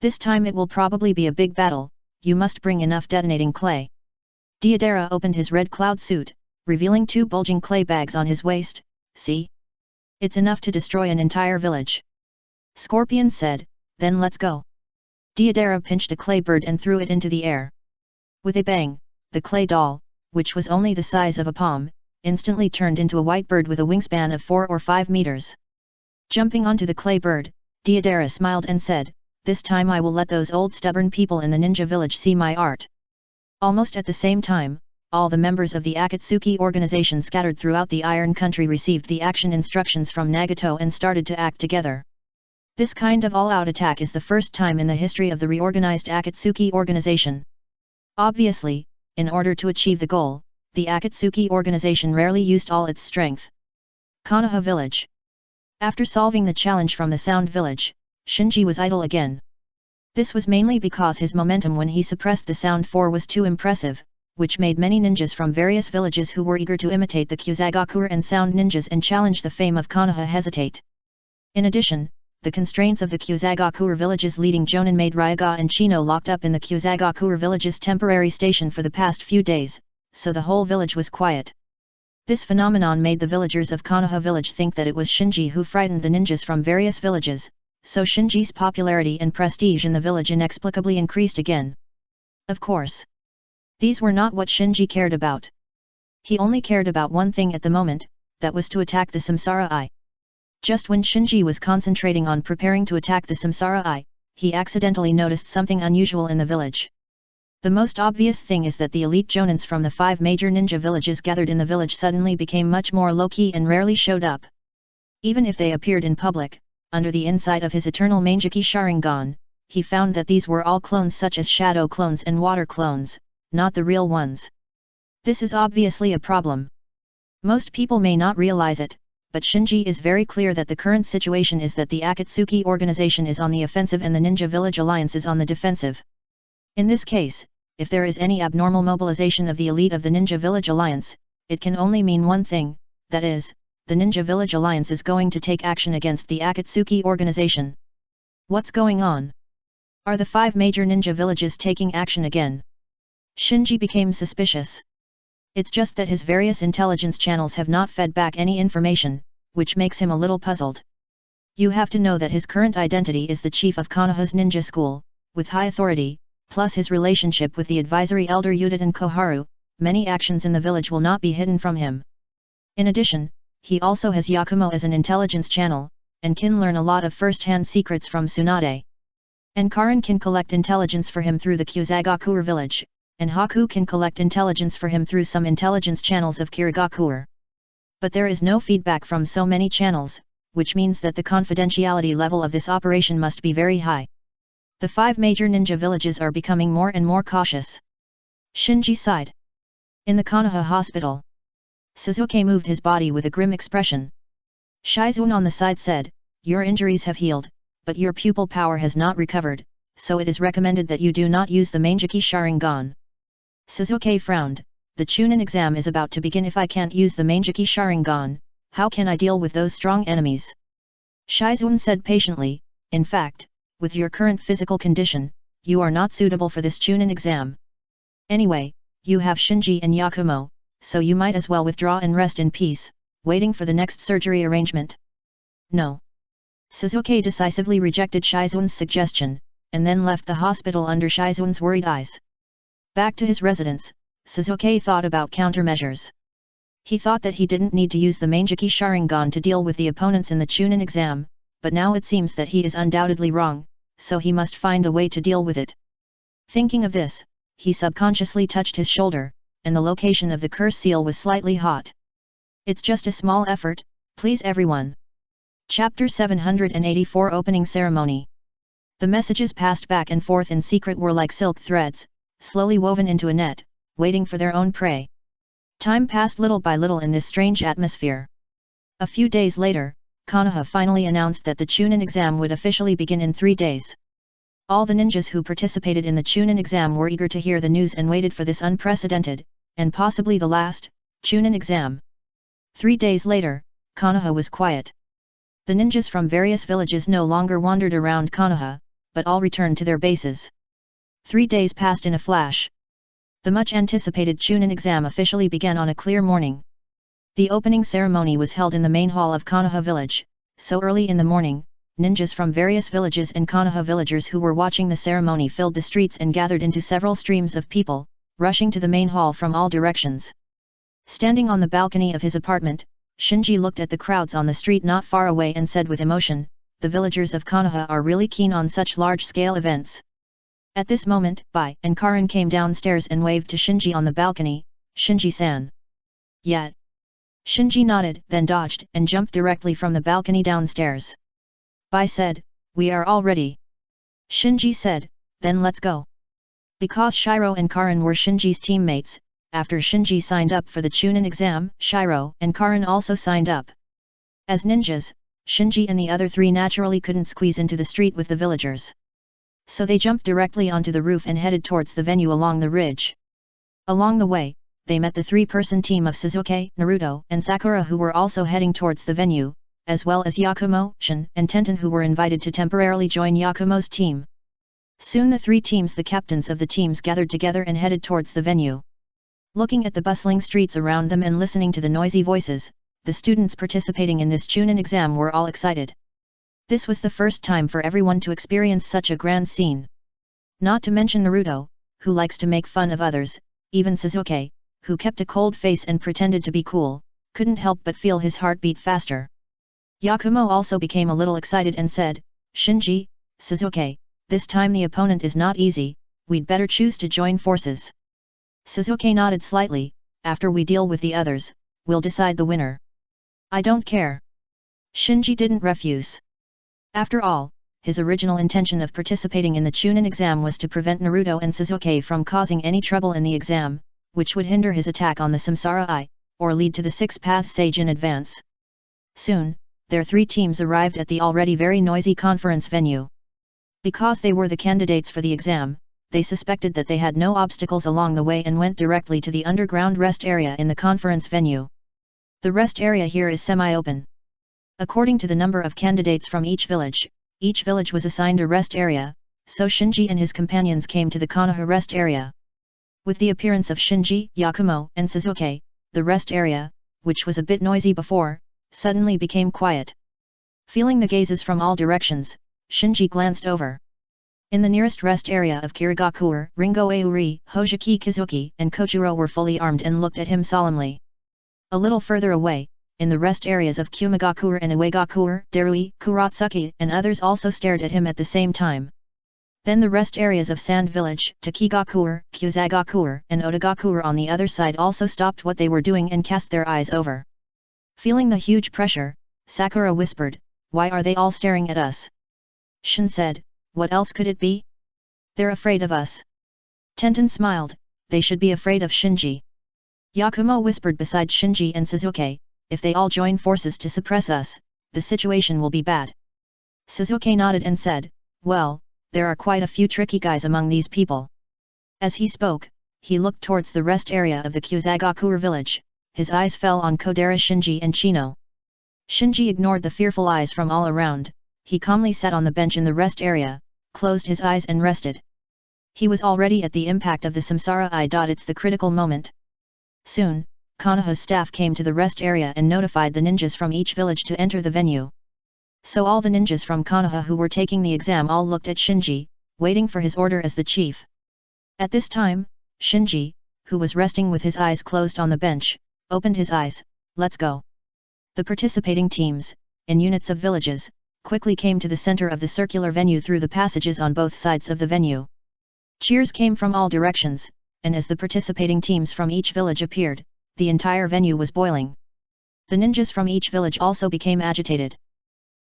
This time it will probably be a big battle, you must bring enough detonating clay." Deodara opened his red cloud suit, revealing 2 bulging clay bags on his waist. "See? It's enough to destroy an entire village." Scorpion said, "Then let's go." Deodara pinched a clay bird and threw it into the air. With a bang, the clay doll, which was only the size of a palm, instantly turned into a white bird with a wingspan of 4 or 5 meters. Jumping onto the clay bird, Deodara smiled and said, "This time I will let those old stubborn people in the ninja village see my art." Almost at the same time, all the members of the Akatsuki organization scattered throughout the Iron Country received the action instructions from Nagato and started to act together. This kind of all-out attack is the first time in the history of the reorganized Akatsuki organization. Obviously, in order to achieve the goal, the Akatsuki organization rarely used all its strength. Konoha Village. After solving the challenge from the Sound Village, Shinji was idle again. This was mainly because his momentum when he suppressed the Sound 4 was too impressive, which made many ninjas from various villages who were eager to imitate the Kyuzagakure and Sound ninjas and challenge the fame of Konoha hesitate. In addition, the constraints of the Kyuzagakure village's leading jonin made Ryaga and Chino locked up in the Kyuzagakure village's temporary station for the past few days, so the whole village was quiet. This phenomenon made the villagers of Konoha village think that it was Shinji who frightened the ninjas from various villages, so Shinji's popularity and prestige in the village inexplicably increased again. Of course, these were not what Shinji cared about. He only cared about one thing at the moment, that was to attack the Samsara Eye. Just when Shinji was concentrating on preparing to attack the Samsara Eye, he accidentally noticed something unusual in the village. The most obvious thing is that the elite jonins from the 5 major ninja villages gathered in the village suddenly became much more low-key and rarely showed up. Even if they appeared in public, under the insight of his eternal Mangeki Sharingan, he found that these were all clones such as shadow clones and water clones, not the real ones. This is obviously a problem. Most people may not realize it, but Shinji is very clear that the current situation is that the Akatsuki organization is on the offensive and the Ninja Village Alliance is on the defensive. In this case, if there is any abnormal mobilization of the elite of the Ninja Village Alliance, it can only mean one thing, that is, the Ninja Village Alliance is going to take action against the Akatsuki organization. What's going on? Are the 5 major ninja villages taking action again? Shinji became suspicious. It's just that his various intelligence channels have not fed back any information, which makes him a little puzzled. You have to know that his current identity is the chief of Konoha's ninja school, with high authority, plus his relationship with the advisory elder Yuta and Koharu, many actions in the village will not be hidden from him. In addition, he also has Yakumo as an intelligence channel, and can learn a lot of first-hand secrets from Tsunade. And Karin can collect intelligence for him through the Kyuzagakuer village, and Haku can collect intelligence for him through some intelligence channels of Kirigakuer. But there is no feedback from so many channels, which means that the confidentiality level of this operation must be very high. The 5 major ninja villages are becoming more and more cautious. Shinji sighed. In the Konoha hospital, Suzuki moved his body with a grim expression. Shizuan on the side said, "Your injuries have healed, but your pupil power has not recovered, so it is recommended that you do not use the Mangeki Sharingan." Suzuki frowned. The Chunin exam is about to begin. If I can't use the Mangeki Sharingan, how can I deal with those strong enemies? Shizuan said patiently, "In fact, with your current physical condition, you are not suitable for this Chunin exam. Anyway, you have Shinji and Yakumo, so you might as well withdraw and rest in peace, waiting for the next surgery arrangement." No. Suzuki decisively rejected Shizuan's suggestion, and then left the hospital under Shizuan's worried eyes. Back to his residence, Suzuki thought about countermeasures. He thought that he didn't need to use the Mangeki Sharingan to deal with the opponents in the Chunin exam, but now it seems that he is undoubtedly wrong, so he must find a way to deal with it. Thinking of this, he subconsciously touched his shoulder, and the location of the curse seal was slightly hot. "It's just a small effort, please everyone." Chapter 784 Opening Ceremony. The messages passed back and forth in secret were like silk threads, slowly woven into a net, waiting for their own prey. Time passed little by little in this strange atmosphere. A few days later, Konoha finally announced that the Chunin exam would officially begin in 3 days. All the ninjas who participated in the Chunin exam were eager to hear the news and waited for this unprecedented, and possibly the last, Chunin exam. 3 days later, Konoha was quiet. The ninjas from various villages no longer wandered around Konoha, but all returned to their bases. 3 days passed in a flash. The much-anticipated Chunin exam officially began on a clear morning. The opening ceremony was held in the main hall of Konoha village, so early in the morning, ninjas from various villages and Konoha villagers who were watching the ceremony filled the streets and gathered into several streams of people, rushing to the main hall from all directions. Standing on the balcony of his apartment, Shinji looked at the crowds on the street not far away and said with emotion, "The villagers of Konoha are really keen on such large-scale events." At this moment, Bai and Karin came downstairs and waved to Shinji on the balcony, "Shinji-san." "Yet." Shinji nodded, then dodged and jumped directly from the balcony downstairs. Bai said, "We are all ready." Shinji said, "Then let's go." Because Shiro and Karin were Shinji's teammates, after Shinji signed up for the Chunin exam, Shiro and Karin also signed up. As ninjas, Shinji and the other 3 naturally couldn't squeeze into the street with the villagers. So they jumped directly onto the roof and headed towards the venue along the ridge. Along the way, they met the 3-person team of Suzuki, Naruto, and Sakura who were also heading towards the venue, as well as Yakumo, Shin, and Tenten who were invited to temporarily join Yakumo's team. Soon the 3 teams, the captains of the teams, gathered together and headed towards the venue. Looking at the bustling streets around them and listening to the noisy voices, the students participating in this Chunin exam were all excited. This was the first time for everyone to experience such a grand scene. Not to mention Naruto, who likes to make fun of others, even Suzuki, who kept a cold face and pretended to be cool, couldn't help but feel his heart beat faster. Yakumo also became a little excited and said, "Shinji, Suzuki, this time the opponent is not easy, we'd better choose to join forces." Suzuki nodded slightly, "After we deal with the others, we'll decide the winner." "I don't care." Shinji didn't refuse. After all, his original intention of participating in the Chunin exam was to prevent Naruto and Suzuki from causing any trouble in the exam, which would hinder his attack on the Samsara Eye, or lead to the 6th Sage in advance. Soon, their 3 teams arrived at the already very noisy conference venue. Because they were the candidates for the exam, they suspected that they had no obstacles along the way and went directly to the underground rest area in the conference venue. The rest area here is semi-open. According to the number of candidates from each village was assigned a rest area, so Shinji and his companions came to the Konoha rest area. With the appearance of Shinji, Yakumo, and Suzuki, the rest area, which was a bit noisy before, suddenly became quiet. Feeling the gazes from all directions, Shinji glanced over. In the nearest rest area of Kirigakure, Ringo Auri, Hojiki Kizuki, and Kojuro were fully armed and looked at him solemnly. A little further away, in the rest areas of Kumigakure and Uegakure, Darui, Kuratsuki, and others also stared at him at the same time. Then the rest areas of Sand Village, Takigakure, Kusagakure, and Odagakure on the other side also stopped what they were doing and cast their eyes over. Feeling the huge pressure, Sakura whispered, "Why are they all staring at us?" Shin said, "What else could it be? They're afraid of us." Tenten smiled, "They should be afraid of Shinji." Yakumo whispered beside Shinji and Suzuki, "If they all join forces to suppress us, the situation will be bad." Suzuki nodded and said, "Well, there are quite a few tricky guys among these people." As he spoke, he looked towards the rest area of the Kusagakure village. His eyes fell on Kodera, Shinji and Chino. Shinji ignored the fearful eyes from all around. He calmly sat on the bench in the rest area, closed his eyes and rested. He was already at the impact of the samsara eye. It's the critical moment. Soon, Konoha's staff came to the rest area and notified the ninjas from each village to enter the venue. So all the ninjas from Konoha who were taking the exam all looked at Shinji, waiting for his order as the chief. At this time, Shinji, who was resting with his eyes closed on the bench, opened his eyes. "Let's go." The participating teams, in units of villages, quickly came to the center of the circular venue through the passages on both sides of the venue. Cheers came from all directions, and as the participating teams from each village appeared, the entire venue was boiling. The ninjas from each village also became agitated.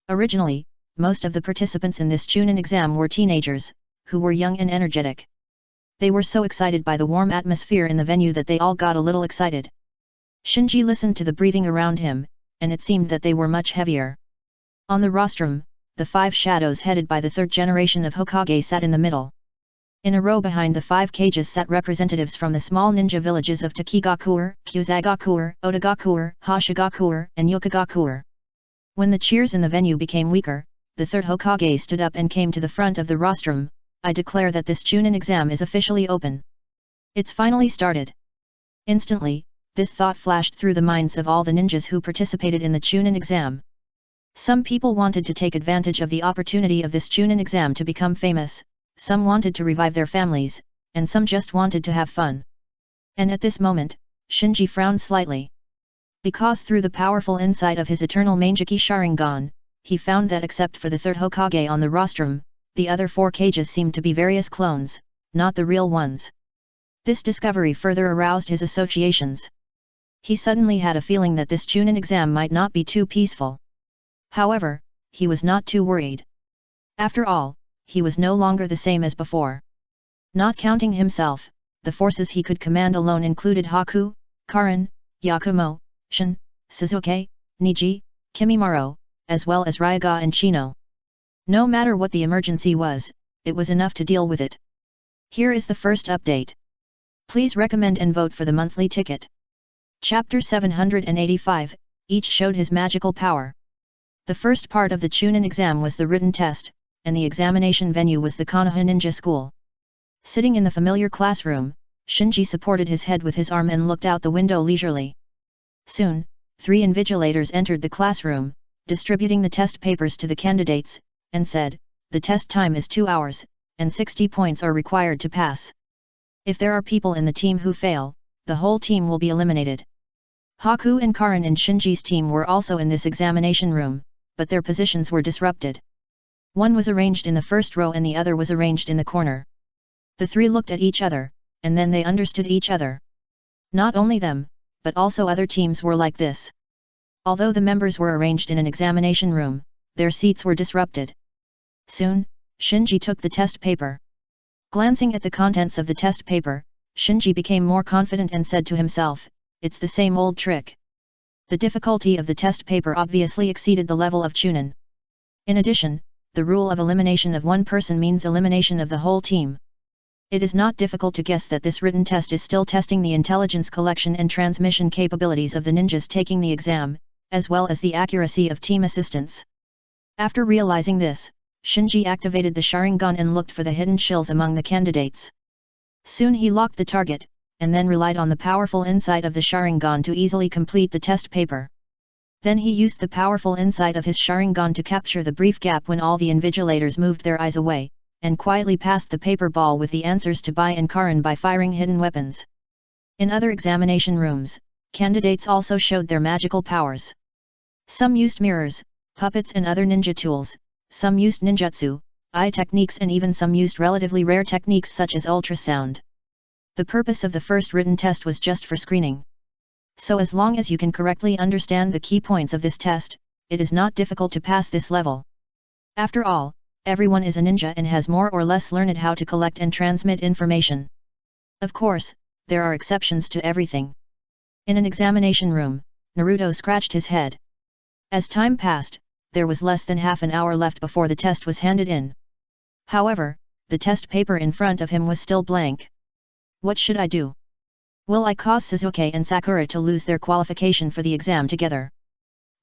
Originally, most of the participants in this Chunin exam were teenagers, who were young and energetic. They were so excited by the warm atmosphere in the venue that they all got a little excited. Shinji listened to the breathing around him, and it seemed that they were much heavier. On the rostrum, the 5 shadows headed by the 3rd generation of Hokage sat in the middle. In a row behind the 5 cages sat representatives from the small ninja villages of Takigakure, Kusagakure, Odagakure, Hoshigakure, and Yokigakure. When the cheers in the venue became weaker, the 3rd Hokage stood up and came to the front of the rostrum. "I declare that this Chunin exam is officially open. It's finally started." Instantly, this thought flashed through the minds of all the ninjas who participated in the Chunin exam. Some people wanted to take advantage of the opportunity of this Chunin exam to become famous, some wanted to revive their families, and some just wanted to have fun. And at this moment, Shinji frowned slightly. Because through the powerful insight of his eternal Mangeki Sharingan, he found that except for the 3rd Hokage on the rostrum, the other 4 cages seemed to be various clones, not the real ones. This discovery further aroused his associations. He suddenly had a feeling that this Chunin exam might not be too peaceful. However, he was not too worried. After all, he was no longer the same as before. Not counting himself, the forces he could command alone included Haku, Karin, Yakumo, Shin, Suzuki, Niji, Kimimaro, as well as Ryaga and Chino. No matter what the emergency was, it was enough to deal with it. Here is the first update. Please recommend and vote for the monthly ticket. Chapter 785, each showed his magical power. The first part of the Chunin exam was the written test, and the examination venue was the Konoha Ninja School. Sitting in the familiar classroom, Shinji supported his head with his arm and looked out the window leisurely. Soon, 3 invigilators entered the classroom, distributing the test papers to the candidates, and said, "The test time is 2 hours, and 60 points are required to pass. If there are people in the team who fail, the whole team will be eliminated." Haku and Karin in Shinji's team were also in this examination room, but their positions were disrupted. One was arranged in the first row and the other was arranged in the corner. The 3 looked at each other, and then they understood each other. Not only them, but also other teams were like this. Although the members were arranged in an examination room, their seats were disrupted. Soon, Shinji took the test paper. Glancing at the contents of the test paper, Shinji became more confident and said to himself, "It's the same old trick." The difficulty of the test paper obviously exceeded the level of Chunin. In addition, the rule of elimination of one person means elimination of the whole team. It is not difficult to guess that this written test is still testing the intelligence collection and transmission capabilities of the ninjas taking the exam, as well as the accuracy of team assistance. After realizing this, Shinji activated the Sharingan and looked for the hidden shills among the candidates. Soon he locked the target, and then relied on the powerful insight of the Sharingan to easily complete the test paper. Then he used the powerful insight of his Sharingan to capture the brief gap when all the invigilators moved their eyes away, and quietly passed the paper ball with the answers to Bai and Karan by firing hidden weapons. In other examination rooms, candidates also showed their magical powers. Some used mirrors, puppets and other ninja tools, some used ninjutsu, eye techniques and even some used relatively rare techniques such as ultrasound. The purpose of the first written test was just for screening. So as long as you can correctly understand the key points of this test, it is not difficult to pass this level. After all, everyone is a ninja and has more or less learned how to collect and transmit information. Of course, there are exceptions to everything. In an examination room, Naruto scratched his head. As time passed, there was less than half an hour left before the test was handed in. However, the test paper in front of him was still blank. What should I do? Will I cause Sasuke and Sakura to lose their qualification for the exam together?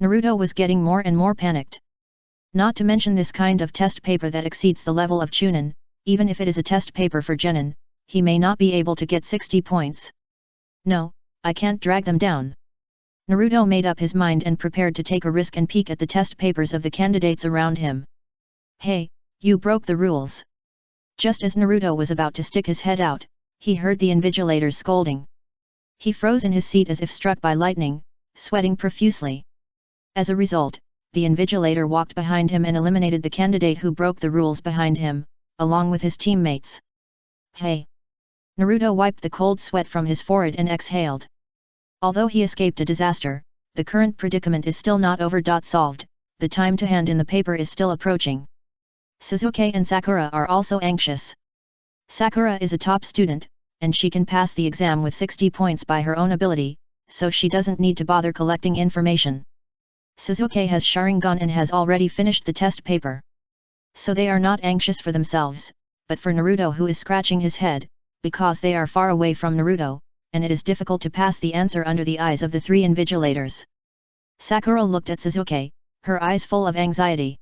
Naruto was getting more and more panicked. Not to mention this kind of test paper that exceeds the level of Chunin, even if it is a test paper for Genin, he may not be able to get 60 points. No, I can't drag them down. Naruto made up his mind and prepared to take a risk and peek at the test papers of the candidates around him. Hey, you broke the rules. Just as Naruto was about to stick his head out, he heard the invigilators scolding. He froze in his seat as if struck by lightning, sweating profusely. As a result, the invigilator walked behind him and eliminated the candidate who broke the rules behind him, along with his teammates. Hey! Naruto wiped the cold sweat from his forehead and exhaled. Although he escaped a disaster, the current predicament is still not over. Solved, the time to hand in the paper is still approaching. Sasuke and Sakura are also anxious. Sakura is a top student, and she can pass the exam with 60 points by her own ability, so she doesn't need to bother collecting information. Sasuke has Sharingan and has already finished the test paper. So they are not anxious for themselves, but for Naruto, who is scratching his head, because they are far away from Naruto, and it is difficult to pass the answer under the eyes of the three invigilators. Sakura looked at Sasuke, her eyes full of anxiety.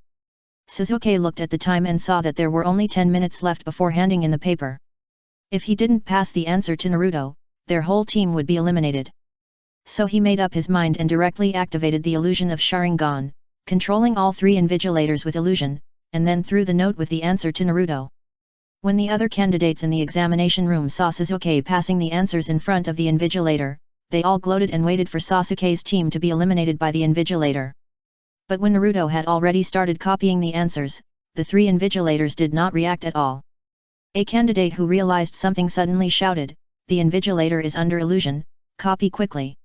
Sasuke looked at the time and saw that there were only 10 minutes left before handing in the paper. If he didn't pass the answer to Naruto, their whole team would be eliminated. So he made up his mind and directly activated the illusion of Sharingan, controlling all three invigilators with illusion, and then threw the note with the answer to Naruto. When the other candidates in the examination room saw Sasuke passing the answers in front of the invigilator, they all gloated and waited for Sasuke's team to be eliminated by the invigilator. But when Naruto had already started copying the answers, the three invigilators did not react at all. A candidate who realized something suddenly shouted, "The invigilator is under illusion, copy quickly."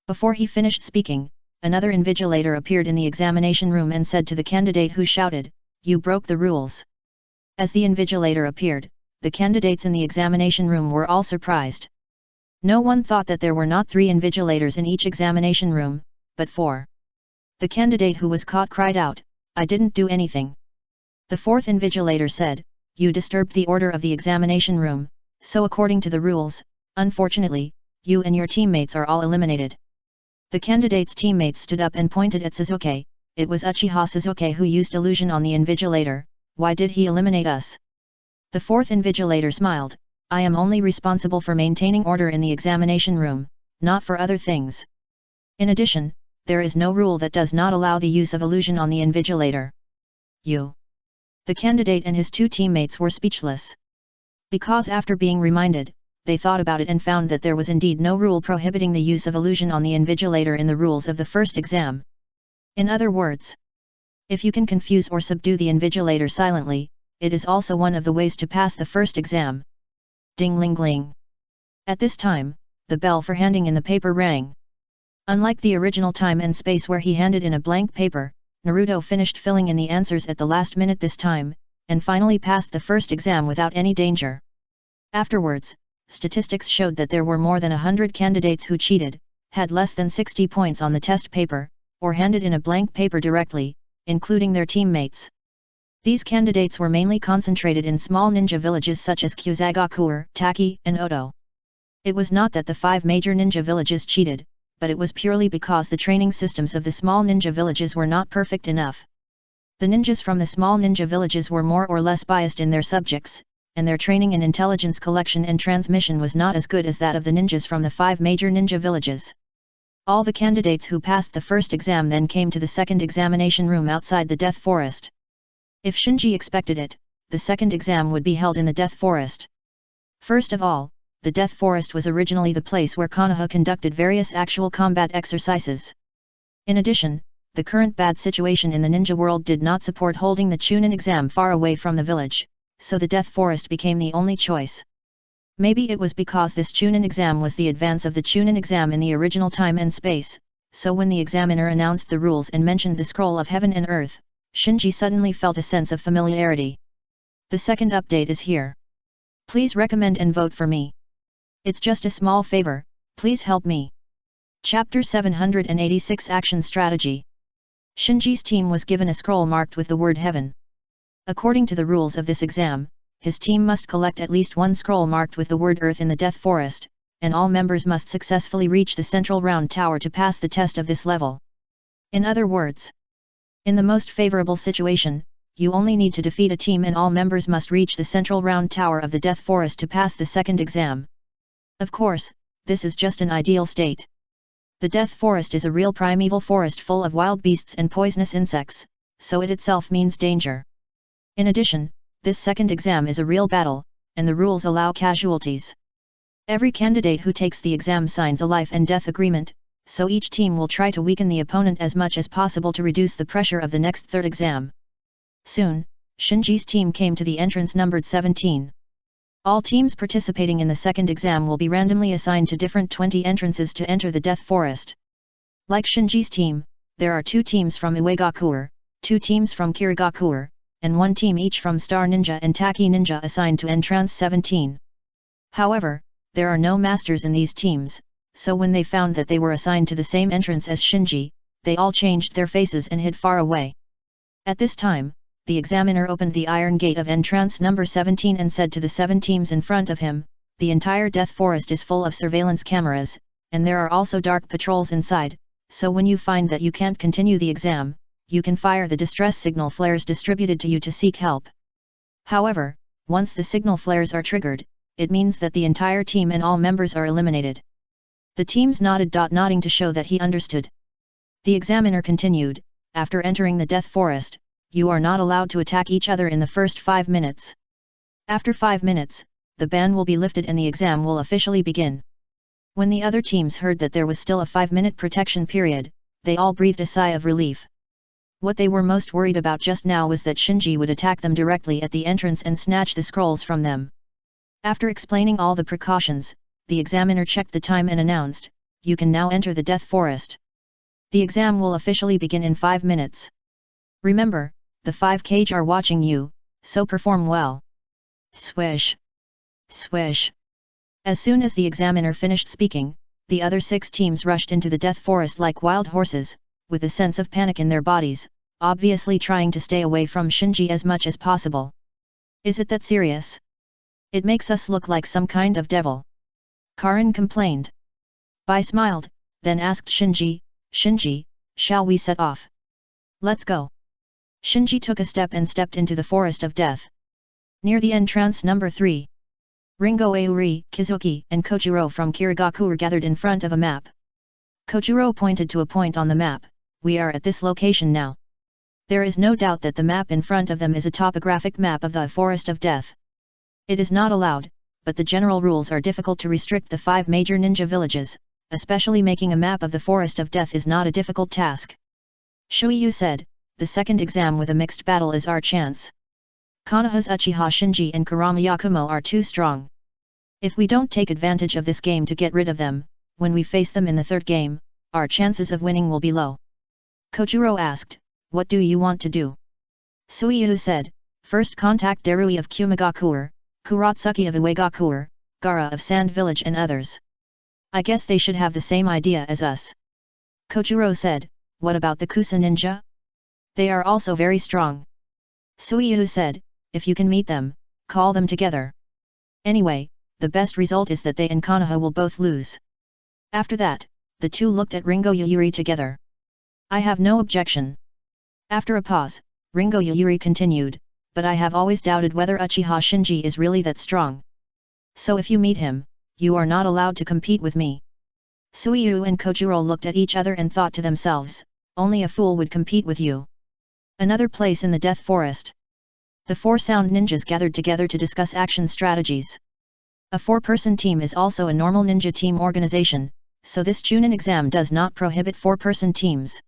Before he finished speaking, another invigilator appeared in the examination room and said to the candidate who shouted, "You broke the rules." As the invigilator appeared, the candidates in the examination room were all surprised. No one thought that there were not 3 invigilators in each examination room, but 4. The candidate who was caught cried out, "I didn't do anything." The 4th invigilator said, "You disturbed the order of the examination room, so according to the rules, unfortunately, you and your teammates are all eliminated." The candidate's teammates stood up and pointed at Sasuke. It was Uchiha Sasuke who used illusion on the invigilator. Why did he eliminate us? The 4th invigilator smiled, "I am only responsible for maintaining order in the examination room, not for other things. In addition, there is no rule that does not allow the use of illusion on the invigilator." You. The candidate and his 2 teammates were speechless. Because after being reminded, they thought about it and found that there was indeed no rule prohibiting the use of illusion on the invigilator in the rules of the first exam. In other words, if you can confuse or subdue the invigilator silently, it is also one of the ways to pass the first exam. Ding-ling-ling. At this time, the bell for handing in the paper rang. Unlike the original time and space where he handed in a blank paper, Naruto finished filling in the answers at the last minute this time, and finally passed the first exam without any danger. Afterwards, statistics showed that there were more than 100 candidates who cheated, had less than 60 points on the test paper, or handed in a blank paper directly, including their teammates. These candidates were mainly concentrated in small ninja villages such as Kyuzagakuer, Taki, and Oto. It was not that the 5 major ninja villages cheated, but it was purely because the training systems of the small ninja villages were not perfect enough. The ninjas from the small ninja villages were more or less biased in their subjects, and their training in intelligence collection and transmission was not as good as that of the ninjas from the 5 major ninja villages. All the candidates who passed the first exam then came to the second examination room outside the Death Forest. If Shinji expected it, the second exam would be held in the Death Forest. First of all, the Death Forest was originally the place where Konoha conducted various actual combat exercises. In addition, the current bad situation in the ninja world did not support holding the Chunin exam far away from the village, so the Death Forest became the only choice. Maybe it was because this Chunin exam was the advance of the Chunin exam in the original time and space, so when the examiner announced the rules and mentioned the scroll of heaven and earth, Shinji suddenly felt a sense of familiarity. The second update is here. Please recommend and vote for me. It's just a small favor, please help me. Chapter 786 Action Strategy. Shinji's team was given a scroll marked with the word heaven. According to the rules of this exam, his team must collect at least one scroll marked with the word earth in the Death Forest, and all members must successfully reach the central round tower to pass the test of this level. In other words, in the most favorable situation, you only need to defeat a team and all members must reach the central round tower of the Death Forest to pass the second exam. Of course, this is just an ideal state. The Death Forest is a real primeval forest full of wild beasts and poisonous insects, so it itself means danger. In addition, this second exam is a real battle, and the rules allow casualties. Every candidate who takes the exam signs a life and death agreement, so each team will try to weaken the opponent as much as possible to reduce the pressure of the next third exam. Soon, Shinji's team came to the entrance numbered 17. All teams participating in the second exam will be randomly assigned to different 20 entrances to enter the Death Forest. Like Shinji's team, there are 2 teams from Uegakuer, 2 teams from Kirigakuer, and 1 team each from Star Ninja and Taki Ninja assigned to entrance 17. However, there are no masters in these teams, so when they found that they were assigned to the same entrance as Shinji, they all changed their faces and hid far away. At this time, the examiner opened the iron gate of entrance number 17 and said to the 7 teams in front of him, "The entire Death Forest is full of surveillance cameras, and there are also dark patrols inside, so when you find that you can't continue the exam, you can fire the distress signal flares distributed to you to seek help. However, once the signal flares are triggered, it means that the entire team and all members are eliminated." The teams nodded, nodding to show that he understood. The examiner continued, "After entering the Death Forest, you are not allowed to attack each other in the first 5 minutes. After 5 minutes, the ban will be lifted and the exam will officially begin." When the other teams heard that there was still a 5-minute protection period, they all breathed a sigh of relief. What they were most worried about just now was that Shinji would attack them directly at the entrance and snatch the scrolls from them. After explaining all the precautions, the examiner checked the time and announced, "You can now enter the Death Forest. The exam will officially begin in 5 minutes. Remember, the 5 cage are watching you, so perform well." Swish! Swish! As soon as the examiner finished speaking, the other 6 teams rushed into the Death Forest like wild horses, with a sense of panic in their bodies, obviously trying to stay away from Shinji as much as possible. "Is it that serious? It makes us look like some kind of devil," Karin complained. Bai smiled, then asked Shinji, "Shinji, shall we set off? Let's go." Shinji took a step and stepped into the Forest of Death. Near the entrance number 3. Ringo Auri, Kizuki, and Kojiro from Kirigaku were gathered in front of a map. Kojiro pointed to a point on the map. "We are at this location now." There is no doubt that the map in front of them is a topographic map of the Forest of Death. It is not allowed, but the general rules are difficult to restrict the 5 major ninja villages, especially making a map of the Forest of Death is not a difficult task. Shuiyu said, "The second exam with a mixed battle is our chance. Konoha's Uchiha Shinji and Kurama Yakumo are too strong. If we don't take advantage of this game to get rid of them, when we face them in the third game, our chances of winning will be low." Kojiro asked, "What do you want to do?" Suiyu said, "First contact Derui of Kumigakuer, Kuratsuki of Uegakuer, Gara of Sand Village and others. I guess they should have the same idea as us." Kojiro said, "What about the Kusa ninja? They are also very strong." Suiyu said, "If you can meet them, call them together. Anyway, the best result is that they and Konoha will both lose." After that, the two looked at Ringo Yuyuri together. "I have no objection." After a pause, Ringo Yuyuri continued, "But I have always doubted whether Uchiha Shinji is really that strong. So if you meet him, you are not allowed to compete with me." Suiyu and Kojuro looked at each other and thought to themselves, only a fool would compete with you. Another place in the Death Forest. The 4 sound ninjas gathered together to discuss action strategies. A 4-person team is also a normal ninja team organization, so this Chunin exam does not prohibit 4-person teams.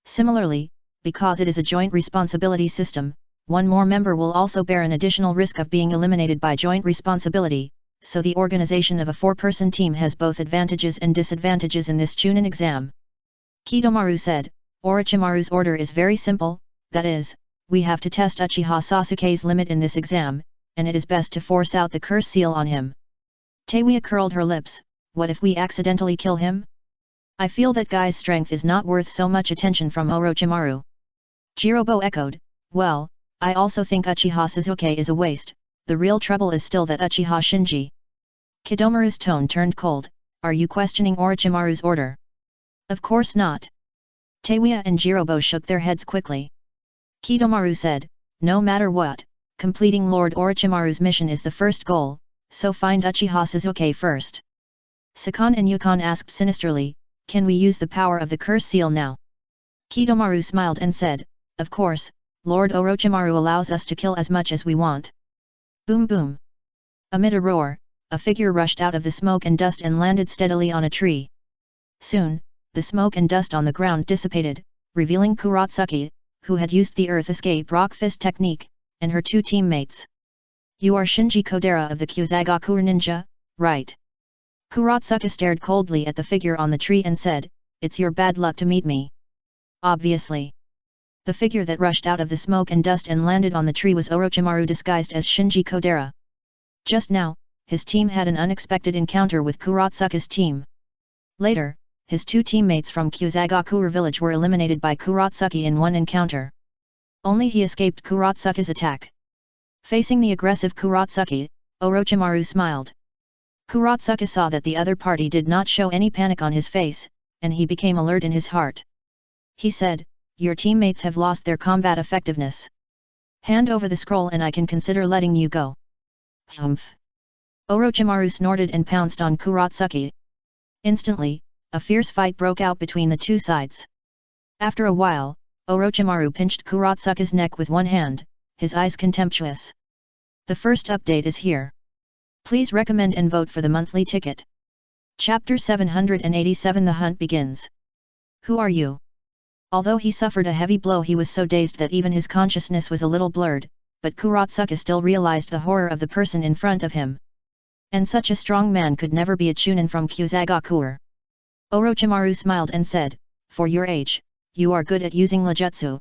Similarly, because it is a joint responsibility system, one more member will also bear an additional risk of being eliminated by joint responsibility, so the organization of a 4-person team has both advantages and disadvantages in this Chunin exam. Kidomaru said, Orochimaru's order is very simple, that is, we have to test Uchiha Sasuke's limit in this exam, and it is best to force out the curse seal on him. Teiwa curled her lips, what if we accidentally kill him? I feel that guy's strength is not worth so much attention from Orochimaru. Jirobo echoed, well, I also think Uchiha Sasuke is a waste, the real trouble is still that Uchiha Shinji. Kidomaru's tone turned cold, are you questioning Orochimaru's order? Of course not. Teiwa and Jirobo shook their heads quickly. Kidomaru said, no matter what, completing Lord Orochimaru's mission is the first goal, so find Uchiha Sasuke first. Sakan and Yukon asked sinisterly, can we use the power of the curse seal now? Kidomaru smiled and said, of course, Lord Orochimaru allows us to kill as much as we want. Boom boom. Amid a roar, a figure rushed out of the smoke and dust and landed steadily on a tree. Soon, the smoke and dust on the ground dissipated, revealing Kurotsuki, who had used the Earth Escape Rock Fist technique, and her 2 teammates. You are Shinji Kodera of the Kyuzagaku Ninja, right? Kurotsuki stared coldly at the figure on the tree and said, it's your bad luck to meet me. Obviously. The figure that rushed out of the smoke and dust and landed on the tree was Orochimaru disguised as Shinji Kodera. Just now, his team had an unexpected encounter with Kurotsuki's team. Later, his 2 teammates from Kyuzagaku village were eliminated by Kurotsuki in one encounter. Only he escaped Kurotsuki's attack. Facing the aggressive Kurotsuki, Orochimaru smiled. Kurotsuki saw that the other party did not show any panic on his face, and he became alert in his heart. He said, your teammates have lost their combat effectiveness. Hand over the scroll and I can consider letting you go. Humph. Orochimaru snorted and pounced on Kurotsuki. Instantly, a fierce fight broke out between the 2 sides. After a while, Orochimaru pinched Kurotsuki's neck with one hand, his eyes contemptuous. The first update is here. Please recommend and vote for the monthly ticket. Chapter 787 The Hunt Begins. Who are you? Although he suffered a heavy blow, he was so dazed that even his consciousness was a little blurred, but Kurotsuki still realized the horror of the person in front of him. And such a strong man could never be a Chunin from Kyuzagaku. Orochimaru smiled and said, for your age, you are good at using Lejutsu.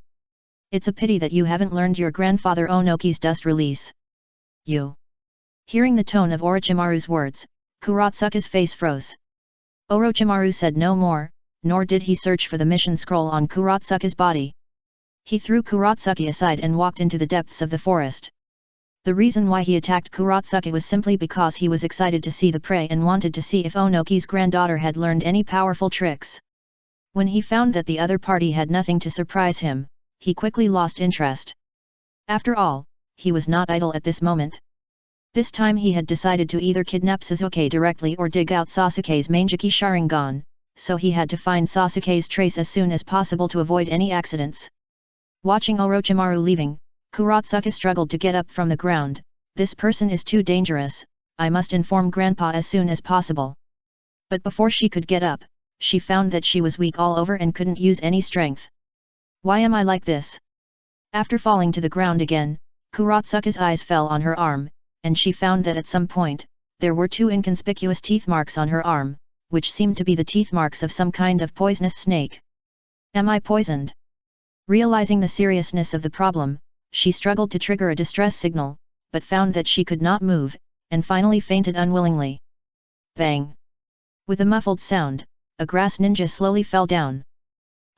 It's a pity that you haven't learned your grandfather Onoki's dust release. You. Hearing the tone of Orochimaru's words, Kurotsuki's face froze. Orochimaru said no more, nor did he search for the mission scroll on Kurotsuki's body. He threw Kurotsuki aside and walked into the depths of the forest. The reason why he attacked Kurotsuki was simply because he was excited to see the prey and wanted to see if Onoki's granddaughter had learned any powerful tricks. When he found that the other party had nothing to surprise him, he quickly lost interest. After all, he was not idle at this moment. This time he had decided to either kidnap Sasuke directly or dig out Sasuke's Manjiki Sharingan, so he had to find Sasuke's trace as soon as possible to avoid any accidents. Watching Orochimaru leaving, Kurotsuki struggled to get up from the ground. This person is too dangerous, I must inform Grandpa as soon as possible. But before she could get up, she found that she was weak all over and couldn't use any strength. Why am I like this? After falling to the ground again, Kurotsuki's eyes fell on her arm, and she found that at some point, there were 2 inconspicuous teeth marks on her arm, which seemed to be the teeth marks of some kind of poisonous snake. Am I poisoned? Realizing the seriousness of the problem, she struggled to trigger a distress signal, but found that she could not move, and finally fainted unwillingly. Bang! With a muffled sound, a grass ninja slowly fell down.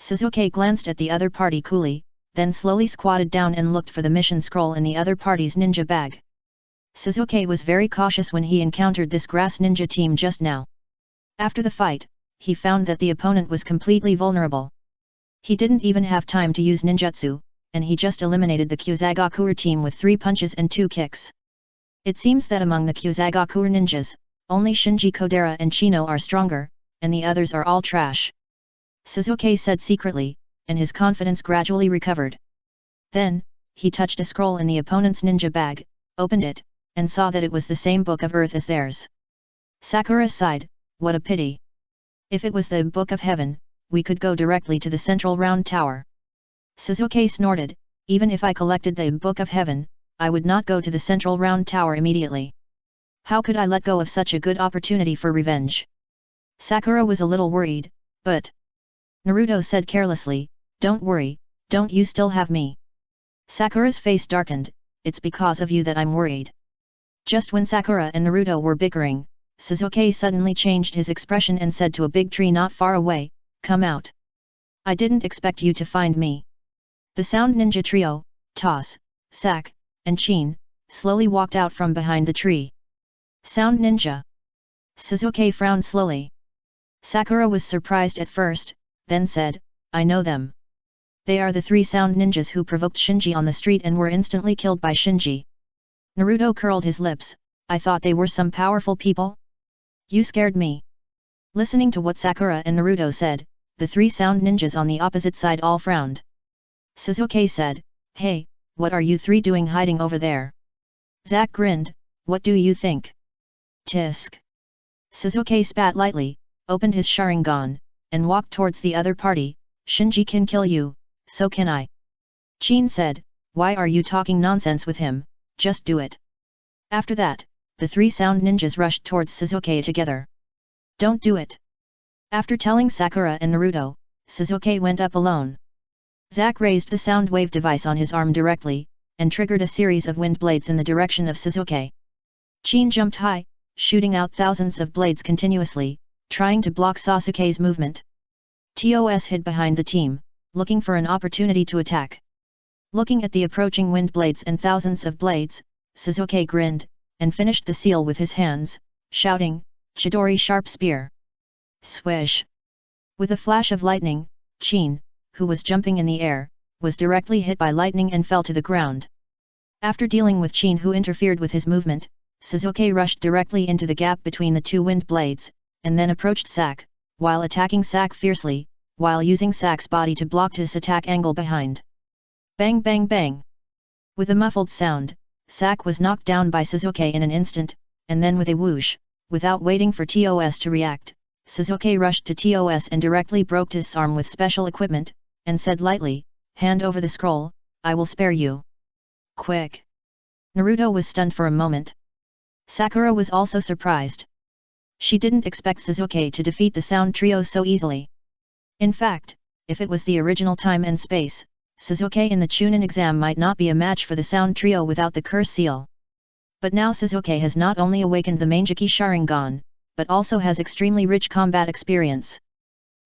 Sasuke glanced at the other party coolly, then slowly squatted down and looked for the mission scroll in the other party's ninja bag. Sasuke was very cautious when he encountered this grass ninja team just now. After the fight, he found that the opponent was completely vulnerable. He didn't even have time to use ninjutsu, and he just eliminated the Kyuzagaku team with 3 punches and 2 kicks. It seems that among the Kyuzagaku ninjas, only Shinji Kodera and Chino are stronger, and the others are all trash," Sasuke said secretly, and his confidence gradually recovered. Then, he touched a scroll in the opponent's ninja bag, opened it, and saw that it was the same Book of Earth as theirs. Sakura sighed, "What a pity. If it was the Book of Heaven, we could go directly to the central round tower." Sasuke snorted, "Even if I collected the Book of Heaven, I would not go to the central round tower immediately. How could I let go of such a good opportunity for revenge?" Sakura was a little worried, but Naruto said carelessly, "Don't worry, don't you still have me?" Sakura's face darkened, "It's because of you that I'm worried." Just when Sakura and Naruto were bickering, Sasuke suddenly changed his expression and said to a big tree not far away, "Come out. I didn't expect you to find me." The Sound Ninja trio, Toss, Sak, and Chin, slowly walked out from behind the tree. "Sound Ninja." Sasuke frowned slowly. Sakura was surprised at first, then said, "I know them. They are the 3 Sound Ninjas who provoked Shinji on the street and were instantly killed by Shinji." Naruto curled his lips, "I thought they were some powerful people? You scared me." Listening to what Sakura and Naruto said, the 3 Sound Ninjas on the opposite side all frowned. Sasuke said, "Hey, what are you 3 doing hiding over there?" Zack grinned, "What do you think?" Tisk. Sasuke spat lightly, opened his Sharingan, and walked towards the other party. "Shinji can kill you, so can I." Chin said, "Why are you talking nonsense with him, just do it." After that, the 3 Sound Ninjas rushed towards Sasuke together. "Don't do it." After telling Sakura and Naruto, Sasuke went up alone. Zack raised the sound wave device on his arm directly, and triggered a series of wind blades in the direction of Sasuke. Chin jumped high, shooting out thousands of blades continuously, trying to block Sasuke's movement. TOS hid behind the team, looking for an opportunity to attack. Looking at the approaching wind blades and thousands of blades, Sasuke grinned, and finished the seal with his hands, shouting, "Chidori Sharp Spear!" Swish! With a flash of lightning, Chin, who was jumping in the air, was directly hit by lightning and fell to the ground. After dealing with Chin who interfered with his movement, Sasuke rushed directly into the gap between the 2 wind blades, and then approached Sak, while attacking Sak fiercely, while using Sak's body to block his attack angle behind. Bang bang bang! With a muffled sound, Sak was knocked down by Sasuke in an instant, and then with a whoosh, without waiting for TOS to react, Sasuke rushed to TOS and directly broke his arm with special equipment, and said lightly, "Hand over the scroll, I will spare you." Quick! Naruto was stunned for a moment. Sakura was also surprised. She didn't expect Sasuke to defeat the Sound Trio so easily. In fact, if it was the original time and space, Sasuke in the Chunin exam might not be a match for the Sound Trio without the curse seal. But now Sasuke has not only awakened the Manjiki Sharingan, but also has extremely rich combat experience.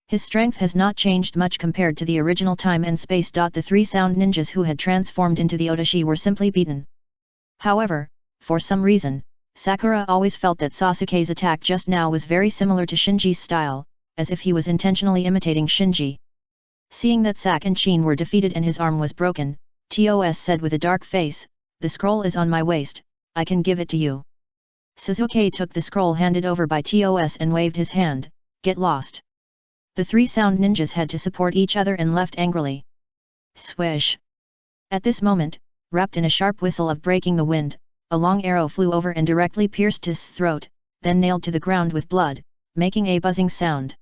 His strength has not changed much compared to the original time and space. The 3 Sound Ninjas who had transformed into the Odashi were simply beaten. However, for some reason, Sakura always felt that Sasuke's attack just now was very similar to Shinji's style, as if he was intentionally imitating Shinji. Seeing that Sak and Chin were defeated and his arm was broken, TOS said with a dark face, "The scroll is on my waist, I can give it to you." Sasuke took the scroll handed over by TOS and waved his hand, "Get lost." The 3 Sound Ninjas had to support each other and left angrily. Swish! At this moment, wrapped in a sharp whistle of breaking the wind, a long arrow flew over and directly pierced his throat, then nailed to the ground with blood, making a buzzing sound.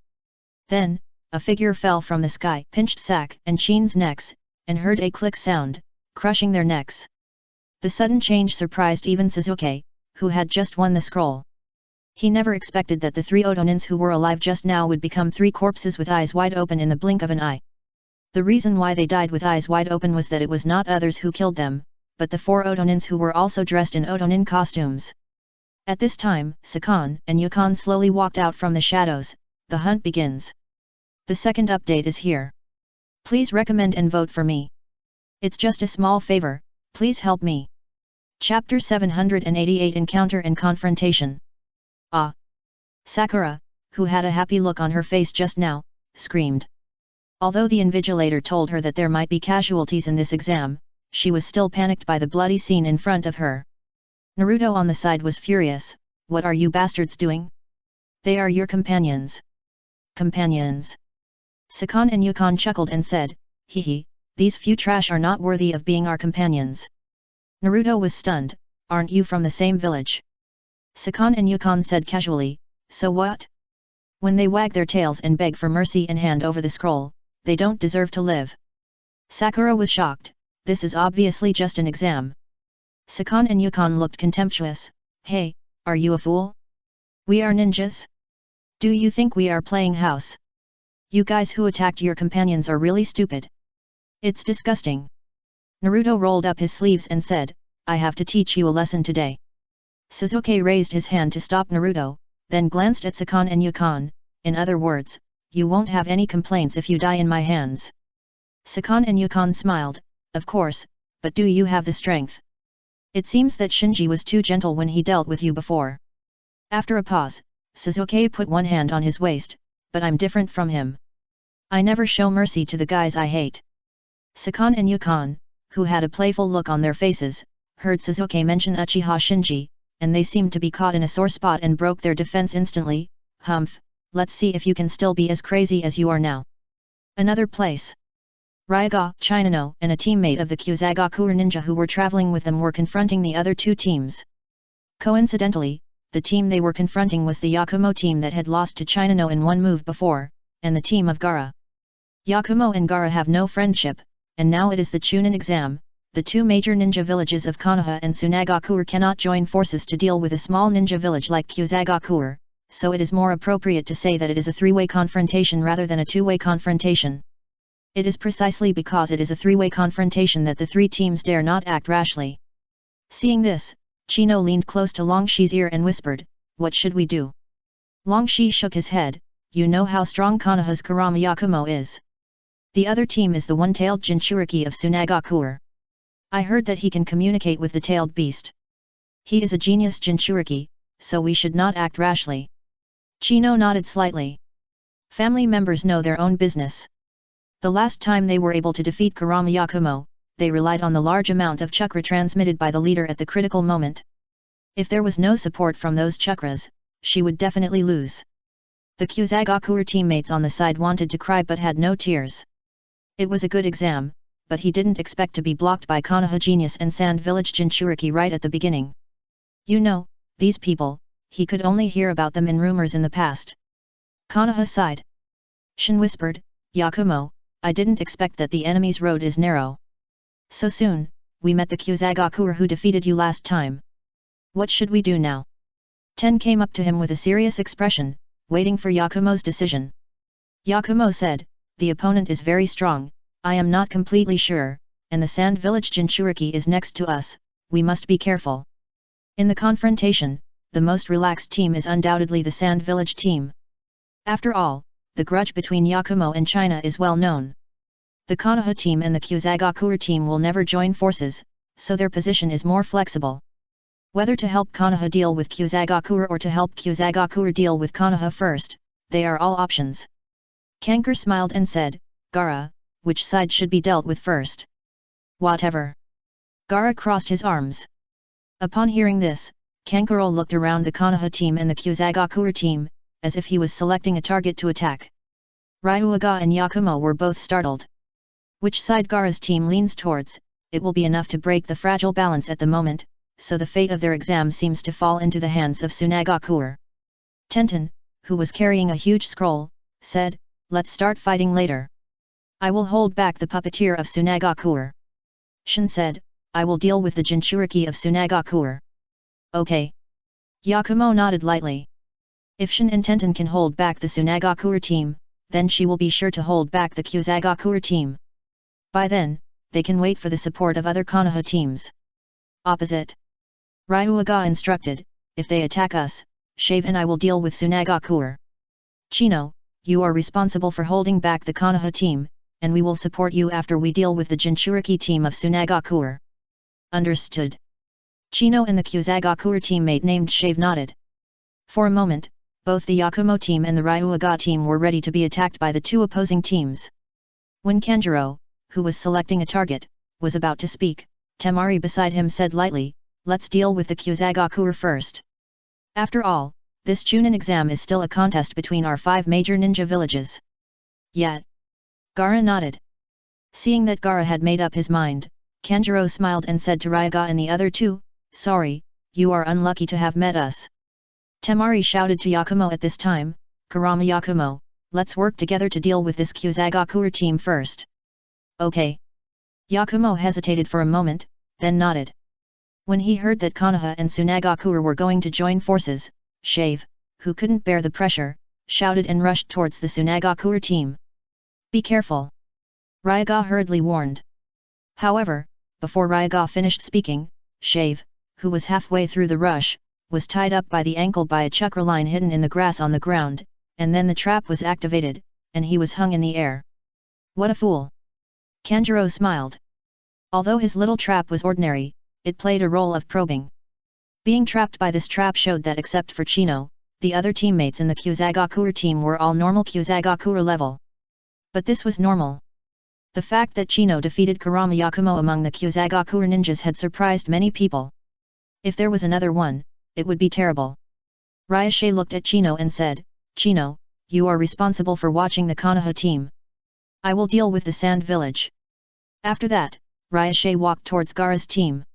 Then, a figure fell from the sky, pinched Sak and Chin's necks, and heard a click sound, crushing their necks. The sudden change surprised even Sasuke, who had just won the scroll. He never expected that the 3 Otonins who were alive just now would become 3 corpses with eyes wide open in the blink of an eye. The reason why they died with eyes wide open was that it was not others who killed them, but the 4 Otonins who were also dressed in Otonin costumes. At this time, Sakan and Yukon slowly walked out from the shadows. The hunt begins. The second update is here. Please recommend and vote for me. It's just a small favor, please help me. Chapter 788 Encounter and Confrontation. Ah! Sakura, who had a happy look on her face just now, screamed. Although the invigilator told her that there might be casualties in this exam, she was still panicked by the bloody scene in front of her. Naruto on the side was furious, "What are you bastards doing? They are your companions. companions. Sakon and Yukon chuckled and said, hee hee, these few trash are not worthy of being our companions. Naruto was stunned, aren't you from the same village? Sakon and Yukon said casually, so what? When they wag their tails and beg for mercy and hand over the scroll, they don't deserve to live. Sakura was shocked, this is obviously just an exam. Sakon and Yukon looked contemptuous, hey, are you a fool? We are ninjas? Do you think we are playing house? You guys who attacked your companions are really stupid. It's disgusting. Naruto rolled up his sleeves and said, I have to teach you a lesson today. Sasuke raised his hand to stop Naruto, then glanced at Sakon and Yukon, in other words, you won't have any complaints if you die in my hands. Sakon and Yukon smiled, of course, but do you have the strength? It seems that Shinji was too gentle when he dealt with you before. After a pause, Sasuke put one hand on his waist, but I'm different from him. I never show mercy to the guys I hate. Sakon and Yukon, who had a playful look on their faces, heard Sasuke mention Uchiha Shinji, and they seemed to be caught in a sore spot and broke their defense instantly. Humph, let's see if you can still be as crazy as you are now. Another place. Ryaga, Chinano, and a teammate of the Kyuzagakuer ninja who were traveling with them were confronting the other two teams. Coincidentally, the team they were confronting was the Yakumo team that had lost to Chinano in one move before, and the team of Gaara. Yakumo and Gaara have no friendship, and now it is the Chunin exam. The two major ninja villages of Konoha and Tsunagakuer cannot join forces to deal with a small ninja village like Kyuzagakuer, so it is more appropriate to say that it is a three-way confrontation rather than a two-way confrontation. It is precisely because it is a three-way confrontation that the three teams dare not act rashly. Seeing this, Chino leaned close to Longshi's ear and whispered, what should we do? Longshi shook his head, you know how strong Konoha's Kurama Yakumo is. The other team is the one-tailed Jinchuriki of Tsunagakuer. I heard that he can communicate with the tailed beast. He is a genius Jinchuriki, so we should not act rashly. Chino nodded slightly. Family members know their own business. The last time they were able to defeat Kurama Yakumo, they relied on the large amount of chakra transmitted by the leader at the critical moment. If there was no support from those chakras, she would definitely lose. The Kyuzagakuer teammates on the side wanted to cry but had no tears. It was a good exam, but he didn't expect to be blocked by Konoha Genius and Sand Village Jinchuriki right at the beginning. You know, these people, he could only hear about them in rumors in the past. Konoha sighed. Shin whispered, Yakumo, I didn't expect that the enemy's road is narrow. So soon, we met the Kyuzagakuer who defeated you last time. What should we do now? Ten came up to him with a serious expression, waiting for Yakumo's decision. Yakumo said, the opponent is very strong, I am not completely sure, and the Sand Village Jinchuriki is next to us, we must be careful. In the confrontation, the most relaxed team is undoubtedly the Sand Village team. After all, the grudge between Yakumo and China is well known. The Konoha team and the Kyuzagakuer team will never join forces, so their position is more flexible. Whether to help Konoha deal with Kyuzagakuer or to help Kyuzagakuer deal with Konoha first, they are all options. Kankar smiled and said, Gaara, which side should be dealt with first? Whatever. Gaara crossed his arms. Upon hearing this, Kankaro looked around the Konoha team and the Kyuzagakuer team, as if he was selecting a target to attack. Ryuaga and Yakumo were both startled. Which side Gaara's team leans towards, it will be enough to break the fragile balance at the moment, so the fate of their exam seems to fall into the hands of Tsunagakuer. Tenten, who was carrying a huge scroll, said, let's start fighting later. I will hold back the puppeteer of Tsunagakuer. Shin said, I will deal with the Jinchuriki of Tsunagakuer. Okay. Yakumo nodded lightly. If Shin and Tenten can hold back the Tsunagakuer team, then she will be sure to hold back the Kyuzagakuer team. By then, they can wait for the support of other Konoha teams. Opposite. Ryuaga instructed, if they attack us, Shave and I will deal with Tsunagakuer. Chino, you are responsible for holding back the Konoha team, and we will support you after we deal with the Jinchuriki team of Tsunagakuer. Understood. Chino and the Kyuzagakuer teammate named Shave nodded. For a moment, both the Yakumo team and the Ryuaga team were ready to be attacked by the two opposing teams. When Kanjuro, who was selecting a target, was about to speak, Temari beside him said lightly, let's deal with the Kyuzagakuer first. After all, this Chunin exam is still a contest between our 5 major ninja villages. Yet. Gaara nodded. Seeing that Gaara had made up his mind, Kanjuro smiled and said to Ryaga and the other two, "Sorry, you are unlucky to have met us." Temari shouted to Yakumo at this time, "Kurama Yakumo, let's work together to deal with this Kyuzagakuer team first." "Okay." Yakumo hesitated for a moment, then nodded. When he heard that Konoha and Tsunagakuer were going to join forces, Shave, who couldn't bear the pressure, shouted and rushed towards the Tsunagakuer team. "Be careful!" Ryaga hurriedly warned. However, before Ryaga finished speaking, Shave, who was halfway through the rush, was tied up by the ankle by a chakra line hidden in the grass on the ground, and then the trap was activated, and he was hung in the air. "What a fool!" Kanjuro smiled. Although his little trap was ordinary, it played a role of probing. Being trapped by this trap showed that except for Chino, the other teammates in the Kyuzagakuer team were all normal Kyuzagakuer level. But this was normal. The fact that Chino defeated Kurama Yakumo among the Kyuzagakuer ninjas had surprised many people. If there was another one, it would be terrible. Ryashe looked at Chino and said, "Chino, you are responsible for watching the Konoha team. I will deal with the Sand Village." After that, Ryashe walked towards Gaara's team.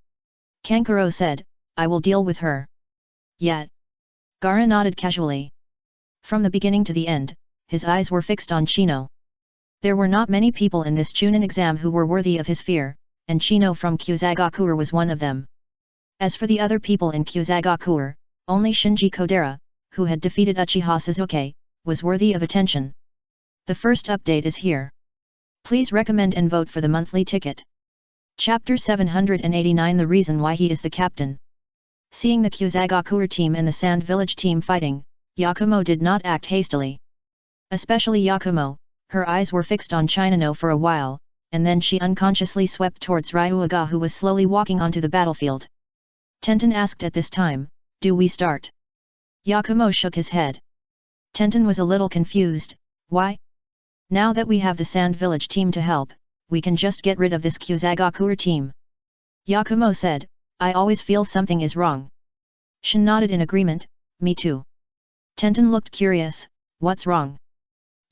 Kankuro said, "I will deal with her." Yet. Gaara nodded casually. From the beginning to the end, his eyes were fixed on Chino. There were not many people in this Chunin exam who were worthy of his fear, and Chino from Kyuzagakuer was one of them. As for the other people in Kyuzagakuer, only Shinji Kodera, who had defeated Uchiha Suzuki, was worthy of attention. The first update is here. Please recommend and vote for the monthly ticket. Chapter 789 The reason why he is the captain. Seeing the Kyuzagakuer team and the Sand Village team fighting, Yakumo did not act hastily. Especially Yakumo, her eyes were fixed on Chinano for a while, and then she unconsciously swept towards Ryuaga who was slowly walking onto the battlefield. Tenten asked at this time, "Do we start?" Yakumo shook his head. Tenten was a little confused, "Why? Now that we have the Sand Village team to help, we can just get rid of this Kyuzagakuer team." Yakumo said, "I always feel something is wrong." Shin nodded in agreement, "Me too." Tenten looked curious, "What's wrong?"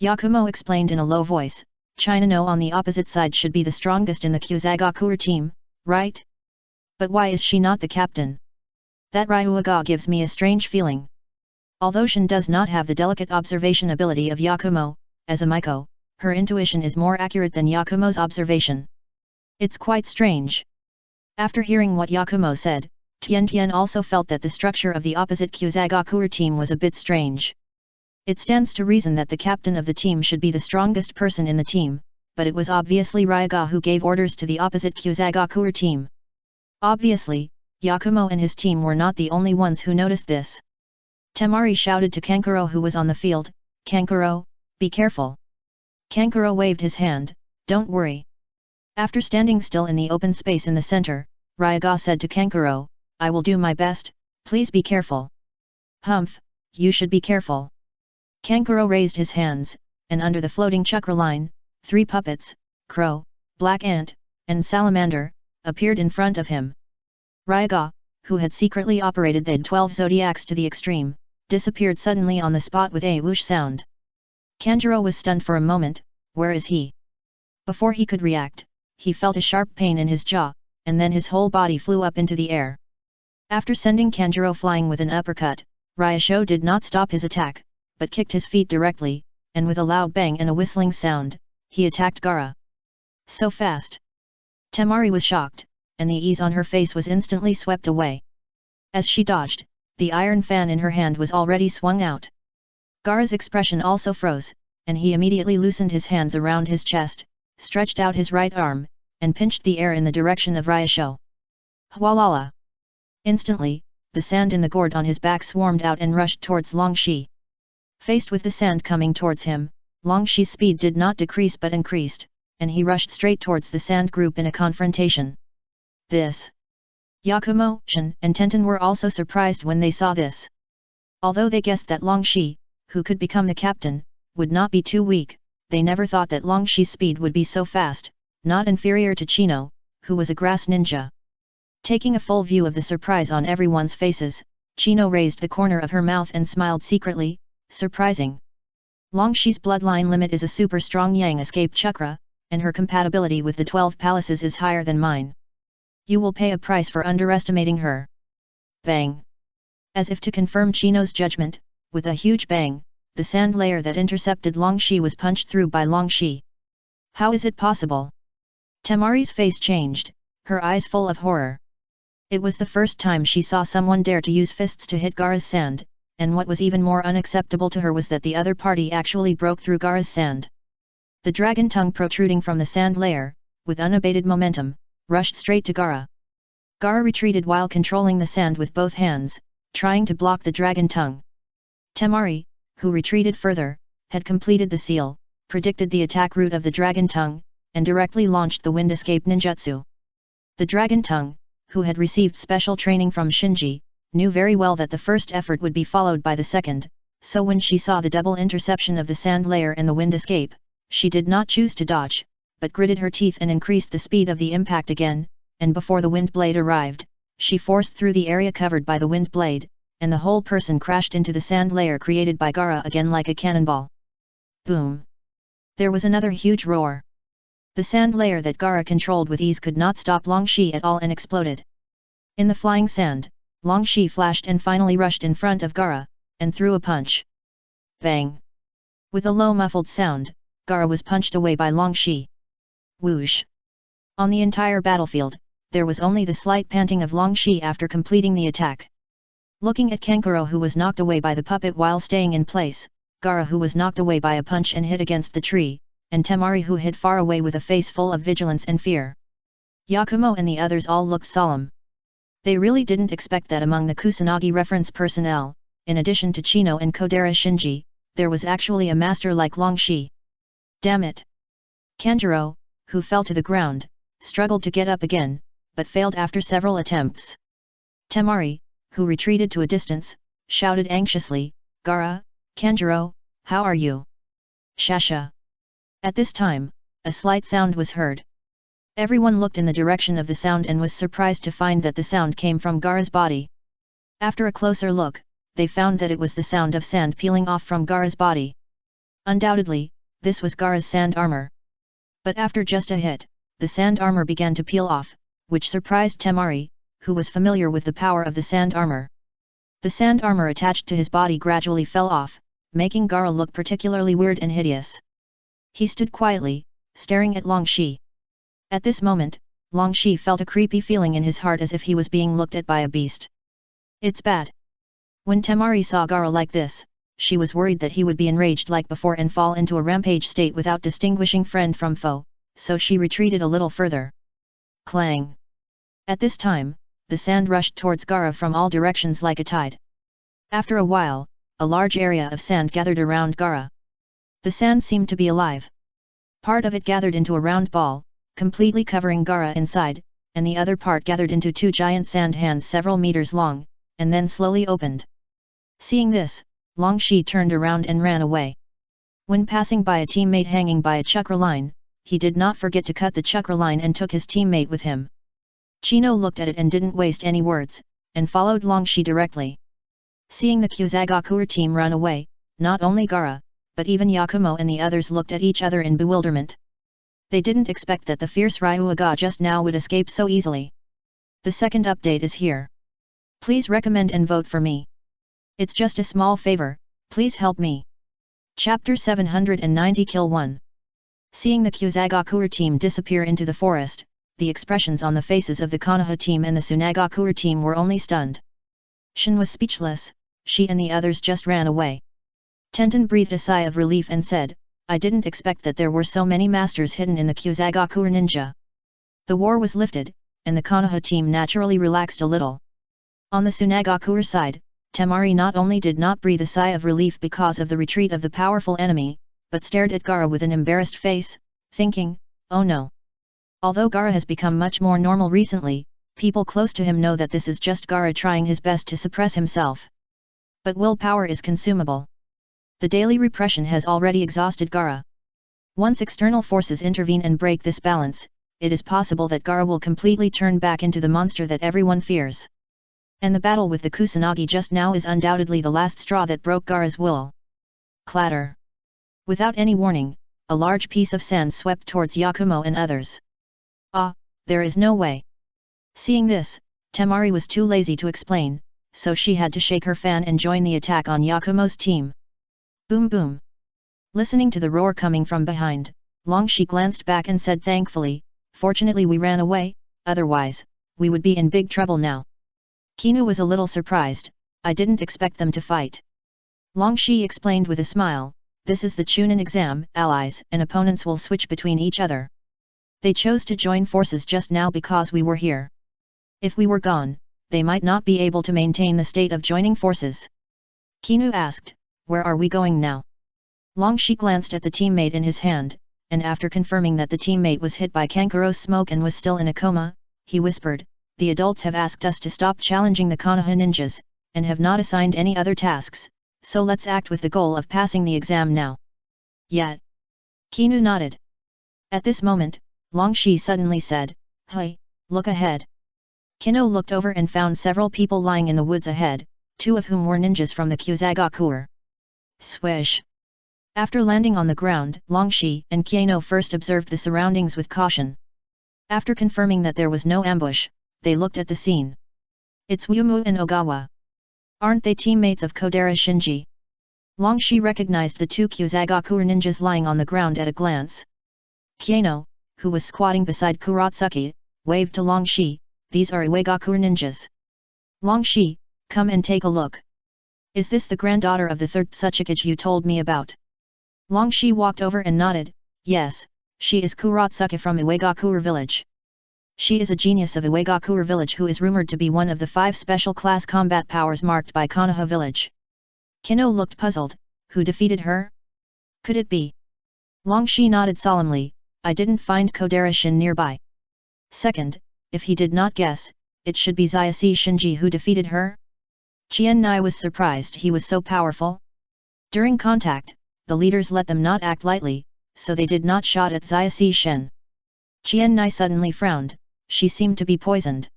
Yakumo explained in a low voice, "Chinano on the opposite side should be the strongest in the Kyuzagakuer team, right? But why is she not the captain? That Ryuaga gives me a strange feeling." Although Shin does not have the delicate observation ability of Yakumo, as a Miko, her intuition is more accurate than Yakumo's observation. It's quite strange. After hearing what Yakumo said, Tian also felt that the structure of the opposite Kyuzagakuer team was a bit strange. It stands to reason that the captain of the team should be the strongest person in the team, but it was obviously Ryaga who gave orders to the opposite Kyuzagakuer team. Obviously, Yakumo and his team were not the only ones who noticed this. Temari shouted to Kankuro who was on the field, "Kankuro, be careful." Kankuro waved his hand, "Don't worry." After standing still in the open space in the center, Ryaga said to Kankuro, "I will do my best, please be careful." "Humph, you should be careful." Kankuro raised his hands, and under the floating chakra line, 3 puppets, Crow, Black Ant, and Salamander, appeared in front of him. Ryaga, who had secretly operated the 12 zodiacs to the extreme, disappeared suddenly on the spot with a whoosh sound. Kanjuro was stunned for a moment, "Where is he?" Before he could react, he felt a sharp pain in his jaw, and then his whole body flew up into the air. After sending Kanjuro flying with an uppercut, Ryasho did not stop his attack, but kicked his feet directly, and with a loud bang and a whistling sound, he attacked Gaara. So fast! Temari was shocked, and the ease on her face was instantly swept away. As she dodged, the iron fan in her hand was already swung out. Gaara's expression also froze, and he immediately loosened his hands around his chest, stretched out his right arm, and pinched the air in the direction of Ryasho. Hwalala! Instantly, the sand in the gourd on his back swarmed out and rushed towards Longshi. Faced with the sand coming towards him, Longshi's speed did not decrease but increased, and he rushed straight towards the sand group in a confrontation. This! Yakumo, Shin, and Tenten were also surprised when they saw this. Although they guessed that Longshi, who could become the captain, would not be too weak, they never thought that Longshi's speed would be so fast, not inferior to Chino, who was a grass ninja. Taking a full view of the surprise on everyone's faces, Chino raised the corner of her mouth and smiled secretly, surprising. Longshi's bloodline limit is a super strong Yang escape chakra, and her compatibility with the 12 palaces is higher than mine. You will pay a price for underestimating her. Bang! As if to confirm Chino's judgment, with a huge bang, the sand layer that intercepted Longshi was punched through by Longshi. How is it possible? Temari's face changed, her eyes full of horror. It was the first time she saw someone dare to use fists to hit Gaara's sand, and what was even more unacceptable to her was that the other party actually broke through Gaara's sand. The dragon tongue protruding from the sand layer, with unabated momentum, rushed straight to Gaara. Gaara retreated while controlling the sand with both hands, trying to block the dragon tongue. Temari, who retreated further, had completed the seal, predicted the attack route of the dragon tongue, and directly launched the wind escape ninjutsu. The dragon tongue, who had received special training from Shinji, knew very well that the first effort would be followed by the second, so when she saw the double interception of the sand layer and the wind escape, she did not choose to dodge, but gritted her teeth and increased the speed of the impact again, and before the wind blade arrived, she forced through the area covered by the wind blade, and the whole person crashed into the sand layer created by Gaara again like a cannonball. Boom! There was another huge roar. The sand layer that Gaara controlled with ease could not stop Longshi at all and exploded. In the flying sand, Longshi flashed and finally rushed in front of Gaara, and threw a punch. Bang! With a low muffled sound, Gaara was punched away by Longshi. Whoosh! On the entire battlefield, there was only the slight panting of Longshi after completing the attack. Looking at Kankuro who was knocked away by the puppet while staying in place, Gaara who was knocked away by a punch and hit against the tree, and Temari who hid far away with a face full of vigilance and fear. Yakumo and the others all looked solemn. They really didn't expect that among the Kusanagi reference personnel, in addition to Chino and Kodera Shinji, there was actually a master like Longshi. Damn it! Kanjuro, who fell to the ground, struggled to get up again, but failed after several attempts. Temari, who retreated to a distance, shouted anxiously, Gaara, Kanjuro, how are you? Shasha! At this time, a slight sound was heard. Everyone looked in the direction of the sound and was surprised to find that the sound came from Gaara's body. After a closer look, they found that it was the sound of sand peeling off from Gaara's body. Undoubtedly, this was Gaara's sand armor. But after just a hit, the sand armor began to peel off, which surprised Temari, who was familiar with the power of the sand armor. The sand armor attached to his body gradually fell off, making Gaara look particularly weird and hideous. He stood quietly, staring at Longshi. At this moment, Longshi felt a creepy feeling in his heart as if he was being looked at by a beast. It's bad. When Temari saw Gaara like this, she was worried that he would be enraged like before and fall into a rampage state without distinguishing friend from foe, so she retreated a little further. Clang! At this time, the sand rushed towards Gaara from all directions like a tide. After a while, a large area of sand gathered around Gaara. The sand seemed to be alive. Part of it gathered into a round ball, completely covering Gaara inside, and the other part gathered into two giant sand hands several meters long, and then slowly opened. Seeing this, Longshi turned around and ran away. When passing by a teammate hanging by a chakra line, he did not forget to cut the chakra line and took his teammate with him. Chino looked at it and didn't waste any words, and followed Longshi directly. Seeing the Kyuzagakuer team run away, not only Gaara, but even Yakumo and the others looked at each other in bewilderment. They didn't expect that the fierce Ryuuga just now would escape so easily. The second update is here. Please recommend and vote for me. It's just a small favor, please help me. Chapter 790 Kill 1. Seeing the Kyuzagakuer team disappear into the forest, the expressions on the faces of the Konoha team and the Tsunagakuer team were only stunned. Shin was speechless, she and the others just ran away. Tenten breathed a sigh of relief and said, I didn't expect that there were so many masters hidden in the Kyuzagakuer ninja. The war was lifted, and the Konoha team naturally relaxed a little. On the Tsunagakuer side, Temari not only did not breathe a sigh of relief because of the retreat of the powerful enemy, but stared at Gaara with an embarrassed face, thinking, oh no. Although Gaara has become much more normal recently, people close to him know that this is just Gaara trying his best to suppress himself. But willpower is consumable. The daily repression has already exhausted Gaara. Once external forces intervene and break this balance, it is possible that Gaara will completely turn back into the monster that everyone fears. And the battle with the Kusanagi just now is undoubtedly the last straw that broke Gaara's will. Clatter. Without any warning, a large piece of sand swept towards Yakumo and others. Ah, there is no way. Seeing this, Temari was too lazy to explain, so she had to shake her fan and join the attack on Yakumo's team. Boom boom. Listening to the roar coming from behind, Longshi glanced back and said thankfully, "Fortunately we ran away, otherwise, we would be in big trouble now." Kinu was a little surprised, "I didn't expect them to fight." Longshi explained with a smile, "This is the Chunin exam, allies and opponents will switch between each other. They chose to join forces just now because we were here. If we were gone, they might not be able to maintain the state of joining forces." Kinu asked, "Where are we going now?" Longshi glanced at the teammate in his hand, and after confirming that the teammate was hit by Kankuro's smoke and was still in a coma, he whispered, "The adults have asked us to stop challenging the Konoha ninjas, and have not assigned any other tasks, so let's act with the goal of passing the exam now." "Yet." Kinu nodded. At this moment, Longshi suddenly said, "Hey, look ahead." Kino looked over and found several people lying in the woods ahead, 2 of whom were ninjas from the Kyuzagakuer. Swish! After landing on the ground, Longshi and Kino first observed the surroundings with caution. After confirming that there was no ambush, they looked at the scene. "It's Ryumu and Ogawa. Aren't they teammates of Kodera Shinji?" Longshi recognized the 2 Kyuzagakuer ninjas lying on the ground at a glance. Kino, who was squatting beside Kuratsuki, waved to Longshi, "These are Iwagakuer ninjas. Longshi, come and take a look. Is this the granddaughter of the 3rd Tsuchikage you told me about?" Longshi walked over and nodded, "Yes, she is Kuratsuki from Iwagakuer village. She is a genius of Iwagakuer village who is rumored to be one of the 5 special class combat powers marked by Konoha village." Kino looked puzzled, "Who defeated her? Could it be?" Longshi nodded solemnly, "I didn't find Kodera Shin nearby. Second, if he did not guess, it should be Zayase Shinji who defeated her?" Chien Nai was surprised he was so powerful. During contact, the leaders let them not act lightly, so they did not shot at Zayase Shin. Chien Nai suddenly frowned, she seemed to be poisoned.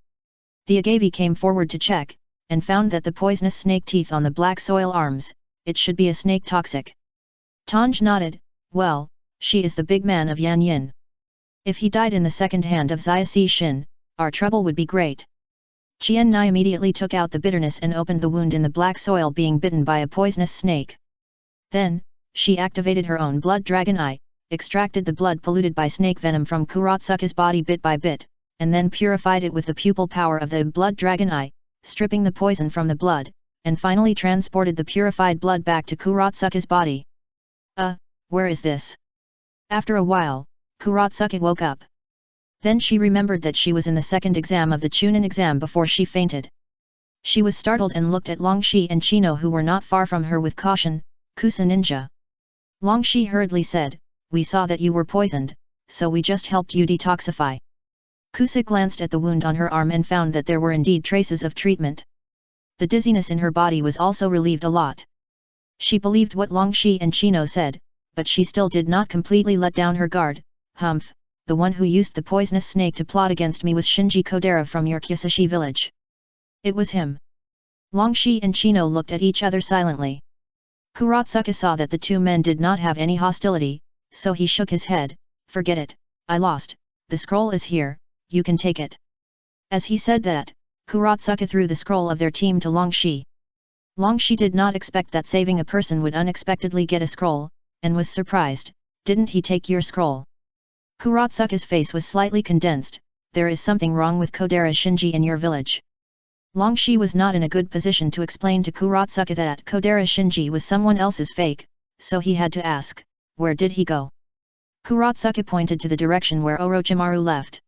The Agavi came forward to check, and found that the poisonous snake teeth on the black soil arms, it should be a snake toxic. Tanj nodded, "Well, she is the big man of Yan Yin. If he died in the second hand of Zayase Shin, our trouble would be great." Chien Nai immediately took out the bitterness and opened the wound in the black soil being bitten by a poisonous snake. Then, she activated her own blood dragon eye, extracted the blood polluted by snake venom from Kuratsuki's body bit by bit, and then purified it with the pupil power of the blood dragon eye, stripping the poison from the blood, and finally transported the purified blood back to Kuratsuki's body. Where is this?" After a while, Kuratsuki woke up. Then she remembered that she was in the 2nd exam of the Chunin exam before she fainted. She was startled and looked at Longshi and Chino who were not far from her with caution, "Kusa ninja." Longshi hurriedly said, "We saw that you were poisoned, so we just helped you detoxify." Kusa glanced at the wound on her arm and found that there were indeed traces of treatment. The dizziness in her body was also relieved a lot. She believed what Longshi and Chino said, but she still did not completely let down her guard. "Humph, the one who used the poisonous snake to plot against me was Shinji Kodera from your Kusashi village. It was him." Longshi and Chino looked at each other silently. Kuratsuki saw that the 2 men did not have any hostility, so he shook his head, "Forget it, I lost, the scroll is here, you can take it." As he said that, Kuratsuki threw the scroll of their team to Longshi. Longshi did not expect that saving a person would unexpectedly get a scroll, and was surprised, "Didn't he take your scroll?" Kuratsuki's face was slightly condensed, "There is something wrong with Kodera Shinji in your village." Longshi was not in a good position to explain to Kuratsuki that Kodera Shinji was someone else's fake, so he had to ask, "Where did he go?" Kuratsuki pointed to the direction where Orochimaru left.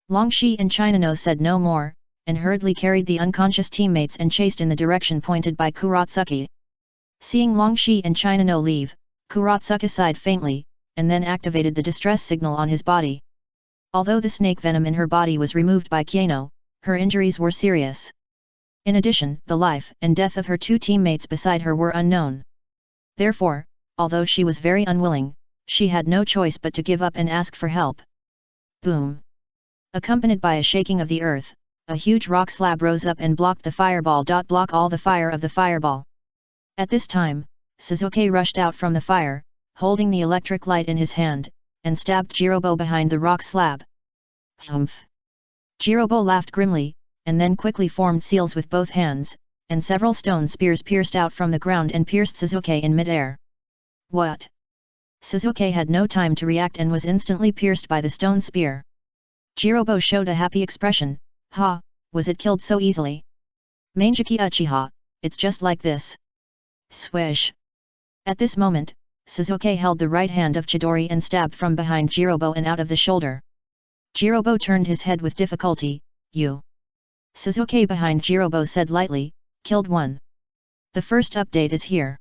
Longshi and Chinano said no more, and hurriedly carried the unconscious teammates and chased in the direction pointed by Kuratsuki. Seeing Longshi and Chinano leave, Kuratsuki sighed faintly, and then activated the distress signal on his body. Although the snake venom in her body was removed by Kano, her injuries were serious. In addition, the life and death of her 2 teammates beside her were unknown. Therefore, although she was very unwilling, she had no choice but to give up and ask for help. Boom! Accompanied by a shaking of the earth, a huge rock slab rose up and blocked the fireball. Block all the fire of the fireball. At this time, Sasuke rushed out from the fire, holding the electric light in his hand, and stabbed Jirobo behind the rock slab. Humph! Jirobo laughed grimly, and then quickly formed seals with both hands, and several stone spears pierced out from the ground and pierced Sasuke in mid-air. What? Sasuke had no time to react and was instantly pierced by the stone spear. Jirobo showed a happy expression. Ha, was it killed so easily? Mangeki Uchiha, it's just like this. Swish! At this moment, Sasuke held the right hand of Chidori and stabbed from behind Jirobo and out of the shoulder. Jirobo turned his head with difficulty. You. Sasuke behind Jirobo said lightly, killed one. The first update is here.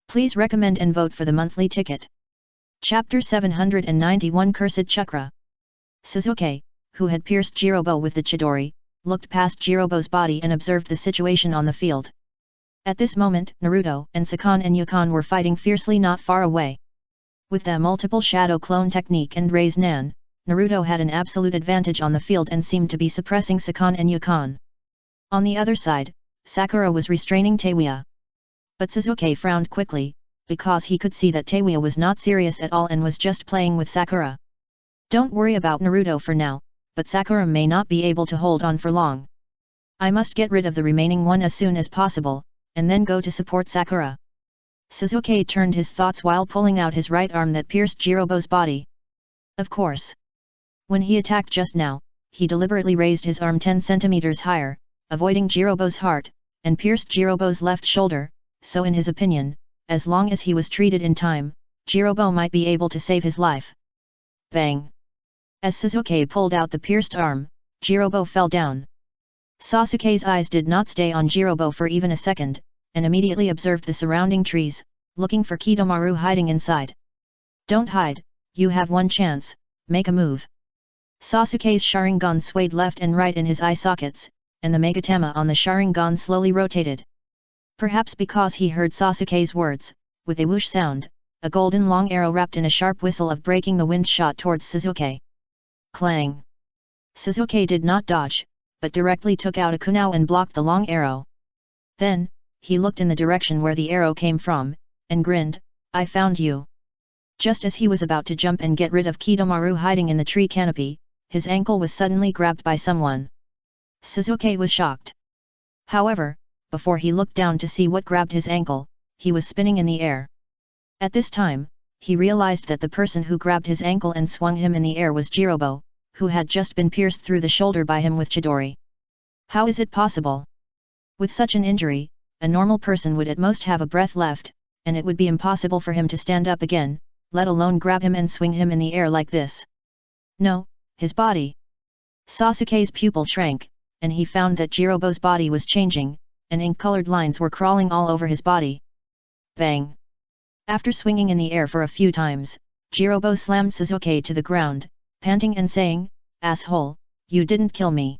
Please recommend and vote for the monthly ticket. Chapter 791 Cursed Chakra. Sasuke, who had pierced Jirobo with the Chidori, looked past Jirobo's body and observed the situation on the field. At this moment, Naruto and Sakon and Yukon were fighting fiercely not far away. With the multiple shadow clone technique and Raise Nan, Naruto had an absolute advantage on the field and seemed to be suppressing Sakon and Yukon. On the other side, Sakura was restraining Teiwa. But Sasuke frowned quickly, because he could see that Teiwa was not serious at all and was just playing with Sakura. Don't worry about Naruto for now, but Sakura may not be able to hold on for long. I must get rid of the remaining one as soon as possible, and then go to support Sakura. Sasuke turned his thoughts while pulling out his right arm that pierced Jirobo's body. Of course. When he attacked just now, he deliberately raised his arm 10 centimeters higher, avoiding Jirobo's heart, and pierced Jirobo's left shoulder, so in his opinion, as long as he was treated in time, Jirobo might be able to save his life. Bang! As Sasuke pulled out the pierced arm, Jirobo fell down. Sasuke's eyes did not stay on Jirobo for even a second, and immediately observed the surrounding trees, looking for Kidomaru hiding inside. Don't hide, you have one chance, make a move. Sasuke's Sharingan swayed left and right in his eye sockets, and the Megatama on the Sharingan slowly rotated. Perhaps because he heard Sasuke's words, with a whoosh sound, a golden long arrow wrapped in a sharp whistle of breaking the wind shot towards Sasuke. Clang! Sasuke did not dodge, but directly took out a kunai and blocked the long arrow. Then, he looked in the direction where the arrow came from, and grinned, I found you. Just as he was about to jump and get rid of Kidomaru hiding in the tree canopy, his ankle was suddenly grabbed by someone. Sasuke was shocked. However, before he looked down to see what grabbed his ankle, he was spinning in the air. At this time, he realized that the person who grabbed his ankle and swung him in the air was Jirobo, who had just been pierced through the shoulder by him with Chidori. How is it possible? With such an injury, a normal person would at most have a breath left, and it would be impossible for him to stand up again, let alone grab him and swing him in the air like this. No, his body. Sasuke's pupil shrank, and he found that Jirobo's body was changing, and ink-colored lines were crawling all over his body. Bang! After swinging in the air for a few times, Jirobo slammed Sasuke to the ground, panting and saying, Asshole, you didn't kill me.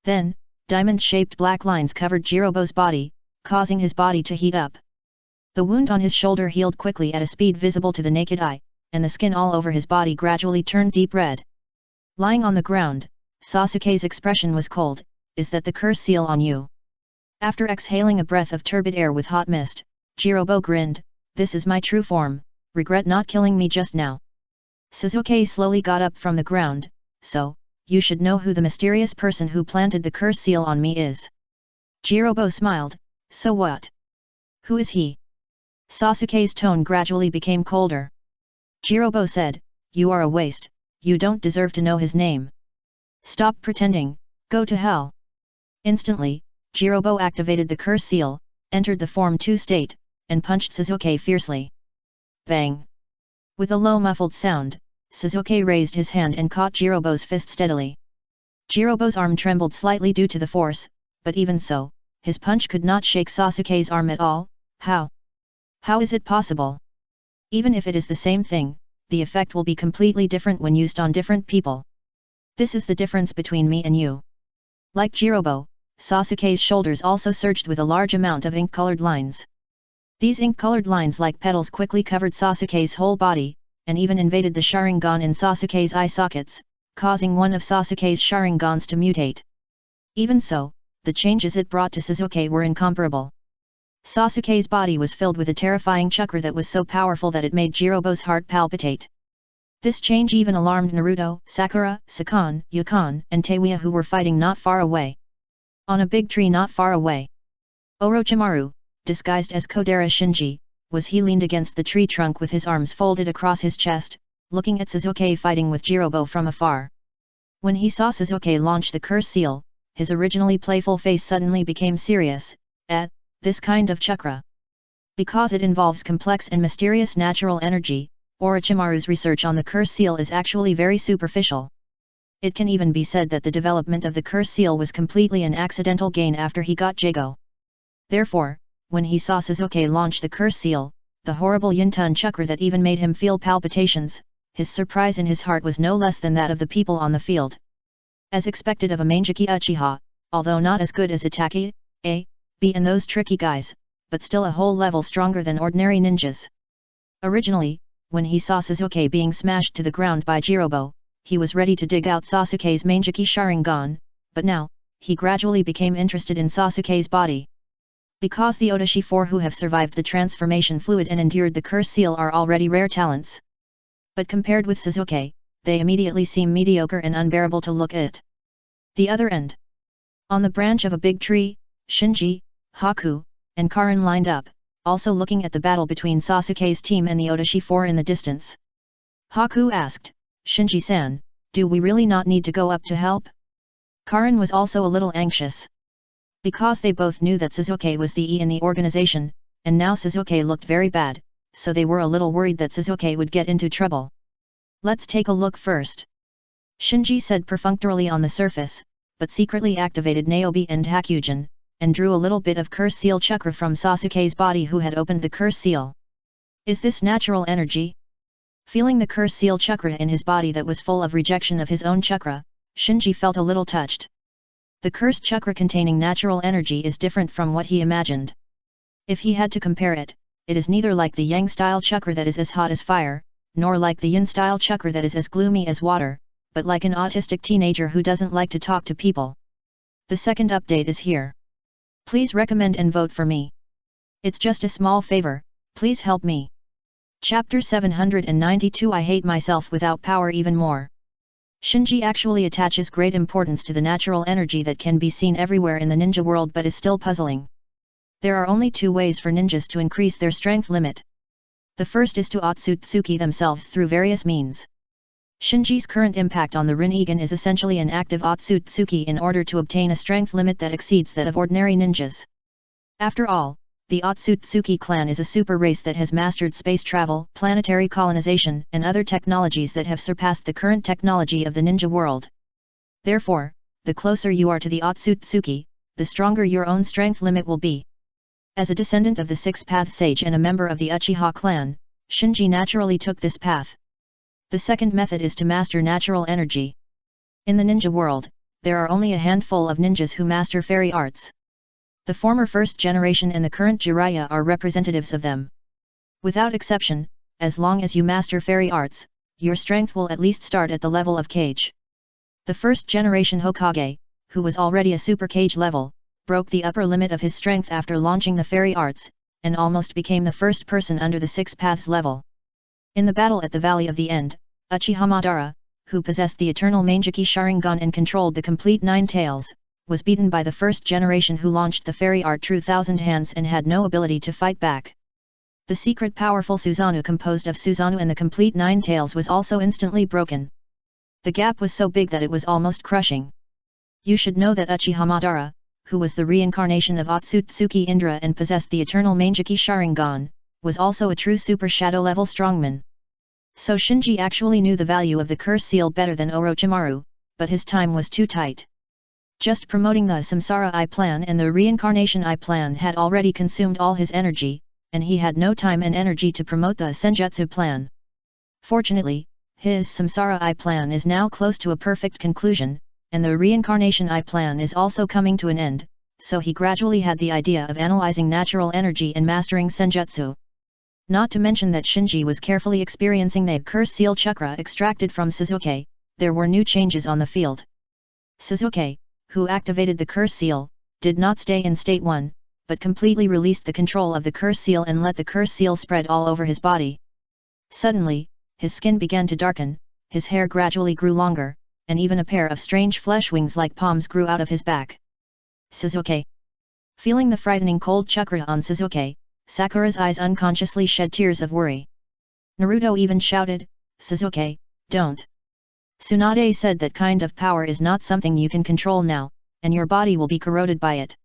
Then, diamond-shaped black lines covered Jirobo's body, causing his body to heat up. The wound on his shoulder healed quickly at a speed visible to the naked eye, and the skin all over his body gradually turned deep red. Lying on the ground, Sasuke's expression was cold. Is that the curse seal on you? After exhaling a breath of turbid air with hot mist, Jirobo grinned, this is my true form, regret not killing me just now. Sasuke slowly got up from the ground, so, you should know who the mysterious person who planted the curse seal on me is. Jirobo smiled, so what? Who is he? Sasuke's tone gradually became colder. Jirobo said, you are a waste, you don't deserve to know his name. Stop pretending, go to hell. Instantly, Jirobo activated the curse seal, entered the Form 2 state, and punched Sasuke fiercely. Bang! With a low muffled sound, Sasuke raised his hand and caught Jirobo's fist steadily. Jirobo's arm trembled slightly due to the force, but even so, his punch could not shake Sasuke's arm at all. How? How is it possible? Even if it is the same thing, the effect will be completely different when used on different people. This is the difference between me and you. Like Jirobo, Sasuke's shoulders also surged with a large amount of ink-colored lines. These ink-colored lines like petals quickly covered Sasuke's whole body, and even invaded the Sharingan in Sasuke's eye sockets, causing one of Sasuke's Sharingans to mutate. Even so, the changes it brought to Sasuke were incomparable. Sasuke's body was filled with a terrifying chakra that was so powerful that it made Jirobo's heart palpitate. This change even alarmed Naruto, Sakura, Sakon, Yukon, and Teiwa, who were fighting not far away. On a big tree not far away, Orochimaru, disguised as Kodera Shinji, was he leaned against the tree trunk with his arms folded across his chest, looking at Sasuke fighting with Jirobo from afar. When he saw Sasuke launch the curse seal, his originally playful face suddenly became serious. This kind of chakra, because it involves complex and mysterious natural energy, Orochimaru's research on the curse seal is actually very superficial. It can even be said that the development of the curse seal was completely an accidental gain after he got Jago. Therefore, when he saw Sasuke launch the curse seal, the horrible Yintun chakra that even made him feel palpitations, his surprise in his heart was no less than that of the people on the field. As expected of a Mangekyou Uchiha, although not as good as Itachi, A, B and those tricky guys, but still a whole level stronger than ordinary ninjas. Originally, when he saw Sasuke being smashed to the ground by Jirobo, he was ready to dig out Sasuke's Mangekyou Sharingan, but now, he gradually became interested in Sasuke's body. Because the Otoshi 4 who have survived the transformation fluid and endured the curse seal are already rare talents. But compared with Sasuke, they immediately seem mediocre and unbearable to look at. The other end. On the branch of a big tree, Shinji, Haku, and Karin lined up, also looking at the battle between Sasuke's team and the Otoshi 4 in the distance. Haku asked, Shinji-san, do we really not need to go up to help? Karin was also a little anxious. Because they both knew that Sasuke was the E in the organization, and now Sasuke looked very bad, so they were a little worried that Sasuke would get into trouble. Let's take a look first. Shinji said perfunctorily on the surface, but secretly activated Niobe and Hakyugen, and drew a little bit of curse seal chakra from Sasuke's body who had opened the curse seal. Is this natural energy? Feeling the curse seal chakra in his body that was full of rejection of his own chakra, Shinji felt a little touched. The cursed chakra containing natural energy is different from what he imagined. If he had to compare it, it is neither like the Yang-style chakra that is as hot as fire, nor like the Yin-style chakra that is as gloomy as water, but like an autistic teenager who doesn't like to talk to people. The second update is here. Please recommend and vote for me. It's just a small favor, please help me. Chapter 792 I hate myself without power even more. Shinji actually attaches great importance to the natural energy that can be seen everywhere in the ninja world but is still puzzling. There are only two ways for ninjas to increase their strength limit. The first is to Otsutsuki themselves through various means. Shinji's current impact on the Rinnegan is essentially an active Otsutsuki in order to obtain a strength limit that exceeds that of ordinary ninjas. After all, the Otsutsuki clan is a super race that has mastered space travel, planetary colonization, and other technologies that have surpassed the current technology of the ninja world. Therefore, the closer you are to the Otsutsuki, the stronger your own strength limit will be. As a descendant of the Six-Path Sage and a member of the Uchiha clan, Shinji naturally took this path. The second method is to master natural energy. In the ninja world, there are only a handful of ninjas who master fairy arts. The former first generation and the current Jiraiya are representatives of them. Without exception, as long as you master fairy arts, your strength will at least start at the level of Kage. The first generation Hokage, who was already a super Kage level, broke the upper limit of his strength after launching the fairy arts, and almost became the first person under the Six Paths level. In the battle at the Valley of the End, Uchiha Madara, who possessed the eternal Mangekyou Sharingan and controlled the complete Nine Tails, was beaten by the first generation who launched the fairy art True Thousand Hands and had no ability to fight back. The secret powerful Susanoo composed of Susanoo and the complete Nine Tails was also instantly broken. The gap was so big that it was almost crushing. You should know that Uchiha Madara, who was the reincarnation of Otsutsuki Indra and possessed the eternal Mangekyou Sharingan, was also a true super shadow level strongman. So Shinji actually knew the value of the curse seal better than Orochimaru, but his time was too tight. Just promoting the Samsara I plan and the Reincarnation I plan had already consumed all his energy, and he had no time and energy to promote the Senjutsu plan. Fortunately, his Samsara I plan is now close to a perfect conclusion, and the Reincarnation I plan is also coming to an end, so he gradually had the idea of analyzing natural energy and mastering Senjutsu. Not to mention that Shinji was carefully experiencing the curse seal chakra extracted from Sasuke, there were new changes on the field. Sasuke, who activated the curse seal, did not stay in state 1, but completely released the control of the curse seal and let the curse seal spread all over his body. Suddenly, his skin began to darken, his hair gradually grew longer, and even a pair of strange flesh wings like palms grew out of his back. Sasuke. Feeling the frightening cold chakra on Sasuke, Sakura's eyes unconsciously shed tears of worry. Naruto even shouted, "Sasuke, don't." Tsunade said that kind of power is not something you can control now, and your body will be corroded by it.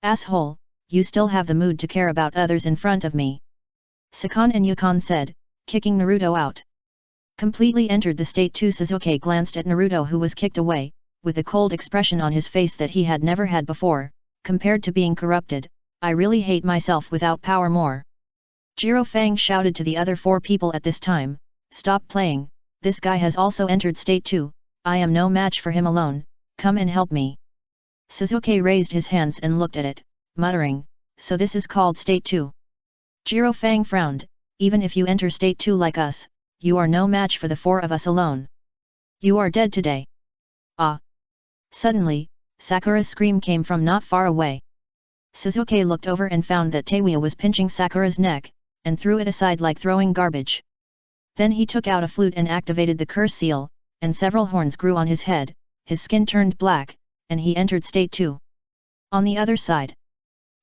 Asshole, you still have the mood to care about others in front of me. Sakon and Yukon said, kicking Naruto out. Completely entered the state 2. Sasuke glanced at Naruto, who was kicked away, with a cold expression on his face that he had never had before. Compared to being corrupted, I really hate myself without power more. Jiro Fang shouted to the other 4 people at this time, "Stop playing, this guy has also entered state 2, I am no match for him alone, come and help me." Sasuke raised his hands and looked at it, muttering, "So this is called state 2. Jiro Fang frowned, "Even if you enter state 2 like us, you are no match for the 4 of us alone. You are dead today." Ah! Suddenly, Sakura's scream came from not far away. Sasuke looked over and found that Teiwa was pinching Sakura's neck, and threw it aside like throwing garbage. Then he took out a flute and activated the curse seal, and several horns grew on his head, his skin turned black, and he entered state 2. On the other side,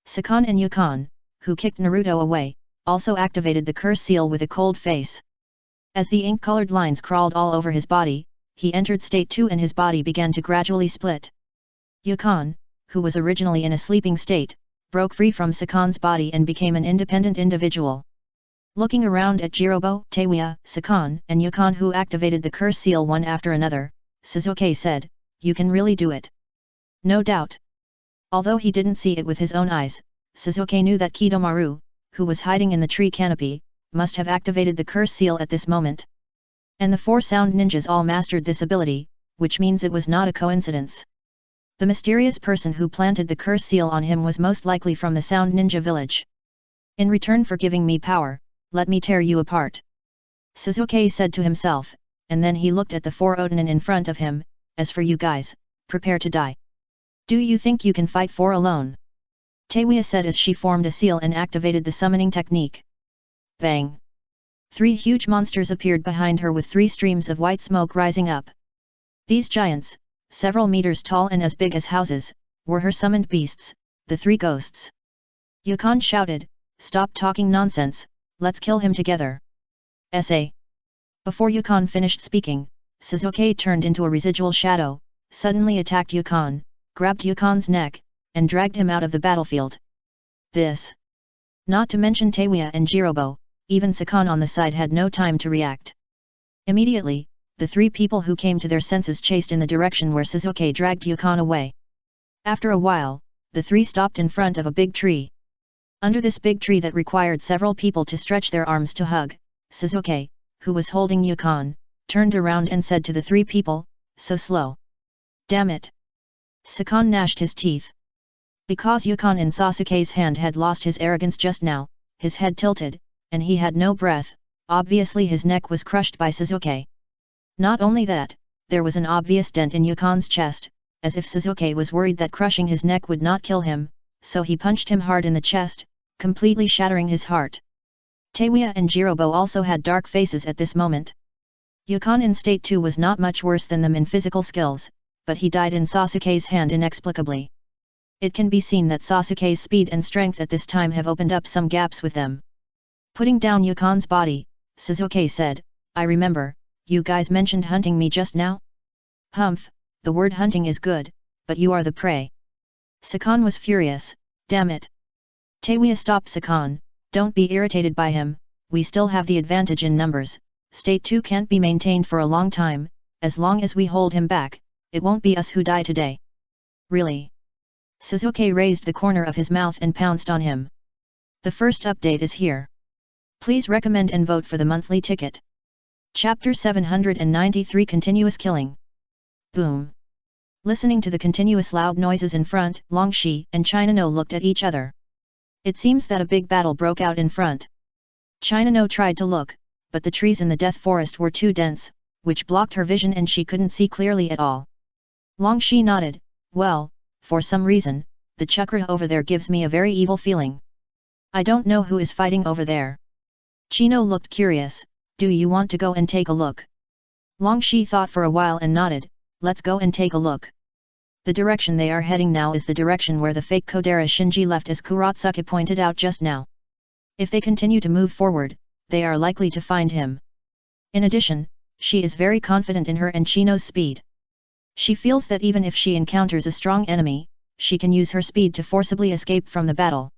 Sakon and Yukon, who kicked Naruto away, also activated the curse seal with a cold face. As the ink-colored lines crawled all over his body, he entered state 2 and his body began to gradually split. Yukon, who was originally in a sleeping state, broke free from Sakon's body and became an independent individual. Looking around at Jirobo, Teiwa, Sakon, and Yukon, who activated the curse seal one after another, Sasuke said, "You can really do it." No doubt. Although he didn't see it with his own eyes, Sasuke knew that Kidomaru, who was hiding in the tree canopy, must have activated the curse seal at this moment. And the 4 sound ninjas all mastered this ability, which means it was not a coincidence. The mysterious person who planted the curse seal on him was most likely from the Sound Ninja village. "In return for giving me power, let me tear you apart," Sasuke said to himself, and then he looked at the 4 Odanin in front of him. "As for you guys, prepare to die. Do you think you can fight 4 alone?" Teiwa said as she formed a seal and activated the summoning technique. Bang! 3 huge monsters appeared behind her with 3 streams of white smoke rising up. These giants, several meters tall and as big as houses, were her summoned beasts, the 3 ghosts. Yukon shouted, "Stop talking nonsense, let's kill him together." S.A. Before Yukon finished speaking, Sasuke turned into a residual shadow, suddenly attacked Yukon, grabbed Yukon's neck, and dragged him out of the battlefield. This. Not to mention Teiwa and Jirobo, even Sakon on the side had no time to react. Immediately, the 3 people who came to their senses chased in the direction where Sasuke dragged Yukon away. After a while, the 3 stopped in front of a big tree. Under this big tree that required several people to stretch their arms to hug, Sasuke, who was holding Yukon, turned around and said to the 3 people, "So slow. Damn it." Sakon gnashed his teeth. Because Yukon in Sasuke's hand had lost his arrogance just now, his head tilted, and he had no breath. Obviously his neck was crushed by Sasuke. Not only that, there was an obvious dent in Yukon's chest, as if Sasuke was worried that crushing his neck would not kill him, so he punched him hard in the chest, completely shattering his heart. Teiwa and Jirobo also had dark faces at this moment. Yukon in state 2 was not much worse than them in physical skills, but he died in Sasuke's hand inexplicably. It can be seen that Sasuke's speed and strength at this time have opened up some gaps with them. Putting down Yukon's body, Sasuke said, "I remember, you guys mentioned hunting me just now?" "Humph, the word hunting is good, but you are the prey." Sakon was furious, "Damn it." Teiwa stopped Sakon, "Don't be irritated by him, we still have the advantage in numbers, state 2 can't be maintained for a long time, as long as we hold him back, it won't be us who die today." "Really?" Sasuke raised the corner of his mouth and pounced on him. The first update is here. Please recommend and vote for the monthly ticket. Chapter 793 Continuous Killing. Boom. Listening to the continuous loud noises in front, Longshi and China No looked at each other. It seems that a big battle broke out in front. China No tried to look, but the trees in the death forest were too dense, which blocked her vision and she couldn't see clearly at all. Longshi nodded, Well, for some reason, the chakra over there gives me a very evil feeling. I don't know who is fighting over there. Chino looked curious. Do you want to go and take a look? Longshi thought for a while and nodded. Let's go and take a look. The direction they are heading now is the direction where the fake Kodera Shinji left, as Kuratsuka pointed out just now. If they continue to move forward, they are likely to find him. In addition, she is very confident in her and Chino's speed. She feels that even if she encounters a strong enemy, she can use her speed to forcibly escape from the battle.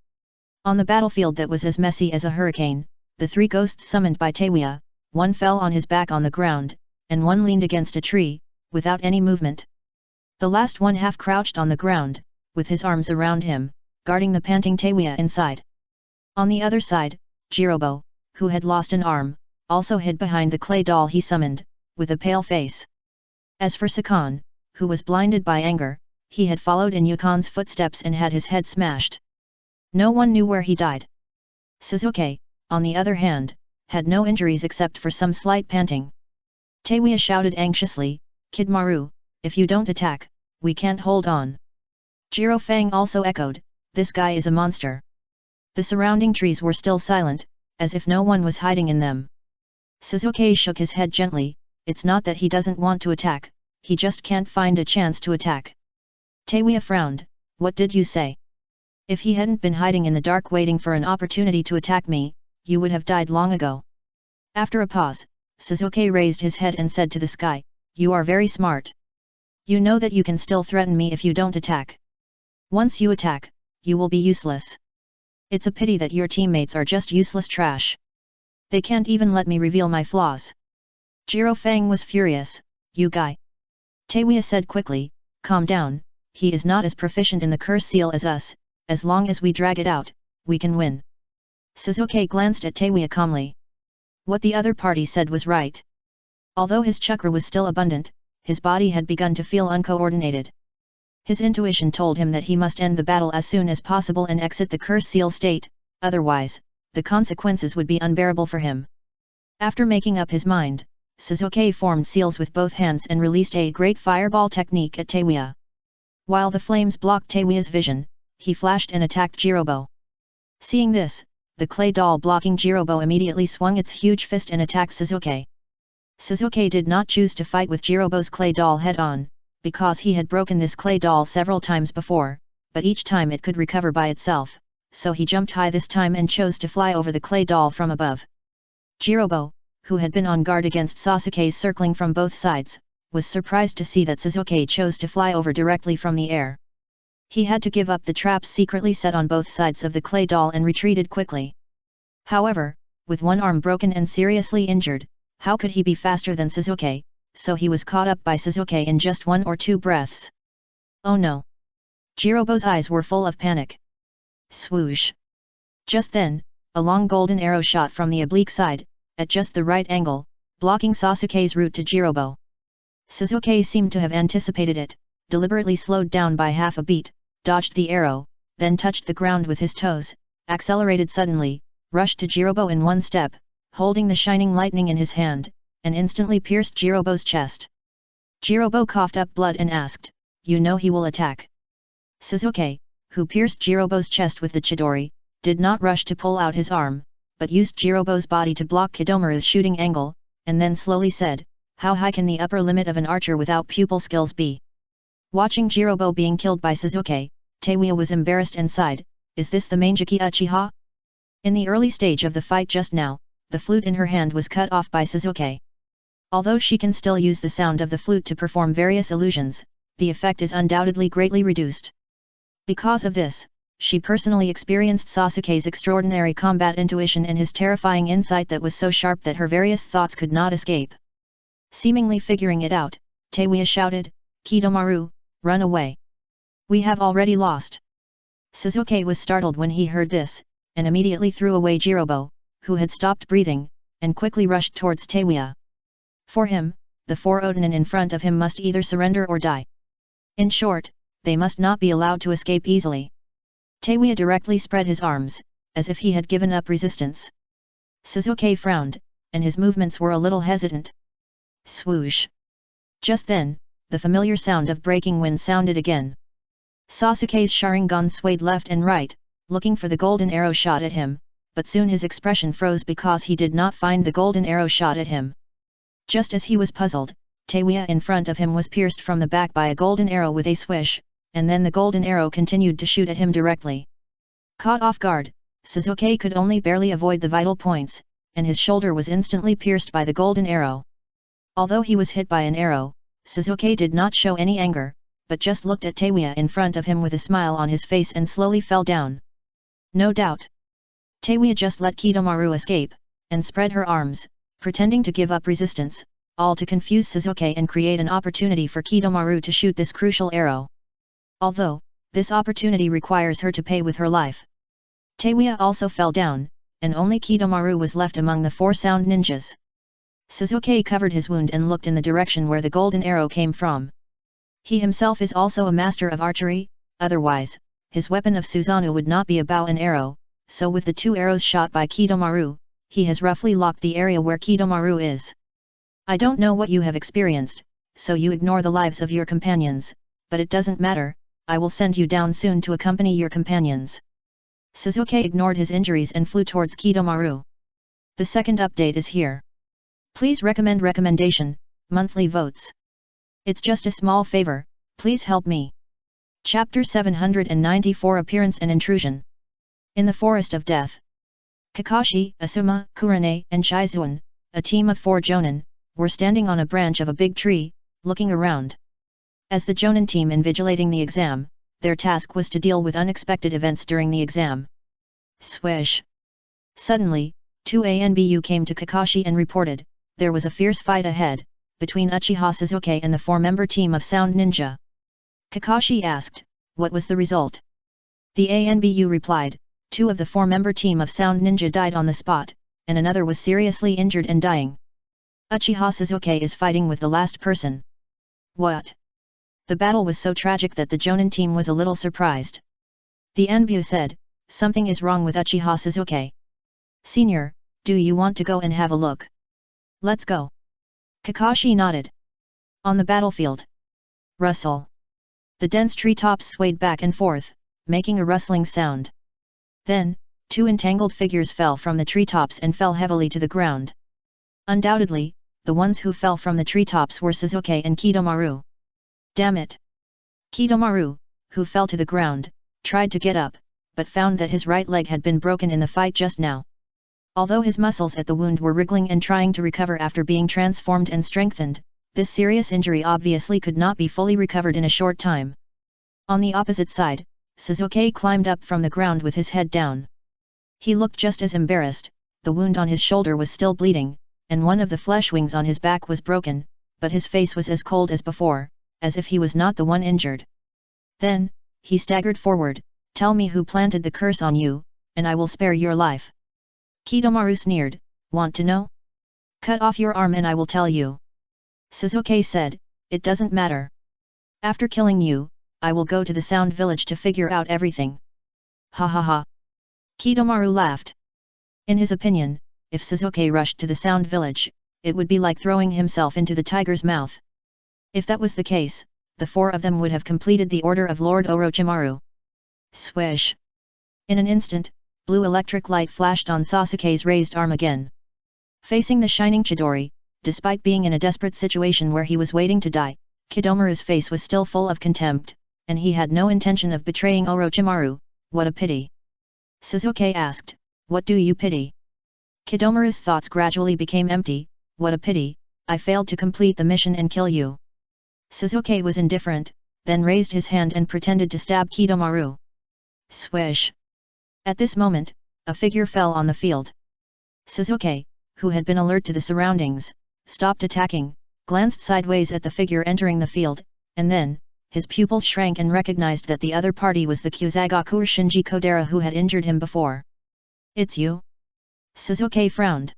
On the battlefield that was as messy as a hurricane, the three ghosts summoned by Taewiya, one fell on his back on the ground, and one leaned against a tree, without any movement. The last one half crouched on the ground, with his arms around him, guarding the panting Taewiya inside. On the other side, Jirobo, who had lost an arm, also hid behind the clay doll he summoned, with a pale face. As for Sakan, who was blinded by anger, he had followed in Yukon's footsteps and had his head smashed. No one knew where he died. Suzuki, on the other hand, had no injuries except for some slight panting. Taewiya shouted anxiously, "Kid Maru, if you don't attack, we can't hold on." Jiro Fang also echoed, "This guy is a monster." The surrounding trees were still silent, as if no one was hiding in them. Suzuki shook his head gently. It's not that he doesn't want to attack, he just can't find a chance to attack. Taewiya frowned. "What did you say? If he hadn't been hiding in the dark waiting for an opportunity to attack me, you would have died long ago." After a pause, Suzuki raised his head and said to the sky, "You are very smart. You know that you can still threaten me if you don't attack. Once you attack, you will be useless. It's a pity that your teammates are just useless trash. They can't even let me reveal my flaws." Jiro Fang was furious. "You guy." Taewiya said quickly, "Calm down, he is not as proficient in the curse seal as us, as long as we drag it out, we can win." Suzuki glanced at Taewiya calmly. What the other party said was right. Although his chakra was still abundant, his body had begun to feel uncoordinated. His intuition told him that he must end the battle as soon as possible and exit the curse seal state, otherwise, the consequences would be unbearable for him. After making up his mind, Suzuki formed seals with both hands and released a great fireball technique at Taewiya. While the flames blocked Taewiya's vision, he flashed and attacked Jirobo. Seeing this, the clay doll blocking Jirobo immediately swung its huge fist and attacked Suzuki. Suzuki did not choose to fight with Jirobo's clay doll head-on, because he had broken this clay doll several times before, but each time it could recover by itself, so he jumped high this time and chose to fly over the clay doll from above. Jirobo, who had been on guard against Sasuke's circling from both sides, was surprised to see that Suzuki chose to fly over directly from the air. He had to give up the traps secretly set on both sides of the clay doll and retreated quickly. However, with one arm broken and seriously injured, how could he be faster than Suzuki, so he was caught up by Suzuki in just 1 or 2 breaths. Oh no! Jirobo's eyes were full of panic. Swoosh! Just then, a long golden arrow shot from the oblique side, at just the right angle, blocking Sasuke's route to Jirobo. Suzuki seemed to have anticipated it, deliberately slowed down by half a beat, dodged the arrow, then touched the ground with his toes, accelerated suddenly, rushed to Jirobo in one step, holding the shining lightning in his hand, and instantly pierced Jirobo's chest. Jirobo coughed up blood and asked, "You know he will attack?" Suzuki, who pierced Jirobo's chest with the Chidori, did not rush to pull out his arm, but used Jirobo's body to block Kidomaru's shooting angle, and then slowly said, "How high can the upper limit of an archer without pupil skills be?" Watching Jirobo being killed by Suzuki, Taewiya was embarrassed and sighed, "Is this the Mangeki Uchiha?" In the early stage of the fight just now, the flute in her hand was cut off by Suzuki. Although she can still use the sound of the flute to perform various illusions, the effect is undoubtedly greatly reduced. Because of this, she personally experienced Sasuke's extraordinary combat intuition and his terrifying insight that was so sharp that her various thoughts could not escape. Seemingly figuring it out, Taewiya shouted, "Kidomaru, run away. We have already lost." Suzuki was startled when he heard this, and immediately threw away Jirobo, who had stopped breathing, and quickly rushed towards Taewiya. For him, the 4 Odanin in front of him must either surrender or die. In short, they must not be allowed to escape easily. Taewiya directly spread his arms, as if he had given up resistance. Suzuki frowned, and his movements were a little hesitant. Swoosh! Just then, the familiar sound of breaking wind sounded again. Sasuke's Sharingan swayed left and right, looking for the golden arrow shot at him, but soon his expression froze because he did not find the golden arrow shot at him. Just as he was puzzled, Teiwaya in front of him was pierced from the back by a golden arrow with a swish, and then the golden arrow continued to shoot at him directly. Caught off guard, Sasuke could only barely avoid the vital points, and his shoulder was instantly pierced by the golden arrow. Although he was hit by an arrow, Sasuke did not show any anger, but just looked at Teiwaya in front of him with a smile on his face and slowly fell down. No doubt. Teiwaya just let Kidomaru escape, and spread her arms, pretending to give up resistance, all to confuse Sasuke and create an opportunity for Kidomaru to shoot this crucial arrow. Although, this opportunity requires her to pay with her life. Teiwaya also fell down, and only Kidomaru was left among the 4 sound ninjas. Sasuke covered his wound and looked in the direction where the golden arrow came from. He himself is also a master of archery, otherwise, his weapon of Susanoo would not be a bow and arrow, so with the 2 arrows shot by Kidomaru, he has roughly locked the area where Kidomaru is. I don't know what you have experienced, so you ignore the lives of your companions, but it doesn't matter, I will send you down soon to accompany your companions. Sasuke ignored his injuries and flew towards Kidomaru. The second update is here. Please recommendation, monthly votes. It's just a small favor, please help me. Chapter 794 Appearance and Intrusion. In the Forest of Death. Kakashi, Asuma, Kurane, and Shizuan, a team of 4 Jonin, were standing on a branch of a big tree, looking around. As the Jonin team invigilating the exam, their task was to deal with unexpected events during the exam. Swish! Suddenly, 2 ANBU came to Kakashi and reported, there was a fierce fight ahead, between Uchiha Sasuke and the 4-member team of Sound Ninja. Kakashi asked, what was the result? The ANBU replied, 2 of the 4-member team of Sound Ninja died on the spot, and another was seriously injured and dying. Uchiha Sasuke is fighting with the last person. What? The battle was so tragic that the Jonin team was a little surprised. The ANBU said, something is wrong with Uchiha Sasuke. Senior, do you want to go and have a look? Let's go. Kakashi nodded. On the battlefield. Rustle. The dense treetops swayed back and forth, making a rustling sound. Then, 2 entangled figures fell from the treetops and fell heavily to the ground. Undoubtedly, the ones who fell from the treetops were Sasuke and Kidomaru. Damn it! Kidomaru, who fell to the ground, tried to get up, but found that his right leg had been broken in the fight just now. Although his muscles at the wound were wriggling and trying to recover after being transformed and strengthened, this serious injury obviously could not be fully recovered in a short time. On the opposite side, Sasuke climbed up from the ground with his head down. He looked just as embarrassed, the wound on his shoulder was still bleeding, and one of the flesh wings on his back was broken, but his face was as cold as before, as if he was not the one injured. Then, he staggered forward, tell me who planted the curse on you, and I will spare your life. Kidomaru sneered, want to know? Cut off your arm and I will tell you. Sasuke said, it doesn't matter. After killing you, I will go to the Sound Village to figure out everything. Ha ha ha. Kidomaru laughed. In his opinion, if Sasuke rushed to the Sound Village, it would be like throwing himself into the tiger's mouth. If that was the case, the 4 of them would have completed the order of Lord Orochimaru. Swish! In an instant, blue electric light flashed on Sasuke's raised arm again. Facing the shining Chidori, despite being in a desperate situation where he was waiting to die, Kidomaru's face was still full of contempt, and he had no intention of betraying Orochimaru. What a pity! Sasuke asked, what do you pity? Kidomaru's thoughts gradually became empty, what a pity, I failed to complete the mission and kill you. Sasuke was indifferent, then raised his hand and pretended to stab Kidomaru. Swish! At this moment, a figure fell on the field. Sasuke, who had been alert to the surroundings, stopped attacking, glanced sideways at the figure entering the field, and then, his pupils shrank and recognized that the other party was the Kyuzagoku Shinji Kodera who had injured him before. It's you? Sasuke frowned.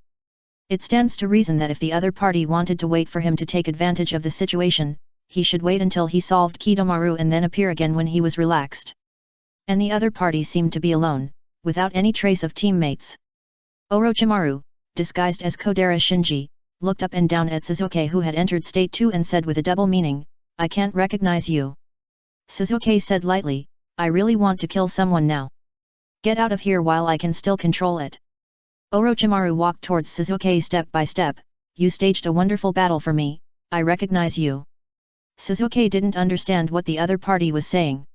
It stands to reason that if the other party wanted to wait for him to take advantage of the situation, he should wait until he solved Kidomaru and then appear again when he was relaxed. And the other party seemed to be alone, without any trace of teammates. Orochimaru, disguised as Kodera Shinji, looked up and down at Sasuke who had entered State 2 and said with a double meaning, I can't recognize you. Suzuki said lightly, I really want to kill someone now. Get out of here while I can still control it. Orochimaru walked towards Suzuki step by step, you staged a wonderful battle for me, I recognize you. Suzuki didn't understand what the other party was saying.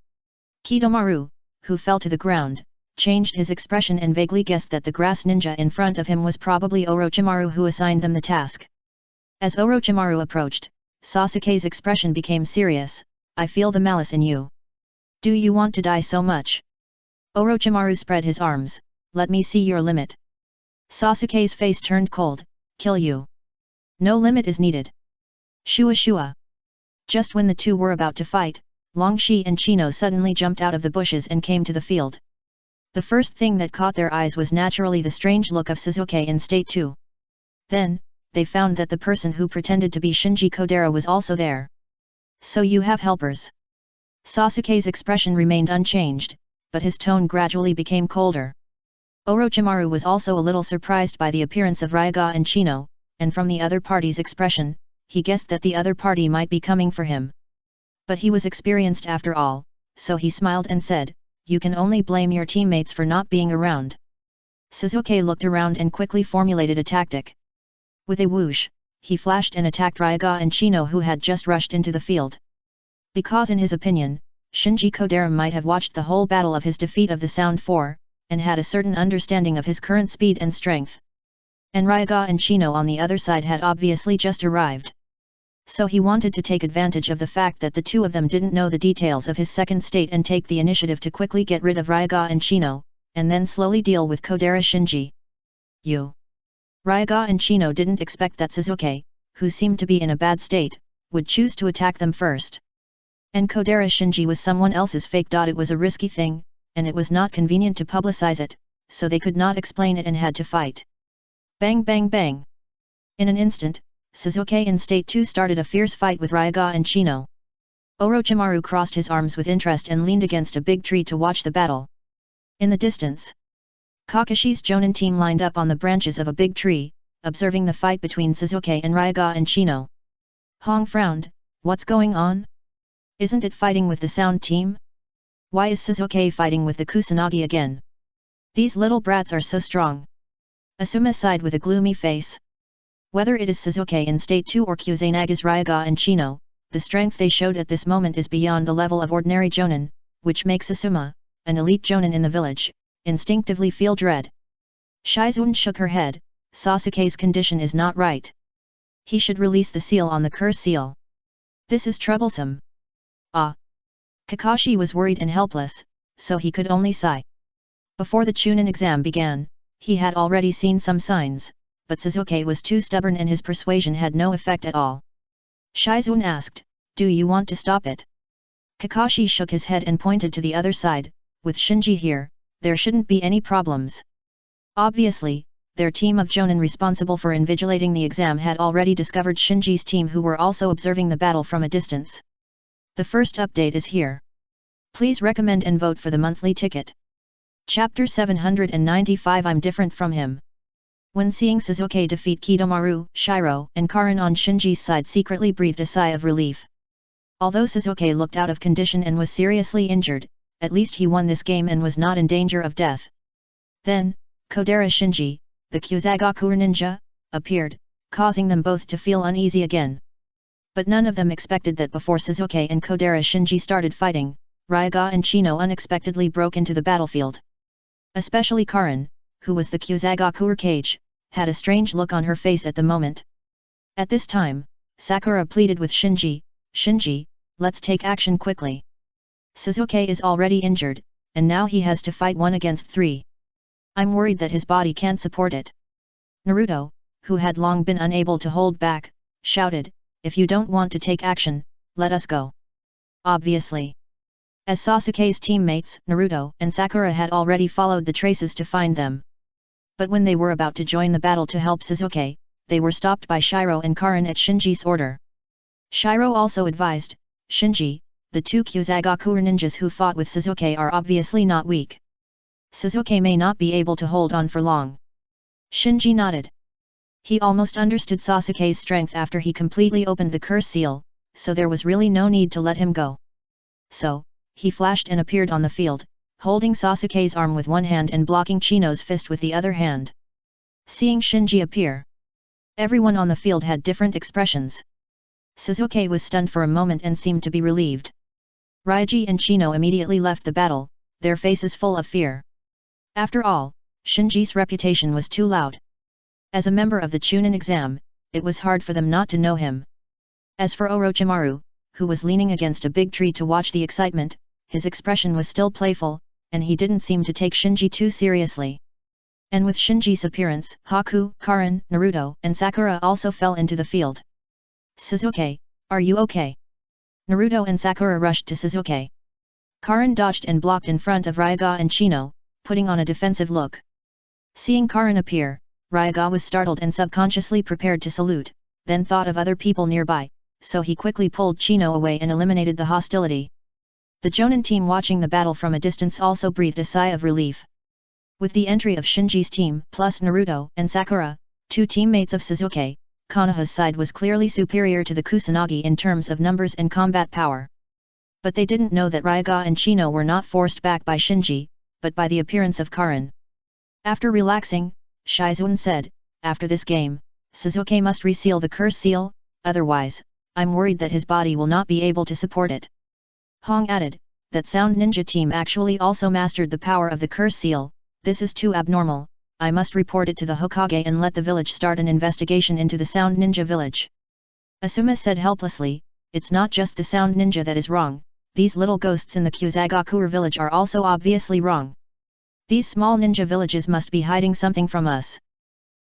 Kidomaru, who fell to the ground, changed his expression and vaguely guessed that the grass ninja in front of him was probably Orochimaru who assigned them the task. As Orochimaru approached, Sasuke's expression became serious, I feel the malice in you. Do you want to die so much? Orochimaru spread his arms, let me see your limit. Sasuke's face turned cold, kill you. No limit is needed. Shua shua. Just when the two were about to fight, Longshi and Chino suddenly jumped out of the bushes and came to the field. The first thing that caught their eyes was naturally the strange look of Suzuki in State 2. Then, they found that the person who pretended to be Shinji Kodera was also there. So you have helpers. Sasuke's expression remained unchanged, but his tone gradually became colder. Orochimaru was also a little surprised by the appearance of Ryaga and Chino, and from the other party's expression, he guessed that the other party might be coming for him. But he was experienced after all, so he smiled and said, you can only blame your teammates for not being around. Suzuki looked around and quickly formulated a tactic. With a whoosh, he flashed and attacked Ryaga and Chino who had just rushed into the field. Because in his opinion, Shinji Kodera might have watched the whole battle of his defeat of the Sound 4, and had a certain understanding of his current speed and strength. And Ryaga and Chino on the other side had obviously just arrived. So he wanted to take advantage of the fact that the two of them didn't know the details of his second state and take the initiative to quickly get rid of Ryaga and Chino, and then slowly deal with Kodera Shinji. Ryaga and Chino didn't expect that Suzuki, who seemed to be in a bad state, would choose to attack them first. And Kodera Shinji was someone else's fake. It was a risky thing, and it was not convenient to publicize it, so they could not explain it and had to fight. Bang bang bang. In an instant, Suzuki in State 2 started a fierce fight with Ryaga and Chino. Orochimaru crossed his arms with interest and leaned against a big tree to watch the battle. In the distance, Kakashi's Jonin team lined up on the branches of a big tree, observing the fight between Suzuki and Ryaga and Chino. Hong frowned, what's going on? Isn't it fighting with the Sound team? Why is Suzuki fighting with the Kusanagi again? These little brats are so strong. Asuma sighed with a gloomy face. Whether it is Suzuki in State 2 or Kusanaga's Ryaga and Chino, the strength they showed at this moment is beyond the level of ordinary Jonin, which makes Asuma, an elite Jonin in the village, instinctively feel dread. Shizune shook her head, Sasuke's condition is not right. He should release the seal on the curse seal. This is troublesome. Ah! Kakashi was worried and helpless, so he could only sigh. Before the Chunin exam began, he had already seen some signs, but Suzuki was too stubborn and his persuasion had no effect at all. Shizune asked, do you want to stop it? Kakashi shook his head and pointed to the other side, with Shinji here, there shouldn't be any problems. Obviously, their team of Jonin responsible for invigilating the exam had already discovered Shinji's team who were also observing the battle from a distance. The first update is here. Please recommend and vote for the monthly ticket. Chapter 795 I'm different from him. When seeing Suzuki defeat Kidomaru, Shiro, and Karin on Shinji's side secretly breathed a sigh of relief. Although Suzuki looked out of condition and was seriously injured, at least he won this game and was not in danger of death. Then, Kodera Shinji, the Kyuzagaku ninja, appeared, causing them both to feel uneasy again. But none of them expected that before Suzuki and Kodera Shinji started fighting, Ryaga and Chino unexpectedly broke into the battlefield. Especially Karin, who was the Kyuzagaku Kage, had a strange look on her face at the moment. At this time, Sakura pleaded with Shinji, Shinji, let's take action quickly. Suzuki is already injured, and now he has to fight 1 against 3. I'm worried that his body can't support it. Naruto, who had long been unable to hold back, shouted, if you don't want to take action, let us go. Obviously. As Sasuke's teammates, Naruto and Sakura had already followed the traces to find them. But when they were about to join the battle to help Suzuki, they were stopped by Shiro and Karin at Shinji's order. Shiro also advised, Shinji, the 2 Kyuzagaku ninjas who fought with Suzuki are obviously not weak. Suzuki may not be able to hold on for long. Shinji nodded. He almost understood Sasuke's strength after he completely opened the curse seal, so there was really no need to let him go. so, he flashed and appeared on the field, holding Sasuke's arm with one hand and blocking Chino's fist with the other hand. Seeing Shinji appear, everyone on the field had different expressions. Sasuke was stunned for a moment and seemed to be relieved. Ryuji and Chino immediately left the battle, their faces full of fear. After all, Shinji's reputation was too loud. As a member of the Chunin exam, it was hard for them not to know him. As for Orochimaru, who was leaning against a big tree to watch the excitement, his expression was still playful, and he didn't seem to take Shinji too seriously. And with Shinji's appearance, Haku, Karin, Naruto, and Sakura also fell into the field. Sasuke, are you okay? Naruto and Sakura rushed to Sasuke. Karin dodged and blocked in front of Ryuga and Chino, putting on a defensive look. Seeing Karin appear, Ryuga was startled and subconsciously prepared to salute, then thought of other people nearby, so he quickly pulled Chino away and eliminated the hostility. The Jonin team watching the battle from a distance also breathed a sigh of relief. With the entry of Shinji's team plus Naruto and Sakura, two teammates of Sasuke, Konoha's side was clearly superior to the Kusanagi in terms of numbers and combat power. But they didn't know that Ryuga and Chino were not forced back by Shinji, but by the appearance of Karin. After relaxing, Shizuan said, "After this game, Sasuke must reseal the curse seal, otherwise, I'm worried that his body will not be able to support it." Hong added, "That Sound Ninja team actually also mastered the power of the curse seal. This is too abnormal, I must report it to the Hokage and let the village start an investigation into the Sound Ninja village." Asuma said helplessly, "It's not just the Sound Ninja that is wrong, these little ghosts in the Kyuzagakure village are also obviously wrong. These small ninja villages must be hiding something from us.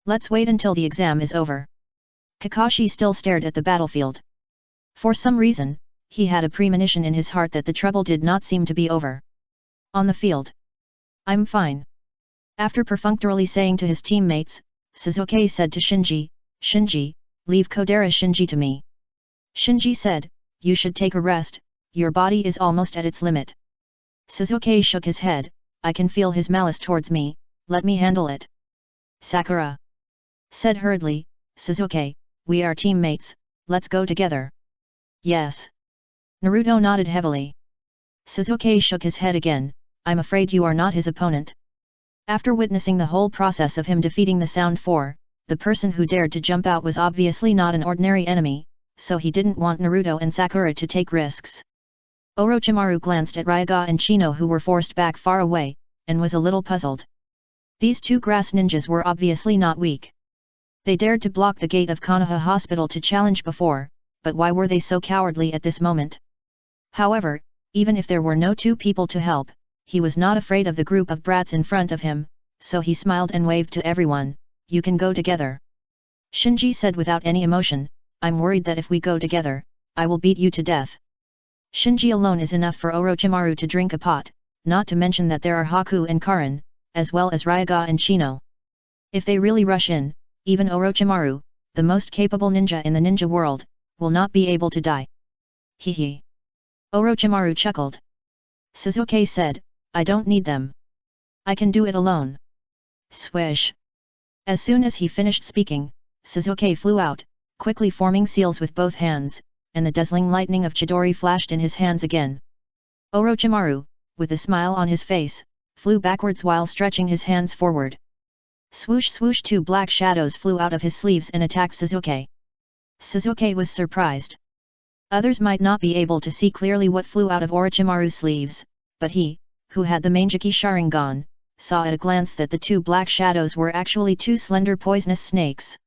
Let's wait until the exam is over." Kakashi still stared at the battlefield. For some reason, he had a premonition in his heart that the trouble did not seem to be over. On the field, "I'm fine." After perfunctorily saying to his teammates, Sasuke said to Shinji, "Shinji, leave Kodera Shinji to me." Shinji said, "You should take a rest, your body is almost at its limit." Sasuke shook his head, "I can feel his malice towards me, let me handle it." Sakura said hurriedly, "Sasuke, we are teammates, let's go together." "Yes." Naruto nodded heavily. Sasuke shook his head again, "I'm afraid you are not his opponent." After witnessing the whole process of him defeating the Sound Four, the person who dared to jump out was obviously not an ordinary enemy, so he didn't want Naruto and Sakura to take risks. Orochimaru glanced at Ryuga and Chino who were forced back far away, and was a little puzzled. These two grass ninjas were obviously not weak. They dared to block the gate of Konoha Hospital to challenge before, but why were they so cowardly at this moment? However, even if there were no two people to help, he was not afraid of the group of brats in front of him, so he smiled and waved to everyone, "You can go together." Shinji said without any emotion, "I'm worried that if we go together, I will beat you to death." Shinji alone is enough for Orochimaru to drink a pot, not to mention that there are Haku and Karin, as well as Ryuga and Chino. If they really rush in, even Orochimaru, the most capable ninja in the ninja world, will not be able to die. Hehe. Orochimaru chuckled. Sasuke said, "I don't need them. I can do it alone." Swish. As soon as he finished speaking, Sasuke flew out, quickly forming seals with both hands, and the dazzling lightning of Chidori flashed in his hands again. Orochimaru, with a smile on his face, flew backwards while stretching his hands forward. Swoosh swoosh, two black shadows flew out of his sleeves and attacked Sasuke. Sasuke was surprised. Others might not be able to see clearly what flew out of Orochimaru's sleeves, but he, who had the Manjiki Sharingan, saw at a glance that the two black shadows were actually two slender poisonous snakes.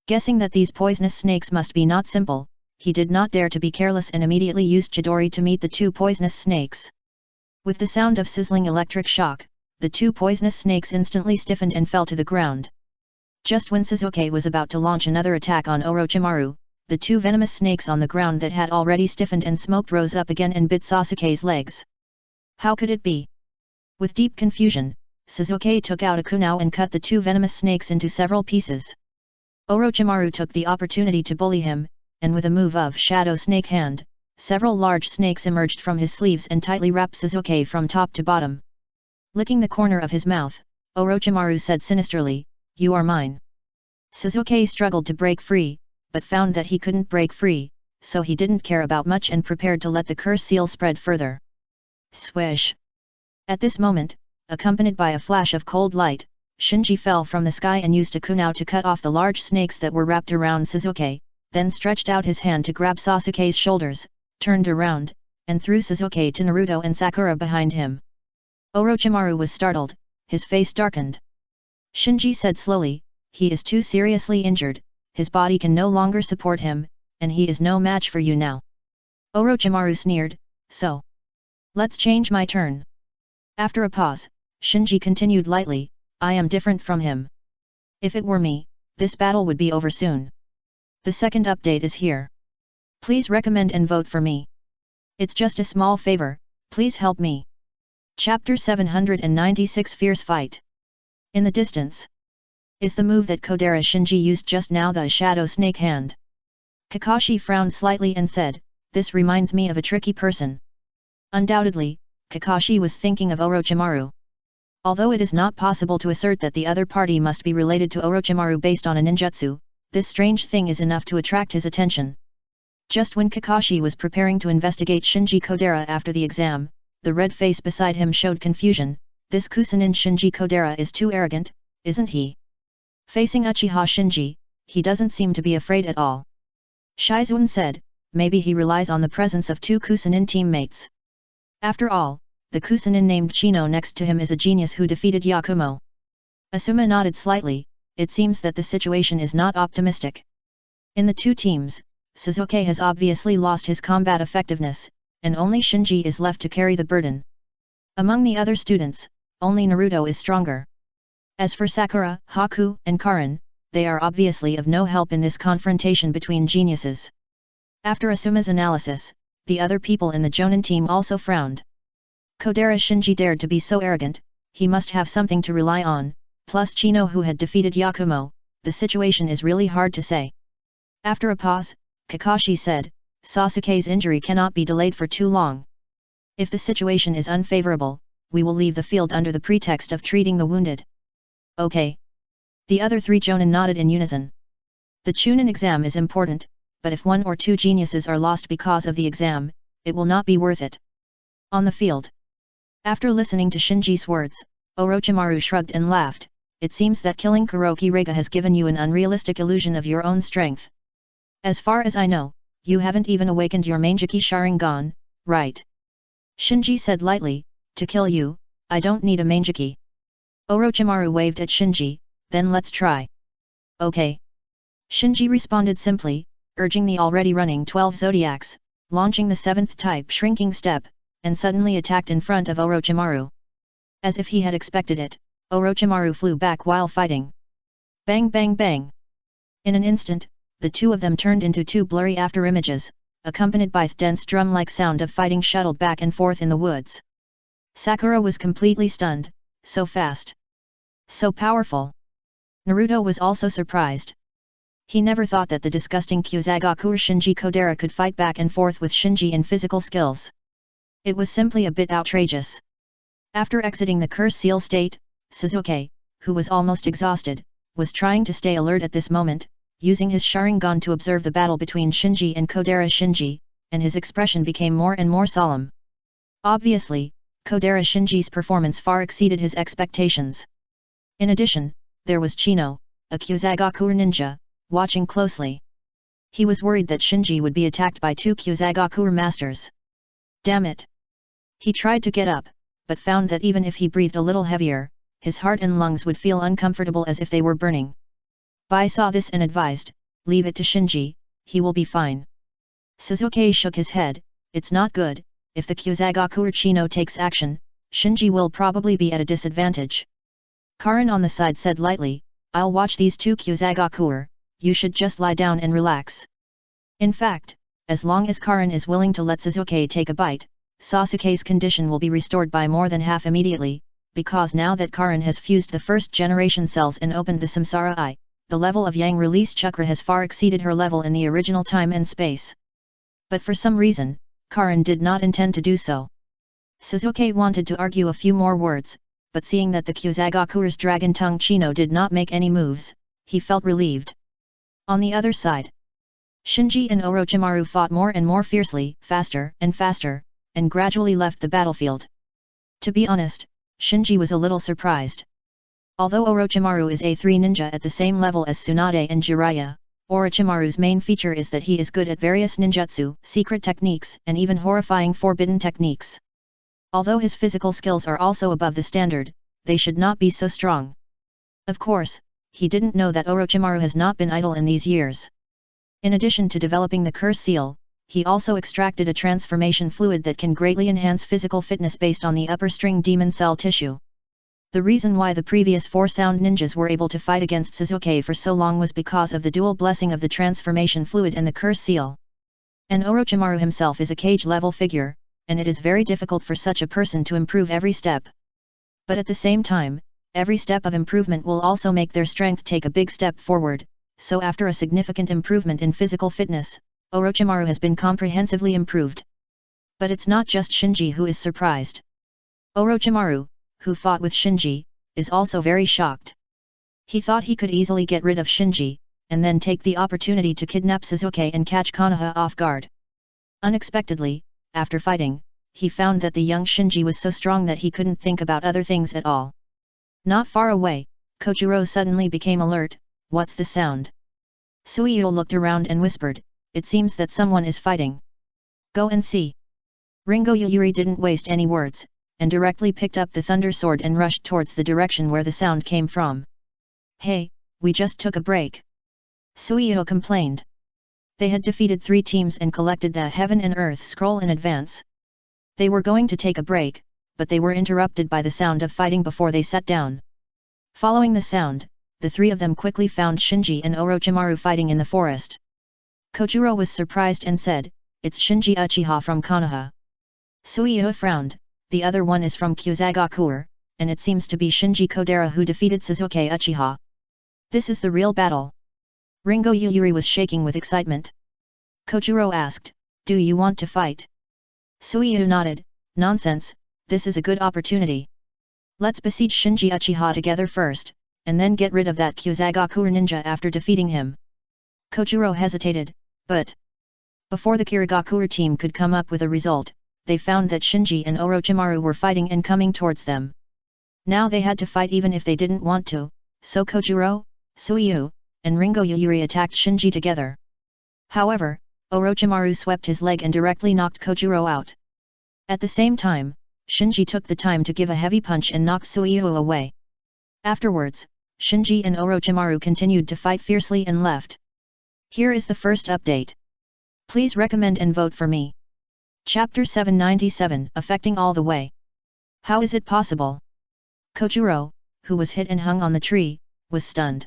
Guessing that these poisonous snakes must be not simple, he did not dare to be careless and immediately used Chidori to meet the two poisonous snakes. With the sound of sizzling electric shock, the two poisonous snakes instantly stiffened and fell to the ground. Just when Sasuke was about to launch another attack on Orochimaru, the two venomous snakes on the ground that had already stiffened and smoked rose up again and bit Sasuke's legs. How could it be? With deep confusion, Sasuke took out a kunai and cut the two venomous snakes into several pieces. Orochimaru took the opportunity to bully him, and with a move of Shadow Snake Hand, several large snakes emerged from his sleeves and tightly wrapped Sasuke from top to bottom. Licking the corner of his mouth, Orochimaru said sinisterly, "You are mine." Sasuke struggled to break free, but found that he couldn't break free, so he didn't care about much and prepared to let the curse seal spread further. Swish! At this moment, accompanied by a flash of cold light, Shinji fell from the sky and used a kunao to cut off the large snakes that were wrapped around Sasuke, then stretched out his hand to grab Sasuke's shoulders, turned around, and threw Sasuke to Naruto and Sakura behind him. Orochimaru was startled, his face darkened. Shinji said slowly, "He is too seriously injured, his body can no longer support him, and he is no match for you now." Orochimaru sneered, "So? Let's change my turn." After a pause, Shinji continued lightly, "I am different from him. If it were me, this battle would be over soon. The second update is here. Please recommend and vote for me. It's just a small favor, please help me." Chapter 796 Fierce Fight. In the distance. Is the move that Kodera Shinji used just now the Shadow Snake Hand? Kakashi frowned slightly and said, "This reminds me of a tricky person." Undoubtedly, Kakashi was thinking of Orochimaru. Although it is not possible to assert that the other party must be related to Orochimaru based on a ninjutsu, this strange thing is enough to attract his attention. Just when Kakashi was preparing to investigate Shinji Kodera after the exam, the red face beside him showed confusion. "This Kusanin Shinji Kodera is too arrogant, isn't he? Facing Uchiha Shinji, he doesn't seem to be afraid at all." Shizuan said, "Maybe he relies on the presence of two Kusanin teammates. After all, the Kusanin named Chino next to him is a genius who defeated Yakumo." Asuma nodded slightly, "It seems that the situation is not optimistic. In the two teams, Sasuke has obviously lost his combat effectiveness, and only Shinji is left to carry the burden. Among the other students, only Naruto is stronger. As for Sakura, Haku, and Karin, they are obviously of no help in this confrontation between geniuses." After Asuma's analysis, the other people in the Jonin team also frowned. Kodera Shinji dared to be so arrogant, he must have something to rely on, plus Chino who had defeated Yakumo, the situation is really hard to say. After a pause, Kakashi said, "Sasuke's injury cannot be delayed for too long. If the situation is unfavorable, we will leave the field under the pretext of treating the wounded." "Okay." The other three Jonin nodded in unison. The Chunin exam is important, but if one or two geniuses are lost because of the exam, it will not be worth it. On the field. After listening to Shinji's words, Orochimaru shrugged and laughed, "It seems that killing Kuroki Rega has given you an unrealistic illusion of your own strength. As far as I know, you haven't even awakened your Manjiki Sharingan, right?" Shinji said lightly, "To kill you, I don't need a Manjiki." Orochimaru waved at Shinji, "Then let's try." "Okay." Shinji responded simply, urging the already running 12 zodiacs, launching the 7th type shrinking step, and suddenly attacked in front of Orochimaru. As if he had expected it, Orochimaru flew back while fighting. Bang bang bang! In an instant, the two of them turned into two blurry afterimages, accompanied by dense drum-like sound of fighting shuttled back and forth in the woods. Sakura was completely stunned, so fast. So powerful. Naruto was also surprised. He never thought that the disgusting Kyuzagaku Shinji Kodera could fight back and forth with Shinji in physical skills. It was simply a bit outrageous. After exiting the curse seal state, Sasuke, who was almost exhausted, was trying to stay alert at this moment, using his Sharingan to observe the battle between Shinji and Kodera Shinji, and his expression became more and more solemn. Obviously, Kodera Shinji's performance far exceeded his expectations. In addition, there was Chino, a Kyuzagaku ninja, watching closely. He was worried that Shinji would be attacked by two Kyuzagaku masters. Damn it! He tried to get up, but found that even if he breathed a little heavier, his heart and lungs would feel uncomfortable as if they were burning. Bai saw this and advised, "Leave it to Shinji, he will be fine." Sasuke shook his head, "It's not good, if the Kyuzagaku Chino takes action, Shinji will probably be at a disadvantage." Karin on the side said lightly, "I'll watch these two Kyuzagaku, you should just lie down and relax." In fact, as long as Karin is willing to let Sasuke take a bite, Sasuke's condition will be restored by more than half immediately, because now that Karin has fused the first generation cells and opened the Samsara Eye, the level of Yang release chakra has far exceeded her level in the original time and space. But for some reason, Karin did not intend to do so. Sasuke wanted to argue a few more words, but seeing that the Kyuzagaku's Dragon Tongue Chino did not make any moves, he felt relieved. On the other side, Shinji and Orochimaru fought more and more fiercely, faster and faster, and gradually left the battlefield. To be honest, Shinji was a little surprised. Although Orochimaru is a 3 ninja at the same level as Tsunade and Jiraiya, Orochimaru's main feature is that he is good at various ninjutsu, secret techniques, and even horrifying forbidden techniques. Although his physical skills are also above the standard, they should not be so strong. Of course, he didn't know that Orochimaru has not been idle in these years. In addition to developing the curse seal, he also extracted a transformation fluid that can greatly enhance physical fitness based on the upper string demon cell tissue. The reason why the previous 4 sound ninjas were able to fight against Sasuke for so long was because of the dual blessing of the transformation fluid and the curse seal. And Orochimaru himself is a cage-level figure, and it is very difficult for such a person to improve every step. But at the same time, every step of improvement will also make their strength take a big step forward, so after a significant improvement in physical fitness, Orochimaru has been comprehensively improved. But it's not just Shinji who is surprised. Orochimaru, who fought with Shinji, is also very shocked. He thought he could easily get rid of Shinji, and then take the opportunity to kidnap Sasuke and catch Konoha off guard. Unexpectedly, after fighting, he found that the young Shinji was so strong that he couldn't think about other things at all. Not far away, Kojuro suddenly became alert. What's the sound? Suiyo looked around and whispered, it seems that someone is fighting. Go and see. Ringo Yuyuri didn't waste any words, and directly picked up the thunder sword and rushed towards the direction where the sound came from. Hey, we just took a break. Suiyo complained. They had defeated 3 teams and collected the Heaven and Earth scroll in advance. They were going to take a break, but they were interrupted by the sound of fighting before they sat down. Following the sound, the 3 of them quickly found Shinji and Orochimaru fighting in the forest. Kojuro was surprised and said, it's Shinji Uchiha from Konoha. Suiyo frowned, the other one is from Kyuzagakuer, and it seems to be Shinji Kodera who defeated Sasuke Uchiha. This is the real battle. Ringo Yuyuri was shaking with excitement. Kojuro asked, do you want to fight? Suiyo nodded, nonsense, this is a good opportunity. Let's besiege Shinji Uchiha together first, and then get rid of that Kyuzagakuer ninja after defeating him. Kojuro hesitated, but before the Kirigakuer team could come up with a result, they found that Shinji and Orochimaru were fighting and coming towards them. Now they had to fight even if they didn't want to, so Kojuro, Suiyo, and Ringo Yuyuri attacked Shinji together. However, Orochimaru swept his leg and directly knocked Kojuro out. At the same time, Shinji took the time to give a heavy punch and knock Suiyo away. Afterwards, Shinji and Orochimaru continued to fight fiercely and left. Here is the first update. Please recommend and vote for me. Chapter 797, Affecting All the Way. How is it possible? Kojuro, who was hit and hung on the tree, was stunned.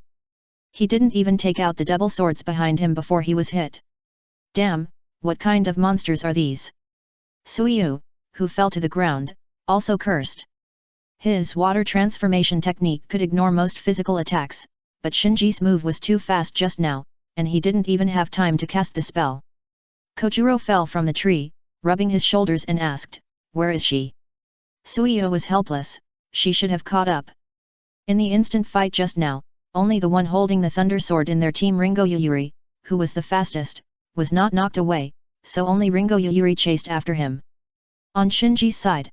He didn't even take out the double swords behind him before he was hit. Damn, what kind of monsters are these? Suiyo, who fell to the ground, also cursed. His water transformation technique could ignore most physical attacks, but Shinji's move was too fast just now, and he didn't even have time to cast the spell. Kojuro fell from the tree, rubbing his shoulders and asked, where is she? Suiyo was helpless, she should have caught up. In the instant fight just now, only the one holding the thunder sword in their team, Ringo Yuyuri, who was the fastest, was not knocked away, so only Ringo Yuyuri chased after him. On Shinji's side,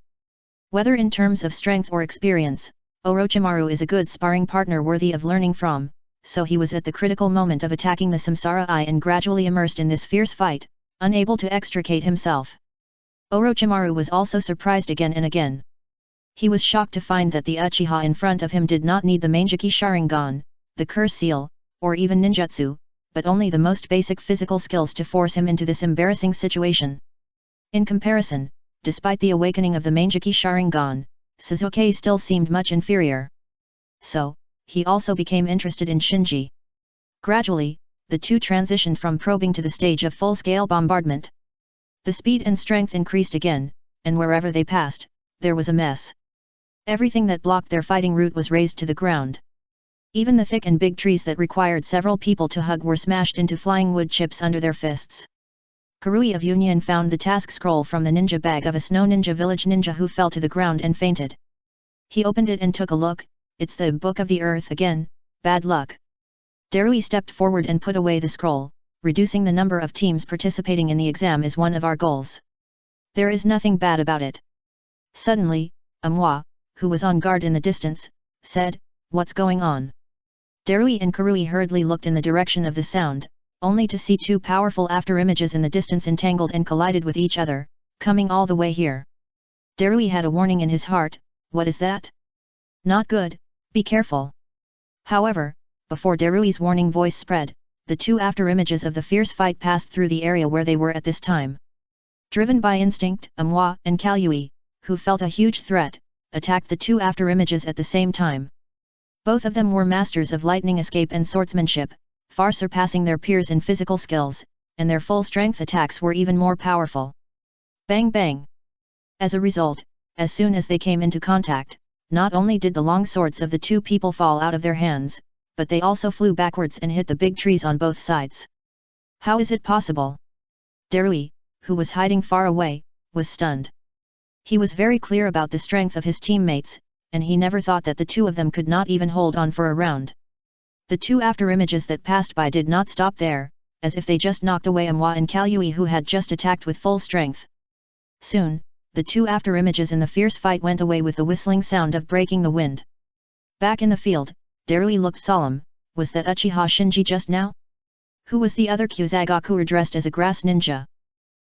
whether in terms of strength or experience, Orochimaru is a good sparring partner worthy of learning from, so he was at the critical moment of attacking the Samsara Eye and gradually immersed in this fierce fight, unable to extricate himself. Orochimaru was also surprised again and again. He was shocked to find that the Uchiha in front of him did not need the Mangeki Sharingan, the curse seal, or even ninjutsu, but only the most basic physical skills to force him into this embarrassing situation. In comparison, despite the awakening of the Mangeki Sharingan, Sasuke still seemed much inferior. So, he also became interested in Shinji. Gradually, the two transitioned from probing to the stage of full-scale bombardment. The speed and strength increased again, and wherever they passed, there was a mess. Everything that blocked their fighting route was razed to the ground. Even the thick and big trees that required several people to hug were smashed into flying wood chips under their fists. Karui of Union found the task scroll from the ninja bag of a snow ninja village ninja who fell to the ground and fainted. He opened it and took a look. It's the Book of the Earth again, bad luck. Darui stepped forward and put away the scroll, reducing the number of teams participating in the exam is one of our goals. There is nothing bad about it. Suddenly, Amwa, who was on guard in the distance, said, "What's going on?" Darui and Karui hurriedly looked in the direction of the sound, only to see two powerful afterimages in the distance entangled and collided with each other, coming all the way here. Darui had a warning in his heart, "What is that? Not good, be careful." However, before Darui's warning voice spread, the two afterimages of the fierce fight passed through the area where they were at this time. Driven by instinct, Amwa and Kalyui, who felt a huge threat, attacked the two afterimages at the same time. Both of them were masters of lightning escape and swordsmanship, far surpassing their peers in physical skills, and their full-strength attacks were even more powerful. Bang bang! As a result, as soon as they came into contact, not only did the long swords of the two people fall out of their hands, but they also flew backwards and hit the big trees on both sides. How is it possible? Darui, who was hiding far away, was stunned. He was very clear about the strength of his teammates, and he never thought that the two of them could not even hold on for a round. The two afterimages that passed by did not stop there, as if they just knocked away Amwa and Kalyui who had just attacked with full strength. Soon, the two afterimages in the fierce fight went away with the whistling sound of breaking the wind. Back in the field, Darui looked solemn. Was that Uchiha Shinji just now? Who was the other Kyuzagakuer dressed as a grass ninja?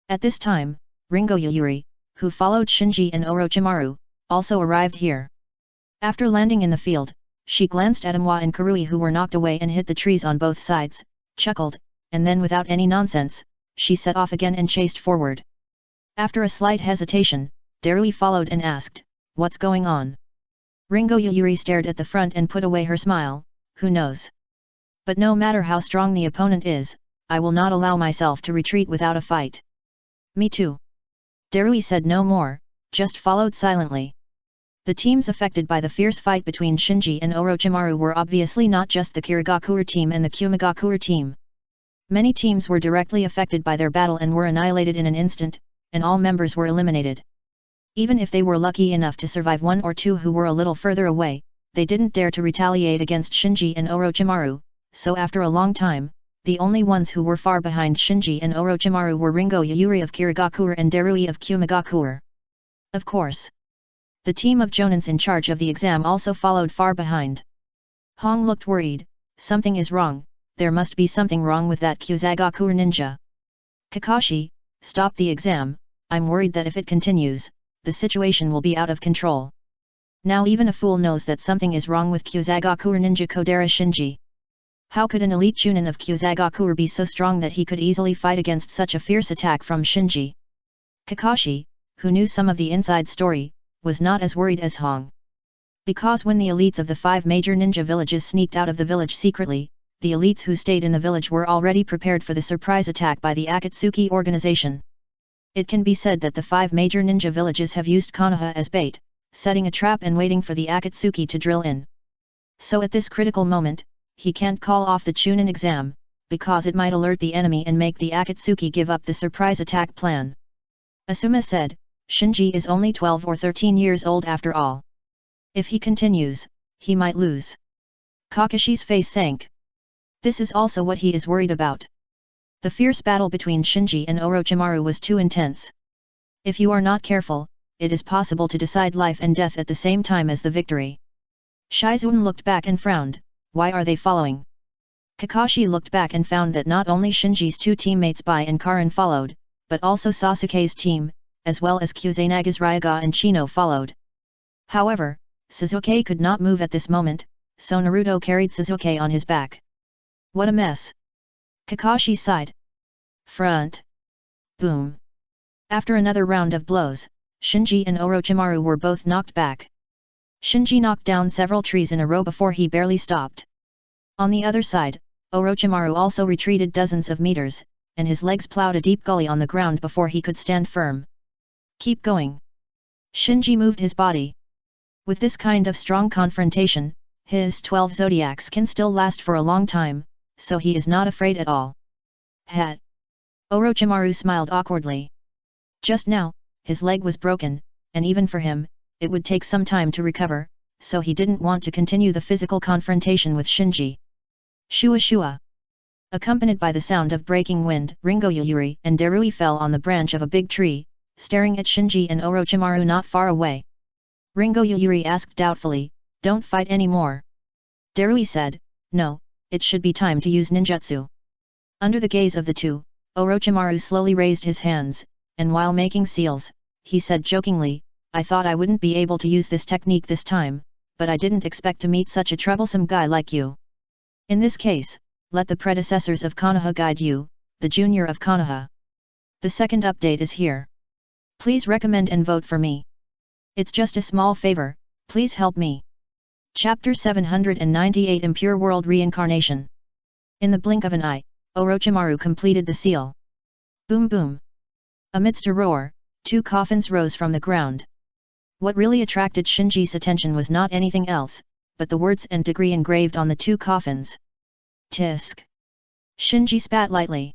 At this time, Ringo Yuyuri, who followed Shinji and Orochimaru, also arrived here. After landing in the field, she glanced at Amwa and Karui who were knocked away and hit the trees on both sides, chuckled, and then without any nonsense, she set off again and chased forward. After a slight hesitation, Darui followed and asked, "What's going on?" Ringo Yuyuri stared at the front and put away her smile, "Who knows? But no matter how strong the opponent is, I will not allow myself to retreat without a fight." "Me too." Darui said no more, just followed silently. The teams affected by the fierce fight between Shinji and Orochimaru were obviously not just the Kirigakuer team and the Kumagakuer team. Many teams were directly affected by their battle and were annihilated in an instant, and all members were eliminated. Even if they were lucky enough to survive one or two who were a little further away, they didn't dare to retaliate against Shinji and Orochimaru, so after a long time, the only ones who were far behind Shinji and Orochimaru were Ringo Yuyuri of Kirigakuer and Darui of Kumagakuer. Of course. The team of Jonins in charge of the exam also followed far behind. Hong looked worried. "Something is wrong, there must be something wrong with that Kyuzagakuer ninja. Kakashi, stop the exam, I'm worried that if it continues, the situation will be out of control. Now even a fool knows that something is wrong with Kyuzagakuer ninja Kodera Shinji. How could an elite Chunin of Kyuzagakuer be so strong that he could easily fight against such a fierce attack from Shinji?" Kakashi, who knew some of the inside story, was not as worried as Hong. Because when the elites of the 5 major ninja villages sneaked out of the village secretly, the elites who stayed in the village were already prepared for the surprise attack by the Akatsuki organization. It can be said that the 5 major ninja villages have used Konoha as bait, setting a trap and waiting for the Akatsuki to drill in. So at this critical moment, he can't call off the Chunin exam, because it might alert the enemy and make the Akatsuki give up the surprise attack plan. Asuma said, "Shinji is only 12 or 13 years old after all. If he continues, he might lose." Kakashi's face sank. This is also what he is worried about. The fierce battle between Shinji and Orochimaru was too intense. If you are not careful, it is possible to decide life and death at the same time as the victory. Shizune looked back and frowned. Why are they following? Kakashi looked back and found that not only Shinji's 2 teammates Bai and Karin followed, but also Sasuke's team, as well as Kusanaga's Ryaga and Chino followed. However, Sasuke could not move at this moment, so Naruto carried Sasuke on his back. What a mess! Kakashi sighed. Front! Boom! After another round of blows, Shinji and Orochimaru were both knocked back. Shinji knocked down several trees in a row before he barely stopped. On the other side, Orochimaru also retreated dozens of meters, and his legs plowed a deep gully on the ground before he could stand firm. Keep going! Shinji moved his body. With this kind of strong confrontation, his 12 zodiacs can still last for a long time, so he is not afraid at all. Het! Orochimaru smiled awkwardly. Just now, his leg was broken, and even for him, it would take some time to recover, so he didn't want to continue the physical confrontation with Shinji. Shua Shua! Accompanied by the sound of breaking wind, Ringo Yuyuri and Darui fell on the branch of a big tree, staring at Shinji and Orochimaru not far away. Ringo Yuyuri asked doubtfully, "Don't fight anymore?" Darui said, "No, it should be time to use ninjutsu." Under the gaze of the two, Orochimaru slowly raised his hands, and while making seals, he said jokingly, "I thought I wouldn't be able to use this technique this time, but I didn't expect to meet such a troublesome guy like you. In this case, let the predecessors of Konoha guide you, the junior of Konoha. The second update is here. Please recommend and vote for me. It's just a small favor, please help me." Chapter 798 Impure World Reincarnation. In the blink of an eye, Orochimaru completed the seal. Boom boom. Amidst a roar, 2 coffins rose from the ground. What really attracted Shinji's attention was not anything else, but the words and degree engraved on the 2 coffins. Tisk. Shinji spat lightly.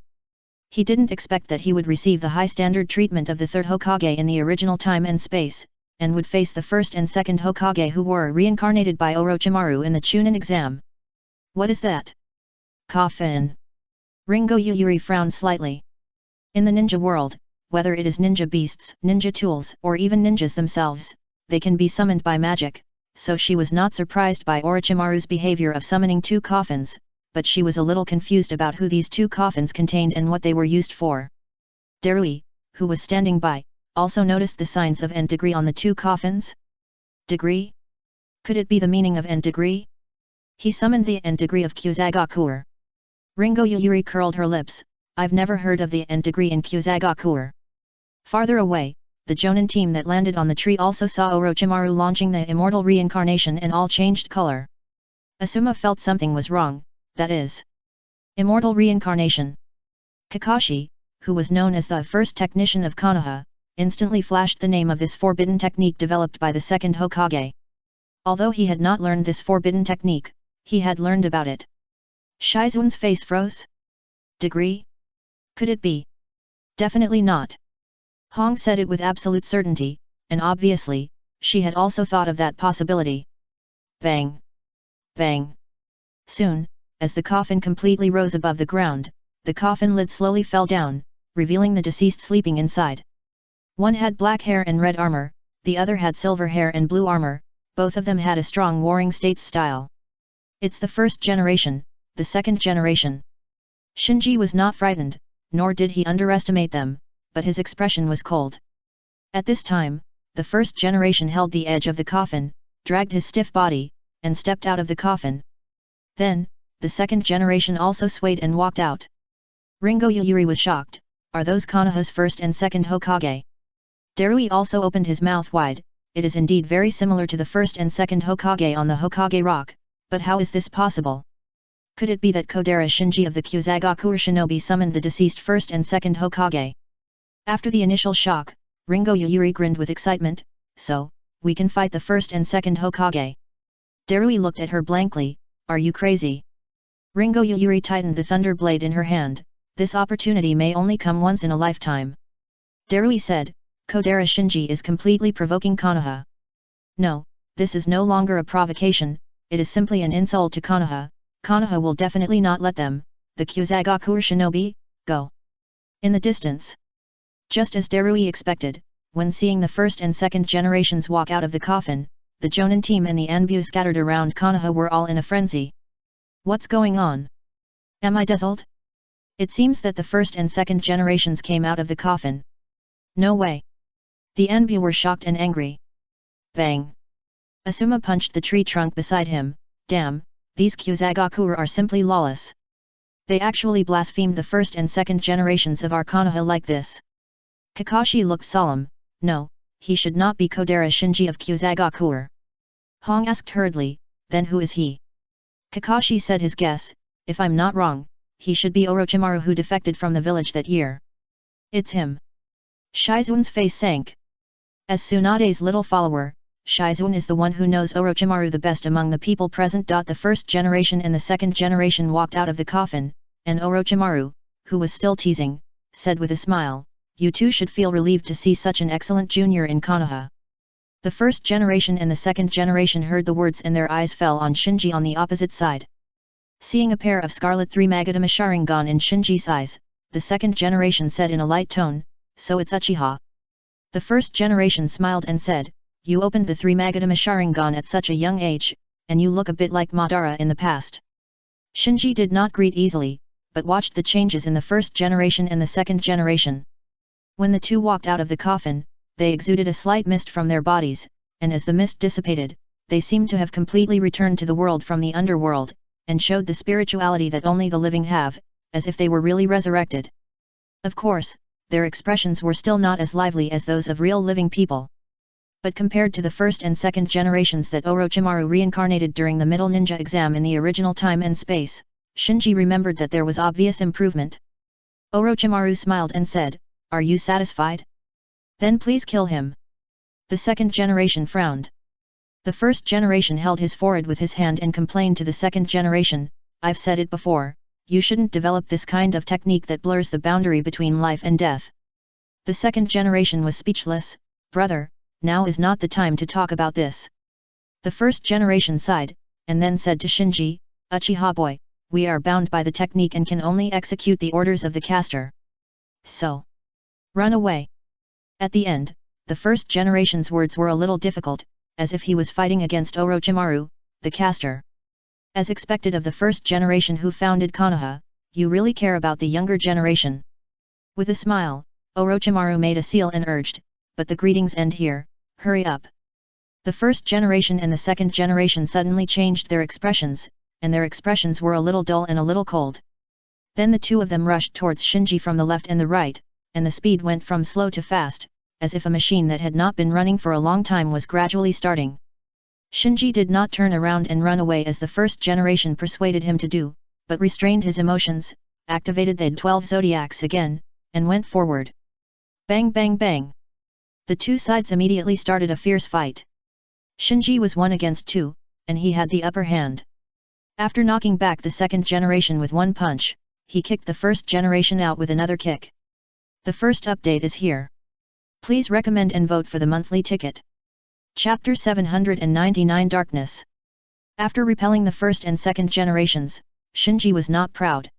He didn't expect that he would receive the high standard treatment of the 3rd Hokage in the original time and space, and would face the 1st and 2nd Hokage who were reincarnated by Orochimaru in the Chunin exam. What is that? Coffin. Ringo Yuyuri frowned slightly. In the ninja world, whether it is ninja beasts, ninja tools, or even ninjas themselves, they can be summoned by magic, so she was not surprised by Orochimaru's behavior of summoning 2 coffins, but she was a little confused about who these 2 coffins contained and what they were used for. Darui, who was standing by, also noticed the signs of N degree on the 2 coffins. Degree? Could it be the meaning of N degree? He summoned the N degree of Kyuzagakur. Ringo Yuyuri curled her lips, "I've never heard of the N degree in Kyuzagakur." Farther away, the Jonin team that landed on the tree also saw Orochimaru launching the immortal reincarnation and all changed color. Asuma felt something was wrong, that is. Immortal reincarnation. Kakashi, who was known as the first technician of Konoha, instantly flashed the name of this forbidden technique developed by the 2nd Hokage. Although he had not learned this forbidden technique, he had learned about it. Shizuo's face froze. Degree? Could it be? Definitely not. Hong said it with absolute certainty, and obviously, she had also thought of that possibility. Bang! Bang! Soon, as the coffin completely rose above the ground, the coffin lid slowly fell down, revealing the deceased sleeping inside. One had black hair and red armor, the other had silver hair and blue armor, both of them had a strong warring states style. It's the 1st generation, the 2nd generation. Shinji was not frightened, nor did he underestimate them, but his expression was cold. At this time, the 1st generation held the edge of the coffin, dragged his stiff body, and stepped out of the coffin. Then, the 2nd generation also swayed and walked out. Ringo Yuyuri was shocked. Are those Konoha's 1st and 2nd Hokage? Darui also opened his mouth wide. It is indeed very similar to the 1st and 2nd Hokage on the Hokage Rock, but how is this possible? Could it be that Kodera Shinji of the Kyuzagakur shinobi summoned the deceased 1st and 2nd Hokage? After the initial shock, Ringo Yuyuri grinned with excitement. So, we can fight the 1st and 2nd Hokage. Darui looked at her blankly. Are you crazy? Ringo Yuyuri tightened the thunder blade in her hand. This opportunity may only come once in a lifetime. Darui said, Kodera Shinji is completely provoking Konoha. No, this is no longer a provocation, it is simply an insult to Konoha. Konoha will definitely not let them, the Kyuzagakur shinobi, go. In the distance. Just as Darui expected, when seeing the 1st and 2nd generations walk out of the coffin, the Jonin team and the Anbu scattered around Konoha were all in a frenzy. What's going on? Am I dazzled? It seems that the 1st and 2nd generations came out of the coffin. No way. The Anbu were shocked and angry. Bang. Asuma punched the tree trunk beside him. Damn, these Kyuzagakur are simply lawless. They actually blasphemed the 1st and 2nd generations of our Konoha like this. Kakashi looked solemn. No, he should not be Kodera Shinji of Kyuzagakur. Hong asked hurriedly, then who is he? Kakashi said his guess, if I'm not wrong, he should be Orochimaru who defected from the village that year. It's him. Shizuo's face sank. As Tsunade's little follower, Shizuo is the one who knows Orochimaru the best among the people present. The 1st generation and the 2nd generation walked out of the coffin, and Orochimaru, who was still teasing, said with a smile, you two should feel relieved to see such an excellent junior in Konoha. The 1st generation and the 2nd generation heard the words and their eyes fell on Shinji on the opposite side. Seeing a pair of scarlet 3 Magatama Sharingan in Shinji's eyes, the second generation said in a light tone, "So it's Uchiha." The first generation smiled and said, "You opened the 3 Magatama Sharingan at such a young age, and you look a bit like Madara in the past." Shinji did not greet easily, but watched the changes in the first generation and the second generation. When the two walked out of the coffin, they exuded a slight mist from their bodies, and as the mist dissipated, they seemed to have completely returned to the world from the underworld, and showed the spirituality that only the living have, as if they were really resurrected. Of course, their expressions were still not as lively as those of real living people. But compared to the first and second generations that Orochimaru reincarnated during the middle ninja exam in the original time and space, Shinji remembered that there was obvious improvement. Orochimaru smiled and said, "Are you satisfied? Then please kill him." The second generation frowned. The first generation held his forehead with his hand and complained to the second generation, "I've said it before, you shouldn't develop this kind of technique that blurs the boundary between life and death." The second generation was speechless. "Brother, now is not the time to talk about this." The first generation sighed, and then said to Shinji, "Uchiha boy, we are bound by the technique and can only execute the orders of the caster. So, run away." At the end, the first generation's words were a little difficult, as if he was fighting against Orochimaru, the caster. As expected of the first generation who founded Konoha, "You really care about the younger generation." With a smile, Orochimaru made a seal and urged, "But the greetings end here, hurry up." The first generation and the second generation suddenly changed their expressions, and their expressions were a little dull and a little cold. Then the two of them rushed towards Shinji from the left and the right, and the speed went from slow to fast, as if a machine that had not been running for a long time was gradually starting. Shinji did not turn around and run away as the first generation persuaded him to do, but restrained his emotions, activated the 12 zodiacs again, and went forward. Bang bang bang! The two sides immediately started a fierce fight. Shinji was 1 against 2, and he had the upper hand. After knocking back the second generation with one punch, he kicked the first generation out with another kick. The first update is here. Please recommend and vote for the monthly ticket. Chapter 799 Darkness. After repelling the first and second generations, Shinji was not proud.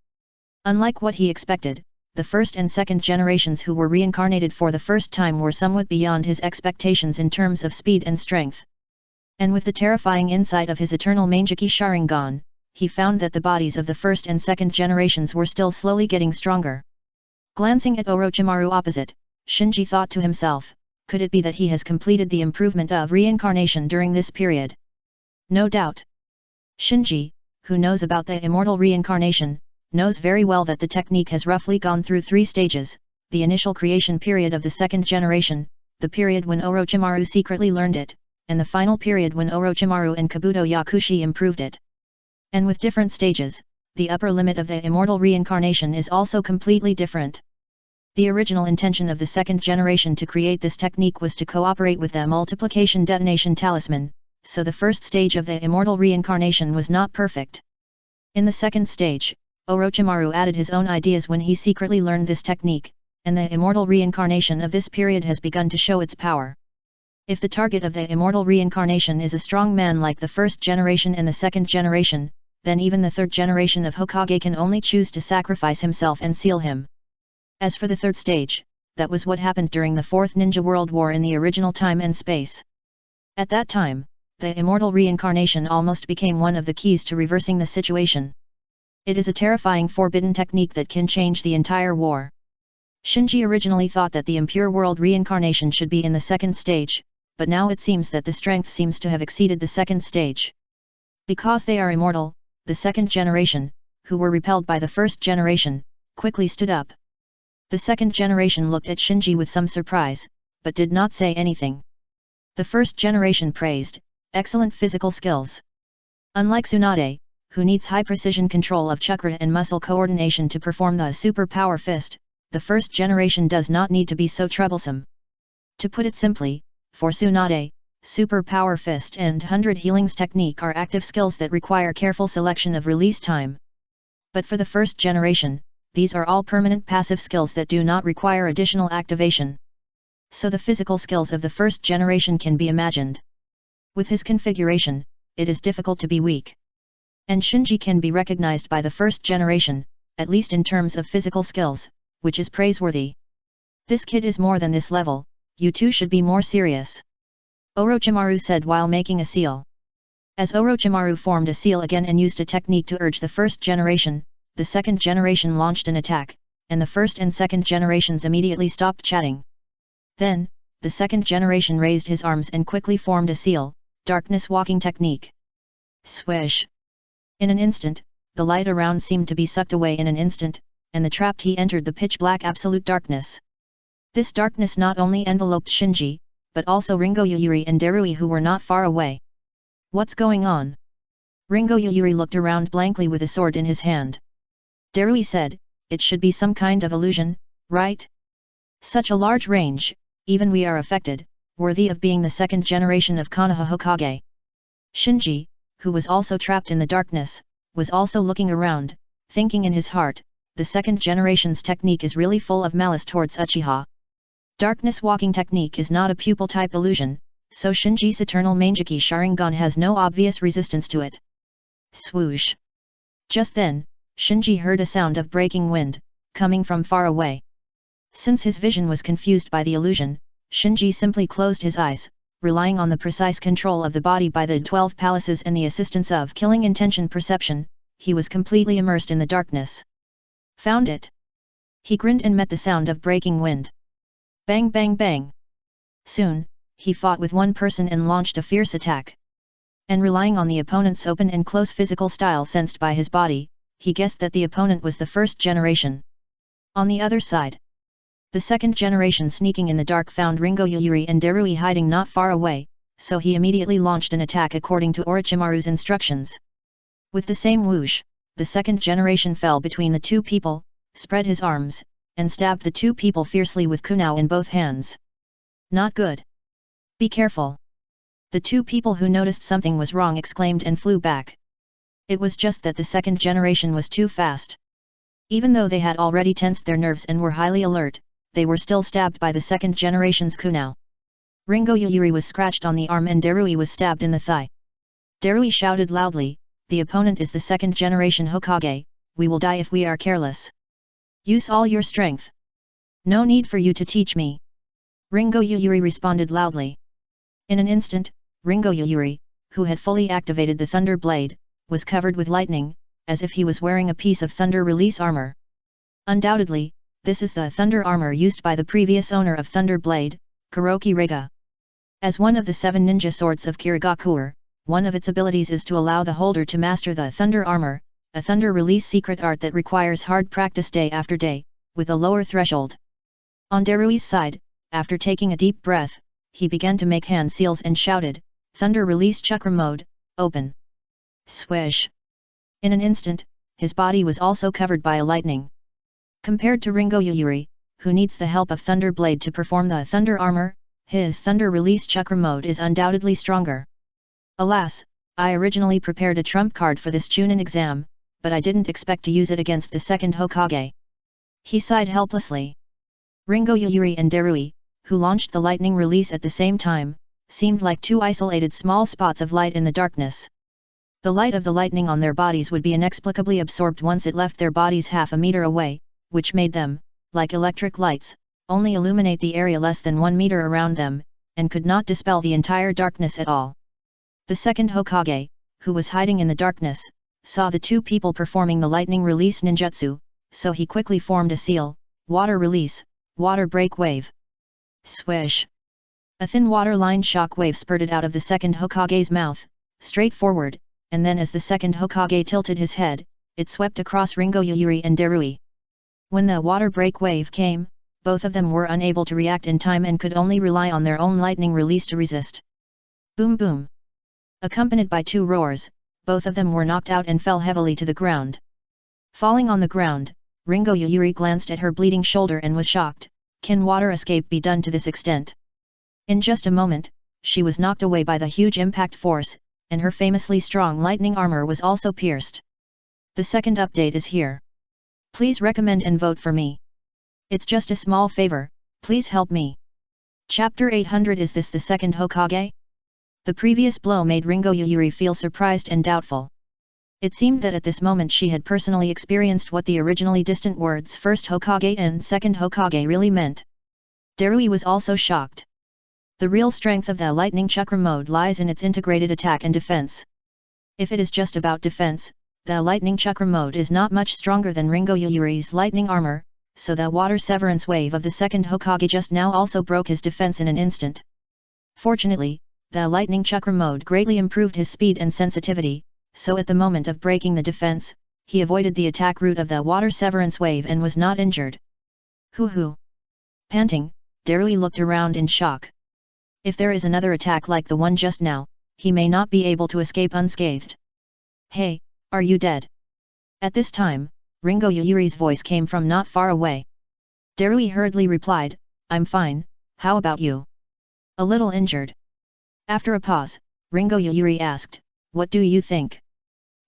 Unlike what he expected, the first and second generations who were reincarnated for the first time were somewhat beyond his expectations in terms of speed and strength. And with the terrifying insight of his eternal Mangeki Sharingan, he found that the bodies of the first and second generations were still slowly getting stronger. Glancing at Orochimaru opposite, Shinji thought to himself, could it be that he has completed the improvement of reincarnation during this period? No doubt. Shinji, who knows about the immortal reincarnation, knows very well that the technique has roughly gone through 3 stages, the initial creation period of the second generation, the period when Orochimaru secretly learned it, and the final period when Orochimaru and Kabuto Yakushi improved it. And with different stages, the upper limit of the immortal reincarnation is also completely different. The original intention of the second generation to create this technique was to cooperate with the multiplication detonation talisman, so the first stage of the immortal reincarnation was not perfect. In the second stage, Orochimaru added his own ideas when he secretly learned this technique, and the immortal reincarnation of this period has begun to show its power. If the target of the immortal reincarnation is a strong man like the first generation and the second generation, then even the third generation of Hokage can only choose to sacrifice himself and seal him. As for the third stage, that was what happened during the Fourth Ninja World War in the original time and space. At that time, the immortal reincarnation almost became one of the keys to reversing the situation. It is a terrifying forbidden technique that can change the entire war. Shinji originally thought that the impure world reincarnation should be in the second stage, but now it seems that the strength seems to have exceeded the second stage. Because they are immortal, the second generation, who were repelled by the first generation, quickly stood up. The second generation looked at Shinji with some surprise, but did not say anything. The first generation praised, excellent physical skills. Unlike Tsunade, who needs high precision control of chakra and muscle coordination to perform the super power fist, the first generation does not need to be so troublesome. To put it simply, for Tsunade, super power fist and 100 healings technique are active skills that require careful selection of release time. But for the first generation, these are all permanent passive skills that do not require additional activation. So the physical skills of the first generation can be imagined. With his configuration, it is difficult to be weak. And Shinji can be recognized by the first generation, at least in terms of physical skills, which is praiseworthy. This kid is more than this level, you two should be more serious. Orochimaru said while making a seal. As Orochimaru formed a seal again and used a technique to urge the first generation, the second generation launched an attack, and the first and second generations immediately stopped chatting. Then, the second generation raised his arms and quickly formed a seal, darkness walking technique. Swish! In an instant, the light around seemed to be sucked away in an instant, and the trapped he entered the pitch-black absolute darkness. This darkness not only enveloped Shinji, but also Ringo Yuyuri and Darui who were not far away. What's going on? Ringo Yuyuri looked around blankly with a sword in his hand. Darui said, it should be some kind of illusion, right? Such a large range, even we are affected, worthy of being the second generation of Konoha Hokage. Shinji, who was also trapped in the darkness, was also looking around, thinking in his heart, the second generation's technique is really full of malice towards Uchiha. Darkness walking technique is not a pupil-type illusion, so Shinji's eternal Mangeki Sharingan has no obvious resistance to it. Swoosh! Just then, Shinji heard a sound of breaking wind, coming from far away. Since his vision was confused by the illusion, Shinji simply closed his eyes, relying on the precise control of the body by the 12 palaces and the assistance of killing intention perception, he was completely immersed in the darkness. Found it! He grinned and met the sound of breaking wind. Bang bang bang! Soon, he fought with one person and launched a fierce attack. And relying on the opponent's open and close physical style sensed by his body, he guessed that the opponent was the first generation. On the other side, the second generation sneaking in the dark found Ringo Yuyuri and Darui hiding not far away, so he immediately launched an attack according to Orochimaru's instructions. With the same whoosh, the second generation fell between the two people, spread his arms, and stabbed the two people fiercely with kunao in both hands. Not good. Be careful. The two people who noticed something was wrong exclaimed and flew back. It was just that the second generation was too fast. Even though they had already tensed their nerves and were highly alert, they were still stabbed by the second generation's kunao. Ringo Yuyuri was scratched on the arm and Darui was stabbed in the thigh. Darui shouted loudly, the opponent is the second generation Hokage, we will die if we are careless. Use all your strength. No need for you to teach me. Ringo Yuyuri responded loudly. In an instant, Ringo Yuyuri, who had fully activated the Thunder Blade, was covered with lightning, as if he was wearing a piece of Thunder Release armor. Undoubtedly, this is the Thunder armor used by the previous owner of Thunder Blade, Kuroki Rega. As one of the 7 ninja swords of Kirigakuer, one of its abilities is to allow the holder to master the Thunder armor, a Thunder Release secret art that requires hard practice day after day, with a lower threshold. On Darui's side, after taking a deep breath, he began to make hand seals and shouted, Thunder Release Chakra Mode, open. Swish! In an instant, his body was also covered by a lightning. Compared to Ringo Yuyuri, who needs the help of Thunder Blade to perform the Thunder armor, his Thunder Release Chakra Mode is undoubtedly stronger. Alas, I originally prepared a trump card for this Chunin exam, but I didn't expect to use it against the second Hokage. He sighed helplessly. Ringo Yuyuri and Darui, who launched the lightning release at the same time, seemed like two isolated small spots of light in the darkness. The light of the lightning on their bodies would be inexplicably absorbed once it left their bodies half a meter away, which made them, like electric lights, only illuminate the area less than 1 meter around them, and could not dispel the entire darkness at all. The second Hokage, who was hiding in the darkness, saw the two people performing the lightning release ninjutsu, so he quickly formed a seal, water release, water break wave. Swish! A thin water-lined shock wave spurted out of the second Hokage's mouth, straight forward, and then as the second Hokage tilted his head, it swept across Ringo Yuyuri and Darui. When the water break wave came, both of them were unable to react in time and could only rely on their own lightning release to resist. Boom boom! Accompanied by two roars, both of them were knocked out and fell heavily to the ground. Falling on the ground, Ringo Yuyuri glanced at her bleeding shoulder and was shocked. Can water escape be done to this extent? In just a moment, she was knocked away by the huge impact force, and her famously strong lightning armor was also pierced. The second update is here. Please recommend and vote for me. It's just a small favor, please help me. Chapter 800. Is this the second Hokage? The previous blow made Ringo Yuyuri feel surprised and doubtful. It seemed that at this moment she had personally experienced what the originally distant words first Hokage and second Hokage really meant. Darui was also shocked. The real strength of the lightning chakra mode lies in its integrated attack and defense. If it is just about defense, the lightning chakra mode is not much stronger than Ringo Yuyuri's lightning armor, so the water severance wave of the second Hokage just now also broke his defense in an instant. Fortunately, the lightning chakra mode greatly improved his speed and sensitivity, so at the moment of breaking the defense, he avoided the attack route of the water severance wave and was not injured. Hoo-hoo! Panting, Darui looked around in shock. If there is another attack like the one just now, he may not be able to escape unscathed. Hey, are you dead? At this time, Ringo Yuyuri's voice came from not far away. Darui hurriedly replied, I'm fine, how about you? A little injured. After a pause, Ringo Yuyuri asked, what do you think?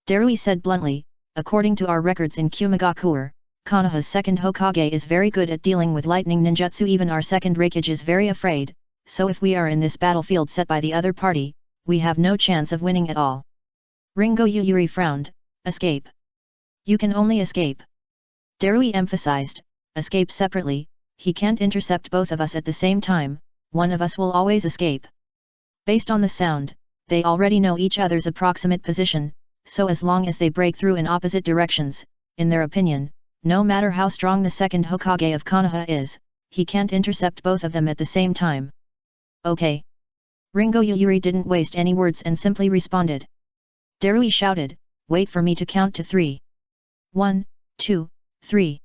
Darui said bluntly, according to our records in Kumagakuer, Konoha's second Hokage is very good at dealing with lightning ninjutsu. Even our second Raikage is very afraid, so if we are in this battlefield set by the other party, we have no chance of winning at all. Ringo Yuyuri frowned, escape. You can only escape. Darui emphasized, escape separately, he can't intercept both of us at the same time, one of us will always escape. Based on the sound, they already know each other's approximate position, so as long as they break through in opposite directions, in their opinion, no matter how strong the second Hokage of Konoha is, he can't intercept both of them at the same time. Okay. Ringo Yuyuri didn't waste any words and simply responded. Darui shouted, wait for me to count to 3. 1, 2, 3.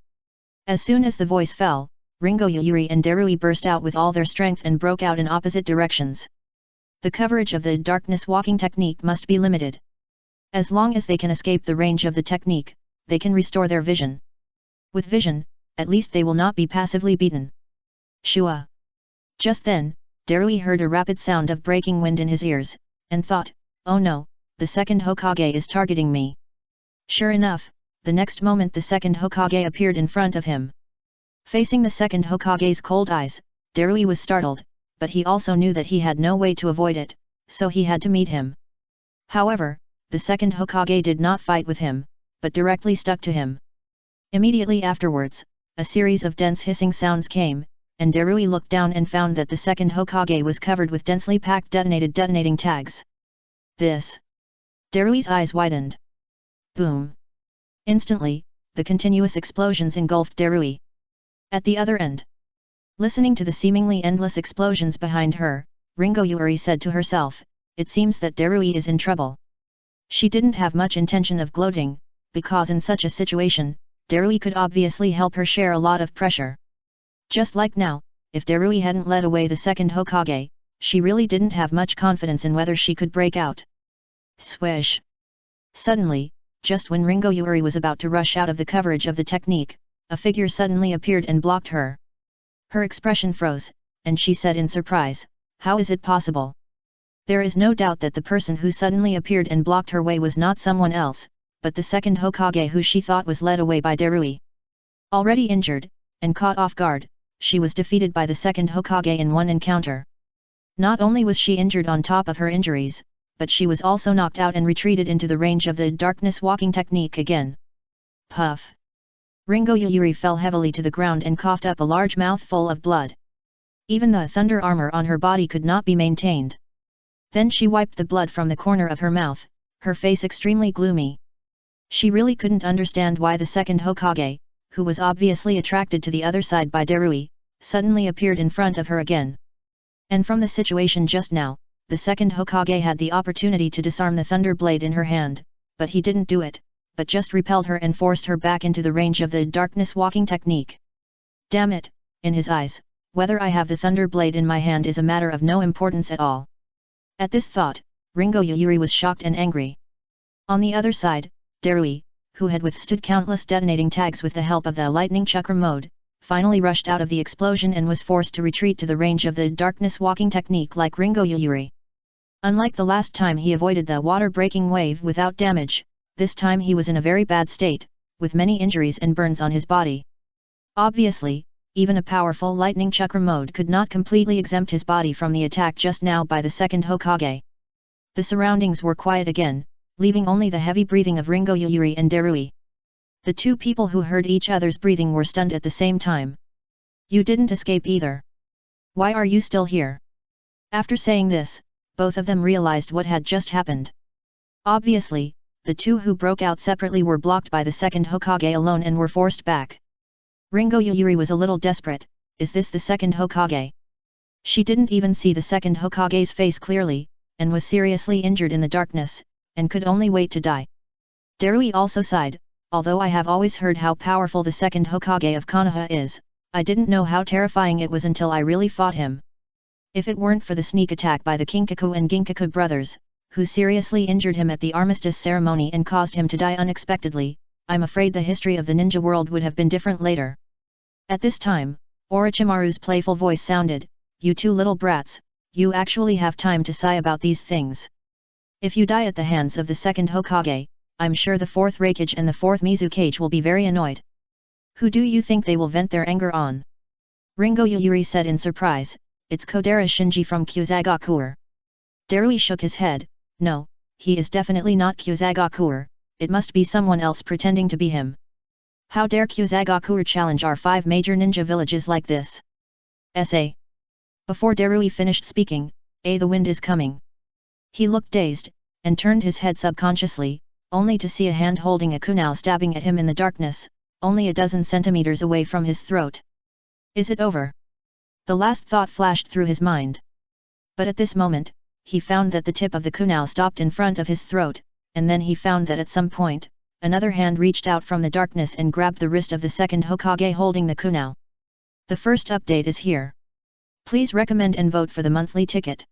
As soon as the voice fell, Ringo Yuyuri and Darui burst out with all their strength and broke out in opposite directions. The coverage of the darkness walking technique must be limited. As long as they can escape the range of the technique, they can restore their vision. With vision, at least they will not be passively beaten. Shua! Just then, Darui heard a rapid sound of breaking wind in his ears, and thought, oh no, the second Hokage is targeting me. Sure enough, the next moment the second Hokage appeared in front of him. Facing the second Hokage's cold eyes, Darui was startled, but he also knew that he had no way to avoid it, so he had to meet him. However, the second Hokage did not fight with him, but directly stuck to him. Immediately afterwards, a series of dense hissing sounds came, and Darui looked down and found that the second Hokage was covered with densely packed detonating tags. This! Darui's eyes widened. Boom! Instantly, the continuous explosions engulfed Darui. At the other end, listening to the seemingly endless explosions behind her, Ringo Yuyuri said to herself, it seems that Darui is in trouble. She didn't have much intention of gloating, because in such a situation, Darui could obviously help her share a lot of pressure. Just like now, if Darui hadn't led away the second Hokage, she really didn't have much confidence in whether she could break out. Swish! Suddenly, just when Ringo Yuyuri was about to rush out of the coverage of the technique, a figure suddenly appeared and blocked her. Her expression froze, and she said in surprise, how is it possible? There is no doubt that the person who suddenly appeared and blocked her way was not someone else, but the second Hokage who she thought was led away by Darui. Already injured, and caught off guard, she was defeated by the second Hokage in one encounter. Not only was she injured on top of her injuries, but she was also knocked out and retreated into the range of the darkness walking technique again. Puff! Ringo Yuyuri fell heavily to the ground and coughed up a large mouthful of blood. Even the thunder armor on her body could not be maintained. Then she wiped the blood from the corner of her mouth, her face extremely gloomy. She really couldn't understand why the second Hokage, who was obviously attracted to the other side by Darui, suddenly appeared in front of her again. And from the situation just now, the second Hokage had the opportunity to disarm the thunder blade in her hand, but he didn't do it, but just repelled her and forced her back into the range of the darkness walking technique. Damn it, in his eyes, whether I have the thunder blade in my hand is a matter of no importance at all. At this thought, Ringo Yuyuri was shocked and angry. On the other side, Darui, who had withstood countless detonating tags with the help of the lightning chakra mode, finally rushed out of the explosion and was forced to retreat to the range of the darkness walking technique like Ringo Yuyuri. Unlike the last time he avoided the water-breaking wave without damage, this time he was in a very bad state, with many injuries and burns on his body. Obviously, even a powerful lightning chakra mode could not completely exempt his body from the attack just now by the second Hokage. The surroundings were quiet again, leaving only the heavy breathing of Ringo Yuyuri and Darui. The two people who heard each other's breathing were stunned at the same time. You didn't escape either. Why are you still here? After saying this, both of them realized what had just happened. Obviously, the two who broke out separately were blocked by the second Hokage alone and were forced back. Ringo Yuyuri was a little desperate. Is this the second Hokage? She didn't even see the second Hokage's face clearly, and was seriously injured in the darkness, and could only wait to die. Darui also sighed, although I have always heard how powerful the second Hokage of Konoha is, I didn't know how terrifying it was until I really fought him. If it weren't for the sneak attack by the Kinkaku and Ginkaku brothers, who seriously injured him at the armistice ceremony and caused him to die unexpectedly, I'm afraid the history of the ninja world would have been different later. At this time, Orochimaru's playful voice sounded, you two little brats, you actually have time to sigh about these things. If you die at the hands of the second Hokage, I'm sure the fourth Raikage and the fourth Mizukage will be very annoyed. Who do you think they will vent their anger on? Ringo Yuyuri said in surprise, it's Kodera Shinji from Kyuzagakuer. Darui shook his head, no, he is definitely not Kyuzagakuer, it must be someone else pretending to be him. How dare Kyuzagakuer challenge our 5 major ninja villages like this? S.A. Before Darui finished speaking, the wind is coming. He looked dazed, and turned his head subconsciously, only to see a hand holding a kunai stabbing at him in the darkness, only a dozen centimeters away from his throat. Is it over? The last thought flashed through his mind. But at this moment, he found that the tip of the kunai stopped in front of his throat, and then he found that at some point, another hand reached out from the darkness and grabbed the wrist of the second Hokage holding the kunai. The first update is here. Please recommend and vote for the monthly ticket.